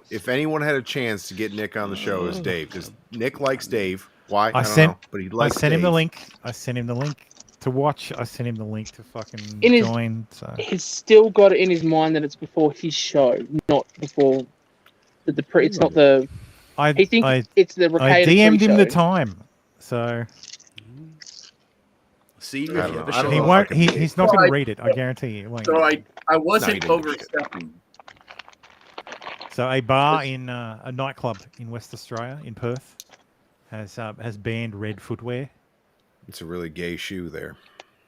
If anyone had a chance to get Nick on the show, it's Dave, because Nick likes Dave. Why? I don't know, but he likes. I sent him the Dave. link. I sent him the link to watch. I sent him the link to fucking In his- join. So He's still got it in his mind that it's before his show, not before the pre. It's not the. He thinks it's the I Ricada DM'd him the pre-show. time. So See, I don't know. I don't he know if I won't. can He's not going to read it. I guarantee you. He won't. So I No, wasn't he didn't. overstepping. So a bar in a nightclub in West Australia, in Perth, has banned red footwear. It's a really gay shoe there.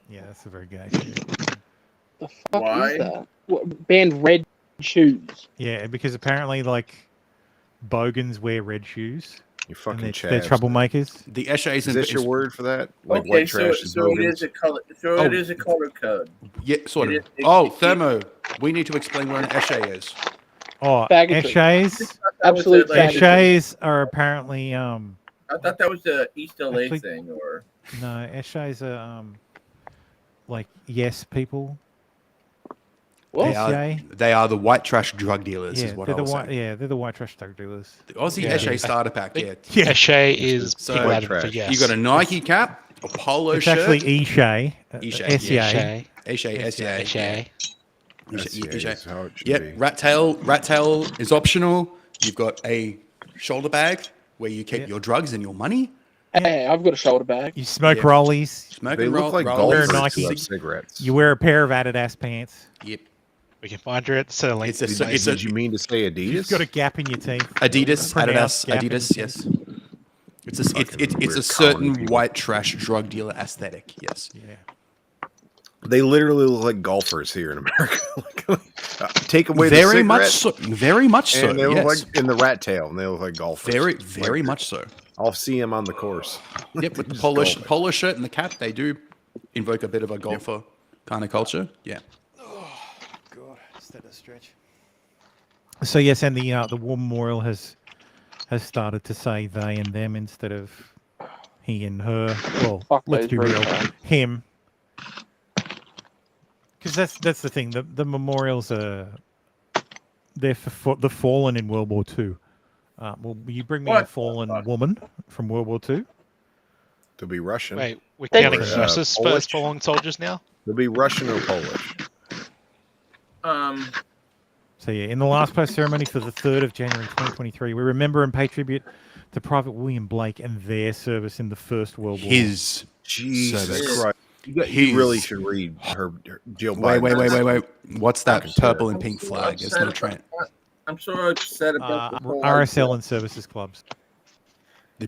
Yeah, that's a very gay shoe. The fuck Why? is that? What, banned red shoes. Yeah, because apparently, like, bogans wear red shoes. You fucking and Chaz. they're troublemakers. The Eshays Is this your word for that? Like Okay, white so trash is it bogans? is a color. So Oh. it is a color code. Yeah, sort of. It is- Oh, it- Thermo, we need to explain what an Eshay is. Oh, Faggotry. Eshays. Absolute Like- Eshays are apparently I thought that was the East LA Actually- thing, or no. Eshays are like yes people. They SCA? they are the white trash drug dealers, Yeah, is what they're I the was white. saying. Yeah, they're the white trash drug dealers. The Aussie Yeah. Eshay starter pack, yeah. Eshay is So, Big Latin for yes. You got a Nike cap, a polo It's shirt. actually Eshay. Eshay. SCA. Eshay, Eshay. SCA is how it should Yep, be. rat tail is optional. You've got a shoulder bag where you keep your drugs and your money. Hey, I've got a shoulder bag. You smoke Yeah. rollies. Smoke They and look roll, like roll, Wear golfers Nike. who have cigarettes. You wear a pair of Adidas pants. Yep. We can find her at Sterling. It's a, Did you mean to say Adidas? You've got a gap in your teeth. Adidas, Pronounced Adidas, gap in Adidas, your yes. teeth. It's a Fucking it's a weird certain colony people. white trash drug dealer aesthetic. Yes. Yeah. They literally look like golfers here in America. Take away the Very much cigarette, so. Very much so. and they look Yes. like in the rat tail, and they look like golfers. Very Like, much so. I'll see them on the course. Yep, with the Just polo, golfing. polo shirt and the cap, they do invoke a bit of a golfer kind of culture. Yeah. God, just had a stretch. So yes, and the War Memorial has started to say they and them instead of he and her. Well, Fuck let's those be real, retards. him. Because that's the thing. The memorials are they're for the fallen in World War II. Well, you bring me a fallen woman from World War II. To be Russian. Wait, we're Thank counting you. us as Polish? fallen soldiers now? To be Russian or Polish. So yeah, in the last post ceremony for the 3rd of January 2023, we remember and pay tribute to Private William Blake and their service in the First World War. His Jesus service. Christ. You really should read her Jill Wait. Biden. What's that purple and pink flag? It's not a trend. I'm so upset about the whole RSL and services clubs. The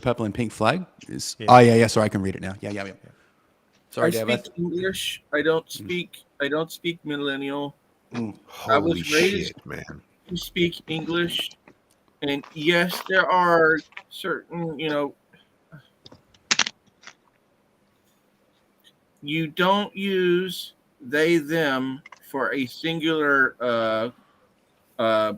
purple and pink flag is. Yeah. Oh yeah. Sorry, I can read it now. Yeah. Sorry, I Dave. speak English. I don't speak millennial. I Holy was raised shit, man. to speak English, and yes, there are certain, you don't use they them for a singular a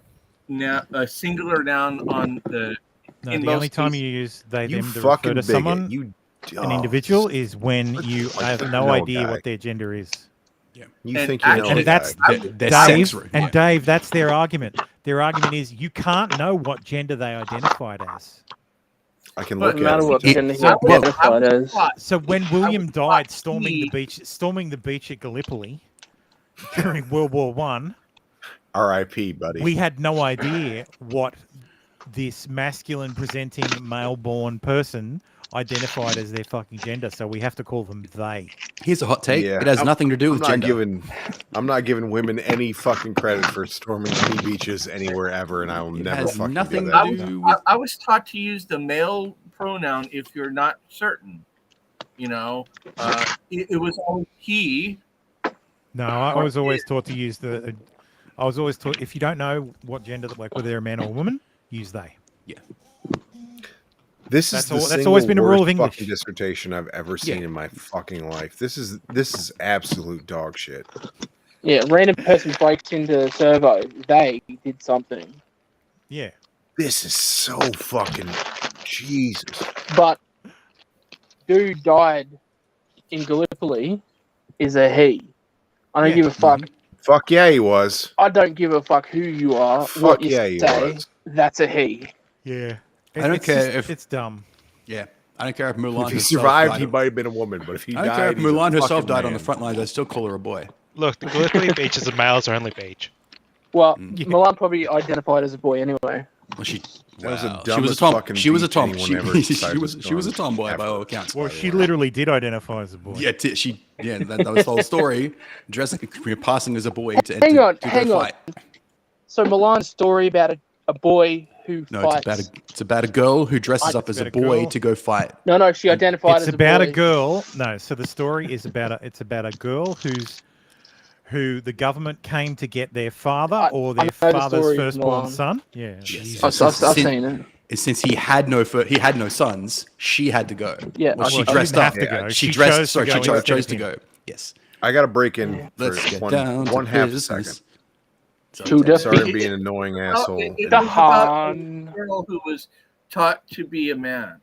singular noun on the. No, in the most only time cases. you use they You them to fucking refer to bigot. someone, an individual, is when you have no know a idea guy. what their gender is. You And think you know actually- a And that's guy. Their sex, Dave. And Dave, that's their argument. Their argument is you can't know what gender they identified as. I can But look no at matter it. what It- gender he well, identified as. So when William died storming he- the beach at Gallipoli during World War One, R.I.P. buddy. we had no idea what this masculine presenting male-born person identified as their fucking gender, so we have to call them they. Here's a hot take. Yeah, It has I'm- nothing to do with I'm gender. not giving women any fucking credit for storming any beaches anywhere ever, and I will never has fucking nothing do to that. do with. I was taught to use the male pronoun if you're not certain. It was always he. No, I was always taught to use the. I was always taught if you don't know what gender, like whether they're a man or a woman, use they. Yeah. This That's is the all- that's single always been a rule worst of English. fucking dissertation I've ever seen Yeah. in my fucking life. This is absolute dog shit. Yeah, random person breaks into the server. They did something. Yeah. This is so fucking Jesus. But dude died in Gallipoli is a he. I don't Yeah. give a fuck. Fuck yeah, he was. I don't give a fuck who you are. Fuck what you yeah, he say. was. That's a he. Yeah. I don't It's care just- if it's dumb. Yeah, I don't care if Mulan If he herself survived, died he on- might have been a woman, but if he I don't died, care if he's a Mulan herself fucking died on the man. front lines. I still call her a boy. Look, the Gallipoli beach is a male's only beach. Well, Mm. Milan probably identified as a boy anyway. Well, she That was the she was a dumbest tom. fucking She was a beach tom. anyone She, ever she decided was to she was a go on tomboy by all ever. accounts. Well, by the she way. literally did identify as a boy. Yeah, she that was the whole story. Dressing, passing as a boy to Hang to, on, to hang go on. fight. So Milan's story about a boy who No, fights. it's about a girl who dresses up as a about a boy girl. to go fight. No, she identified It's as about a a boy. girl. No, so the story is about a girl who the government came to get their father or I their know the father's story, firstborn Milan. son. Yeah. Yes. I've seen it. Since he had no sons, she had to go. Yeah. Well, she Well, she dressed didn't up. have to go. She She dressed. chose to Sorry, go she instead chose of to him. go. Yes. I got to break in for Let's get one, down to one half a business. second. To the Sorry, I'm being an annoying asshole. It and- was about a girl who was taught to be a man.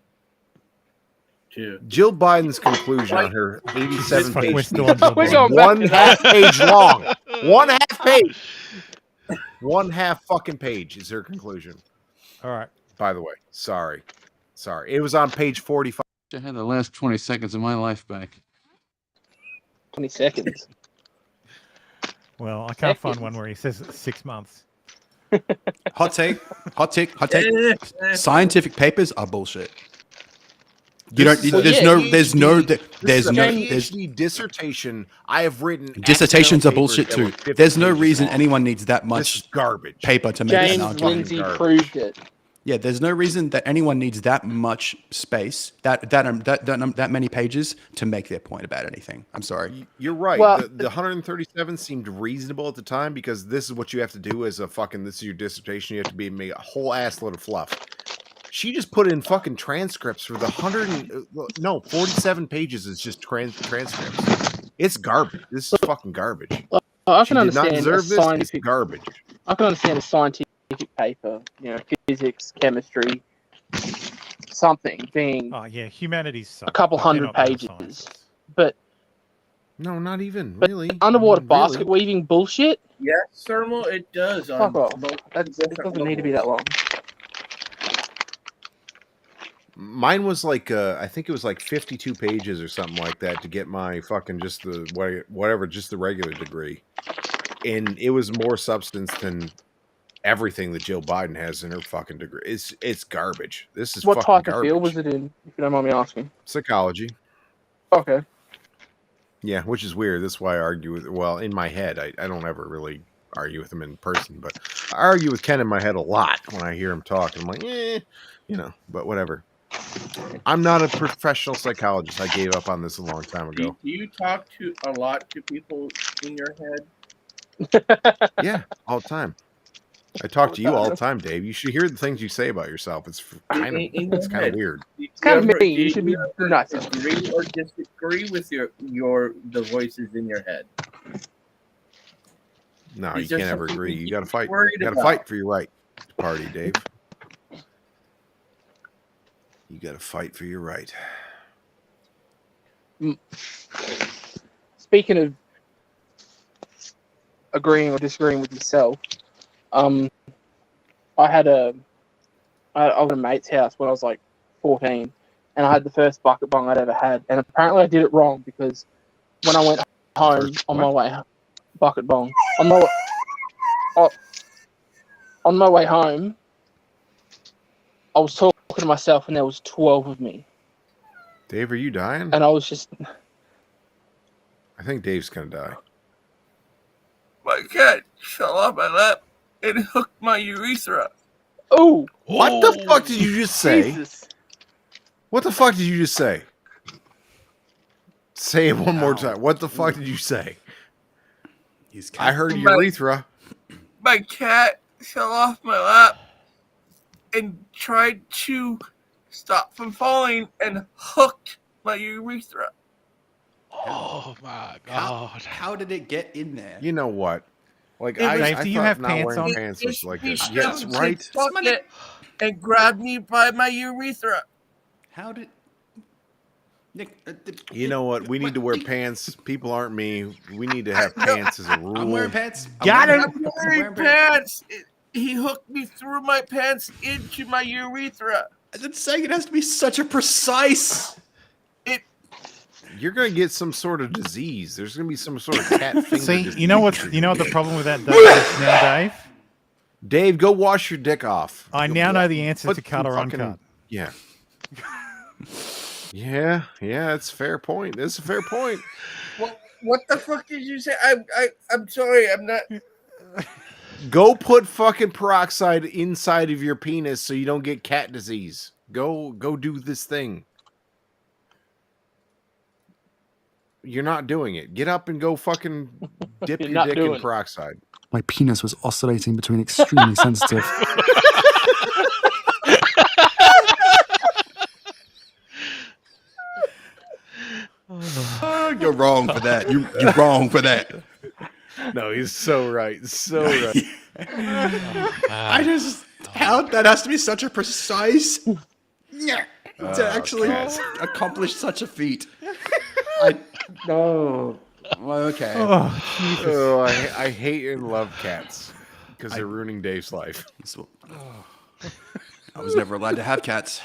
Too. Jill Biden's conclusion on her 87 Fuck, we're page still on Jill We're Biden. going back one to that. half page long. One half page. One half fucking page is her conclusion. All right. By the way, sorry. It was on page 45. I had the last 20 seconds of my life back. 20 seconds. Well, I can't find one where he says it's 6 months. Hot take. Scientific papers are bullshit. You don't. This is There's a no. PhD. There's no. This There's is a no. PhD There's dissertation I have written. dissertations are accidental bullshit papers that too. were 50 There's no pages reason long. anyone needs that This much is garbage. paper to make an James argument. Lindsay garbage. proved it. Yeah, there's no reason that anyone needs that much space, that many pages to make their point about anything. I'm sorry. You're right. Well- the 137 seemed reasonable at the time because this is what you have to do as a fucking. This is your dissertation. You have to be make a whole ass load of fluff. She just put in fucking transcripts for the 47 pages is just transcripts. It's garbage. This is fucking garbage. I She can did not understand a deserve this. It's scientific. garbage. I can understand a scientific paper, physics, chemistry, something being Oh yeah, humanities a couple hundred pages, but no, not even really. Underwater basket weaving bullshit. Yes, thermal, it does. Fuck off. It doesn't need to be that long. Mine was like I think it was like 52 pages or something like that to get my fucking just the regular degree, and it was more substance than everything that Jill Biden has in her fucking degree. It's garbage. This is What fucking type garbage. of field was it in, if you don't mind me asking? Psychology. Okay. Yeah, which is weird. That's why I argue with. Well, in my head, I don't ever really argue with him in person, but I argue with Ken in my head a lot when I hear him talk. I'm like, but whatever. I'm not a professional psychologist. I gave up on this a long time ago. Do you talk to a lot to people in your head? Yeah, all the time. I talk to you all the time, Dave. You should hear the things you say about yourself. It's kind of weird. It's kind of me. You should be nuts. Agree or disagree with the voices in your head? No, Is you there can't ever something agree. You got to fight. worried You got to about? fight for your right to party, Dave. You got to fight for your right. Speaking of agreeing or disagreeing with yourself, I was at a mate's house when I was like 14, and I had the first bucket bong I'd ever had, and apparently I did it wrong because when I went home on my way bucket bong on my way home, I was talking to myself, and there was 12 of me. Dave, are you dying? And I was just... I think Dave's gonna die. My cat fell off my lap and hooked my urethra. Oh! What the fuck did you just say? Jesus. What the fuck did you just say? Say it one more time. What the fuck did you say? I heard urethra. My cat fell off my lap and tried to stop from falling and hooked my urethra. Oh my god! How did it get in there? You know what? Like, Dave, I do you thought have not pants wearing on? pants was like He this. Yes, shoved right. his bucket and grabbed me by my urethra. How did Nick? You know what? We need to wear pants. People aren't me. We need to have pants as a rule. I'm wearing pants. I'm wearing pants. He hooked me through my pants into my urethra. I'm saying it has to be such a precise. You're gonna get some sort of disease. There's gonna be some sort of cat finger. See, disease. you know what the problem with that is now, Dave? Dave, go wash your dick off. I now know the answer Put to cut some or fucking- uncut. Yeah. Yeah, it's a fair point. It's a fair point. What the fuck did you say? I'm sorry. I'm not. Go put fucking peroxide inside of your penis so you don't get cat disease. Go do this thing. You're not doing it. Get up and go fucking dip You're your not dick doing in it. peroxide. My penis was oscillating between extremely sensitive. You're wrong for that. You're wrong for that. No, he's so right. So right. I just how that has to be such a precise to actually accomplish such a feat. No. Okay. Oh, I hate and love cats because they're ruining Dave's life. I was never allowed to have cats.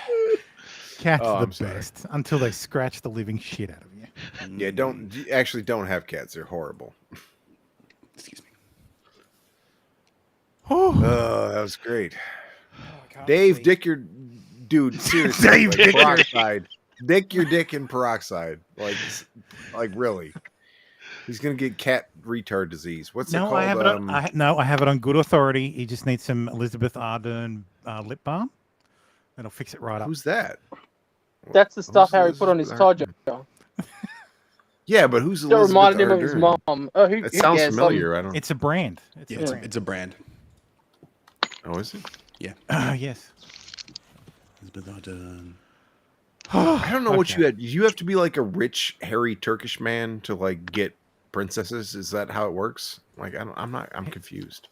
Cats Oh, are I'm the sorry. best until they scratch the living shit out of you. Yeah, don't have cats. They're horrible. Excuse me. Oh, that was great. Dave, dick your dude. Seriously, Dave, like, dick your- peroxide. Dick your dick in peroxide. Like really. He's gonna get cat retard disease. What's it No, called? I have it on. I have it on good authority. He just needs some Elizabeth Arden lip balm. That'll fix it right up. Who's that? That's the stuff Harry put on his tie jar. Yeah, but who's That Elizabeth reminded him of his Ardern? mom. Oh, That sounds familiar. I don't. It's a brand. It's a brand. Oh, is it? Yeah. Yes. I don't know what Okay. you had. You have to be like a rich, hairy Turkish man to like get princesses. Is that how it works? Like I'm confused.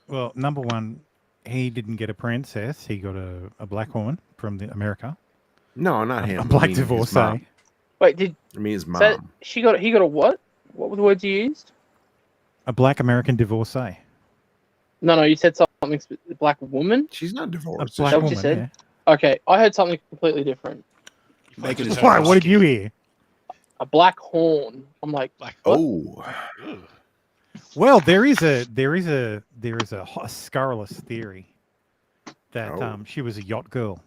Well, number one, he didn't get a princess. He got a black woman from America. No, not him. A black I mean, his divorcee. mom. Wait, did I mean his mom. so he got a what? What were the words you used? A black American divorcee. No, you said something. Black woman. She's not A divorced. black Is that what woman. you said? Yeah. Okay, I heard something completely different. Why? What did you hear? A black horn. I'm like, what? Oh. Well, there is a scurrilous theory that she was a yacht girl.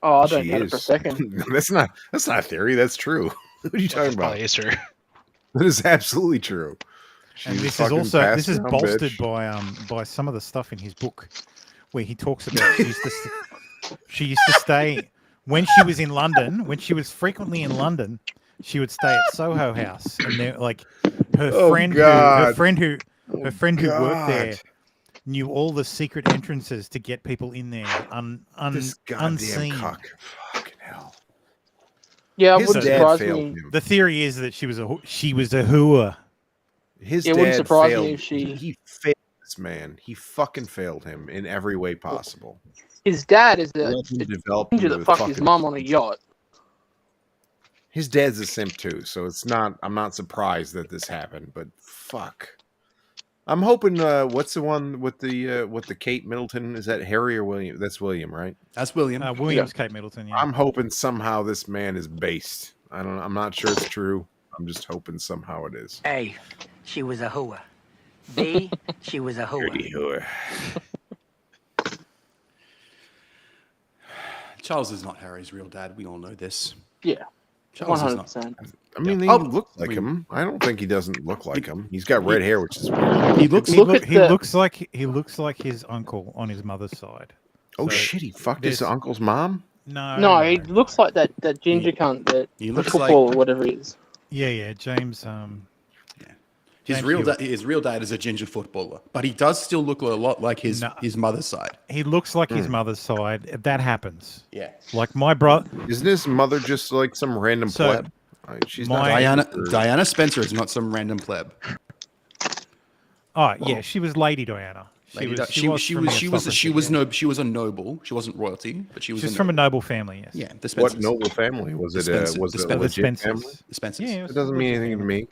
Oh, I don't She get it for a is. second. That's not a theory. That's true. What are you talking about? Probably is her. That is absolutely true. And She's this a is fucking also passed down bolstered bitch. by some of the stuff in his book, where he talks about she used to stay when she was in London. When she was frequently in London, she would stay at Soho House, and there, like her Oh, friend God. who worked there God. knew all the secret entrances to get people in there This goddamn unseen. cock. Fucking hell. Yeah, it His wouldn't dad surprise failed me. him. The theory is that she was a hooer. His It dad wouldn't surprise me failed. if she- He failed this man. He fucking failed him in every way possible. His dad is a Let him develop ginger into that a fucked his fucking- mom on a yacht. His dad's a simp too, so it's not. I'm not surprised that this happened. But fuck, I'm hoping. What's the one with the Kate Middleton? Is that Harry or William? That's William, right? That's William. William's Kate Middleton. Yeah. I'm hoping somehow this man is based. I don't. I'm not sure it's true. I'm just hoping somehow it is. A, she was a hooer. B, she was a hooer. Dirty whore. Charles is not Harry's real dad. We all know this. Yeah, Charles is not. 100%. I mean, he Oh, looks like I mean- him. I don't think he doesn't look like him. He's got red hair, which is weird. He looks. Look at He the- looks like his uncle on his mother's side. Oh So shit! He fucked his there's- uncle's mom. No, he looks like that ginger cunt that He the looks football or whatever he is. Yeah, James. His James real Hewitt. his real dad is a ginger footballer, but he does still look a lot like his mother's side. He looks like his mother's side. That happens. Yeah. Like my brother. Isn't his mother just like some random So, pleb? She's not Diana Spencer is not some random pleb. Oh yeah, she was Lady Diana. She was a noble. She wasn't royalty, but she was. She's from a noble family. Yes. Yeah, the What Spencers. noble family was it? Was it a The legit Spencers. family? The Spencers. Yeah, It doesn't mean anything to me.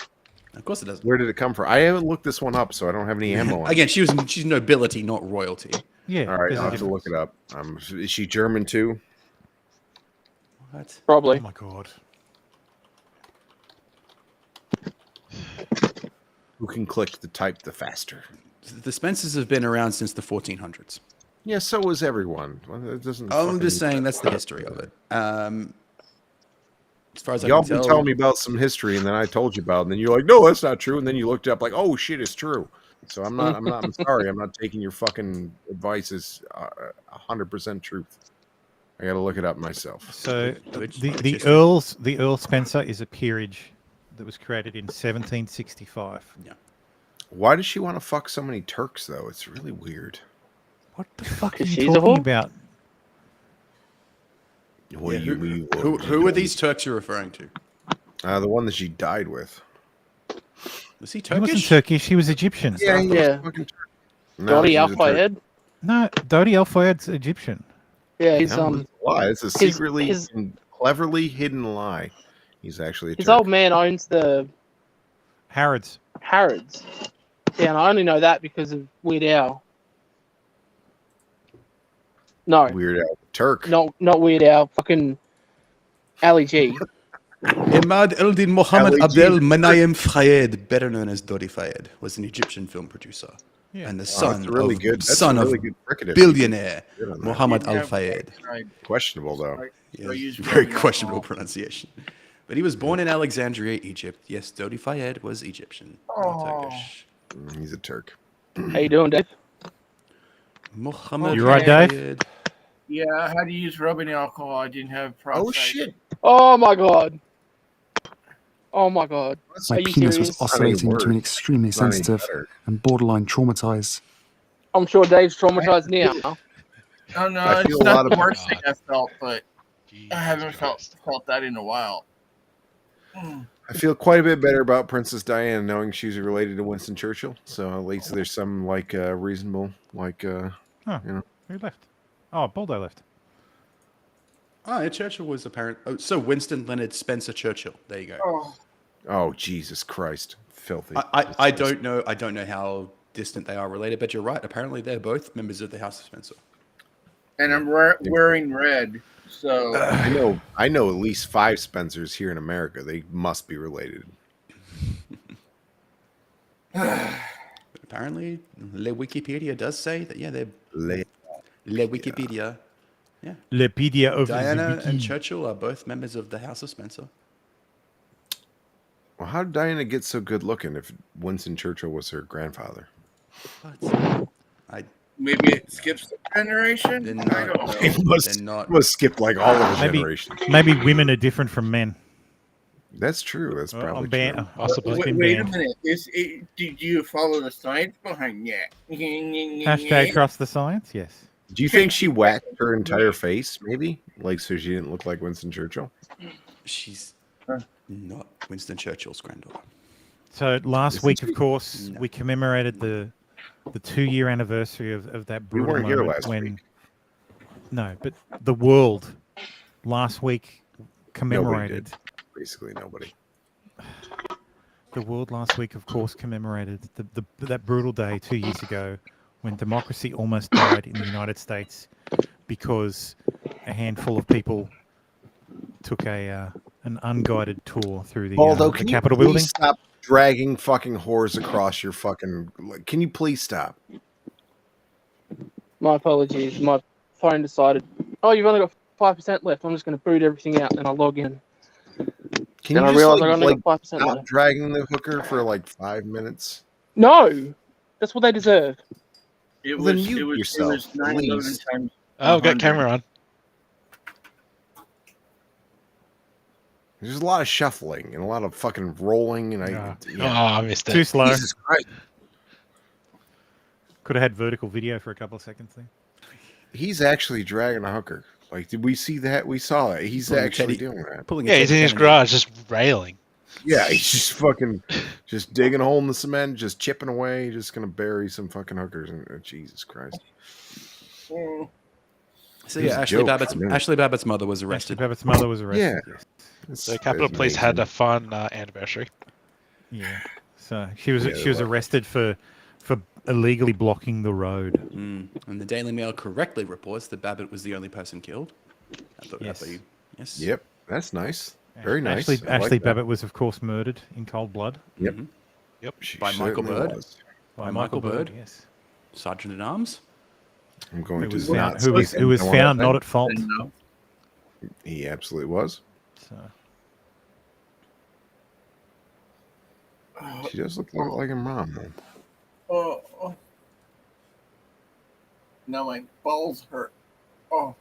Of course it doesn't. Where did it come from? I haven't looked this one up, so I don't have any ammo. On Again, she's nobility, not royalty. Yeah. All right, there's a I'll have to look it up. Is she German too? What? Probably. Oh my god. Who can click the type the faster? The Spencers have been around since the 1400s. Yeah, so was everyone. Well, it doesn't. I'm fucking- just saying that's the history of it. As far as I Y'all can been tell, telling me about some history, and then I told you about it, and then you're like, "No, that's not true." And then you looked up, like, "Oh shit, it's true." So I'm not. I'm sorry. I'm not taking your fucking advice as 100% truth. I got to look it up myself. So the Earl Spencer is a peerage that was created in 1765. Yeah. Why does she want to fuck so many Turks, though? It's really weird. What the fuck are She's you a talking whore? about? What Yeah, who are these Turks you're referring to? The one that she died with. Was he He wasn't Turkish? Turkish. He was Egyptian. Yeah, he was Yeah. fucking Turk. No, Dottie she's a Al Turk. Fayed. No, Dodi Al Fayed's Egyptian. Yeah, he's No, it's a lie. It's a secretly his- and cleverly hidden lie. He's actually a his Turk. old man owns the Harrods. Harrods. Yeah, and I only know that because of Weird Al. No, Weird Al Turk. not Weird Al. Fucking Ali G. Imad Eldin Mohammed Ali G. Abdel Menayem Fayed, better known as Dodi Fayed, was an Egyptian film producer and the Wow, son that's really of good. That's son really of good cricket if billionaire you can get on that. Mohammed Al Fayed. Questionable though. Yes, very questionable pronunciation. But he was born in Alexandria, Egypt. Yes, Dodi Fayed was Egyptian, not Turkish. He's a Turk. How you doing, Dave? Mohammed You right, Dave? Fayed. Yeah, I had to use rubbing alcohol. I didn't have prostate. Oh shit! Oh my god. Oh my god. My Are you penis serious? was oscillating to an extremely It's not any sensitive better. and borderline traumatized. I'm sure Dave's traumatized now. Oh no, I it's feel a not lot the of- worst thing I felt, but Jesus I haven't Christ. felt that in a while. I feel quite a bit better about Princess Diana knowing she's related to Winston Churchill. So at least there's some like reasonable, like Oh, you know. who left? Oh, Baldo left. Oh, yeah, Churchill was apparent. Oh, so Winston Leonard Spencer Churchill. There you go. Oh Jesus Christ, filthy! I don't know. I don't know how distant they are related, but you're right. Apparently, they're both members of the House of Spencer. And I'm wearing red, so I know at least 5 Spencers here in America. They must be related. Apparently, Le Wikipedia does say that. Yeah, they're Le Wikipedia. Yeah, Lepedia of Diana the and Wiki. Churchill are both members of the House of Spencer. Well, how did Diana get so good looking if Winston Churchill was her grandfather? maybe it skips the generation. I don't know. It must skip like all of the generations. Maybe women are different from men. That's true. That's probably true. Wait a minute. Did you follow the science behind that? Hashtag trust the science. Yes. Do you think she waxed her entire face, maybe? Like, so she didn't look like Winston Churchill? She's not Winston Churchill's granddaughter. So last week, of course, we commemorated the 2-year anniversary of that We brutal weren't here moment last when. week. No, but the world last week commemorated. Nobody did. Basically, nobody. The world last week, of course, commemorated that brutal day 2 years ago when democracy almost died in the United States because a handful of people took an unguided tour through the Capitol building. Stop dragging fucking whores across your fucking... Can you please stop? My apologies. My phone decided, oh, you've only got 5% left. I'm just going to boot everything out and I'll log in. Can And you I realized just I only got 5% stop left. dragging the hooker for like 5 minutes? No, that's what they deserve. It Well, then was mute it was yourself, it was 9/11 please. times. Oh, got 100. camera on. There's a lot of shuffling and a lot of fucking rolling, and Oh, I missed it. Too slow. Jesus Christ. Could have had vertical video for a couple of seconds there. He's actually dragging a hooker. Like, did we see that? We saw that. He's Pulling actually Teddy- doing that. pulling a Yeah, he's Teddy in his Kennedy. garage just railing. Yeah, he's just fucking, just digging a hole in the cement, just chipping away, just gonna bury some fucking hookers. And Jesus Christ. Mm. So It was yeah, a Ashley joke, Babbitt's man. Ashley Babbitt's mother was arrested. Ashley Babbitt's mother was arrested. Yeah. Yes. The Capitol That's Police had amazing. a fun anniversary. Yeah. So she was Yeah, she was well. arrested for illegally blocking the road. And the Daily Mail correctly reports that Babbitt was the only person killed. Yes. Yes. Yep, that's nice. Very nice. Ashley, I like Ashley that. Babbitt was, of course, murdered in cold blood. Yep. Yep. She By Michael certainly Bird. was. By Michael Bird. Yes. Sergeant at Arms. I'm going Who to was not found, who was, say who was anything found on not that. at fault. No. He absolutely was. So. She does look like a mom, though. Oh. Now my balls hurt. Oh.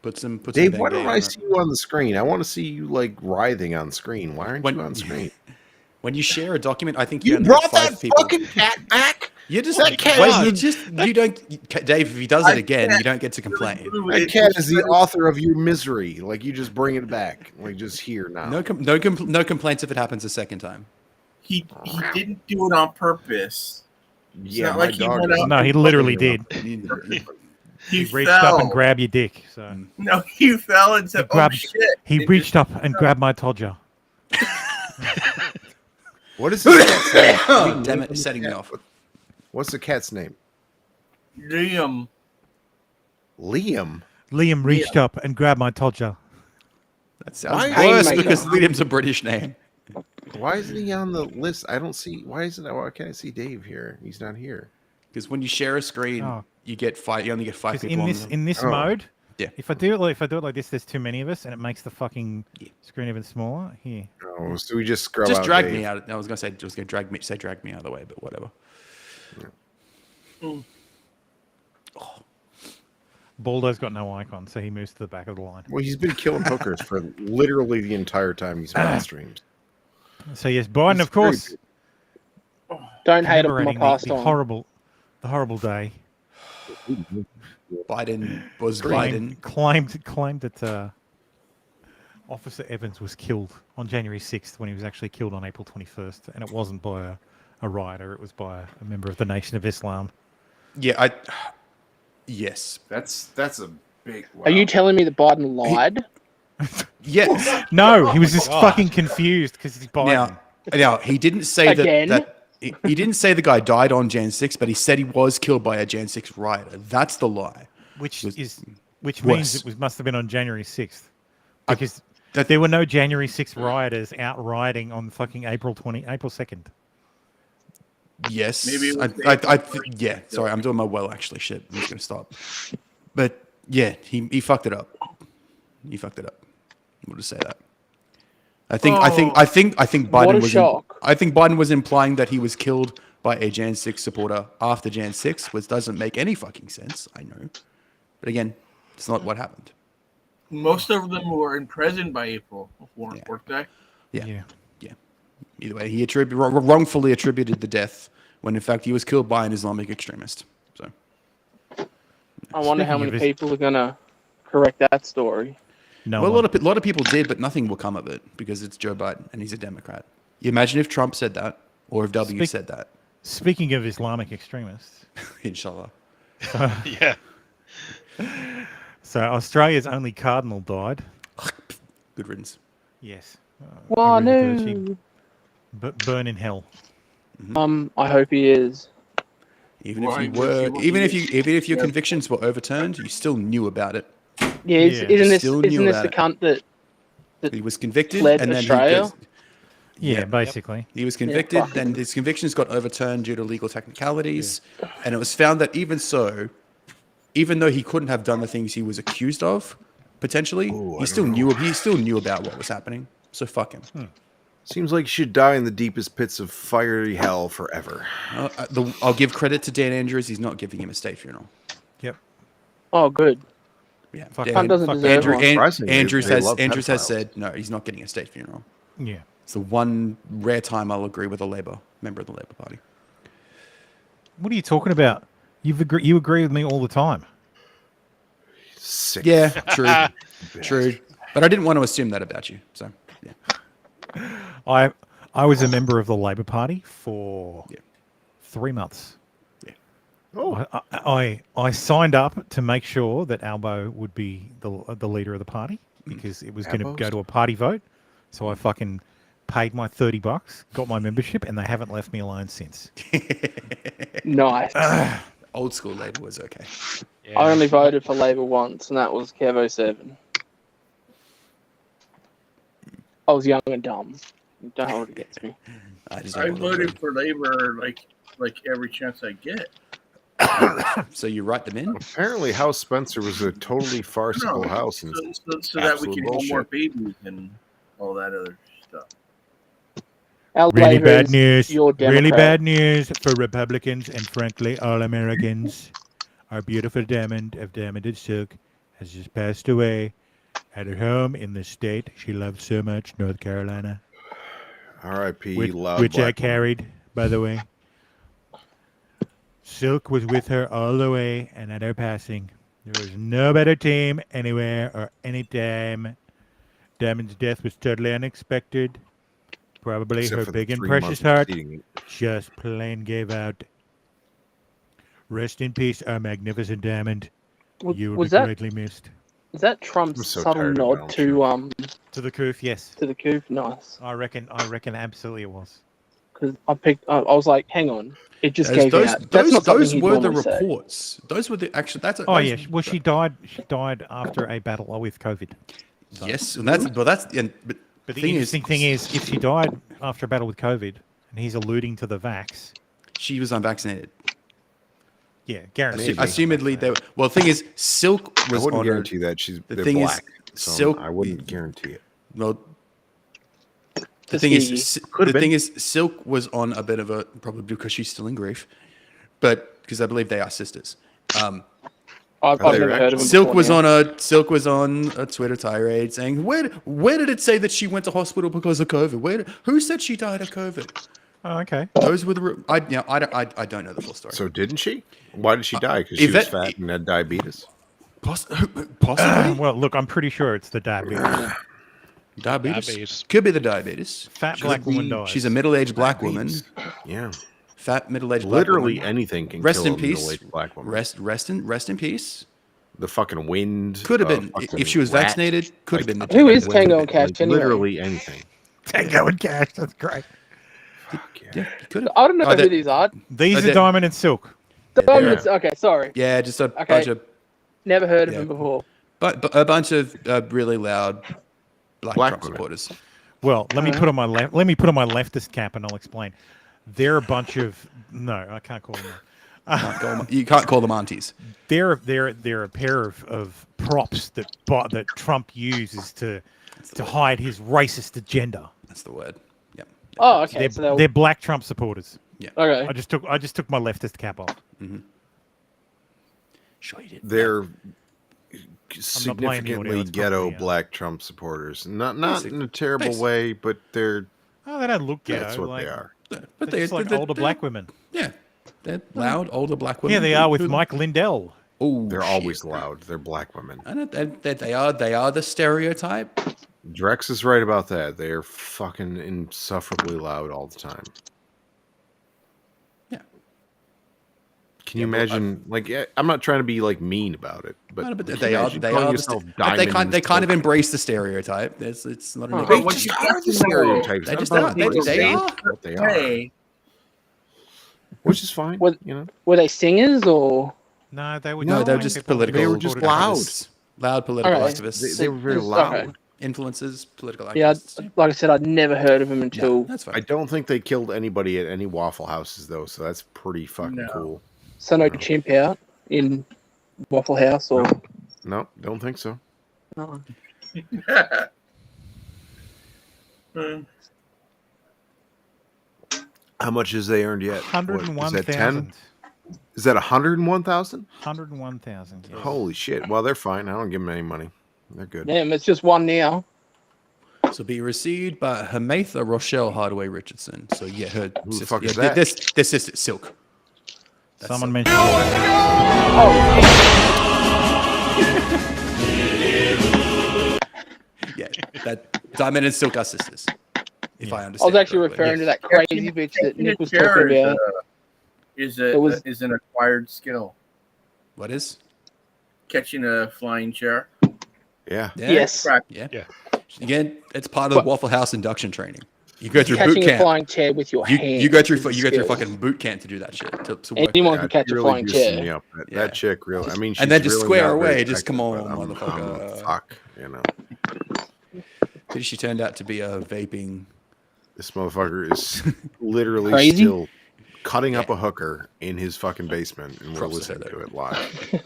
Put some Dave, why Bengay don't on I it. see you on the screen? I want to see you like writhing on screen. Why aren't you on screen? When you share a document, I think You only brought get 5 that people. fucking cat back. You just That cat wait, is you don't, Dave. If he does it again, you don't get to complain. That cat is the author of your misery. Like, you just bring it back. Like, just here now. No complaints if it happens a second time. He didn't do it on purpose. It's Yeah, not my like he dog went doesn't out. No, he fucking literally know. did. He reached up and fell. grabbed your dick. So No, he fell and said, "Oh shit!" He and reached just- up and grabbed my todger. What is the cat's name? Oh, damn it, setting me off. What's the cat's name? Liam. Liam. Liam reached up and grabbed my todger. That sounds Why- worse Rainmaker. because Liam's a British name. Why isn't he on the list? I don't see. Why can't I see Dave here? He's not here. Because when you share a screen, Oh. you get 5. You only get 5 Because people in this Oh. mode, Yeah. if I do it like this, there's too many of us, and it makes the fucking screen even smaller. Here, Oh, so we just scrub Just out drag Dave. me out. I was gonna say drag me out of the way, but whatever. Baldo's got no icon, so he moves to the back of the line. Well, he's been killing hookers for literally the entire time he's been on streams. So yes, Biden, He's of course, Don't hate it for my commemorating past the on. horrible day. Biden was Claimed Biden. claimed that Officer Evans was killed on January 6th when he was actually killed on April 21st, and it wasn't by a rioter; it was by a member of the Nation of Islam. Yeah, yes. That's a big. Wow. Are you telling me that Biden lied? Yes. No, he was just fucking confused because he's Biden. Now he didn't say Again? that he didn't say the guy died on Jan 6, but he said he was killed by a Jan 6 rioter. That's the lie. Which worse. means it must have been on January 6th. Because there were no January 6th rioters out rioting on fucking April 2nd. Yes. Maybe it was yeah. Sorry, I'm doing my actually shit. I'm just gonna stop. But yeah, he fucked it up. He fucked it up. We'll just say that. I think Biden What a was shock. I think Biden was implying that he was killed by a Jan 6 supporter after Jan 6, which doesn't make any fucking sense. I know, but again, it's not what happened. Most of them were in prison by April, weren't they? Yeah. Either way, he wrongfully attributed the death when in fact he was killed by an Islamic extremist. So I wonder how many people are gonna correct that story. No. Well, a lot of people did, but nothing will come of it because it's Joe Biden and he's a Democrat. You imagine if Trump said that or if W said that. Speaking of Islamic extremists, Inshallah. Yeah. So Australia's only cardinal died. Good riddance. Yes. Well, no. But burn in hell. I hope he is. Even if your convictions were overturned, you still knew about it. Yeah, isn't this the cunt that he was convicted fled and then Australia? Basically. He was convicted, then his convictions got overturned due to legal technicalities, and it was found that even though he couldn't have done the things he was accused of, potentially, he still knew about what was happening. So fuck him. Seems like you should die in the deepest pits of fiery hell forever. I'll give credit to Dan Andrews. He's not giving him a state funeral. Yep. Oh, good. Yeah. Cunt doesn't deserve one. Andrews has said no. He's not getting a state funeral. Yeah. It's the one rare time I'll agree with a member of the Labour Party. What are you talking about? You agree with me all the time. Sick. Yeah, true. But I didn't want to assume that about you. So yeah. I was a member of the Labour Party for 3 months. Yeah. Oh. I signed up to make sure that Albo would be the leader of the party because it was going to go to a party vote. So I fucking paid my $30, got my membership, and they haven't left me alone since. Nice. Old school Labour was okay. Yeah. I only voted for Labour once, and that was Kev 07. I was young and dumb. Don't hold it against me. I voted for Labour like every chance I get. So you write them in? Apparently, House Spencer was a totally farcical house. And so that we can have more babies and all that other stuff. Really bad news. Really bad news for Republicans and frankly all Americans. Our beautiful Diamond of Diamonded Silk has just passed away at her home in the state she loved so much, North Carolina. R.I.P. Which I carried, by the way. Silk was with her all the way, and at her passing, there was no better team anywhere or anytime. Diamond's death was totally unexpected. Probably Except her for big the and 3 precious months heart preceding it. just plain gave out. Rest in peace, our magnificent Diamond. You will be greatly missed. Is that Trump's so subtle tired of nod Donald to the coup? Yes. To the coup, nice. I reckon absolutely it was. Because I was like, hang on, it just gave out. That's not those something were he'd the normally say. reports. Those were the actual. Well, she died. She died after a battle with COVID. So. Yes, and but the interesting thing is, if she died after a battle with COVID, and he's alluding to the vax, she was unvaccinated. Yeah, guaranteed. Assumedly, they were. Well, the thing is, Silk was. I wouldn't on guarantee that they're black. So Silk. I wouldn't guarantee it. Well, the thing is, Silk was on a bit of a probably because she's still in grief, but because I believe they are sisters. I've never heard of him. Silk was on a Twitter tirade saying, "Where did it say that she went to hospital because of COVID? Who said she died of COVID?" Oh, okay. Those were the. I don't know the full story. So didn't she? Why did she die? Because she was fat and had diabetes. Possibly. Well, look, I'm pretty sure it's the diabetes. Diabetes. Could be the diabetes. Fat black woman dies. She's a middle-aged black woman. Yeah. Fat middle-aged black woman. Literally anything can rest kill in a peace. middle-aged black woman. Rest in peace. The fucking wind. Could have been fucking if she was rat. vaccinated. Could have been. Who is Tango and Cash anyway? Literally anything. Tango and Cash. That's great. Yeah, could have. I don't know who these are. These are Diamond and Silk. Diamonds. Okay, sorry. Yeah, just a bunch of. Never heard of them before. But a bunch of really loud black Trump supporters. Well, let me put on my left. Let me put on my leftist cap, and I'll explain. They're a bunch of I can't call them that. You can't call them aunties. They're a pair of props that Trump uses to hide his racist agenda. That's the word. Yeah. Oh, okay. They're black Trump supporters. Yeah. Okay. I just took my leftist cap off. Mm-hmm. Sure you did. They're blaming significantly you, it's ghetto probably, black Trump supporters. Not in a terrible way, but they're. Oh, they don't look ghetto. That's what they are. But they're just like older black women. Yeah, they're loud older black women. Yeah, they are with Mike Lindell. Oh, they're always loud. They're black women. I know they are the stereotype. Drex is right about that. They are fucking insufferably loud all the time. Yeah. Can you imagine? I'm not trying to be mean about it, but they are. They kind of embrace the stereotype. It's not an. But what you are the stereotypes. They just are. They are. What they are. Which is fine. Were they singers or? No, they were. No, they were just political. They were just loud. Loud political Right. activists. They were very loud. Influences, political Yeah, activists. like I said, I'd never heard of them until. That's fine. I don't think they killed anybody at any Waffle Houses though, so that's pretty fucking cool. So no chimp out in Waffle House or. No, don't think so. No. How much has they earned yet? 101,000. Is that 101,000? 101,000. Yes. Holy shit! Well, they're fine. I don't give them any money. They're good. Damn, it's just one now. So be received by Hermatha Rochelle Hardaway Richardson. So yeah, her Who the sister, fuck is that? This is Silk. That's Someone Silk. mentioned. Yeah, that Diamond and Silk are sisters. If I I understand. was actually correctly. referring to that crazy bitch that Nick was talking about. Is an acquired skill. What is? Catching a flying chair. Yeah. Yes. Yeah. Again, it's part of the Waffle House induction training. You go through boot Catching a camp. flying chair with your hand. You go through skills. fucking boot camp to do that shit. To work. Anyone can catch a really flying juicing chair. me up. That chick, really. I mean, she's And then just really square not very away. Just come effective, on, but motherfucker. fuck, you know. She turned out to be a vaping. This motherfucker is literally Crazy? still cutting up a hooker in his fucking basement, and we're listening to it live.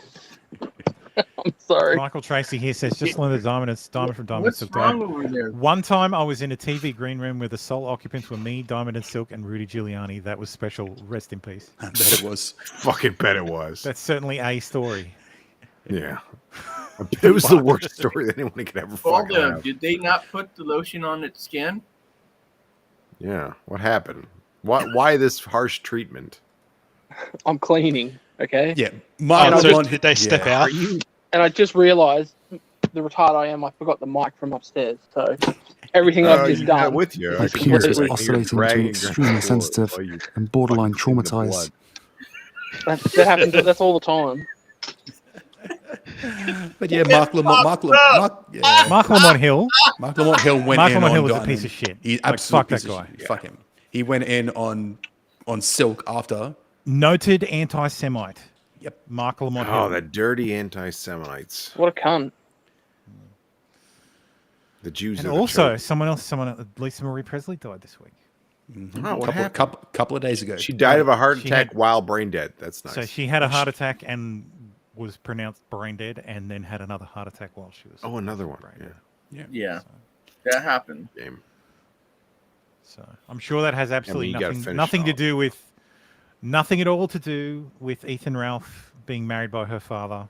I'm sorry. Michael Tracy here says, just learned the Diamond. It's Diamond from Diamond What's Silk. wrong over there? One time I was in a TV green room where the sole occupants were me, Diamond and Silk, and Rudy Giuliani. That was special. Rest in peace. I bet it was. Fucking bet it was. That's certainly a story. Yeah. It was the worst story that anyone could ever fucking Waldo, have. did they not put the lotion on its skin? Yeah. What happened? Why this harsh treatment? I'm cleaning. Okay. Yeah. Did they step out? And I just realised the retard I am. I forgot the mic from upstairs. So everything I've just done. With you. My penis is oscillating between extremely sensitive and borderline traumatized. That happens. That's all the time. But yeah, Mark Lamont Hill. Mark Lamont Hill went Mark in Lamont on Hill is a Diamond. piece of shit. He Like, fuck that absolutely guy. Fuck him. He went in on Silk after. Noted anti-Semite. Yep. Mark Lamont Oh, Hill. the dirty anti-Semites. What a cunt. The Jews. And are the also, church. someone else, Lisa Marie Presley died this week. Oh, what happened? Couple of days ago. She died of a heart She attack had- while brain dead. That's nice. So she had a heart attack and was pronounced brain dead, and then had another heart attack while she was. Oh, another one. Yeah. That happened. Game. So I'm sure that has absolutely you gotta nothing, finish nothing to off. do with, nothing at all to do with Ethan Ralph being married by her father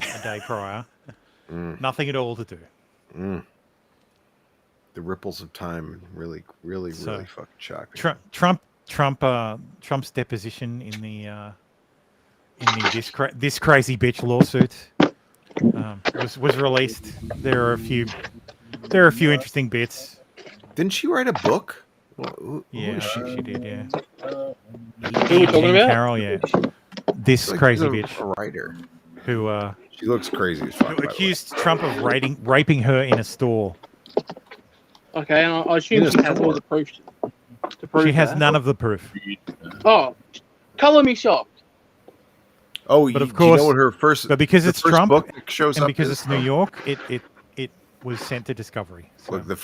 a day prior. Nothing at all to do. The ripples of time really So, fucking shocked me. Trump's deposition in the this crazy bitch lawsuit was released. There are a few There are a few interesting bits. Didn't she write a book? Who Yeah, is I she? think she did. Yeah. Who are we talking Jean about? Carroll, yeah. This Like crazy she's bitch a writer. who She looks crazy as fuck. who by the way. accused Trump of raping her in a store. Okay, and I assume In a she has all store. the proof to prove She has that. none of the proof. Oh, color me shocked. Oh, But of do you course, know what her first? but because the it's first Trump book that shows and up because is- it's New York, it was sent to Discovery. So. Look, the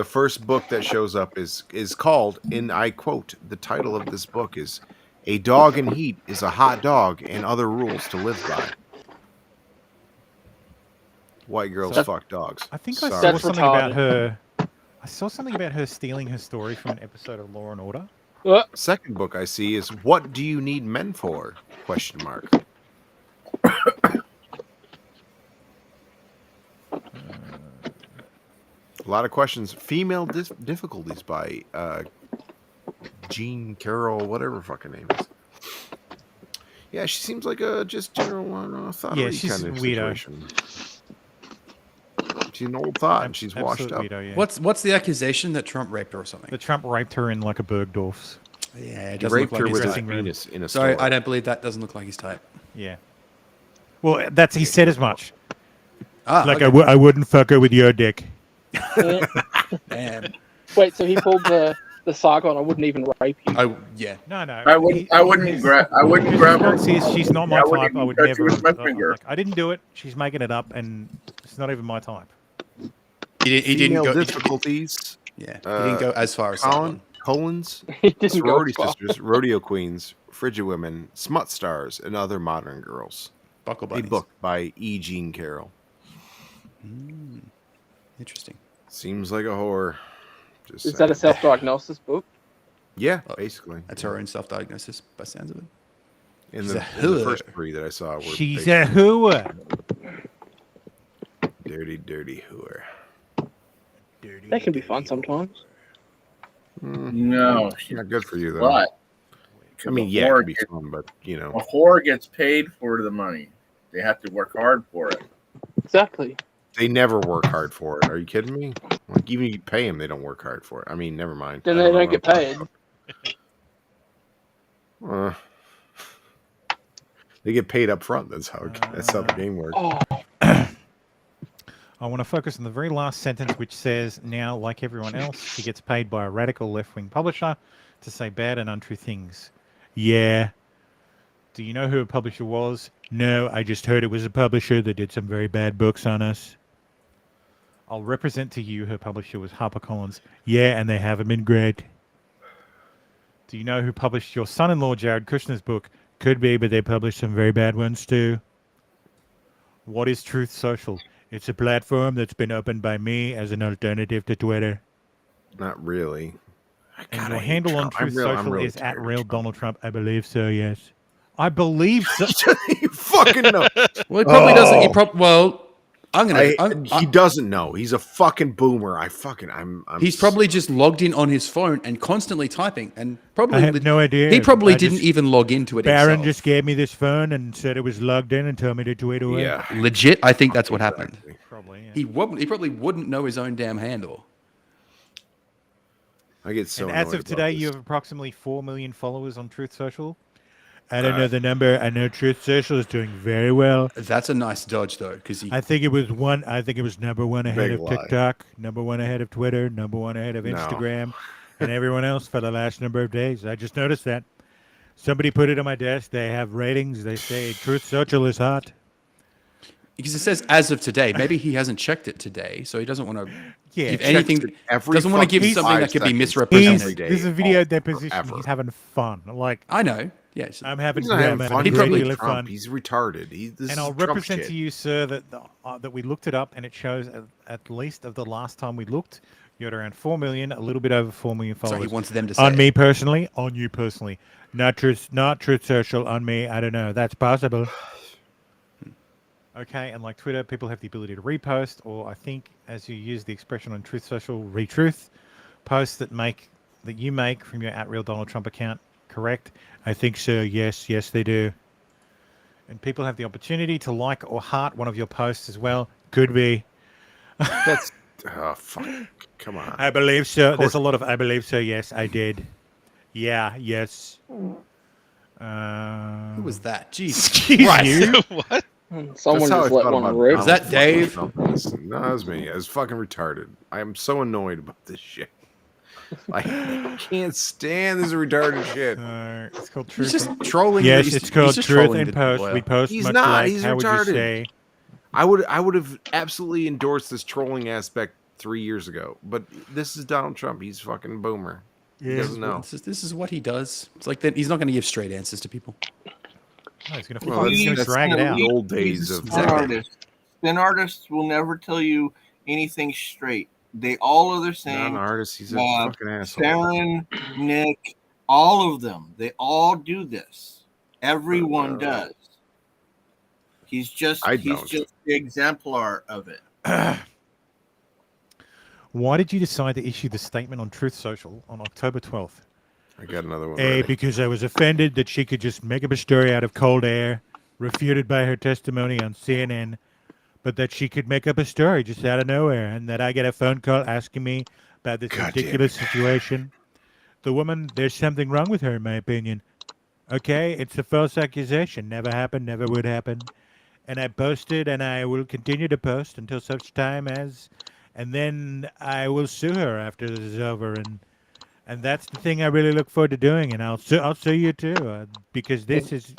first book that shows up is called, and I quote, the title of this book is "A Dog in Heat is a Hot Dog and Other Rules to Live By." White girls fuck dogs. I think I Sorry. saw something about her. I saw something about her stealing her story from an episode of Law and Order. Second book I see is "What Do You Need Men For?" Question mark. A lot of questions. Female difficulties by Jean Carroll, whatever fucking name is. Yeah, she seems like a just general thottery she's kind of a weirdo. situation. She's an old thought, and she's washed Absolute up. weirdo, yeah. What's the accusation that Trump raped her or something? That Trump raped her in like a Bergdorf's. Yeah, He it doesn't raped look her like with his his type. penis in a Sorry, store. I don't believe that. Doesn't look like his type. Yeah. Well, that's he said as much. Ah, like okay. I wouldn't fuck her with your dick. Damn. Wait, so he pulled the Sargon. I wouldn't even rape you. Yeah. No. I wouldn't grab her. She's not my I wouldn't type. I would touch her never. with my finger. Like, I didn't do it. She's making it up, and it's not even my type. He didn't Female go. difficulties. Yeah, he didn't go as far as Sargon. Collins, didn't go sorority as far. sisters, rodeo queens, frigid women, smut stars, and other modern girls. Buckle A bunnies. book by E. Jean Carroll. Interesting. Seems like a whore. Just Is that a saying. self-diagnosis book? Yeah, basically. That's her own self-diagnosis, by the sounds of it. In She's the, a in the whore. first three that I saw were She's basically a hooer. dirty, dirty whore. That can be fun sometimes. No, Not good for you though. But I mean, a yeah, it whore could be gets- fun, but you know, a whore gets paid for the money. They have to work hard for it. Exactly. they never work hard for it. Are you kidding me? Like even if you pay them, they don't work hard for it. I mean, never mind. Then I they know don't get what paid. I'm- they get paid up front. That's how the game works. Oh, I want to focus on the very last sentence, which says, now, like everyone else, she gets paid by a radical left-wing publisher to say bad and untrue things. Yeah. Do you know who a publisher was? No, I just heard it was a publisher that did some very bad books on us. I'll represent to you her publisher was HarperCollins. Yeah, and they haven't been great. Do you know who published your son-in-law Jared Kushner's book? Could be, but they published some very bad ones too. What is Truth Social? It's a platform that's been opened by me as an alternative to Twitter. Not really. And your handle on Truth I'm Social really is tired at of Real Donald Trump. I believe so, yes. I believe so. You fucking know. Well, he probably doesn't. He well, I'm gonna. He doesn't know. He's a fucking boomer. I'm He's probably just logged in on his phone and constantly typing, and probably I have no idea. He probably I didn't just- even log into it Barron himself. just gave me this phone and said it was logged in and told me to tweet away. Yeah. Legit, I think that's what happened. Probably, yeah. He probably wouldn't know his own damn handle. I get so And as annoyed of about today, this. you have approximately 4 million followers on Truth Social. I don't know the number. I know Truth Social is doing very well. That's a nice dodge, though, because I think it was one. I think it was number one ahead Big of lie. TikTok, number one ahead of Twitter, number one ahead of No. Instagram, and everyone else for the last number of days. I just noticed that. Somebody put it on my desk. They have ratings. They say Truth Social is hot. Because it says as of today. Maybe he hasn't checked it today, so he doesn't want to Yeah, give checks anything. it every Doesn't want to give fucking something 5 that could be seconds. misrepresented. Every day, This is a video all- deposition. forever. He's having fun. Like I know. Yes. I'm having, He's not having I'm fun. having He's a great probably deal of Trump. fun. He's retarded. This And is I'll Trump represent shit. to you, sir, that that we looked it up, and it shows at least of the last time we looked, you had around 4 million, a little bit over 4 million So followers. he wants them to say on it. me personally, on you personally, not Truth Social, on me. I don't know. That's possible. Okay, and like Twitter, people have the ability to repost, or I think, as you use the expression on Truth Social, retruth posts that you make from your @RealDonaldTrump account. Correct? I think so. Yes, they do. And people have the opportunity to like or heart one of your posts as well. Could be. That's Oh, fuck. Come on. I believe so. There's a lot of I believe so. Yes, I did. Yeah, yes. Who was that? Jesus Excuse Christ. you. What? Someone That's how just I let thought one about rip. Donald Is that fucking Dave? Trump. Listen, no, that was me. I was fucking retarded. I am so annoyed about this shit. I can't stand this retarded shit. It's called He's Truth. just and- trolling. Yes, he's it's called just Truth trolling and the Post. lawyer. We post He's much not. like. He's How retarded. would you say? I would have absolutely endorsed this trolling aspect 3 years ago, but this is Donald Trump. He's fucking boomer. He doesn't know. This is what he does. It's like that. He's not going to give straight answers to people. Oh, he's gonna, Well, he's gonna that's drag it out. the old days of Spin artists. Spin artists will never tell you anything straight. They all are the Not same. an artist. He's a fucking asshole. Sharon, Nick, all of them. They all do this. Everyone does. He's just the exemplar of it. Why did you decide to issue the statement on Truth Social on October 12th? I got another one. A, ready. because I was offended that she could just make up a story out of cold air, refuted by her testimony on CNN, but that she could make up a story just out of nowhere, and that I get a phone call asking me about this ridiculous situation. The woman, there's something wrong with her, in my opinion. Okay, it's a false accusation. Never happened, never would happen. And I posted, and I will continue to post until such time as, and then I will sue her after this is over, and that's the thing I really look forward to doing, and I'll sue you too, because this is,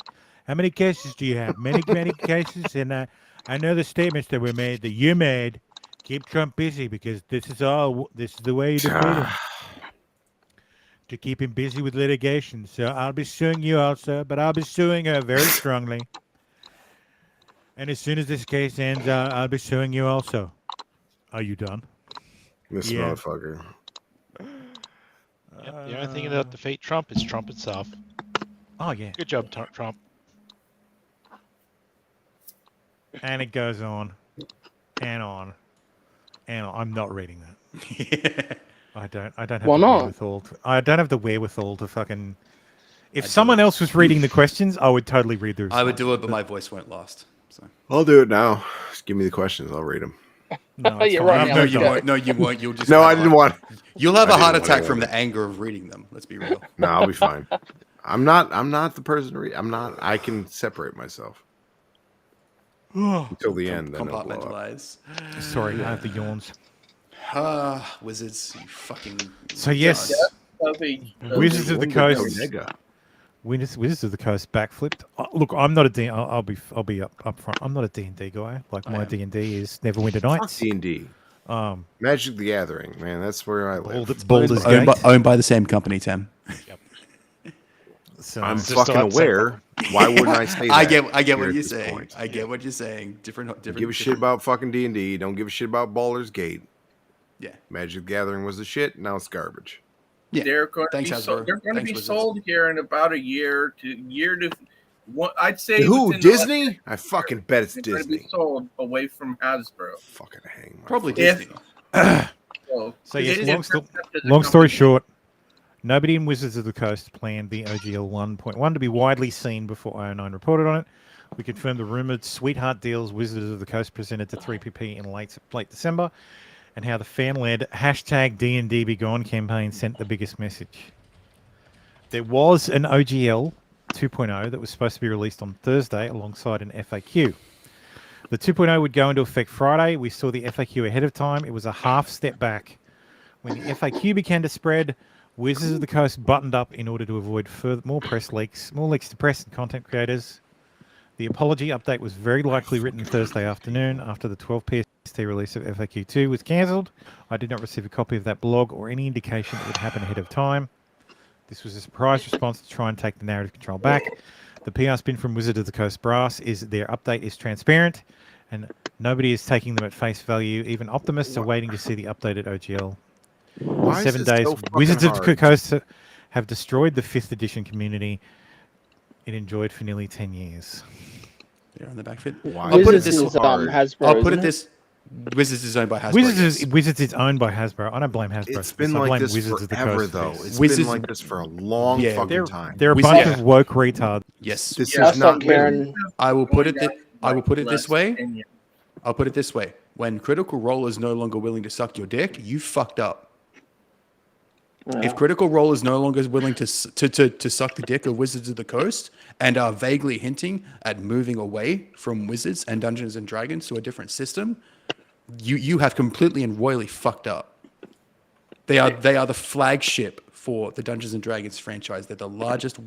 how many cases do you have? Many cases, and I know the statements that were made, that you made. Keep Trump busy, because this is the way you defeat him. To keep him busy with litigation. So I'll be suing you also, but I'll be suing her very strongly. And as soon as this case ends, I'll be suing you also. Are you done? This motherfucker. Yep, the only thing that'll defeat Trump is Trump itself. Oh, yeah. Good job, Trump. And it goes on. And on. And on. I'm not reading that. I don't have the wherewithal. I don't have the wherewithal to fucking. If someone else was reading the questions, I would totally read the. I would do it, but my voice won't last. So I'll do it now. Just give me the questions. I'll read them. No, Yeah, right now, no, you won't. No, you won't. You'll just. No, I didn't want. You'll have I a heart didn't want attack to from read the anger of reading them. Let's be real. No, I'll be fine. I'm not the person to read. I'm not. I can separate myself until the end. Then it'll blow up. Compartmentalize. Sorry, I have the yawns. Wizards, you fucking. So yes, Wizards of the Coast. Nega. Wizards of the Coast backflipped. Look, I'm not a D. I'll be up front. I'm not a D&D guy. Like my D&D is Neverwinter Nights. D&D. Magic the Gathering, man. That's where I live. Baldur's Gate. Owned by the same company, Tim. Yep. So I'm fucking aware. Why wouldn't I say that? I get what here you're at this saying. point? I get what you're saying. Different. Give a shit about fucking D&D. Don't give a shit about Baldur's Gate. Yeah. Magic the Gathering was the shit. Now it's garbage. Yeah. They're going to Thanks, be, Hasbro. they're going to Thanks, be Wizards. sold here in about a year to one. I'd say Who? within the last Disney? 10 I fucking bet it's they're going to be Disney. sold away from Hasbro. Fucking hang. Probably If- Disney. So yes, long story short, nobody in Wizards of the Coast planned the OGL 1.1 to be widely seen before IO9 reported on it. We confirmed the rumored sweetheart deals Wizards of the Coast presented to 3PP in late December, and how the fan-led #D&D Be Gone campaign sent the biggest message. There was an OGL 2.0 that was supposed to be released on Thursday alongside an FAQ. The 2.0 would go into effect Friday. We saw the FAQ ahead of time. It was a half step back. When the FAQ began to spread, Wizards of the Coast buttoned up in order to avoid more press leaks, more leaks to press and content creators. The apology update was very likely written Thursday afternoon after the 12 PST release of FAQ2 was cancelled. I did not receive a copy of that blog or any indication it would happen ahead of time. This was a surprise response to try and take the narrative control back. The PR spin from Wizard of the Coast brass is their update is transparent and nobody is taking them at face value. Even optimists are waiting to see the updated OGL. Why is 7 this days, so fucking Wizards of the hard? Coast have destroyed the 5th edition community it enjoyed for nearly 10 years. They're on the back foot. Why? I'll put it Wizards this. is Hasbro. I'll put isn't it this. Wizards is owned by Hasbro. Wizards is owned by Hasbro. I don't blame Hasbro. It's for been this. I like blame this Wizards of the forever, Coast for though. this. It's Wizards- been like this for a long Yeah, fucking time. They're a Wizards- bunch of woke retards. Yes. This Yeah, is not Karen. I will put it. I will put it Less this way. opinion. I'll put it this way. When Critical Role is no longer willing to suck your dick, you fucked up. If Critical Role is no longer willing to suck the dick of Wizards of the Coast and are vaguely hinting at moving away from Wizards and Dungeons and Dragons to a different system, you have completely and royally fucked up. They are the flagship for the Dungeons and Dragons franchise. They're the largest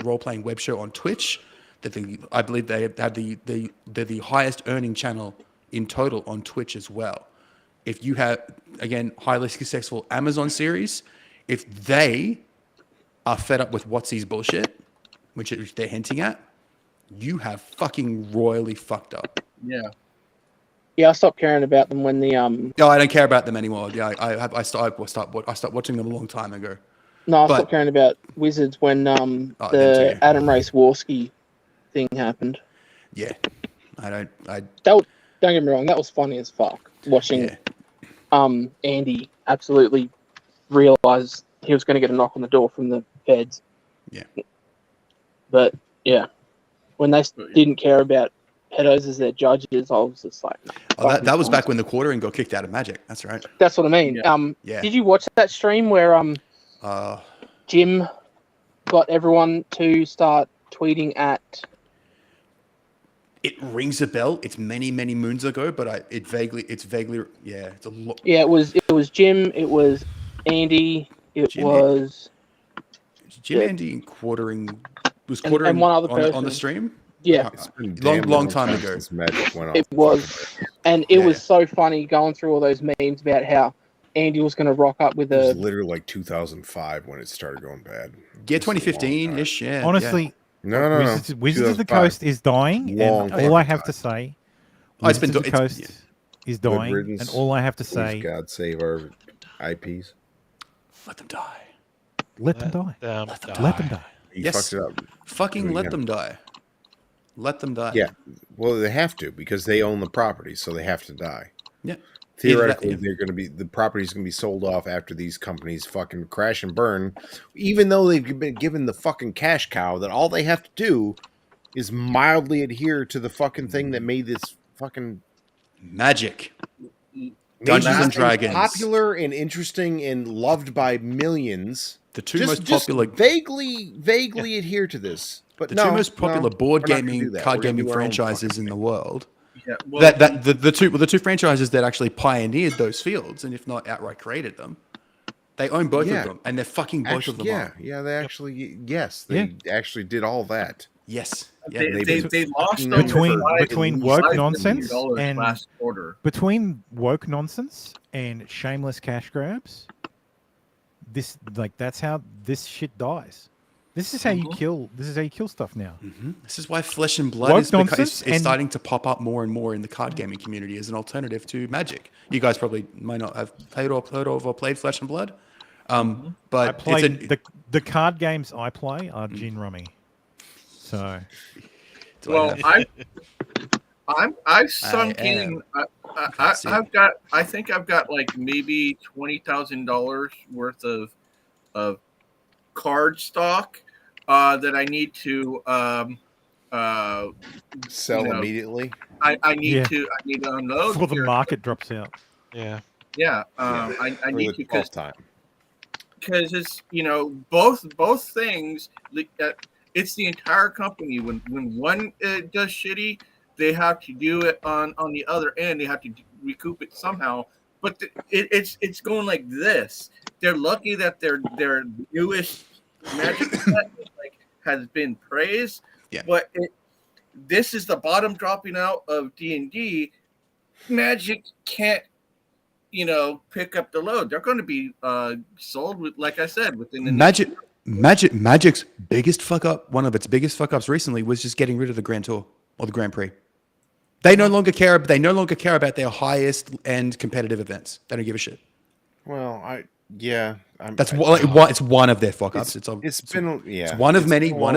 role-playing web show on Twitch. I believe they're the highest earning channel in total on Twitch as well. If you have, again, highly successful Amazon series, if they are fed up with WotC's bullshit, which they're hinting at, you have fucking royally fucked up. Yeah. Yeah, I stopped caring about them when the No, I don't care about them anymore. Yeah, I stopped watching them a long time ago. No, I stopped caring about Wizards when the Adam Race-Warski thing happened. Yeah, don't get me wrong, that was funny as fuck. Watching Andy absolutely realize he was going to get a knock on the door from the feds. Yeah. But yeah, when they didn't care about pedos as their judges, I was just like, no. That was back when the quartering got kicked out of Magic. That's right. That's what I mean. Yeah. Did you watch that stream where Jim got everyone to start tweeting at? It rings a bell. It's many moons ago, but it's vaguely yeah. It's a lot. Yeah, it was Jim. It was Andy. Andy and quartering and one other person on the stream. Yeah, long time ago. Magic went off. It was, and it was so funny going through all those memes about how Andy was going to rock up with It was literally like 2005 when it started going bad. Yeah, 2015-ish. Yeah. Honestly, no. Wizards of the Coast is dying, and all I have to say, Wizards of the Coast is dying, and all I have to say, please God save our IPs. Let them die. Let them die. Let them die. You fucked it up. Fucking let them die. Let them die. Yeah. Well, they have to because they own the property, so they have to die. Yeah. Theoretically, the property's going to be sold off after these companies fucking crash and burn, even though they've been given the fucking cash cow that all they have to do is mildly adhere to the fucking thing that made this fucking Magic. Dungeons and Dragons. Popular and interesting and loved by millions. The two most popular. Vaguely adhere to this. But the two most popular board gaming, card gaming franchises in the world. Yeah, well, the two franchises that actually pioneered those fields, and if not outright created them, they own both of them, and they're fucking both of them. Yeah, they actually, they actually did all that. Yes, they lost between woke nonsense and last quarter. Between woke nonsense and shameless cash grabs. That's how this shit dies. This is how you kill. This is how you kill stuff now. Mm-hmm. This is why Flesh and Blood is starting to pop up more and more in the card gaming community as an alternative to Magic. You guys probably might not have heard of or played Flesh and Blood, but I play the card games I play are Gin Rummy. So, well, I've sunk in. I think I've got like maybe $20,000 worth of card stock that I need to sell immediately. I need to unload before the market drops out. I need to because it's both things. It's the entire company. When one does shitty, they have to do it on the other end. They have to recoup it somehow. But it's going like this. They're lucky that their newest Magic set has been praised. Yeah. But this is the bottom dropping out of D&D. Magic can't, pick up the load. They're going to be sold with, like I said, within the Magic's biggest fuck up. One of its biggest fuck ups recently was just getting rid of the Grand Tour or the Grand Prix. They no longer care. They no longer care about their highest end competitive events. They don't give a shit. Well, it's one of their fuck ups. It's one of many. One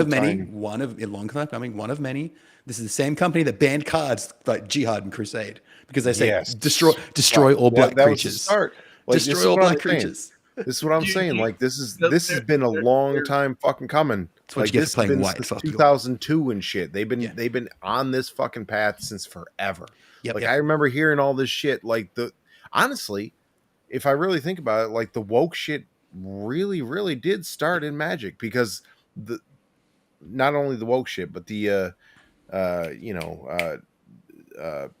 of a long time coming. One of many. This is the same company that banned cards like Jihad and Crusade because they say destroy all black creatures. Destroy all black creatures. This is what I'm saying. Like this has been a long time fucking coming. That's what Like you get this for has playing been white. since Fuck you. 2002 and shit. They've been on this fucking path since forever. I remember hearing all this shit. Like honestly, if I really think about it, like the woke shit really, really did start in Magic, because not only the woke shit, but the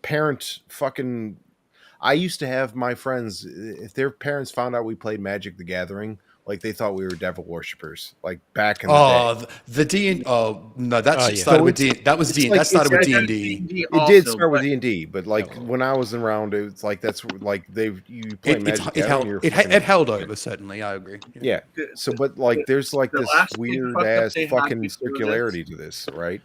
parent fucking. I used to have my friends, if their parents found out we played Magic the Gathering, like they thought we were devil worshippers, like back in the day. The D. Oh no, that started with D. That was D. That started with D&D. It did start with D&D, but like when I was around, it's like that's like you play Magic the Gathering. It held over, certainly. I agree. Yeah. So, but like there's like this weird ass fucking circularity to this, right?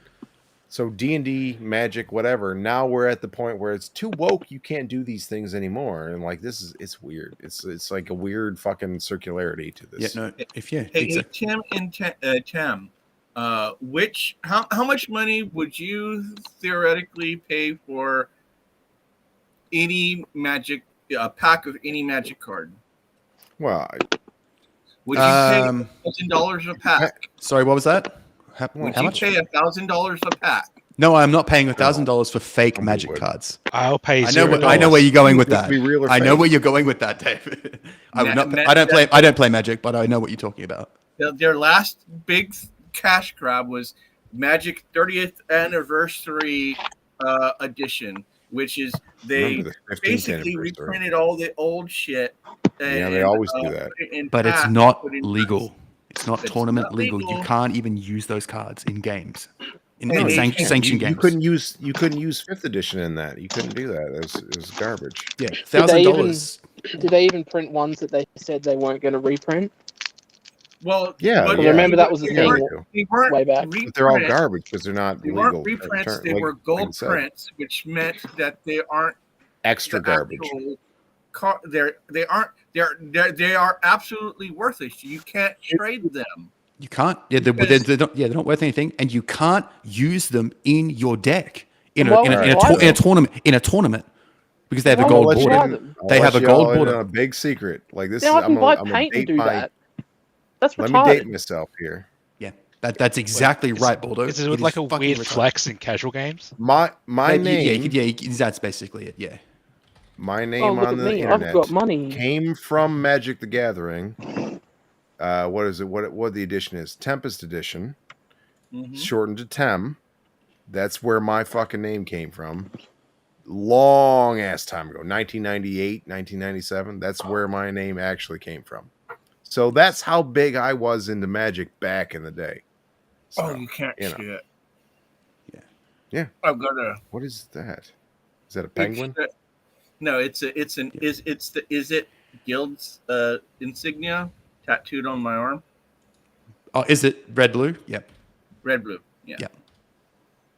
So D&D, Magic, whatever. Now we're at the point where it's too woke. You can't do these things anymore, and like it's weird. It's like a weird fucking circularity to this. Yeah, no. Hey, Tim and Tim, how much money would you theoretically pay for any Magic pack of any Magic card? Well, would you pay $1,000 a pack? Sorry, what was that? Would How you much? pay $1,000 a pack? No, I'm not paying $1,000 for fake Magic cards. I'll pay I know $0. where you're going with that. Be real or I know fake? where you're going with that, Dave. I don't play Magic, but I know what you're talking about. Their last big cash grab was Magic 30th Anniversary Edition, which is they basically reprinted all the old shit. Yeah, they always do that. But it's not legal. It's not tournament legal. You can't even use those cards in games. In sanctioned games. You couldn't use 5th edition in that. You couldn't do that. It was garbage. Yeah, $1,000. Did they even print ones that they said they weren't going to reprint? Well, yeah. Remember that was the thing way back. But they're all garbage because they're not They legal. weren't reprints. They were gold prints, which meant that they aren't extra garbage. They are absolutely worthless. You can't trade them. You can't. Yeah, they're not worth anything, and you can't use them in your deck in a tournament because they have a gold border. They have a gold border. A big secret like this. Now I can buy paint and do that. That's retarded. Let me date myself here. Yeah, that's exactly right, Baldo. Is it like a weird flex in casual games? My name. Yeah, that's basically it. Yeah. My name on the internet I've got money. Came from Magic the Gathering. What is it? What the edition is? Tempest Edition, shortened to Tem. That's where my fucking name came from. Long ass time ago, 1998, 1997. That's where my name actually came from. So that's how big I was into Magic back in the day. So, you can't see it. Yeah. I've got a. What is that? Is that a penguin? No, is it Guild's insignia tattooed on my arm? Oh, is it red blue? Yep. Red blue. Yeah.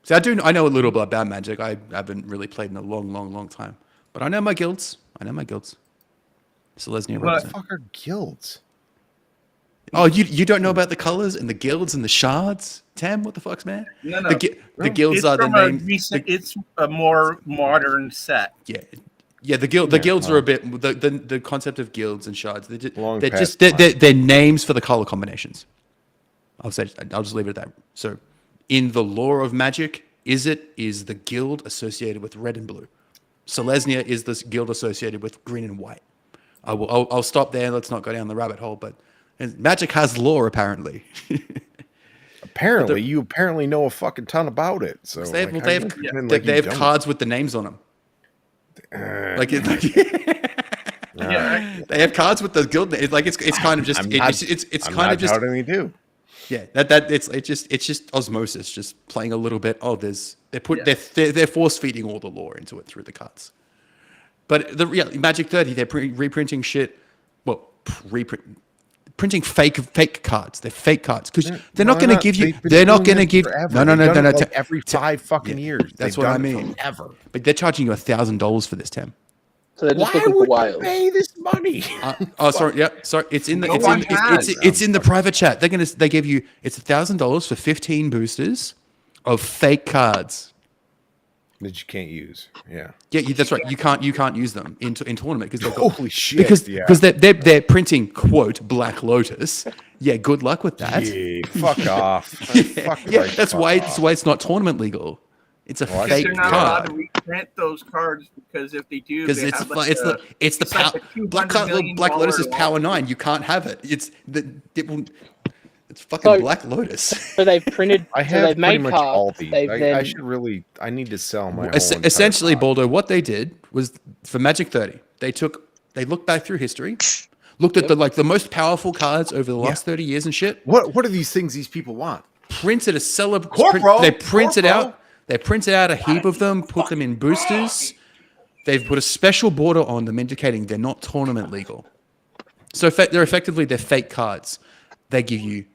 See, I know a little bit about Magic. I haven't really played in a long time, but I know my guilds. Selesnya. What the fuck are guilds? Oh, you don't know about the colors and the guilds and the shards, Tam? What the fuck's man? No. The guilds are the name. It's a more modern set. Yeah. The guilds are a bit the concept of guilds and shards. They're names for the color combinations. I'll just leave it at that. So, in the lore of Magic, is the guild associated with red and blue. Selesnya is this guild associated with green and white. I'll stop there. Let's not go down the rabbit hole, but Magic has lore apparently. You apparently know a fucking ton about it. So they have cards with the names on them. They have cards with the guild. It's kind of just it's kind of just. How do they do? Yeah, it's just osmosis, just playing a little bit. Oh, they're force feeding all the lore into it through the cards. But Magic 30, they're reprinting shit. Well, printing fake cards. They're fake cards because they're not going to give you. They're not going to give. No. Every 5 fucking years. That's what I mean. Ever. But they're charging you $1,000 for this, Tim. So they're just Why looking for would whales. you pay this money? Sorry. Yeah, sorry. It's in the private chat. They give you $1,000 for 15 boosters of fake cards. that you can't use. Yeah. Yeah, that's right. You can't use them in tournament because they've got Holy shit. because they're printing quote Black Lotus. Yeah, good luck with that. Yeah, fuck off. That's why it's not tournament legal. It's a fake they're not allowed card. to reprint those cards because if they do, Because they it's have the like it's the power. Black Lotus is power 9. You can't have it. It's fucking Black Lotus. So they've printed. I so have they've pretty made much cards. all these. They've I should really. I need to sell my. Essentially, Baldo, what they did was for Magic 30, they looked back through history, looked at the most powerful cards over the last 30 years and shit. What are these things these people want? Printed a Corporal. They printed out a heap of them, put them in boosters. They've put a special border on them indicating they're not tournament legal. So they're fake cards. They give you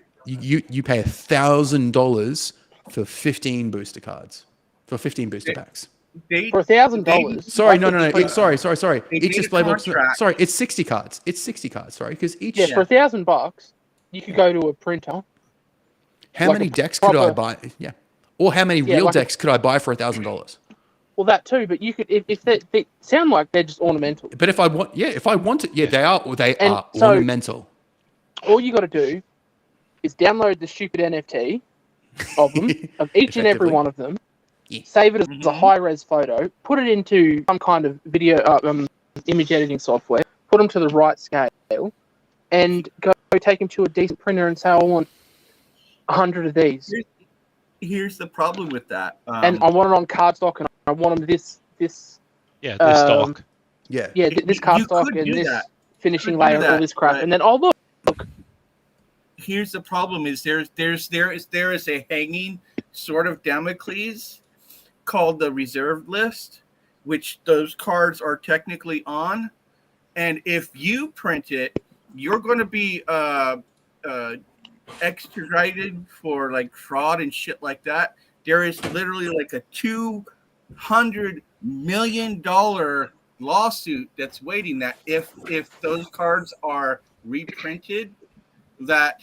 pay $1,000 for 15 booster cards, for 15 booster packs. For $1,000. Sorry, no. Sorry. Each made a display box. contract. Sorry, it's 60 cards. It's 60 cards. Sorry, because each. Yeah, for $1,000, you could go to a printer. How many decks could I buy? Yeah, or how many real decks could I buy for $1,000? Well, that too, but you could if they sound like they're just ornamental. But if I want it, they are so, ornamental. All you got to do is download the stupid NFT of them, of each and every one of them, save it as a high-res photo, put it into some kind of video image editing software, put them to the right scale, and go take them to a decent printer and say, I want 100 of these. Here's the problem with that. And I want it on cardstock, and I want them this Yeah, this stock. Yeah. Yeah, this cardstock and this finishing layer and all this crap. And then, oh, look. Here's the problem: is there is a hanging sort of Damocles called the reserve list, which those cards are technically on, and if you print it, you're going to be extradited for like fraud and shit like that. There is literally like a $200 million lawsuit that's waiting. That if those cards are reprinted, that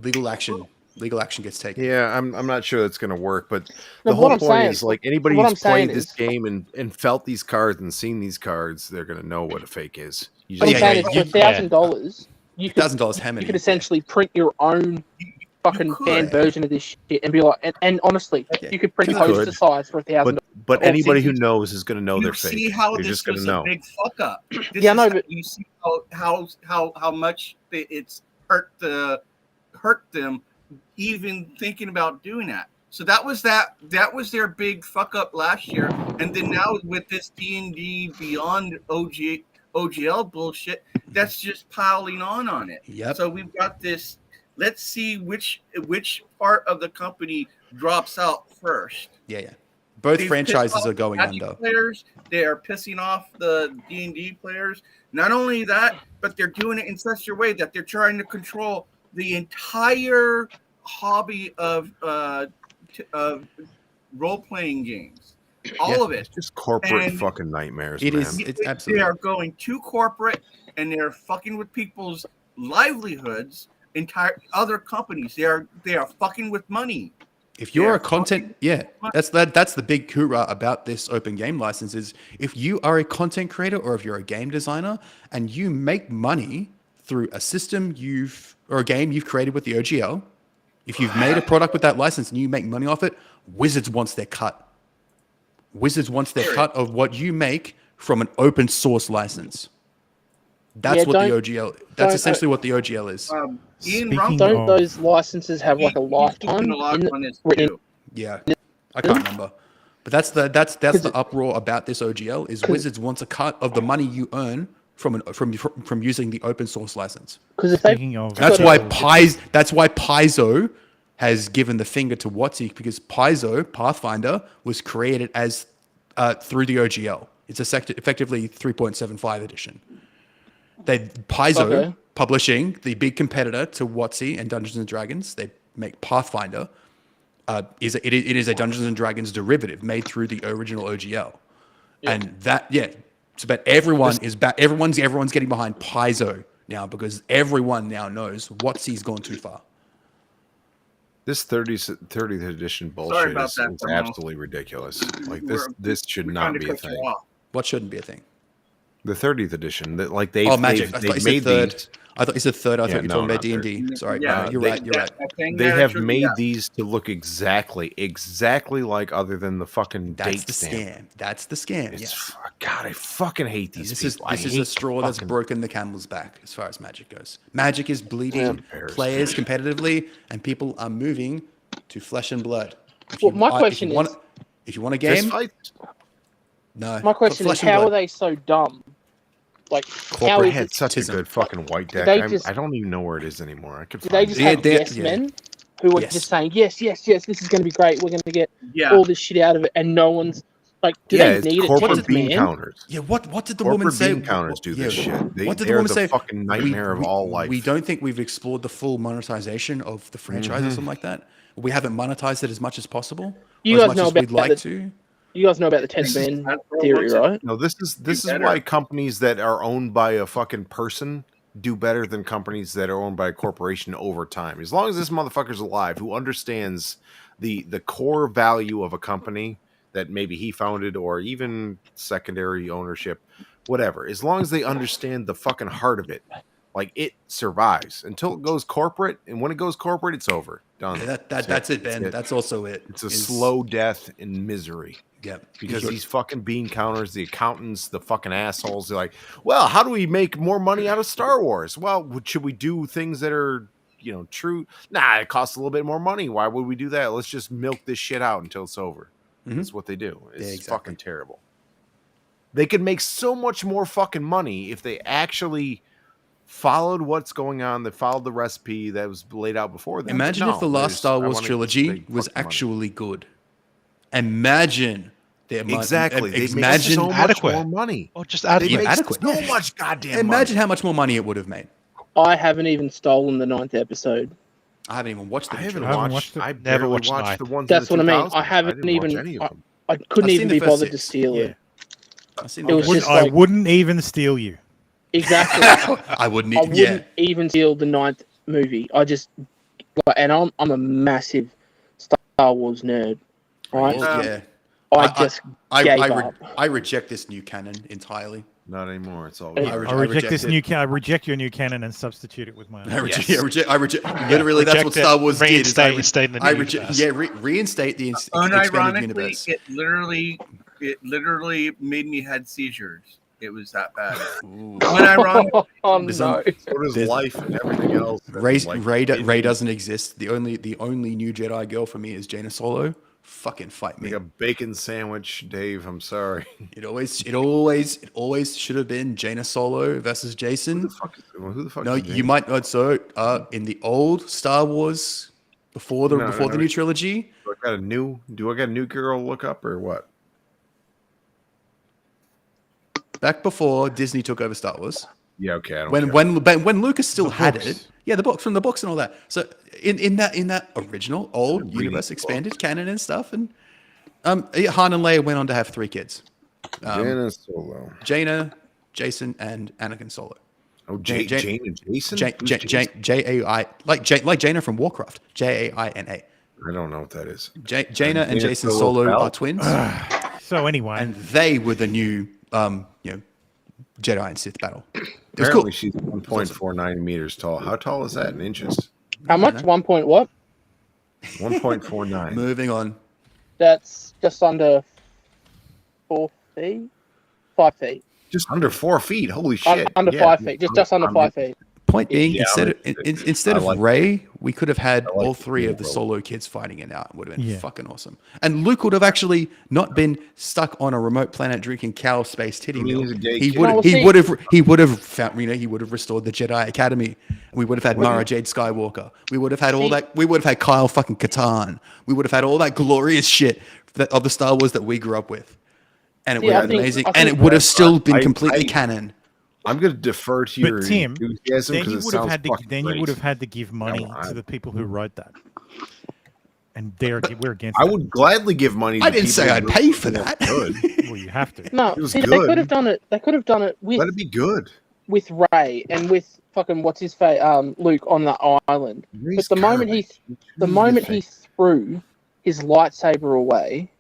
legal action gets taken. Yeah, I'm not sure that's going to work, but No, the whole point is like anybody what who's I'm saying played this game and felt these cards and seen these cards, they're going to know what a fake is. You What I'm saying is for $1,000, you could $1,000. How many? You could essentially print your own fucking fan version of this shit and be like, and honestly, you could print poster size for $1,000. But anybody who knows is going to know they're fake. See how They're this just going was to a know. big fuck up. Yeah, I know, but you see how much it's hurt them even thinking about doing that. So that was their big fuck up last year, and then now with this D&D Beyond OGL bullshit, that's just piling on it. Yep. So we've got this. Let's see which part of the company drops out first. Yeah. Both They've franchises pissed off are going Magic under. Players, they are pissing off the D&D players. Not only that, but they're doing it in such a way that they're trying to control the entire hobby of role-playing games. All of it. It's just corporate And fucking nightmares, It man. is. It's they absolutely. are going too corporate, and they're fucking with people's livelihoods. Entire other companies, they are fucking with money. If you're a content, that's the big hoorah about this open game license is if you are a content creator or if you're a game designer and you make money through a system or a game you've created with the OGL, if you've made a product with that license and you make money off it, Wizards wants their cut. Wizards wants their cut of what you make from an open source license. That's what the OGL. That's essentially what the OGL is. Don't those licenses have like a lifetime? Yeah, I can't remember, but that's the uproar about this OGL is Wizards wants a cut of the money you earn from using the open source license. Because that's why Paizo has given the finger to WotC because Paizo Pathfinder was created as through the OGL. It's effectively 3.75 edition. Paizo Publishing, the big competitor to WotC and Dungeons and Dragons, they make Pathfinder. It is a Dungeons and Dragons derivative made through the original OGL, and so but everyone's getting behind Paizo now because everyone now knows WotC's gone too far. This 30th edition Sorry bullshit about is that, Thermo. absolutely ridiculous. Like this should not be a thing. What shouldn't be a thing? The 30th edition, that like they Magic. I thought you said third. I thought you said third. I thought you were talking about not D&D. Sorry, Yeah, you're right. You're right. They have made these to look exactly like, other than the fucking That's date the stamp. scam. That's the scam. Yes. God, I fucking hate these people. This is a straw that's broken the camel's back as far as Magic goes. Magic is bleeding players competitively, and people are moving to flesh and blood. Well, my question is, if you want a game, no. My question is, how are they so dumb? Like, Corporate had such a good fucking white deck. I don't even know where it is anymore. I could. Do they just have yes men who are just saying yes, this is going to be great. We're going to get all this shit out of it, and no one's like, do they need a corporate 10th bean man? counters? Yeah, what did the woman say? Bean counters do this shit. What did the woman say? Fucking nightmare of all life. We don't think we've explored the full monetization of the franchise or something like that. We haven't monetized it as much as possible. You or guys as much know as about we'd like to. You guys know about the 10th man theory, right? No, this is why companies that are owned by a fucking person do better than companies that are owned by a corporation over time. As long as this motherfucker's alive, who understands the core value of a company that maybe he founded or even secondary ownership, whatever. As long as they understand the fucking heart of it, like, it survives until it goes corporate, and when it goes corporate, it's over. Done. Yeah, that's it, Ben. That's also it. It's a slow death in misery. Yeah, because these fucking bean counters, the accountants, the fucking assholes, they're like, well, how do we make more money out of Star Wars? Well, should we do things that are, true? Nah, it costs a little bit more money. Why would we do that? Let's just milk this shit out until it's over. That's what they do. It's fucking terrible. They could make so much more fucking money if they actually followed what's going on, that followed the recipe that was laid out before them. Imagine if the last Star Wars trilogy was actually good. Imagine the amount. Exactly. They imagine make so much more money. Or just adequate. They make adequate. so much goddamn Imagine money. how much more money it would have made. I haven't even stolen the 9th episode. I haven't even watched the I haven't trilogy. watched it. I Never barely watched watched the mine. ones. That's in what the I mean. 2000s. I haven't didn't watch even. any of them. I couldn't I've seen even the be first bothered to 6. steal it. I've seen It the was first just I like, wouldn't even steal you. exactly. I wouldn't. I wouldn't even steal the 9th movie. I just and I'm a massive Star Wars nerd. Right? Yeah. I reject this new canon entirely. Not anymore. It's all. I reject this new. I reject your new canon and substitute it with mine. I reject. Literally, that's what Star Wars did. Reinstate the new universe. reinstate the expanded universe. It literally made me had seizures. It was that bad. Unironically. Oh, no. So does life and everything else. Ray doesn't exist. The only new Jedi girl for me is Jaina Solo. Fucking fight me. Like a bacon sandwich, Dave. I'm sorry. It always should have been Jaina Solo versus Jason. Who the fuck? No, is you might not. So, in the old Star Wars, before the new trilogy, Do I got a new girl look up or what? back before Disney took over Star Wars. Yeah, okay. I don't When Lucas still had it, the books from the books and all that. So in that original old universe expanded canon and stuff, and Han and Leia went on to have 3 kids. Jaina Solo, Jaina, Jason, and Anakin Solo. Oh, Jane and Jason. J-A-I, like Jaina from Warcraft. Jaina. I don't know what that is. Jaina and Jason Solo are twins. So anyway, and they were the new Jedi and Sith battle. It was Apparently, cool. she's 1.49 meters tall. How tall is that in inches? How much? 1 point what? 1.49. Moving on. That's just under 4 feet, 5 feet. Just under 4 feet. Holy shit! Under 5 feet. Just under 5 feet. Point being, Yeah, instead of Rey, we could have had all 3 of the Rey. Solo kids fighting it out. It would have been fucking awesome. And Luke would have actually not been stuck on a remote planet drinking cow space titty milk. He would have found, he would have restored the Jedi Academy. We would have had Mara Jade Skywalker. We would have had all that. We would have had Kyle fucking Katarn. We would have had all that glorious shit of the Star Wars that we grew up with. And it would have been amazing. And it would have still been completely canon. I'm going to defer to your Tim, enthusiasm then because you it would have sounds had to fucking then great. you would have had to give money to the people who wrote that, and we're against. I would gladly give money. I didn't say I'd pay for that. Good. Well, you have to. No, It was see, good. they could have done it. They could have done it with. Let it be good. with Ray and with fucking what's his face, Luke on the island. Ray's But the moment he threw his lightsaber away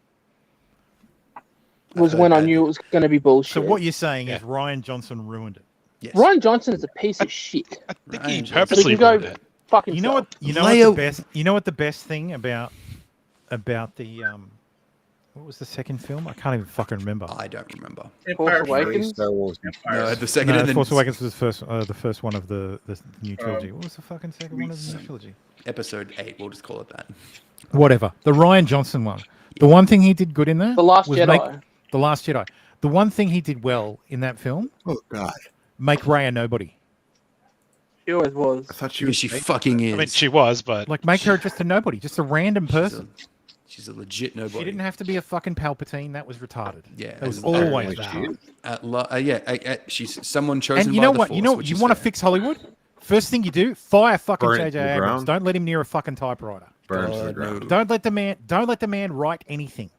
was when I knew it was going to be bullshit. So what you're saying is Ryan Johnson ruined it. Yes. Ryan Johnson is a piece of shit. I think he So purposely he can ruined go it. fuck You know himself. what? You know what the best thing about the what was the second film? I can't even fucking remember. I don't remember. Force Awakens. No, the second No, and then Force Awakens was the first one of the new trilogy. What was the fucking second one of the new trilogy? Episode 8. We'll just call it that. Whatever. The Ryan Johnson one. The one thing he did good in that. The Last was Jedi. The Last Jedi. The one thing he did well in that film. Oh God. Make Rey a nobody. She always was. I thought She fucking is. I mean, she was, but Like make her just a nobody, just a random person. She's a legit nobody. She didn't have to be a fucking Palpatine. That was retarded. Yeah, that was apparently always she that. is. She's someone chosen. And you know by what? The You Force, know which you is want to fair. fix Hollywood. First thing you do, fire fucking Burn it to J.J. the Abrams. ground. Don't let him near a fucking typewriter. Burn to the ground. Don't let the man write anything.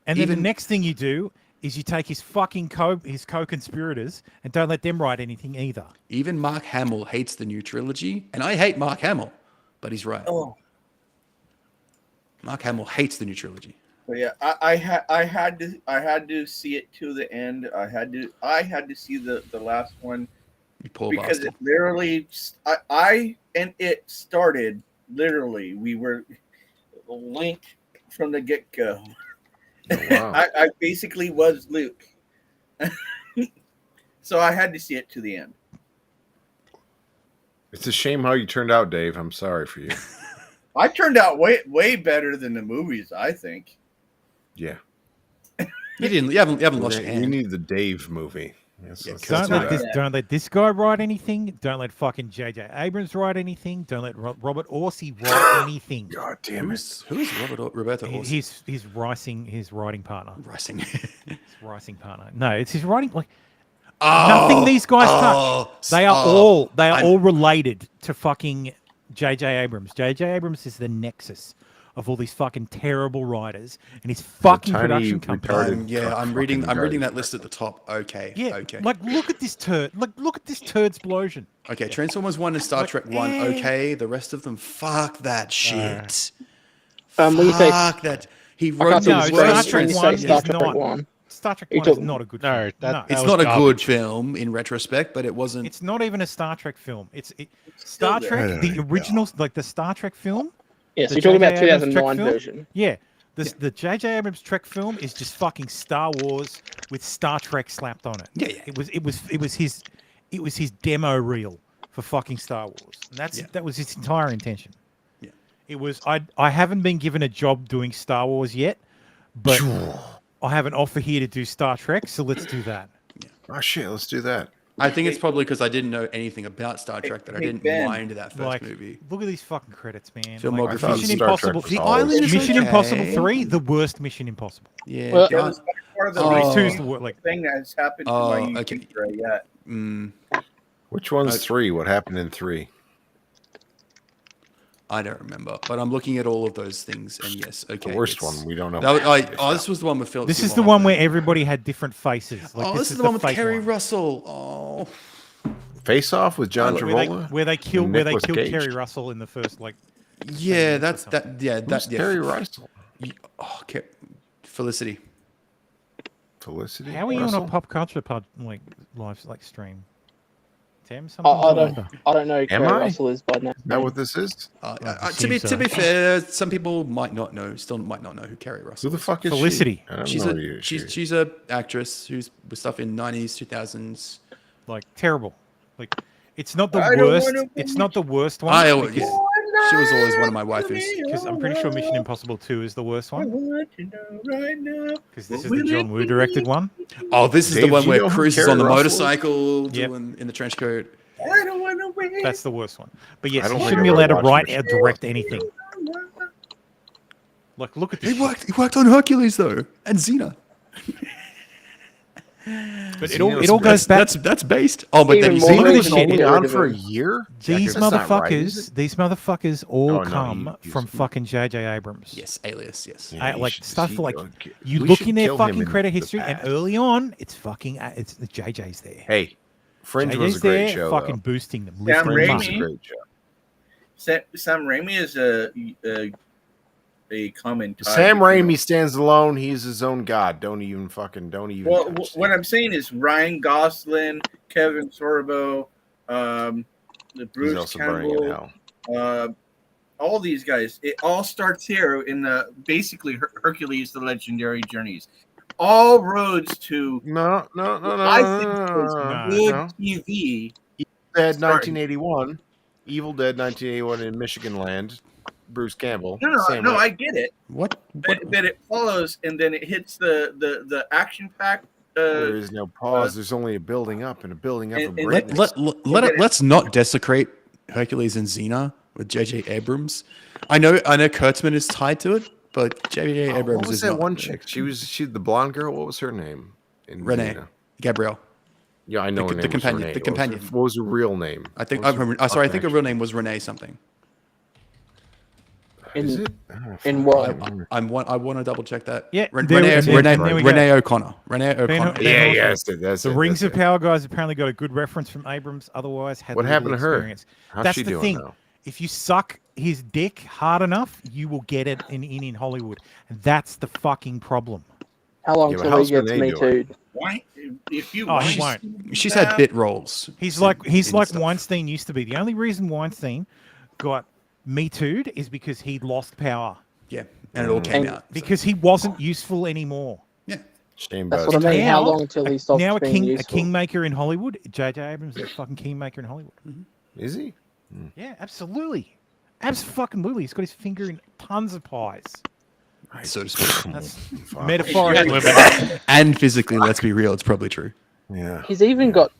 And then the next thing you do is you take his fucking co-conspirators and don't let them write anything either. Even Mark Hamill hates the new trilogy, and I hate Mark Hamill, but he's right. Oh. Mark Hamill hates the new trilogy. But yeah, I had to see it to the end. I had to see the last one Poor because bastard. it literally it started literally. We were linked from the get go. Oh, wow. I basically was Luke, so I had to see it to the end. It's a shame how you turned out, Dave. I'm sorry for you. I turned out way better than the movies, I think. Yeah. You haven't lost your hand. You need the Dave movie. Yes, Don't let this guy write anything. Don't let fucking J.J. Abrams write anything. Don't let Robert Orsi write anything. God damn it! Who's Roberto Orsi? His writing partner. Ricing. His writing partner. No, it's his writing. Like nothing these guys touch. They are all related to fucking J.J. Abrams. J.J. Abrams is the nexus of all these fucking terrible writers and his fucking production company. I'm reading that list at the top. Okay. Yeah. Okay. Like look at this turd. Like look at this turd's explosion. Okay, Transformers 1 and Star Trek 1, okay. The rest of them, fuck that shit. When you say- Fuck that. He I wrote can't the see worst Star Trek 1 is Star Trek not- 1. Star Trek You 1 is talk- not a good No, film. that It's was not a garbage. good film in retrospect, but it wasn't. It's not even a Star Trek film. Star Trek, the original, like the Star Trek film. Yes, the you're talking about J.J. Abrams 2009 Trek film. version. Yeah. The J.J. Abrams Trek film is just fucking Star Wars with Star Trek slapped on it. Yeah. It was his demo reel for fucking Star Wars. And that was its entire intention. Yeah. It was I haven't been given a job doing Star Wars yet, but I have an offer here to do Star Trek, so let's do that. Oh shit, let's do that. I think it's probably because I didn't know anything about Star Trek that I didn't mind that first movie. Look at these fucking credits, man. Filmography. I thought Mission Star Trek Impossible. was The always Island is Mission okay. Impossible 3, the worst Mission Impossible. Yeah. Well, That was part of the Oh. Two's the worst. Like thing that has happened to Oh, my YouTube okay. right yet. Which one's 3? What happened in 3? I don't remember, but I'm looking at all of those things, and yes, okay. The worst it's- one. We don't know. This was the one with Phil. this is the one where everybody had different faces. Like, this is the one with fake Kerry one. Russell. Oh. Face Off with John Travolta. Where they killed and Kerry Nicolas Cage. Russell in the first Yeah, that's that. Yeah, Who's that. Yeah. Kerry Russell? Okay. Felicity. Felicity. How are you Russell? on a pop culture live stream? Tim, I don't know who Am Kerry I? Russell is by now. Is that what this is? To be fair, some people might not know. Still might not know who Kerry Russell. Who the fuck is Felicity. She? I don't She's know a who she is. she's a actress who's with stuff in 90s, 2000s. Like terrible. Like it's not the I don't worst. wanna It's not the worst one. She because was always one of my waifus. I'm pretty sure Mission Impossible 2 is the worst I one. want to know right now. Because this is the John Woo directed one. Oh, this is Dave, the one do you where know who Cruz is Kerry on the Russell is? motorcycle, Yep. doing in the trench coat. I don't want to win. That's the worst one. But yes, I don't you think shouldn't be I allowed to watched write Mission or direct anything. Like, look at this. He worked on Hercules though, and Xena. But it all goes back. That's based. Oh, but then Even he's more Xena than was shit. only on for a year. These That's not right, is motherfuckers all Oh, no, come he's- from fucking J.J. Abrams. Yes, Alias. Yes. Yeah, Like he should- stuff he- like okay. you We look should in their kill him fucking in credit the history, and past. early on, it's fucking it's the JJ's there. Hey, Fringe JJ's was a great there, show. fucking though. boosting them. Sam lifting them up. Fringe was a great show. Sam Raimi is a common tide. Sam Raimi stands alone. He's his own god. Don't even. Well, what I'm saying is Ryan Gosling, Kevin Sorbo, Bruce also burning in Campbell, hell. all these guys. It all starts here in the basically Hercules: The Legendary Journeys. All roads to no. I think is good TV. Dead 1981, Evil Dead 1981 in Michigan Land. Bruce Campbell. No, I get it. What? But it follows, and then it hits the action pack. There is no pause. There's only a building up and a building up of and greatness. Let's not desecrate Hercules and Xena with J.J. Abrams. I know Kurtzman is tied to it, but J.J. Abrams what was is that not. one chick? She the blonde girl. What was her name? Renee. Xena? Gabrielle. Yeah, I know her name. The companion. Renee. The companion. What was her real name? I think. What was her Sorry, I think her fucking real name was Renee something. Is it? In what? I want to double check that. Yeah, Renee O'Connor. Renee O'Connor. Yes, that's the it. Rings that's of Power guys apparently got a good reference from Abrams. Otherwise, had What little happened to her? experience. How's That's she the doing thing. now? If you suck his dick hard enough, you will get it in Hollywood. And that's the fucking problem. How long till he gets Me Too? Why? If you Oh, he want, won't. She's had bit roles. He's like Weinstein used to be. The only reason Weinstein got Me Too'd is because he'd lost power. Yeah, and it all came out. Because he wasn't useful anymore. Yeah. Shame. That's what I mean. How long until he stops Now being a useful? kingmaker in Hollywood. J.J. Abrams is a fucking kingmaker in Hollywood. Is he? Yeah, absolutely. Absolutely. He's got his finger in tons of pies. So to speak. That's metaphorically. And physically, let's be real, it's probably true. Yeah. He's even got,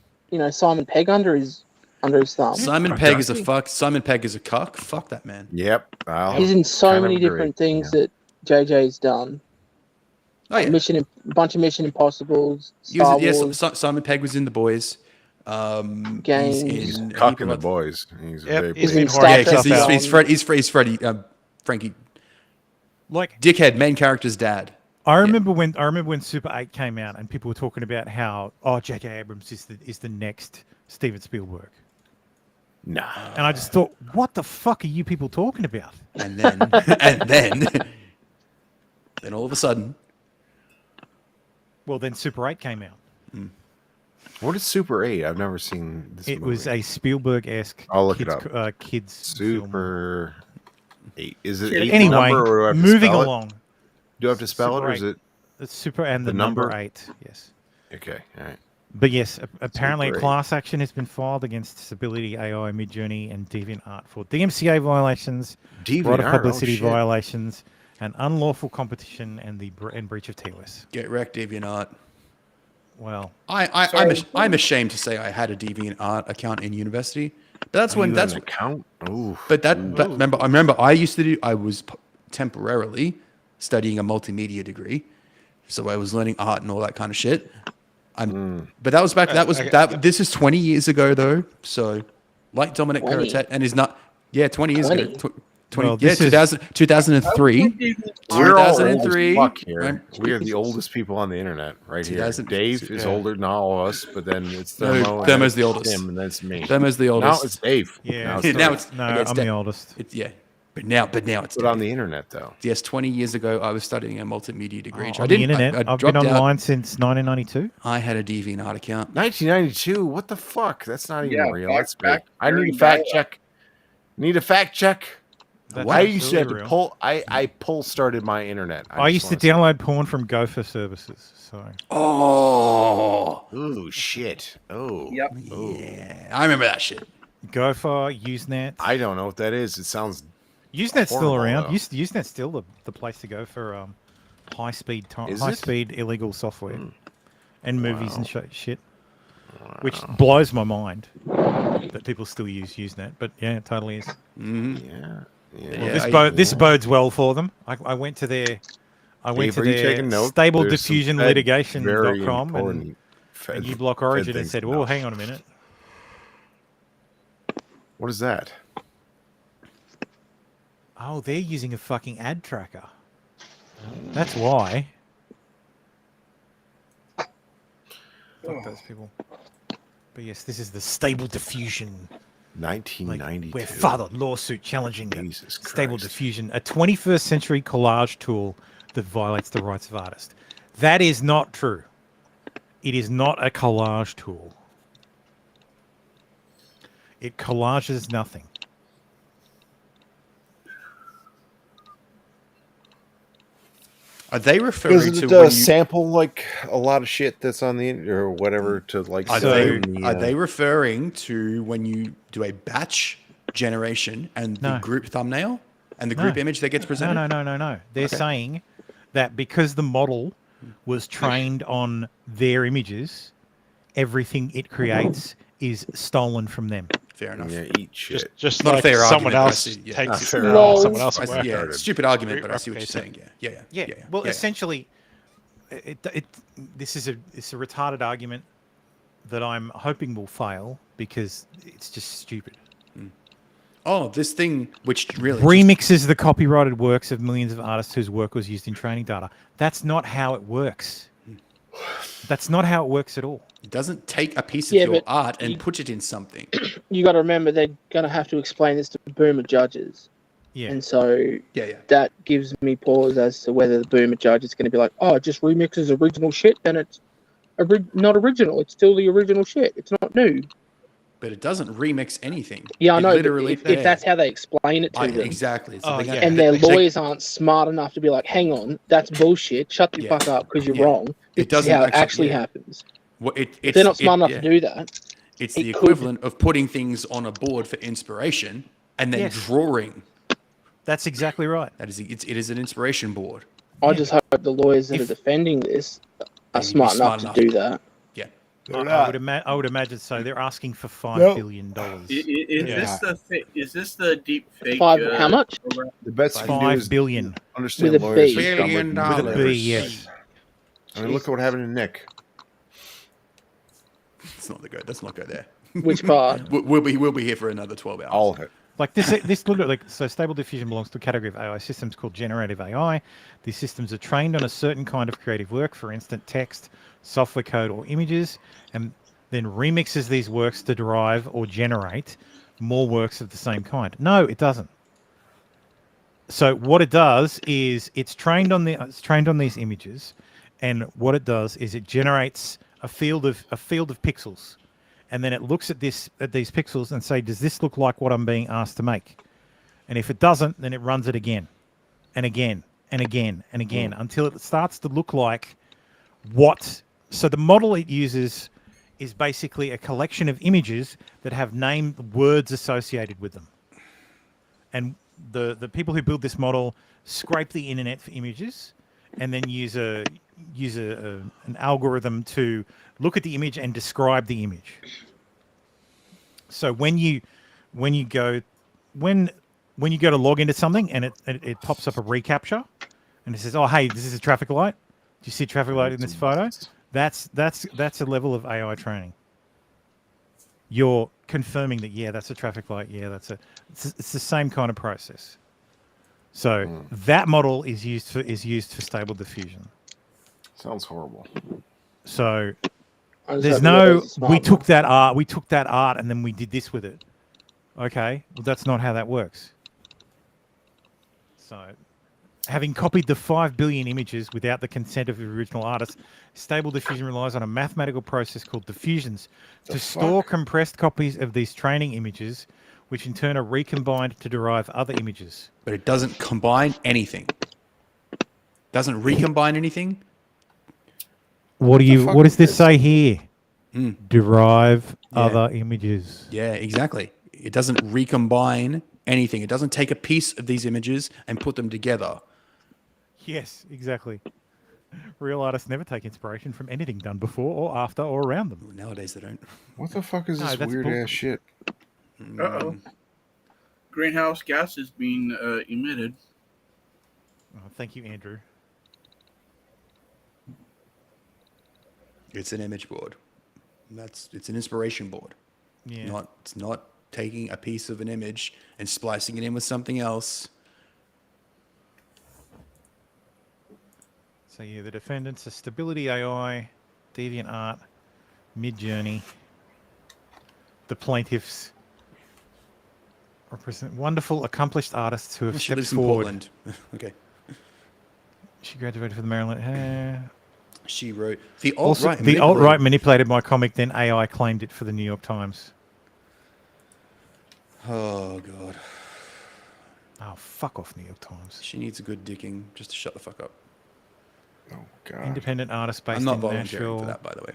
Simon Pegg under his thumb. Simon Pegg is a fuck. Simon Pegg is a cuck. Fuck that man. Yep. He's in so many different things that JJ's done. Oh yeah. Bunch of Mission Impossibles. Simon Pegg was in The Boys. Games. He's cocking The Boys. He's very he's big. in Star Trek. He's Freddie. Frankie. Like dickhead, main character's dad. I remember when Super 8 came out and people were talking about how J.J. Abrams is the next Steven Spielberg. Nah. And I just thought, what the fuck are you people talking about? And then then all of a sudden, well, then Super 8 came out. What is Super 8? I've never seen this It movie. was a Spielberg-esque I'll look kids, it up. Kids Super 8. Is it 8 anyway, number, or do I have to moving spell it? along. Do I have to spell Super it, or is 8. it It's Super and the number 8? Yes. Okay, all right. But yes, apparently a Super 8. class action has been filed against Disability AI, Midjourney, and DeviantArt for DMCA violations, right of DeviantArt, publicity shit. violations, and unlawful competition and breach of TOS. get wrecked, DeviantArt. Well, I'm ashamed to say I had a DeviantArt account in university, but that's Oh, when you that's had an account. Ooh. But remember I was temporarily studying a multimedia degree, so I was learning art and all that kind of shit. But that was back. This is 20 years ago though. So, like Dominic 20? Perrottet, and is not. Yeah, 20 years 20? ago. 20. Well, Yeah, this is- 2003. We're all old 2003. as fuck here. Right. We are the oldest people on the internet right here. 2000 Dave is yeah. older than all of us, but then it's No, Thermo. and Thermo's the it's oldest. Tim, and that's me. Thermo's the oldest. Now it's Dave. yeah. Now it's no, okay, it's I'm Dave. the oldest. Yeah, but now it's. But on the internet, though. Yes, 20 years ago, I was studying a multimedia degree. On the internet, I've been online since 1992. I had a DeviantArt account. 1992. What the fuck? That's not even Yeah, real. back- That's back fake. I need a during fact dial-up. check. Need a fact check. That's I used to have to absolutely real. pull. I pull started my internet. I used to download porn from Gopher services. So Oh, Ooh, shit. Oh. Yep. Oh. yeah, I remember that shit. Gopher, Usenet. I don't know what that is. It sounds. Usenet's still horrible, around. though. Usenet's still the place to go for high speed Is it? illegal software and movies and shit. Wow. Which blows my mind that people still use Usenet. But yeah, it totally is. Mm-hmm. Yeah. Well, this bodes well for them. I went to their Dave, are you taking note? stable There's some diffusion very litigation.com and important uBlock Origin and things said, to "Oh, know. hang on a minute." What is that? Oh, they're using a fucking ad tracker. That's why. Fuck those people. But yes, this is the Stable Diffusion. 1992. We're filed a lawsuit challenging Jesus Stable Christ. Diffusion, a 21st century collage tool that violates the rights of artists. That is not true. It is not a collage tool. It collages nothing. Are they referring Does it to when you, sample like a lot of shit that's on the internet or whatever to like? are say they, are they referring to when you do a batch generation and the No. group thumbnail and the No. group image that gets presented? No. They're Okay. saying that because the model was trained on their images, everything it creates is stolen from them. Fair enough. Yeah, eat shit. Just Not like a fair someone argument, but I else see- yeah. takes Not it fair. from Lol. someone else. I at see- work. yeah, it's a stupid argument, but I see what you're Replicates it. saying. Yeah. Well, yeah. essentially, this is it's a retarded argument that I'm hoping will fail because it's just stupid. Oh, this thing which really Remixes the copyrighted works of millions of artists whose work was used in training data. That's not how it works. That's not how it works at all. It doesn't take a piece of Yeah, your but art and you- put it in something. You got to remember they're going to have to explain this to boomer judges. Yeah. And so Yeah. that gives me pause as to whether the boomer judge is going to be like, oh, it just remixes original shit, then it's not original. It's still the original shit. It's not new. But it doesn't remix anything. Yeah, I It know. literally, But if that's how they explain it to them, exactly. So Oh, they got- yeah. and their lawyers aren't smart enough to be like, hang on, that's bullshit. Shut the fuck up because you're Yeah. wrong. This It doesn't is how it actually- actually yeah. happens. Well, If they're not smart enough to do that, It's it the could- equivalent of putting things on a board for inspiration and then Yes. drawing. That's exactly right. That is, it is an inspiration board. I just hope the lawyers that are defending this are smart enough to do that. Yeah. I would imagine so. They're asking for $5 Nope. billion. Is this the deep fake? How much? The best you can do $5 is billion. understand With a lawyers B. are dumb $1 like billion. With a B, yes. I mean, look at what happened to Nick. Let's not go there. Which part? We'll be here for another 12 hours. All of it. Like this literally, like, so Stable Diffusion belongs to a category of AI systems called generative AI. These systems are trained on a certain kind of creative work, for instance, text, software code, or images, and then remixes these works to derive or generate more works of the same kind. No, it doesn't. So what it does is it's trained on these images, and what it does is it generates a field of pixels. And then it looks at these pixels and say, does this look like what I'm being asked to make? And if it doesn't, then it runs it again and again and again and again until it starts to look like what. So the model it uses is basically a collection of images that have named words associated with them. And the people who build this model scrape the internet for images and then use an algorithm to look at the image and describe the image. So when you go to log into something and it pops up a reCAPTCHA and it says, oh hey, this is a traffic light. Do you see a traffic light in this photo? That's a level of AI training. You're confirming that that's a traffic light. Yeah, it's the same kind of process. So that model is used for Stable Diffusion. Sounds horrible. So just there's hope it's we smart. took that art and then we did this with it. Okay, well that's not how that works. So having copied the 5 billion images without the consent of the original artist, Stable Diffusion relies on a mathematical process called diffusions to store compressed copies of these training images, which in turn are recombined to derive other images. But it doesn't combine anything. Doesn't recombine anything. What does this say here? Mm. Derive other images. Yeah, exactly. It doesn't recombine anything. It doesn't take a piece of these images and put them together. Yes, exactly. Real artists never take inspiration from anything done before or after or around them. Nowadays they don't. What the fuck is No, this that's weird bull- ass shit? Uh-oh. Greenhouse gas is being emitted. Oh, thank you, Andrew. It's an image board. It's an inspiration board. Yeah. It's not taking a piece of an image and splicing it in with something else. So yeah, the defendants are Stability AI, DeviantArt, Midjourney, the plaintiffs represent wonderful, accomplished artists who have She stepped lives in forward. Portland. Okay. She graduated from the Maryland. She wrote the Also, alt-right. the alt-right manipulated my comic, then AI claimed it for the New York Times. Oh god. Oh, fuck off, New York Times. She needs a good dicking just to shut the fuck up. Oh god. Independent artist based I'm not in volunteering Nashville. for that, by the way.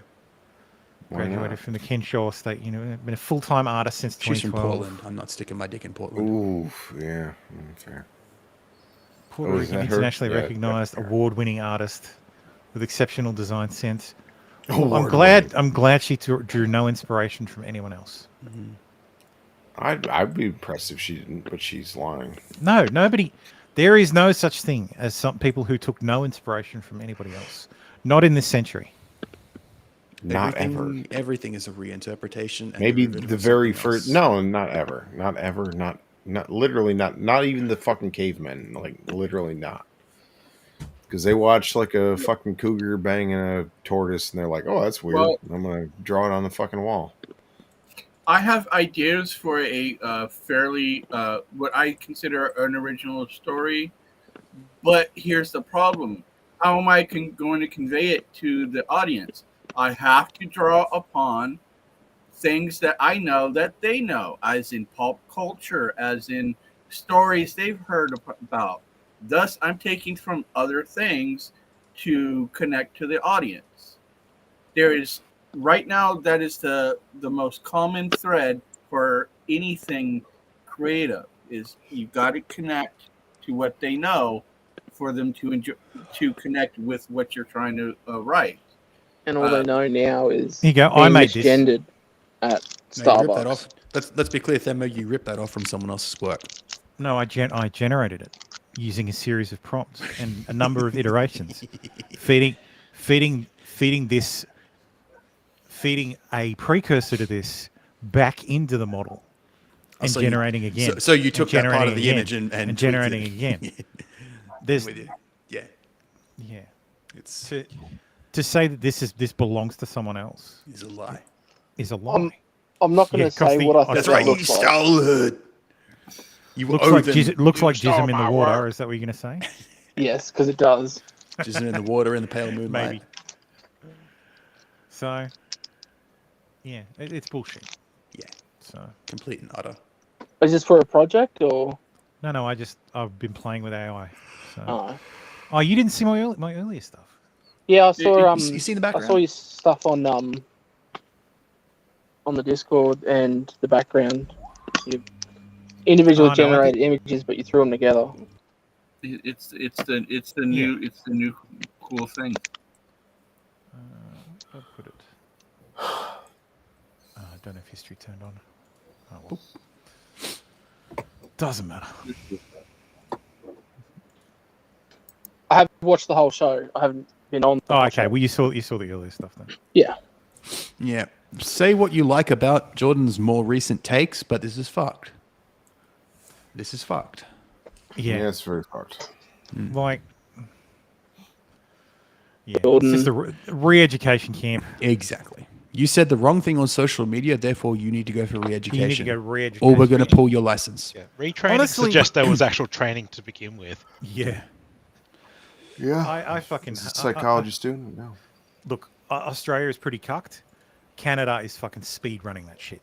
Why Graduated not? from the Kenshaw State University. Been a full-time artist since She's from 2012. Portland. I'm not sticking my dick in Portland. Ooh, yeah, fair. Puerto Oh, is Rican that her? internationally Yeah, recognized yeah. award-winning artist with exceptional design sense. Award-winning. I'm glad she drew no inspiration from anyone else. I'd be impressed if she didn't, but she's lying. No, nobody. There is no such thing as some people who took no inspiration from anybody else. Not in this century. Not ever. Everything is a reinterpretation. And Maybe derivative the of very something first. else. No, not ever. Not ever. Not literally. Not even the fucking cavemen. Like literally not. Because they watch like a fucking cougar banging a tortoise, and they're like, "Oh, that's weird. Well- I'm gonna draw it on the fucking wall." I have ideas for a fairly what I consider an original story, but here's the problem: how am I going to convey it to the audience? I have to draw upon things that I know that they know, as in pulp culture, as in stories they've heard about. Thus, I'm taking from other things to connect to the audience. There is right now that is the most common thread for anything creative is you've got to connect to what they know for them to enjoy, to connect with what you're trying to write. And all they know now is Here you go. being I made this. misgendered at No, you ripped that Starbucks. off. Let's be clear, Themo. You ripped that off from someone else's work. No, I generated it using a series of prompts and a number of iterations, feeding a precursor to this back into the model and so generating again. So you took that part generating of the again, image and tweaked generating it. again. There's With you. Yeah. yeah. It's To say that this belongs to someone else is a lie. is a lie. I'm not going to Yeah, 'cause say the- what I think That's that right. You looks like. stole it. You looks owe like them. jism in the water. Is that what you're going to say? Yes, because it does. Just in the water in the pale moonlight. Maybe. So, yeah, it's bullshit. Yeah. So Complete and utter. Is this for a project or? no, I've been playing with AI. So. Oh. Oh, you didn't see my earlier stuff. Yeah, I saw. You see the I background? saw your stuff on the Discord and the background. You individually Oh, no, I generated images, but you threw them together. It's the new cool thing. I'll put it. I don't know if history turned on. Oh, well. Doesn't matter. I have watched the whole show. I haven't been on. Oh, okay. Well, you saw the earlier stuff then. Yeah. Yeah. Say what you like about Jordan's more recent takes, but this is fucked. This is fucked. Yeah. It's very fucked. Like, yeah, Jordan. it's just a re-education camp. Exactly. You said the wrong thing on social media, therefore you need to go for re-education. You need to go re-education. Or we're going to pull your license. Yeah. Retraining Honestly, suggests there was actual training to begin with. Yeah. Yeah. I fucking Is it psychology student? No. look. Australia is pretty cucked. Canada is fucking speed running that shit.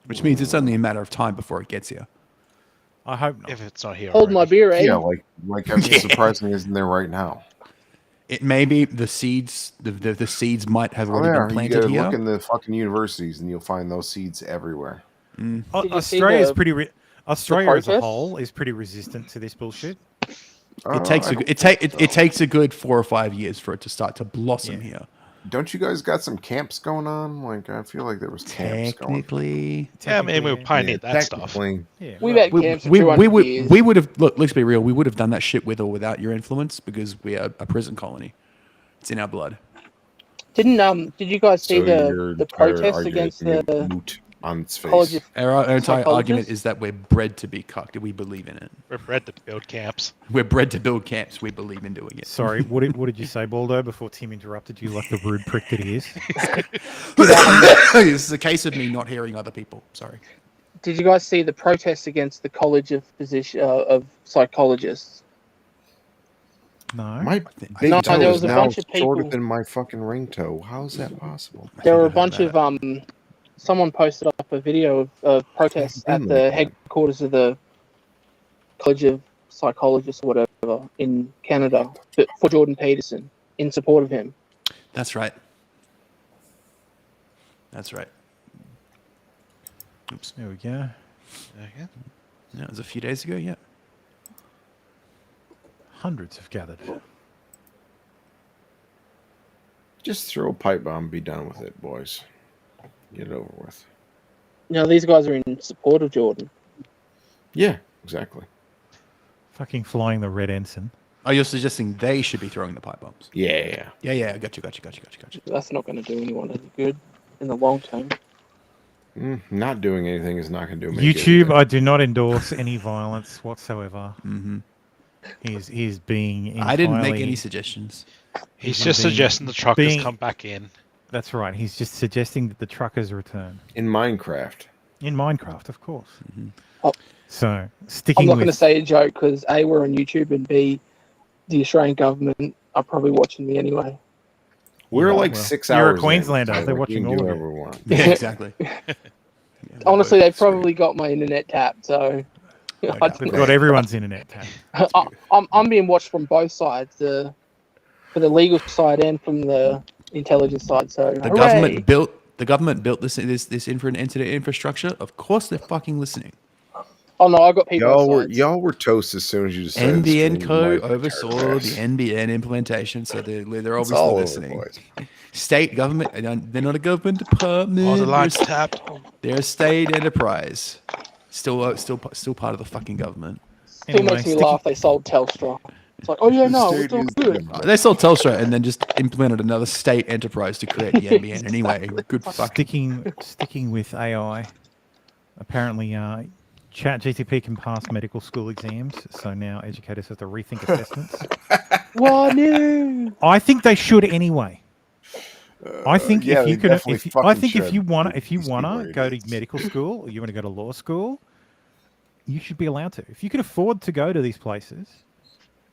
Which means it's only a matter of time before it gets here. I hope not. If it's not here. Hold my already. beer, eh? Yeah, like I'm surprisingly isn't there right now. It may be the seeds. The seeds might have Oh already yeah, been you planted gotta here. look in the fucking universities and you'll find those seeds everywhere. Did you see Australia is the- pretty. Australia as a protests? whole is pretty resistant to this bullshit. It takes it takes a good 4 or 5 years for it to start to blossom Yeah. here. Don't you guys got some camps going on? Like I feel like there was camps going. Technically, Yeah, I mean, we were pioneered that stuff. Technically. Yeah, We've well, had camps for 200 years. we would have look. Let's be real. We would have done that shit with or without your influence because we are a prison colony. It's in our blood. Did you guys see So your the entire protests argument against is gonna be the moot. on its College face. of Our entire argument Psychologists? is that we're bred to be cucked. We believe in it. We're bred to build camps. We're bred to build camps. We believe in doing it. Sorry, what did you say, Baldo, before Tim interrupted you like the rude prick that he is? This is a case of me not hearing other people. Sorry. Did you guys see the protests against the College of Psychologists? No. My big No, toe there is was a now bunch of shorter people- than my fucking ring toe. How is that possible? There were a bunch of someone posted up a video of protests at the headquarters of the College of Psychologists or whatever in Canada for Jordan Peterson in support of him. That's right. That's right. Oops. There we go. Okay. Yeah, it was a few days ago. Yeah. Hundreds have gathered. Just throw a pipe bomb and be done with it, boys. Get it over with. Now these guys are in support of Jordan. Yeah, exactly. Fucking flying the red ensign. Oh, you're suggesting they should be throwing the pipe bombs? Yeah. Yeah. Gotcha. That's not going to do anyone any good in the long term. Not doing anything is not going to do me YouTube, good. I do not endorse any violence whatsoever. Mm-hmm. He's being I didn't make entirely- any suggestions. He's just suggesting the truckers come back in. That's right. He's just suggesting that the truckers return. In Minecraft. In Minecraft, of course. Oh. So, sticking I'm not with... going to say a joke because A, we're on YouTube, and B, the Australian government are probably watching me anyway. We're like 6 hours. You're a in, Queenslander. so They're we watching can all do of whatever it. we want. Yeah, exactly. Honestly, they've probably got my internet tapped, so... They've got everyone's internet tapped. I'm being watched from both sides, for the legal side and from the intelligence side. So The hooray. government built this internet infrastructure. Of course, they're fucking listening. Oh no, I got people. Y'all were toast as soon as you decided. NBN to Co scream like oversaw the terrorists. NBN implementation, so they're It's obviously all over, listening. boys. State government, they're not a government department. Oh, the lights tapped. They're a state enterprise. Still part of the fucking government. Still makes me laugh. They sold Telstra. It's like, oh yeah, no, it's all good. They sold Telstra and then just implemented another state enterprise to create the NBN anyway. Good fucking. Sticking with AI, apparently ChatGPT can pass medical school exams, so now educators have to rethink assessments. What new? I think they should anyway. I think yeah, if you they can, definitely if fucking you want should. to These people are go to idiots. medical school or you want to go to law school, you should be allowed to. If you can afford to go to these places,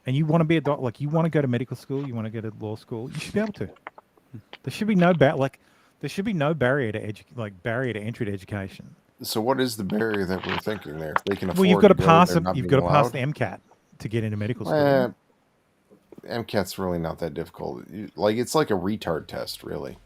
and you want to be a doctor, like you want to go to medical school, you want to go to law school, you should be able to. There should be no barrier to barrier to entry to education. So what is the barrier that we're thinking there? If they can afford Well, you've got to go, pass they're not you've being got to pass allowed? the MCAT to get into medical school. MCAT's really not that difficult. It's like a retard test, really.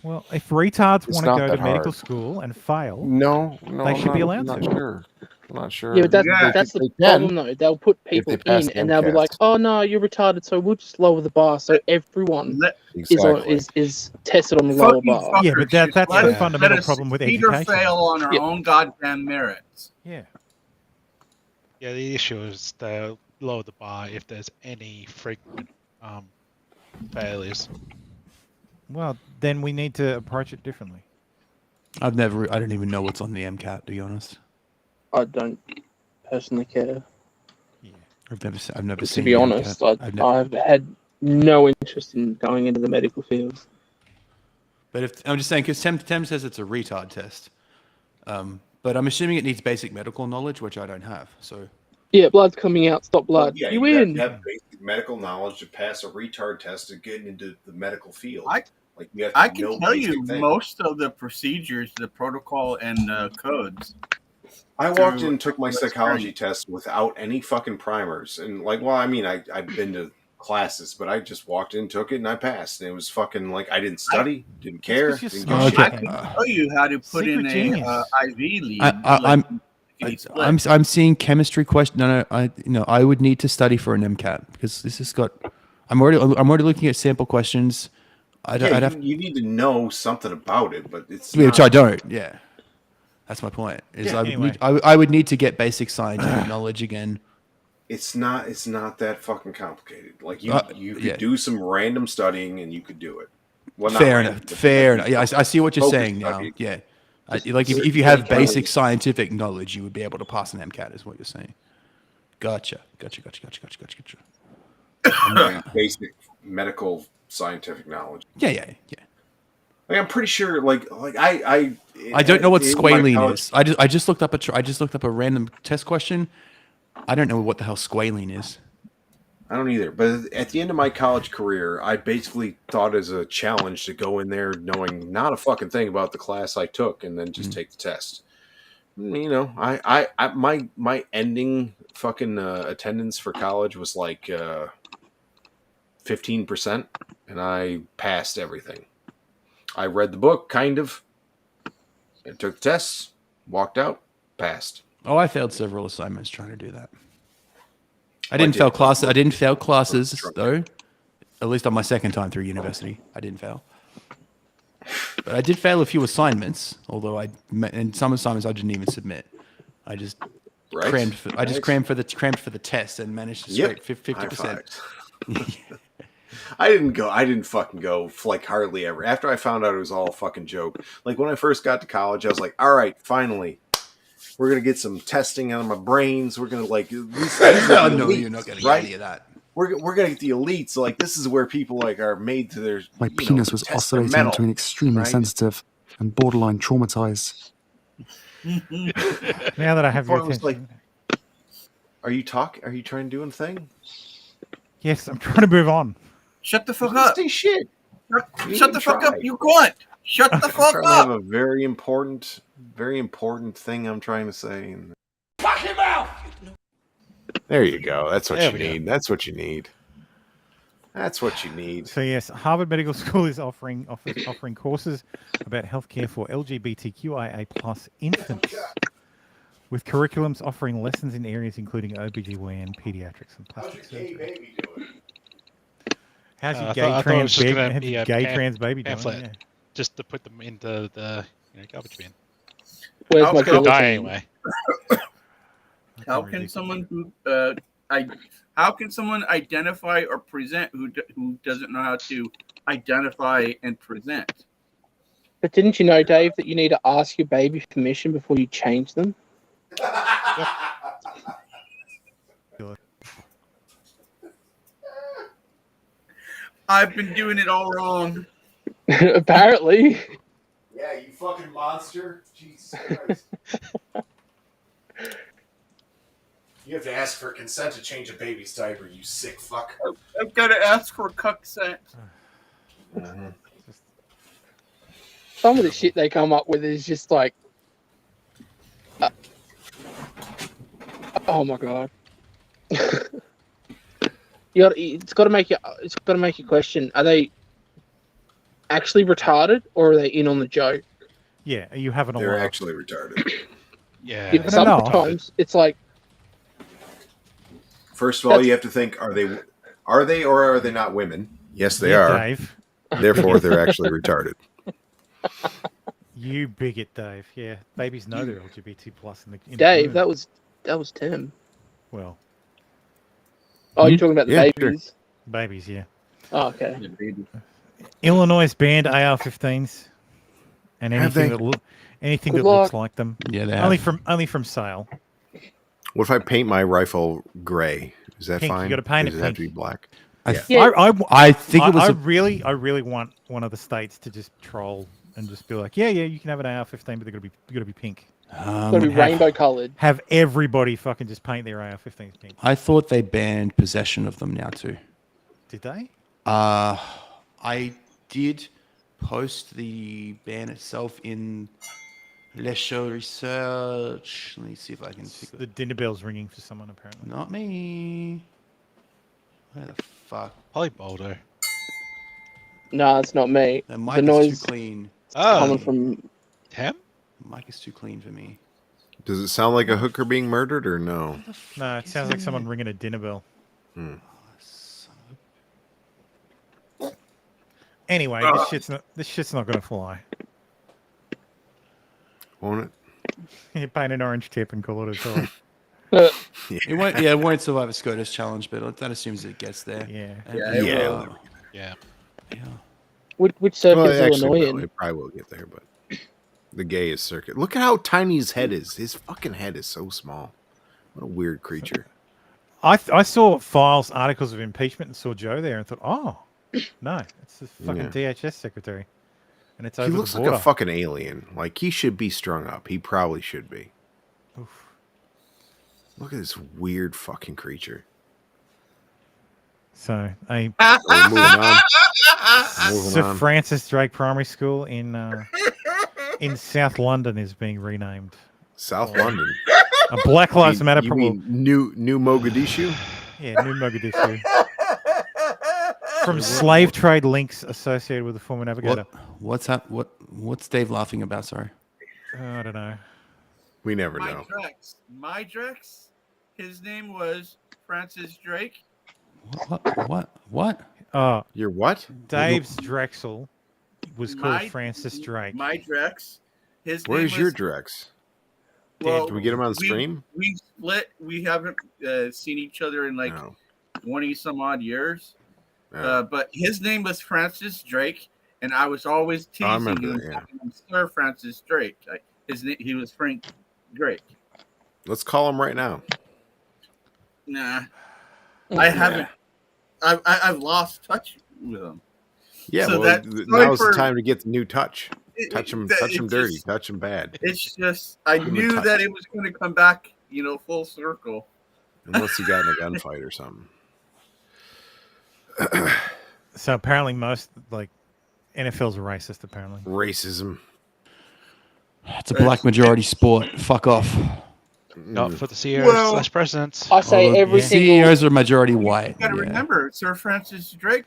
Well, if retards It's want not to go that to medical hard. school and fail, No, they should be allowed I'm to. not sure. Yeah, but that's the problem though. They'll put people pass in the and they'll be MCAT. like, "Oh no, you're retarded." So we'll just lower the bar so everyone is tested on the lower Fucking bar. Yeah, but fuckers, that's let the us- fundamental let us problem with succeed or education. fail on our own goddamn merits. Yeah. Yeah, the issue is they'll lower the bar if there's any frequent failures. Well, then we need to approach it differently. I don't even know what's on the MCAT, to be honest. I don't personally care. I've never To seen. be the honest, MCAT. I've had no interest in going into the medical field. But if I'm just saying, because Tem says it's a retard test, but I'm assuming it needs basic medical knowledge, which I don't have. So Yeah, blood's coming out. Stop blood. Yeah, you you have win. to have basic medical knowledge to pass a retard test to get into the medical field. You have to I can know tell basic you things. most of the procedures, the protocol, and codes. I walked in through and took my psychology test without any fucking primers. And I've been to classes, but I just walked in, took it, and I passed. And it was fucking I didn't study, didn't care. Didn't give a I shit. can tell you how to put in a IV lead. I'm seeing chemistry question. No, I would need to study for an MCAT because this has got. I'm already looking at sample questions. You need to know something about it, but it's Which not, I don't. Yeah, that's my point. I would need to get basic scientific knowledge again. It's not that fucking complicated. You could do some random studying and you could do it. Well, not Fair random, enough. but Fair enough. Yeah, I see what you're focus saying now. study. Yeah, Like if you have basic scientific knowledge, you would be able to pass an MCAT, is what you're saying. Gotcha. Basic medical scientific knowledge. Yeah. Like, I'm pretty sure. Like I don't know what in my squalene college- is. I just looked up a random test question. I don't know what the hell squalene is. I don't either. But at the end of my college career, I basically thought as a challenge to go in there knowing not a fucking thing about the class I took, and then just take the test. You know, my ending fucking attendance for college was like 15%, and I passed everything. I read the book, kind of, and took the tests, walked out, passed. Oh, I failed several assignments trying to do that. I didn't fail classes. I didn't fail classes though. At least on my second time through university, I didn't fail. But I did fail a few assignments. Although and some assignments I didn't even submit. I just crammed. Crammed for the test and managed to scrape 50%. I didn't fucking go like hardly ever. After I found out it was all a fucking joke. Like when I first got to college, I was like, all right, finally. We're going to get some testing on my brains. We're going to like... No, you're not going to get any of that. We're going to get the elites. Like this is where people like are made to their... My penis was oscillating between extremely sensitive and borderline traumatized. Now that I have your attention. Like, are you trying to do anything? Yes, I'm trying to move on. Shut the fuck up. Say shit. Shut the fuck up, you grunt. Shut the fuck I have up. a very important thing I'm trying to say. Fuck him out! There you go. That's what There you we go. need. That's what you need. That's what you need. So yes, Harvard Medical School is offering courses about healthcare for LGBTQIA+ infants, with curriculums offering lessons in areas including OBGYN, pediatrics, and plastic surgery. How's your gay trans baby doing? pamphlet, Yeah. just to put them into the garbage bin. Where's I my was gonna die bulletin? anyway. How can someone identify or present who doesn't know how to identify and present? But didn't you know, Dave, that you need to ask your baby permission before you change them? I've been doing it all wrong. Apparently. Yeah, you fucking monster. Jesus Christ. You have to ask for consent to change a baby's diaper, you sick fuck. I've got to ask for consent. Some of the shit they come up with is just like, oh my god. It's got to make you question: are they actually retarded, or are they in on the joke? Yeah, are you having a They're laugh? actually retarded. Yeah. Sometimes it's like. First of all, you have to think: are they or are they not women? Yes, they are. Dave. Therefore, they're actually retarded. You bigot, Dave. Yeah, babies know they're LGBT+ in the Dave, womb. that was Tim. Well. Oh, you're talking about the babies? Sure. Babies, yeah. Oh, okay. Illinois has banned AR-15s and Have anything they? anything Good that looks luck. like them. Yeah, they only from sale. What if I paint my rifle gray? Is that Pink, you fine? gotta paint Or it does it have to be pink. black? I think it was I a- really want one of the states to just troll and just be like, yeah, you can have an AR-15, but they gotta be pink. Gotta be rainbow coloured. Have everybody fucking just paint their AR-15s pink. I thought they banned possession of them now too. Did they? I did post the ban itself in Les Show Research. Let me see if I can pick The dinner bell's ringing for someone, apparently. Not me. Where the fuck? Probably Boulder. No, it's not me. The mic The is noise too clean. coming from Tim? The mic is too clean for me. Does it sound like a hooker being murdered or no? No, it sounds like someone ringing a dinner bell. Anyway, this shit's not gonna fly. Won't it? You paint an orange tip and call it a toy. It won't. Yeah, it won't survive a SCOTUS challenge, but that assumes it gets there. Yeah. And- Yeah. which circuit Well, is actually, Illinois no, in? it probably will get there, but The gayest circuit. Look at how tiny his head is. His fucking head is so small. What a weird creature. I saw files, articles of impeachment, and saw Joe there, and thought, oh, no, it's the fucking DHS secretary, and it's over He looks the like border. a fucking alien. Like, he should be strung up. He probably should be. Oof. Look at this weird fucking creature. So, Moving on. Sir Francis Drake Primary School in South London is being renamed. South London. A Black Lives Matter. You mean New Mogadishu? Yeah, New Mogadishu. From slave trade links associated with the former navigator. What's Dave laughing about? Sorry. I don't know. We never know. My Drex. His name was Francis Drake. What? Your what? Dave's Drexel was called Francis Drake. My Drex. His Where's name your was, Drex? Well, Did we get him on stream? We split. We haven't seen each other in like 20 some odd years. But his name was Francis Drake, and I was always teasing him, calling him Sir Francis Drake. Like he was Frank Drake. Let's call him right now. Nah, I haven't. I've lost touch with him. Yeah, So well, that- now's the for- time to get the new touch. Touch him dirty, just- touch him bad. It's just I Give him a knew touch. that it was going to come back, full circle. Unless he got in a gunfight or something. So apparently most NFL's racist, apparently. Racism. It's a black majority sport. Fuck off. Not for the CEOs / presidents. I say every single CEOs are majority white. You got to remember, Sir Francis Drake.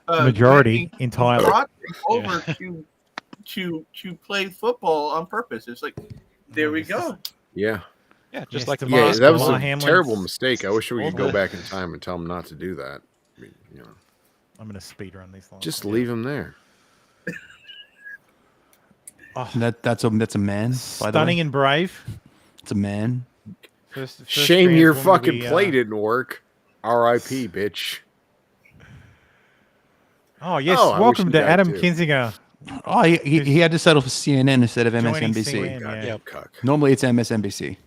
Majority entirely. Brought him over to play football on purpose. It's like, there we go. Yeah. Yeah, just like the Yeah, mask. that was Lamar a Hamlin's- terrible mistake. I wish we could all go the- back in time and tell him not to do that. I mean, I'm going to speed run these lines. just leave him there. That's a man. By the Stunning way. and brave. It's a man. First Shame trans your woman to fucking be, play didn't work. R.I.P. bitch. Oh yes, Oh, I wish welcome he to died Adam too. Kinzinger. Oh, he had to settle for CNN instead of Joining MSNBC. CNN, yeah. Goddamn cuck. Normally it's MSNBC.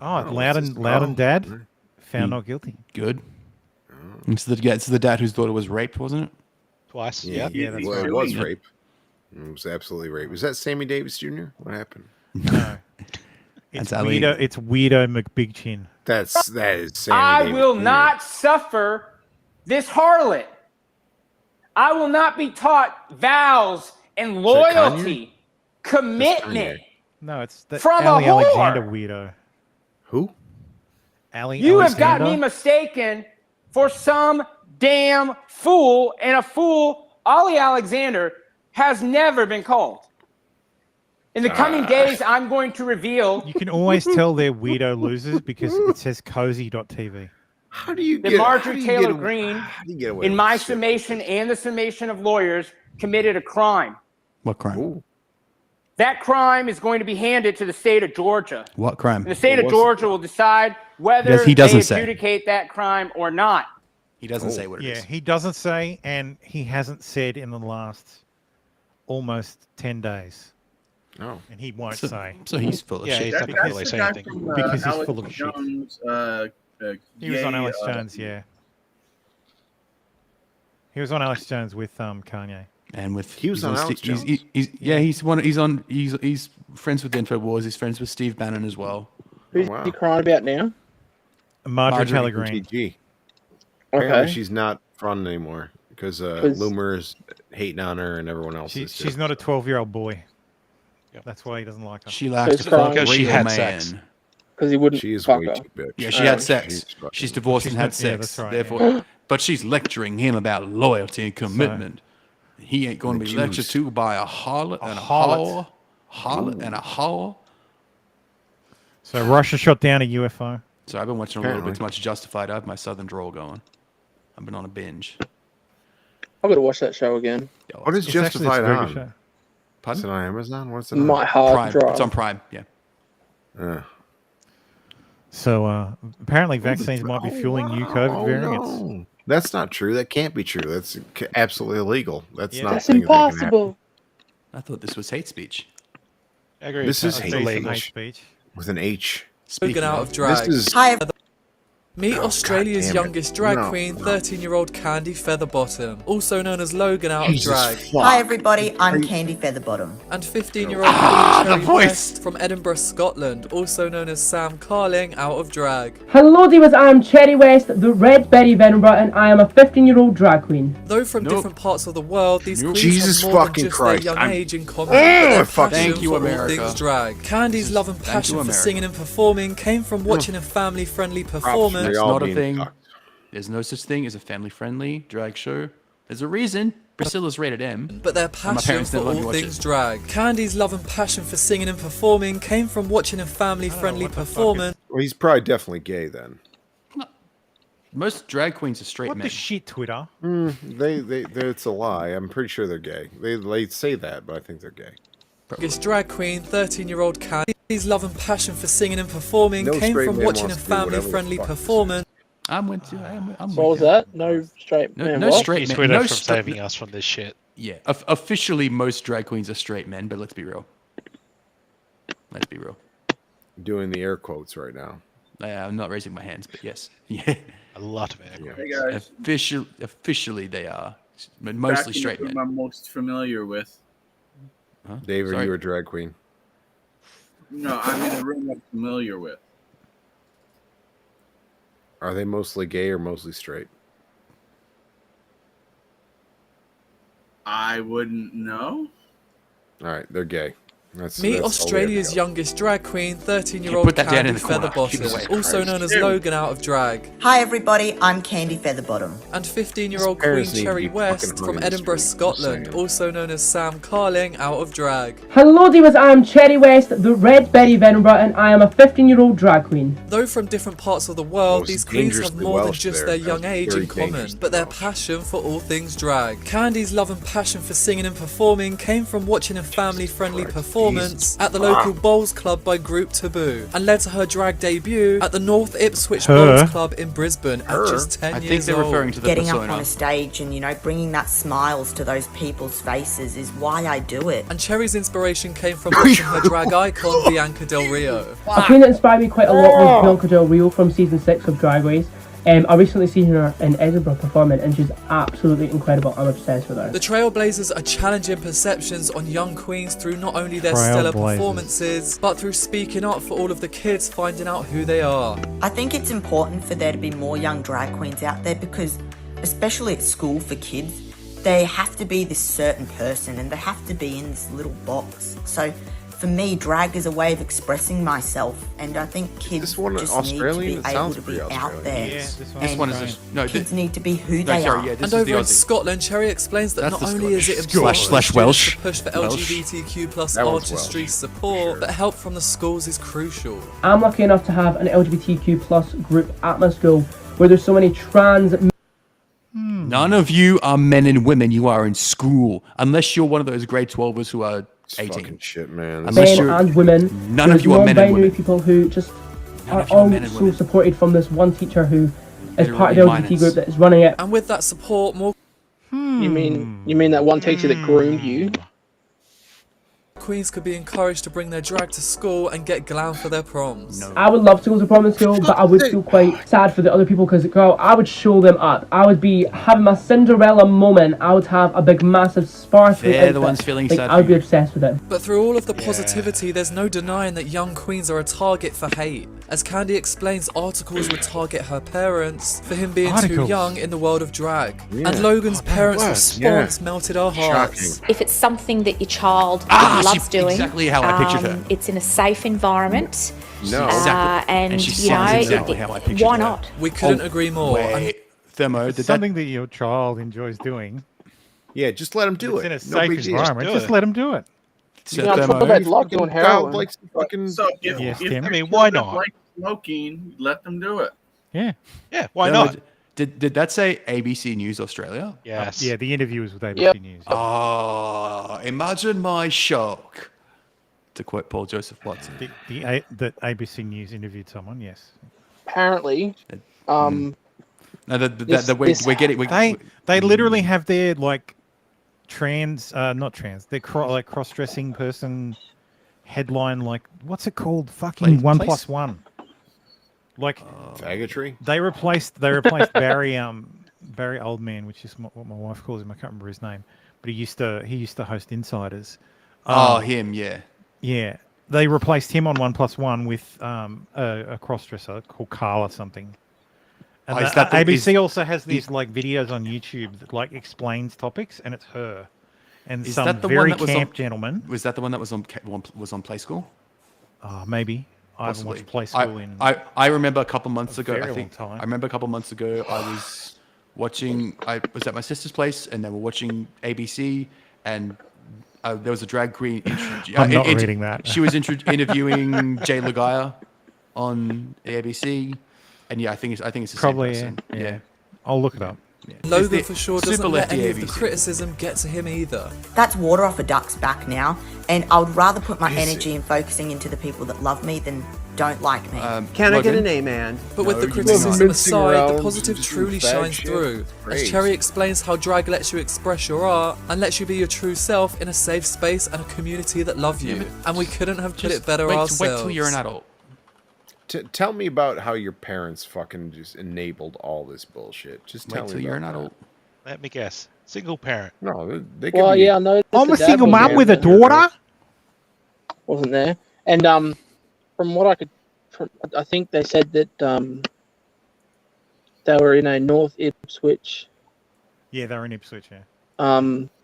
Oh, Oh, Loudon, what's Loudon his- dad found not guilty. Good. It's the dad whose daughter was raped, wasn't it? Twice. Yeah, Yeah, that's well, right. it was rape. It was absolutely rape. Was that Sammy Davis Jr.? What happened? No. It's That's Ali. weirdo McBigchin. That is Sammy I Davis will Jr. not suffer this harlot. I will not be taught vows and loyalty, commitment. No, it's the From a Ali whore. Alexander weirdo. Who? Ali You have Alexander. got me mistaken for some damn fool, and a fool, Ollie Alexander, has never been called. In the coming days, I'm going to reveal You can always tell they're weirdo losers because it says cozy.tv. How do you that get Marjorie Taylor how Greene, do you get away in with my this shit? summation and the summation of lawyers, committed a crime. What crime? Ooh. That crime is going to be handed to the state of Georgia. What crime? And the state of What was Georgia will decide whether Yes, he they doesn't say. adjudicate that crime or not. He doesn't say what it is. Yeah, he doesn't say, and he hasn't said in the last almost 10 days. Oh. And he won't So- say. So he's full of Yeah, shit. he's not That's going to really the say guy anything. from, Because he's Alex full of shit. Jones, He was on gay, Alex Jones, yeah. He was on Alex Jones with Kanye. And with He was he's on Alex He's Jones? he's friends with InfoWars. He's friends with Steve Bannon as well. Who's Wow. he crying about now? Marjorie Taylor From Greene. TG. Apparently Okay. she's not front anymore because 'Cause- Loomer's hating on her and everyone else is too. She's not a 12-year-old boy. Yep. That's why he doesn't like her. She likes It's to fuck because she real had man. sex. Because he wouldn't She is fuck way her. too bitch. Yeah, she had She's sex. fucking- She's divorced She's and had not- yeah, sex. that's right, Therefore, but she's lecturing him about loyalty and commitment. He ain't going to be lectured Accused. to by a harlot and a harlot. harlot and a whore. So Russia shot down a UFO. So I've been watching a little bit Apparently. too much Justified. I have my Southern drawl going. I've been on a binge. I've got to watch that show again. Yo, What is It's actually a Justified very on? good show. Is Pardon? it on Amazon? What's it on? My hard Prime. drive. It's on Prime. Yeah. So apparently vaccines might be fueling new COVID variants. No. That's not true. That can't be true. That's absolutely illegal. That's Yeah. not. That's a thing that can happen. impossible. I thought this was hate speech. I agree. This is hate illegal. speech with an H. Logan out of drag. This is Meet Australia's God damn it. youngest drag No, queen, no. 13-year-old Candy Featherbottom, also known as Logan out Jesus of drag. fuck. Hi everybody, I'm Candy Featherbottom. And 15-year-old Queen Cherry West from Edinburgh, Scotland, also known as Sam Carling out of drag. Hello divas, I am Cherry West, the Red Berry of Edinburgh, and I am a 15-year-old drag queen. Though from different parts of the world, these queens Jesus have more fucking than just Christ. their young I'm- age in common, but their fuck passion Thank you, for all America. things drag. Candy's love and passion for America. singing and performing came from watching a family-friendly performance. That's not a thing. There's no such thing as a family-friendly drag show. There's a reason Priscilla's rated M. But their and my passion parents for never let me all watch things it. drag. Candy's love and passion for singing and performing came from watching a family-friendly performance. Well, he's probably definitely gay then. Most drag queens are straight What men. the shit, Twitter? It's a lie. I'm pretty sure they're gay. They say that, but I think they're gay. Youngest drag queen, 13-year-old Candy's love and passion for singing and performing No came straight from man watching a wants to do whatever the family-friendly fuck he performance. I'm What was that? No straight man. No what? straight He's men. Twitter No from straight saving us from this shit. Yeah, officially most drag queens are straight men, but let's be real. Let's be real. Doing the air quotes right now. I'm not raising my hands, but yes. Yeah. A lot of air Hey guys, Officially they are. But back mostly into straight who men. I'm most familiar with. Dave, are Sorry. you a drag queen? No, I'm in the room I'm familiar with. Are they mostly gay or mostly straight? I wouldn't know. All right, they're gay. Meet that's all we have to Australia's go. youngest drag queen, You 13-year-old put that down Candy in the corner. Jesus Featherbottom, also Christ. known as Logan out of drag. Hi everybody, I'm Candy Featherbottom. And 15-year-old His parents Queen need to Cherry be West fucking from hung in the Edinburgh, street, just Scotland, saying. also known as Sam Carling out of drag. Hello divas, I am Cherry West, the Red Berry of Edinburgh, and I am a 15-year-old drag queen. Though from different parts of the world, Most these queens have dangerously more than Welsh just there. their young That's age very in common, dangerously but their Welsh. passion for all things drag. Candy's love and passion for singing and performing came from watching a family-friendly performance at the local bowls club by Group Taboo, and led to her drag debut at the North Ipswich Her? Bowls Club in Brisbane at just 10 I years think they're old. referring to the Getting up persona. on a stage and, bringing that smiles to those people's faces is why I do it. And Cherry's inspiration came from watching her drag icon Bianca Del Rio. A queen that inspired me quite a lot was Bianca Del Rio from season 6 of Drag Race. I recently seen her in Edinburgh performing, and she's absolutely incredible. I'm obsessed with her. The Trailblazers are challenging perceptions on young queens through not only their stellar Trailblazers. performances, but through speaking up for all of the kids finding out who they are. I think it's important for there to be more young drag queens out there because, especially at school for kids, they have to be this certain person and they have to be in this little box. So for me, drag is a way of expressing myself, and I think kids This one just Australian? need It to be able sounds to be pretty out there. Australian. Yeah, this one's This one is Australian. no. Kids need to be who No, they sorry, are. yeah, this And is over the in Aussie. Scotland, Cherry explains that That's not the only is it Scottish. important Slash for Welsh. students to push for Welsh. LGBTQ plus That one's artistry Welsh, support, but help from the schools is crucial. I'm lucky enough to have an LGBTQ plus group at my school where there's so many trans None of you are men and women. You are in school, unless you're one of those grade 12ers who are It's 18. fucking shit, man. Unless men you're and women. none of There's you are men and non-binary women. people who just are of you are all men and so women. supported from this one teacher who is Literally part of the LGBT minors. group that is running it. And with that support, more You mean that one teacher that groomed you? queens could be encouraged to bring their drag to school and get glam for their proms. I would love to go to prom in school, but I would feel quite sad for the other people because, girl, I would show them up. I would be having my Cinderella moment. I would have a big, massive, sparkly They're the outfit. ones feeling like, sad I would for be you. obsessed with it. But through all of the positivity, there's no denying that young queens are a target for hate. As Candy explains, articles would target her parents for him being too Articles? young in the world of drag. Yeah. And Logan's parents' worse. response melted our hearts. Shocking. If it's something that your child Ah, loves she- doing, exactly how I pictured her. it's in a safe environment. No. Exactly. And, And she you sounds know, exactly how I pictured why her. not? We couldn't agree more. And Wait, Thermo, It's did that, something that your child enjoys doing. Yeah, just let him do It's it. in a No safe big deal. environment. do Just it. let them do it. so Yeah, I'm Thermo, sure that love doing Child heroin. likes to fucking. So if, Yes, if Tim. your I mean, why children not? like smoking, let them do it. Yeah. Yeah, why Thermo, not? Did that say ABC News Australia? Yes. Yeah, the interview was with ABC Yep. News. Oh, imagine my shock. To quote Paul Joseph Watson. The ABC News interviewed someone, yes. Apparently, No, This- we're getting. They literally have their, like, not trans. They're like cross-dressing person headline. Like, what's it called? Fucking 1+1. Like faggotry. They replaced Barry Barry Oldman, which is what my wife calls him. I can't remember his name, but he used to host Insiders. Him, yeah. Yeah, they replaced him on 1+1 with a crossdresser called Carl or something. And ABC also has these like videos on YouTube that like explains topics, and it's her and Is some that the very one that camp gentleman. Was that the one that was on Play School? Maybe. I haven't Possibly. watched Play School in. I remember a couple months ago. very I think long time. I remember a couple months ago. I was watching. I was at my sister's place, and they were watching ABC, and there was a drag queen. I'm not reading that. She was interviewing Jay Lagaya on ABC, and yeah, I think it's the Probably, same person. yeah. I'll look it up. Logan for sure doesn't super let lefty any of the ABC. criticism get to him either. That's water off a duck's back now, and I would rather put my energy in focusing into the people that love me than don't like me. Can I get an amen? But with the criticism aside, the positive truly shines through. As Cherry explains how drag lets you express your art and lets you be your true self in a safe space and a community that love you. And we couldn't have put it better ourselves. Wait till you're an adult. Tell me about how your parents fucking just enabled all this bullshit. Just tell Wait me till you're an about adult. Let me guess. Single parent. No, they can Well, be. yeah, I know. I'm a single mum with a daughter. Wasn't there? And from what I could, I think they said that they were in a North Ipswich. Yeah, they're in Ipswich. Yeah.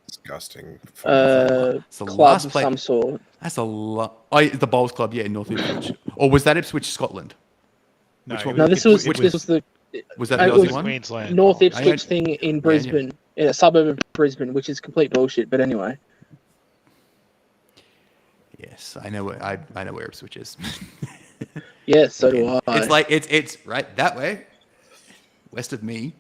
Disgusting. It's the Club last of place. some sort. That's a lot. Oh, the Bowls Club, yeah, in North Ipswich. Or was that Ipswich, Scotland? No, Which one? No, this was the. Was that the it Aussie was one? Queensland. North Oh, Ipswich thing in Brisbane, in a suburb of Brisbane, which is complete bullshit. But anyway. Yes, I know where Ipswich is. Yeah, so do I. It's like it's right that way, west of me.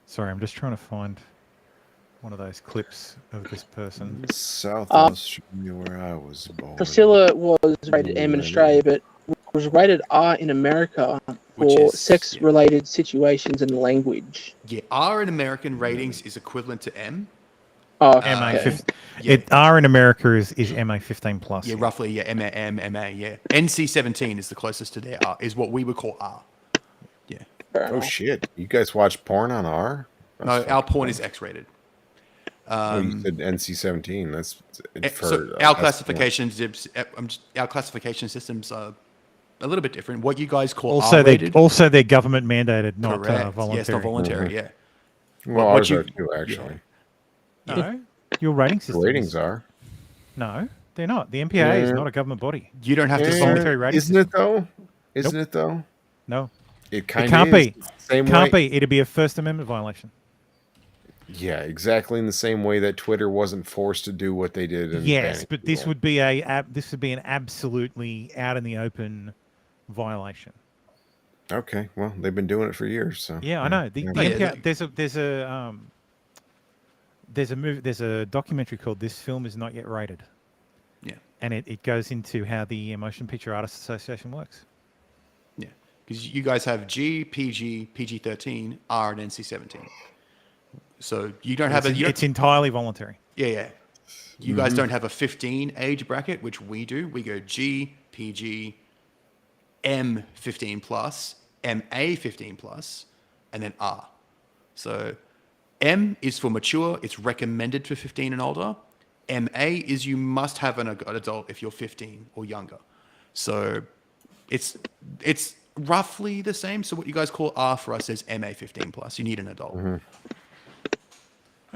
Sorry, I'm just trying to find one of those clips of this person. South Australia, where I was born. Priscilla was rated M in Australia, but was rated R in America for sex-related situations and language. Yeah, R in American ratings is equivalent to M. Oh, MA okay. R in America is MA 15 plus. Yeah, roughly. Yeah, MA. Yeah, NC 17 is the closest to their R. Is what we would call R. Yeah. Oh shit! You guys watch porn on R? No, our porn is X-rated. You said NC-17. That's So our classification systems are a little bit different. What you guys call R-rated. Also they're government mandated, not Correct. voluntary. Yes, not voluntary. Yeah. Well, ours are too, actually. Yeah. No, your rating system. The ratings are. No, they're not. The MPA is not a government body. You don't have to voluntary rating. Isn't it though? Isn't it though? No. It kind of can't be. Same Can't way. be. It'd be a First Amendment violation. Yeah, exactly in the same way that Twitter wasn't forced to do what they did. In Yes, but this people. would be an absolutely out in the open violation. Okay, well, they've been doing it for years. So Yeah, I know. The MPA, there's a documentary called "This Film Is Not Yet Rated." Yeah, and it goes into how the Motion Picture Artists Association works. Yeah, because you guys have G, PG, PG-13, R, and NC-17. So you don't have It's entirely voluntary. Yeah. You guys don't have a 15 age bracket, which we do. We go G, PG, M 15 plus, MA 15 plus, and then R. So M is for mature. It's recommended for 15 and older. MA is you must have an adult if you're 15 or younger. So it's roughly the same. So what you guys call R for us is MA 15 plus. You need an adult.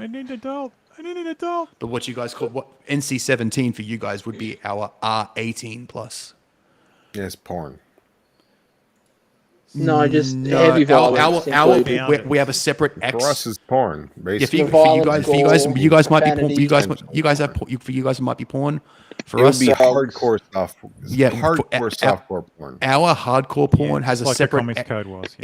I need an adult. I need an adult. But what you guys call NC 17 for you guys would be our R 18 plus. Yes, porn. No, just heavy violence. We have a separate X. For us is porn, basically. Yeah, for you guys might be porn. For you guys might be porn. For us, it would be hardcore soft. Yeah, hardcore softcore porn. Our hardcore porn has a like separate. the comics code was.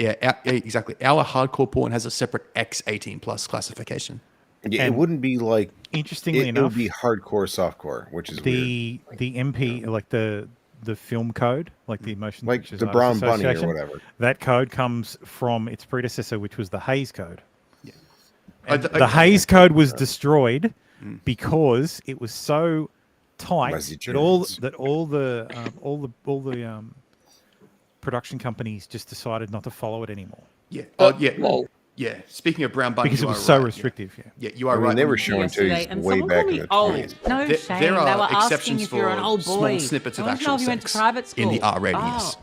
Exactly. Our hardcore porn has a separate X 18 plus classification. Yeah, it wouldn't be like. Interestingly it enough, would be hardcore softcore, which is the weird. MP like the the film code, like the Motion Like Pictures the Artists Brown Bunny or Association. whatever. That code comes from its predecessor, which was the Hayes Code. Yeah. And the Hayes Code was destroyed because it was so tight that all the production companies just decided not to follow it anymore. Yeah. Oh, yeah. Yeah. Speaking of Brown Bunny, Because it you was are so right, restrictive. Yeah, you are I mean, right. they were showing Yesterday, titties and way someone back called in me the old. 20s. No There shame. are They were asking exceptions if you're an for old boy. small snippets I of want to know actual if you went to sex private school. in the R-ratings.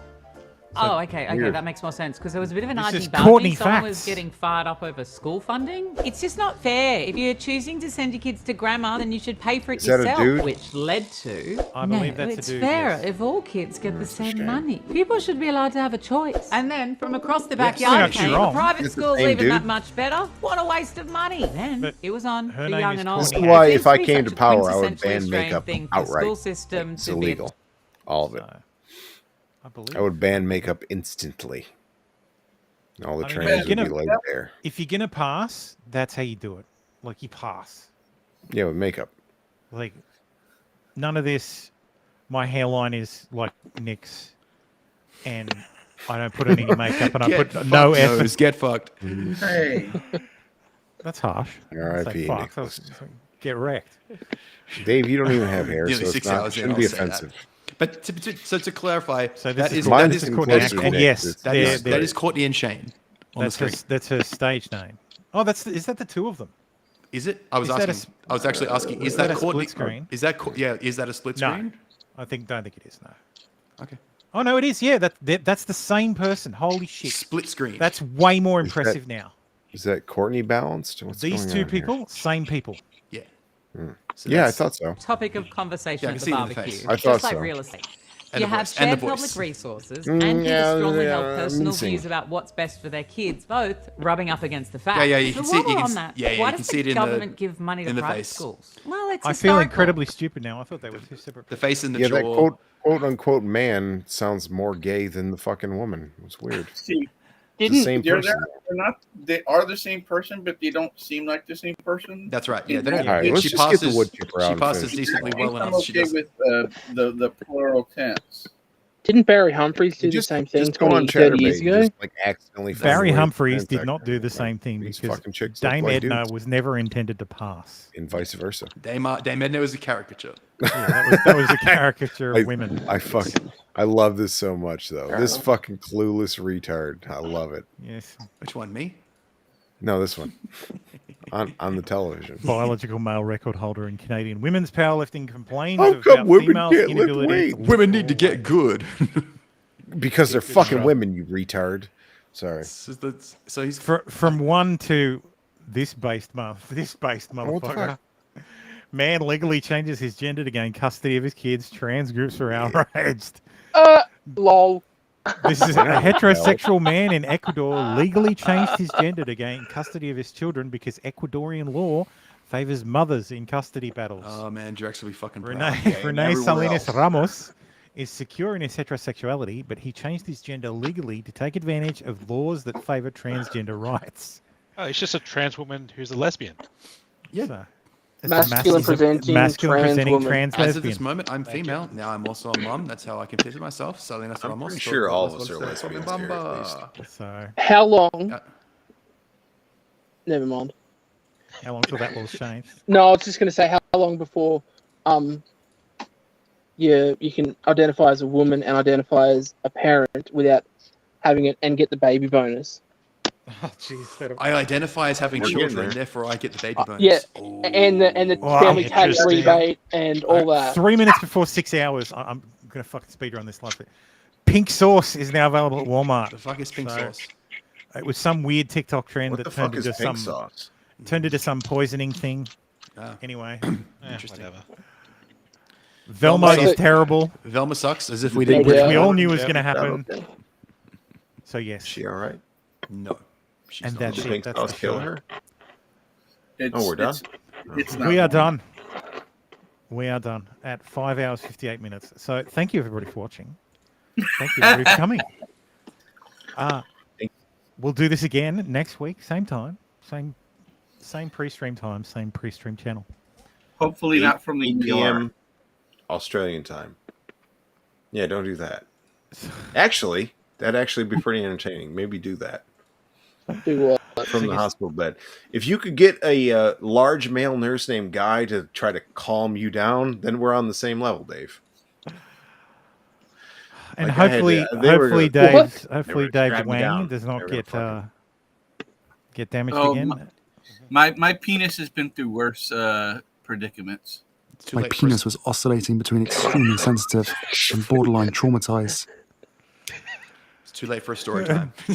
Oh, okay, weird. that makes more sense because there was a bit of an This is argy Courtney bargy. Someone facts. was getting fired up over school funding. It's just not fair. If you're choosing to send your kids to grammar, then you should pay for it Is that a yourself. dude? Which led to I believe no, that's a it's dude, fairer yes. if all kids get the That's a same shame. money. People should be allowed to have a choice. And then from across the Yes. backyard Actually came wrong. a private It's the school's same even that dude. much better. What a waste of money. Then But it was on her for name young is and old. Courtney. This is why It if seems I to be came such to a power, I would quintessentially ban strange makeup thing for the outright. school system It's to be illegal. All of it. I believe. I would ban makeup instantly. All the I mean, trainers you're would be gonna- laid bare. If you're gonna pass, that's how you do it. Like you pass. Yeah, with makeup. Like none of this. My hairline is like Nick's, and I don't put any makeup, and I Get put no fucked, effort. nose, get fucked. Hey, That's harsh. R.I.P. Say fuck, Nicholas. that's- get wrecked. Dave, you don't even have hair, Nearly so it's 6 not, hours in, shouldn't I'll be say that. offensive. But to clarify, So that this is is Mine's that is getting Courtney closer to and Nick. yes, It's- that is they're- that is Courtney and Shane on the screen. that's her stage name. Oh, is that the two of them? Is it? I was Is that a asking. I was actually asking. Is that that a Courtney? split screen? Is that yeah? Is that a split No, screen? don't think it is. No. Okay. Oh no, it is. Yeah, that's the same person. Holy shit! Split screen. That's way more Is impressive now. Is that Courtney balanced? What's These going two on here? people, same people. Yeah. Yeah, So I that's- thought so. topic of conversation Yeah, I at can the see it in the barbecue. face. I It's thought just like so. real estate. And You the have voice, and the shared voice. public resources Mm, and yeah, strongly yeah, held personal missing. views about what's best for their kids, both rubbing up against the fact. Yeah, you can see it- you can on s- that. yeah, Why you does can see it the in the- government give money to in the private face. schools? Well, it's I feel historical. incredibly stupid now. I thought they were two separate. The face and the Yeah, jaw. that quote unquote man sounds more gay than the fucking woman. It's weird. see, It's the same they're person. they are the same person, but they don't seem like the same person. That's right. Yeah, they don't, All right, let's she just get the passes. wood chipper out She and passes finish. decently well I'm enough. She okay does. with the plural tense. Didn't Barry Humphries do Just- the same thing just go on 20, 30 years Chatterbait ago? and just, like, accidentally find Barry the word Humphries did transaction. not do the same thing These because fucking chicks look Dame like Edna dudes. was never intended to pass. And vice versa. Dame Edna was a caricature. Yeah, that was a caricature of women. I love this so much though. This fucking clueless retard. I love it. Yes. Which one? Me? No, this one. on the television. Biological male record holder in Canadian women's powerlifting complains How about come women females' can't lift inability weights? to lift Women need to get good. Because they're fucking right. women, you retard. Sorry. So he's from one to this based What the motherfucker. fuck? Man legally changes his gender to gain custody of his kids. Trans groups are outraged. Lol. This is a heterosexual man in Ecuador legally changed his gender to gain custody of his children because Ecuadorian law favors mothers in custody battles. Oh man, Drex will be fucking proud. Renee, Yeah, and Renee everywhere Salinas else. Ramos is secure in his heterosexuality, but he changed his gender legally to take advantage of laws that favor transgender rights. Oh, it's just a trans woman who's a lesbian. Yeah. So, it's a Masculine presenting masculine trans presenting woman. trans As of lesbian. this moment, I'm female. Now I'm also a mum. That's how I consider myself. Salinas I'm Ramos. pretty sure all of us are lesbians here, at Bamba. least. So, How long? Uh, Never mind. how long till that law's changed? No, I was just going to say how long before you can identify as a woman and identify as a parent without having it and get the baby bonus. Oh, jeez. I identify as having We're getting children, there. therefore I get the baby bonus. Yeah, and the Wow, family tax interesting. rebate and all that. 3 minutes before 6 hours. I'm going to fucking speedrun this last bit. Pink sauce is now available at Walmart. The fuck is pink So, sauce? It was some weird TikTok trend What that the turned fuck is into pink some sauce? turned into some poisoning thing. Ah, Anyway, interesting. Whatever. Velma Velma- is terrible, Velma sucks, as if we Yeah, didn't. which yeah. we all knew was Yeah. going to happen. Okay. So yes, Is she all right? No. She's and not. that's Did it. pink That's sauce the kill show. her? It's, Oh, we're done? It's not. We are done. We are done at 5 hours 58 minutes. So thank you everybody for watching. Thank you everybody for coming. We'll do this again next week, same time, same pre-stream time, same pre-stream channel. Hopefully not from the 8 ER. p.m. Australian time. Yeah, don't do that. Actually, that'd actually be pretty entertaining. Maybe do that. Do what? From the hospital bed. If you could get a large male nurse named Guy to try to calm you down, then we're on the same level, Dave. And Like, hopefully Dave's drag me down. wang does not They were get damaged Oh, again. my penis has been through worse predicaments. My penis was oscillating between extremely sensitive and borderline traumatized. It's too late for a story time.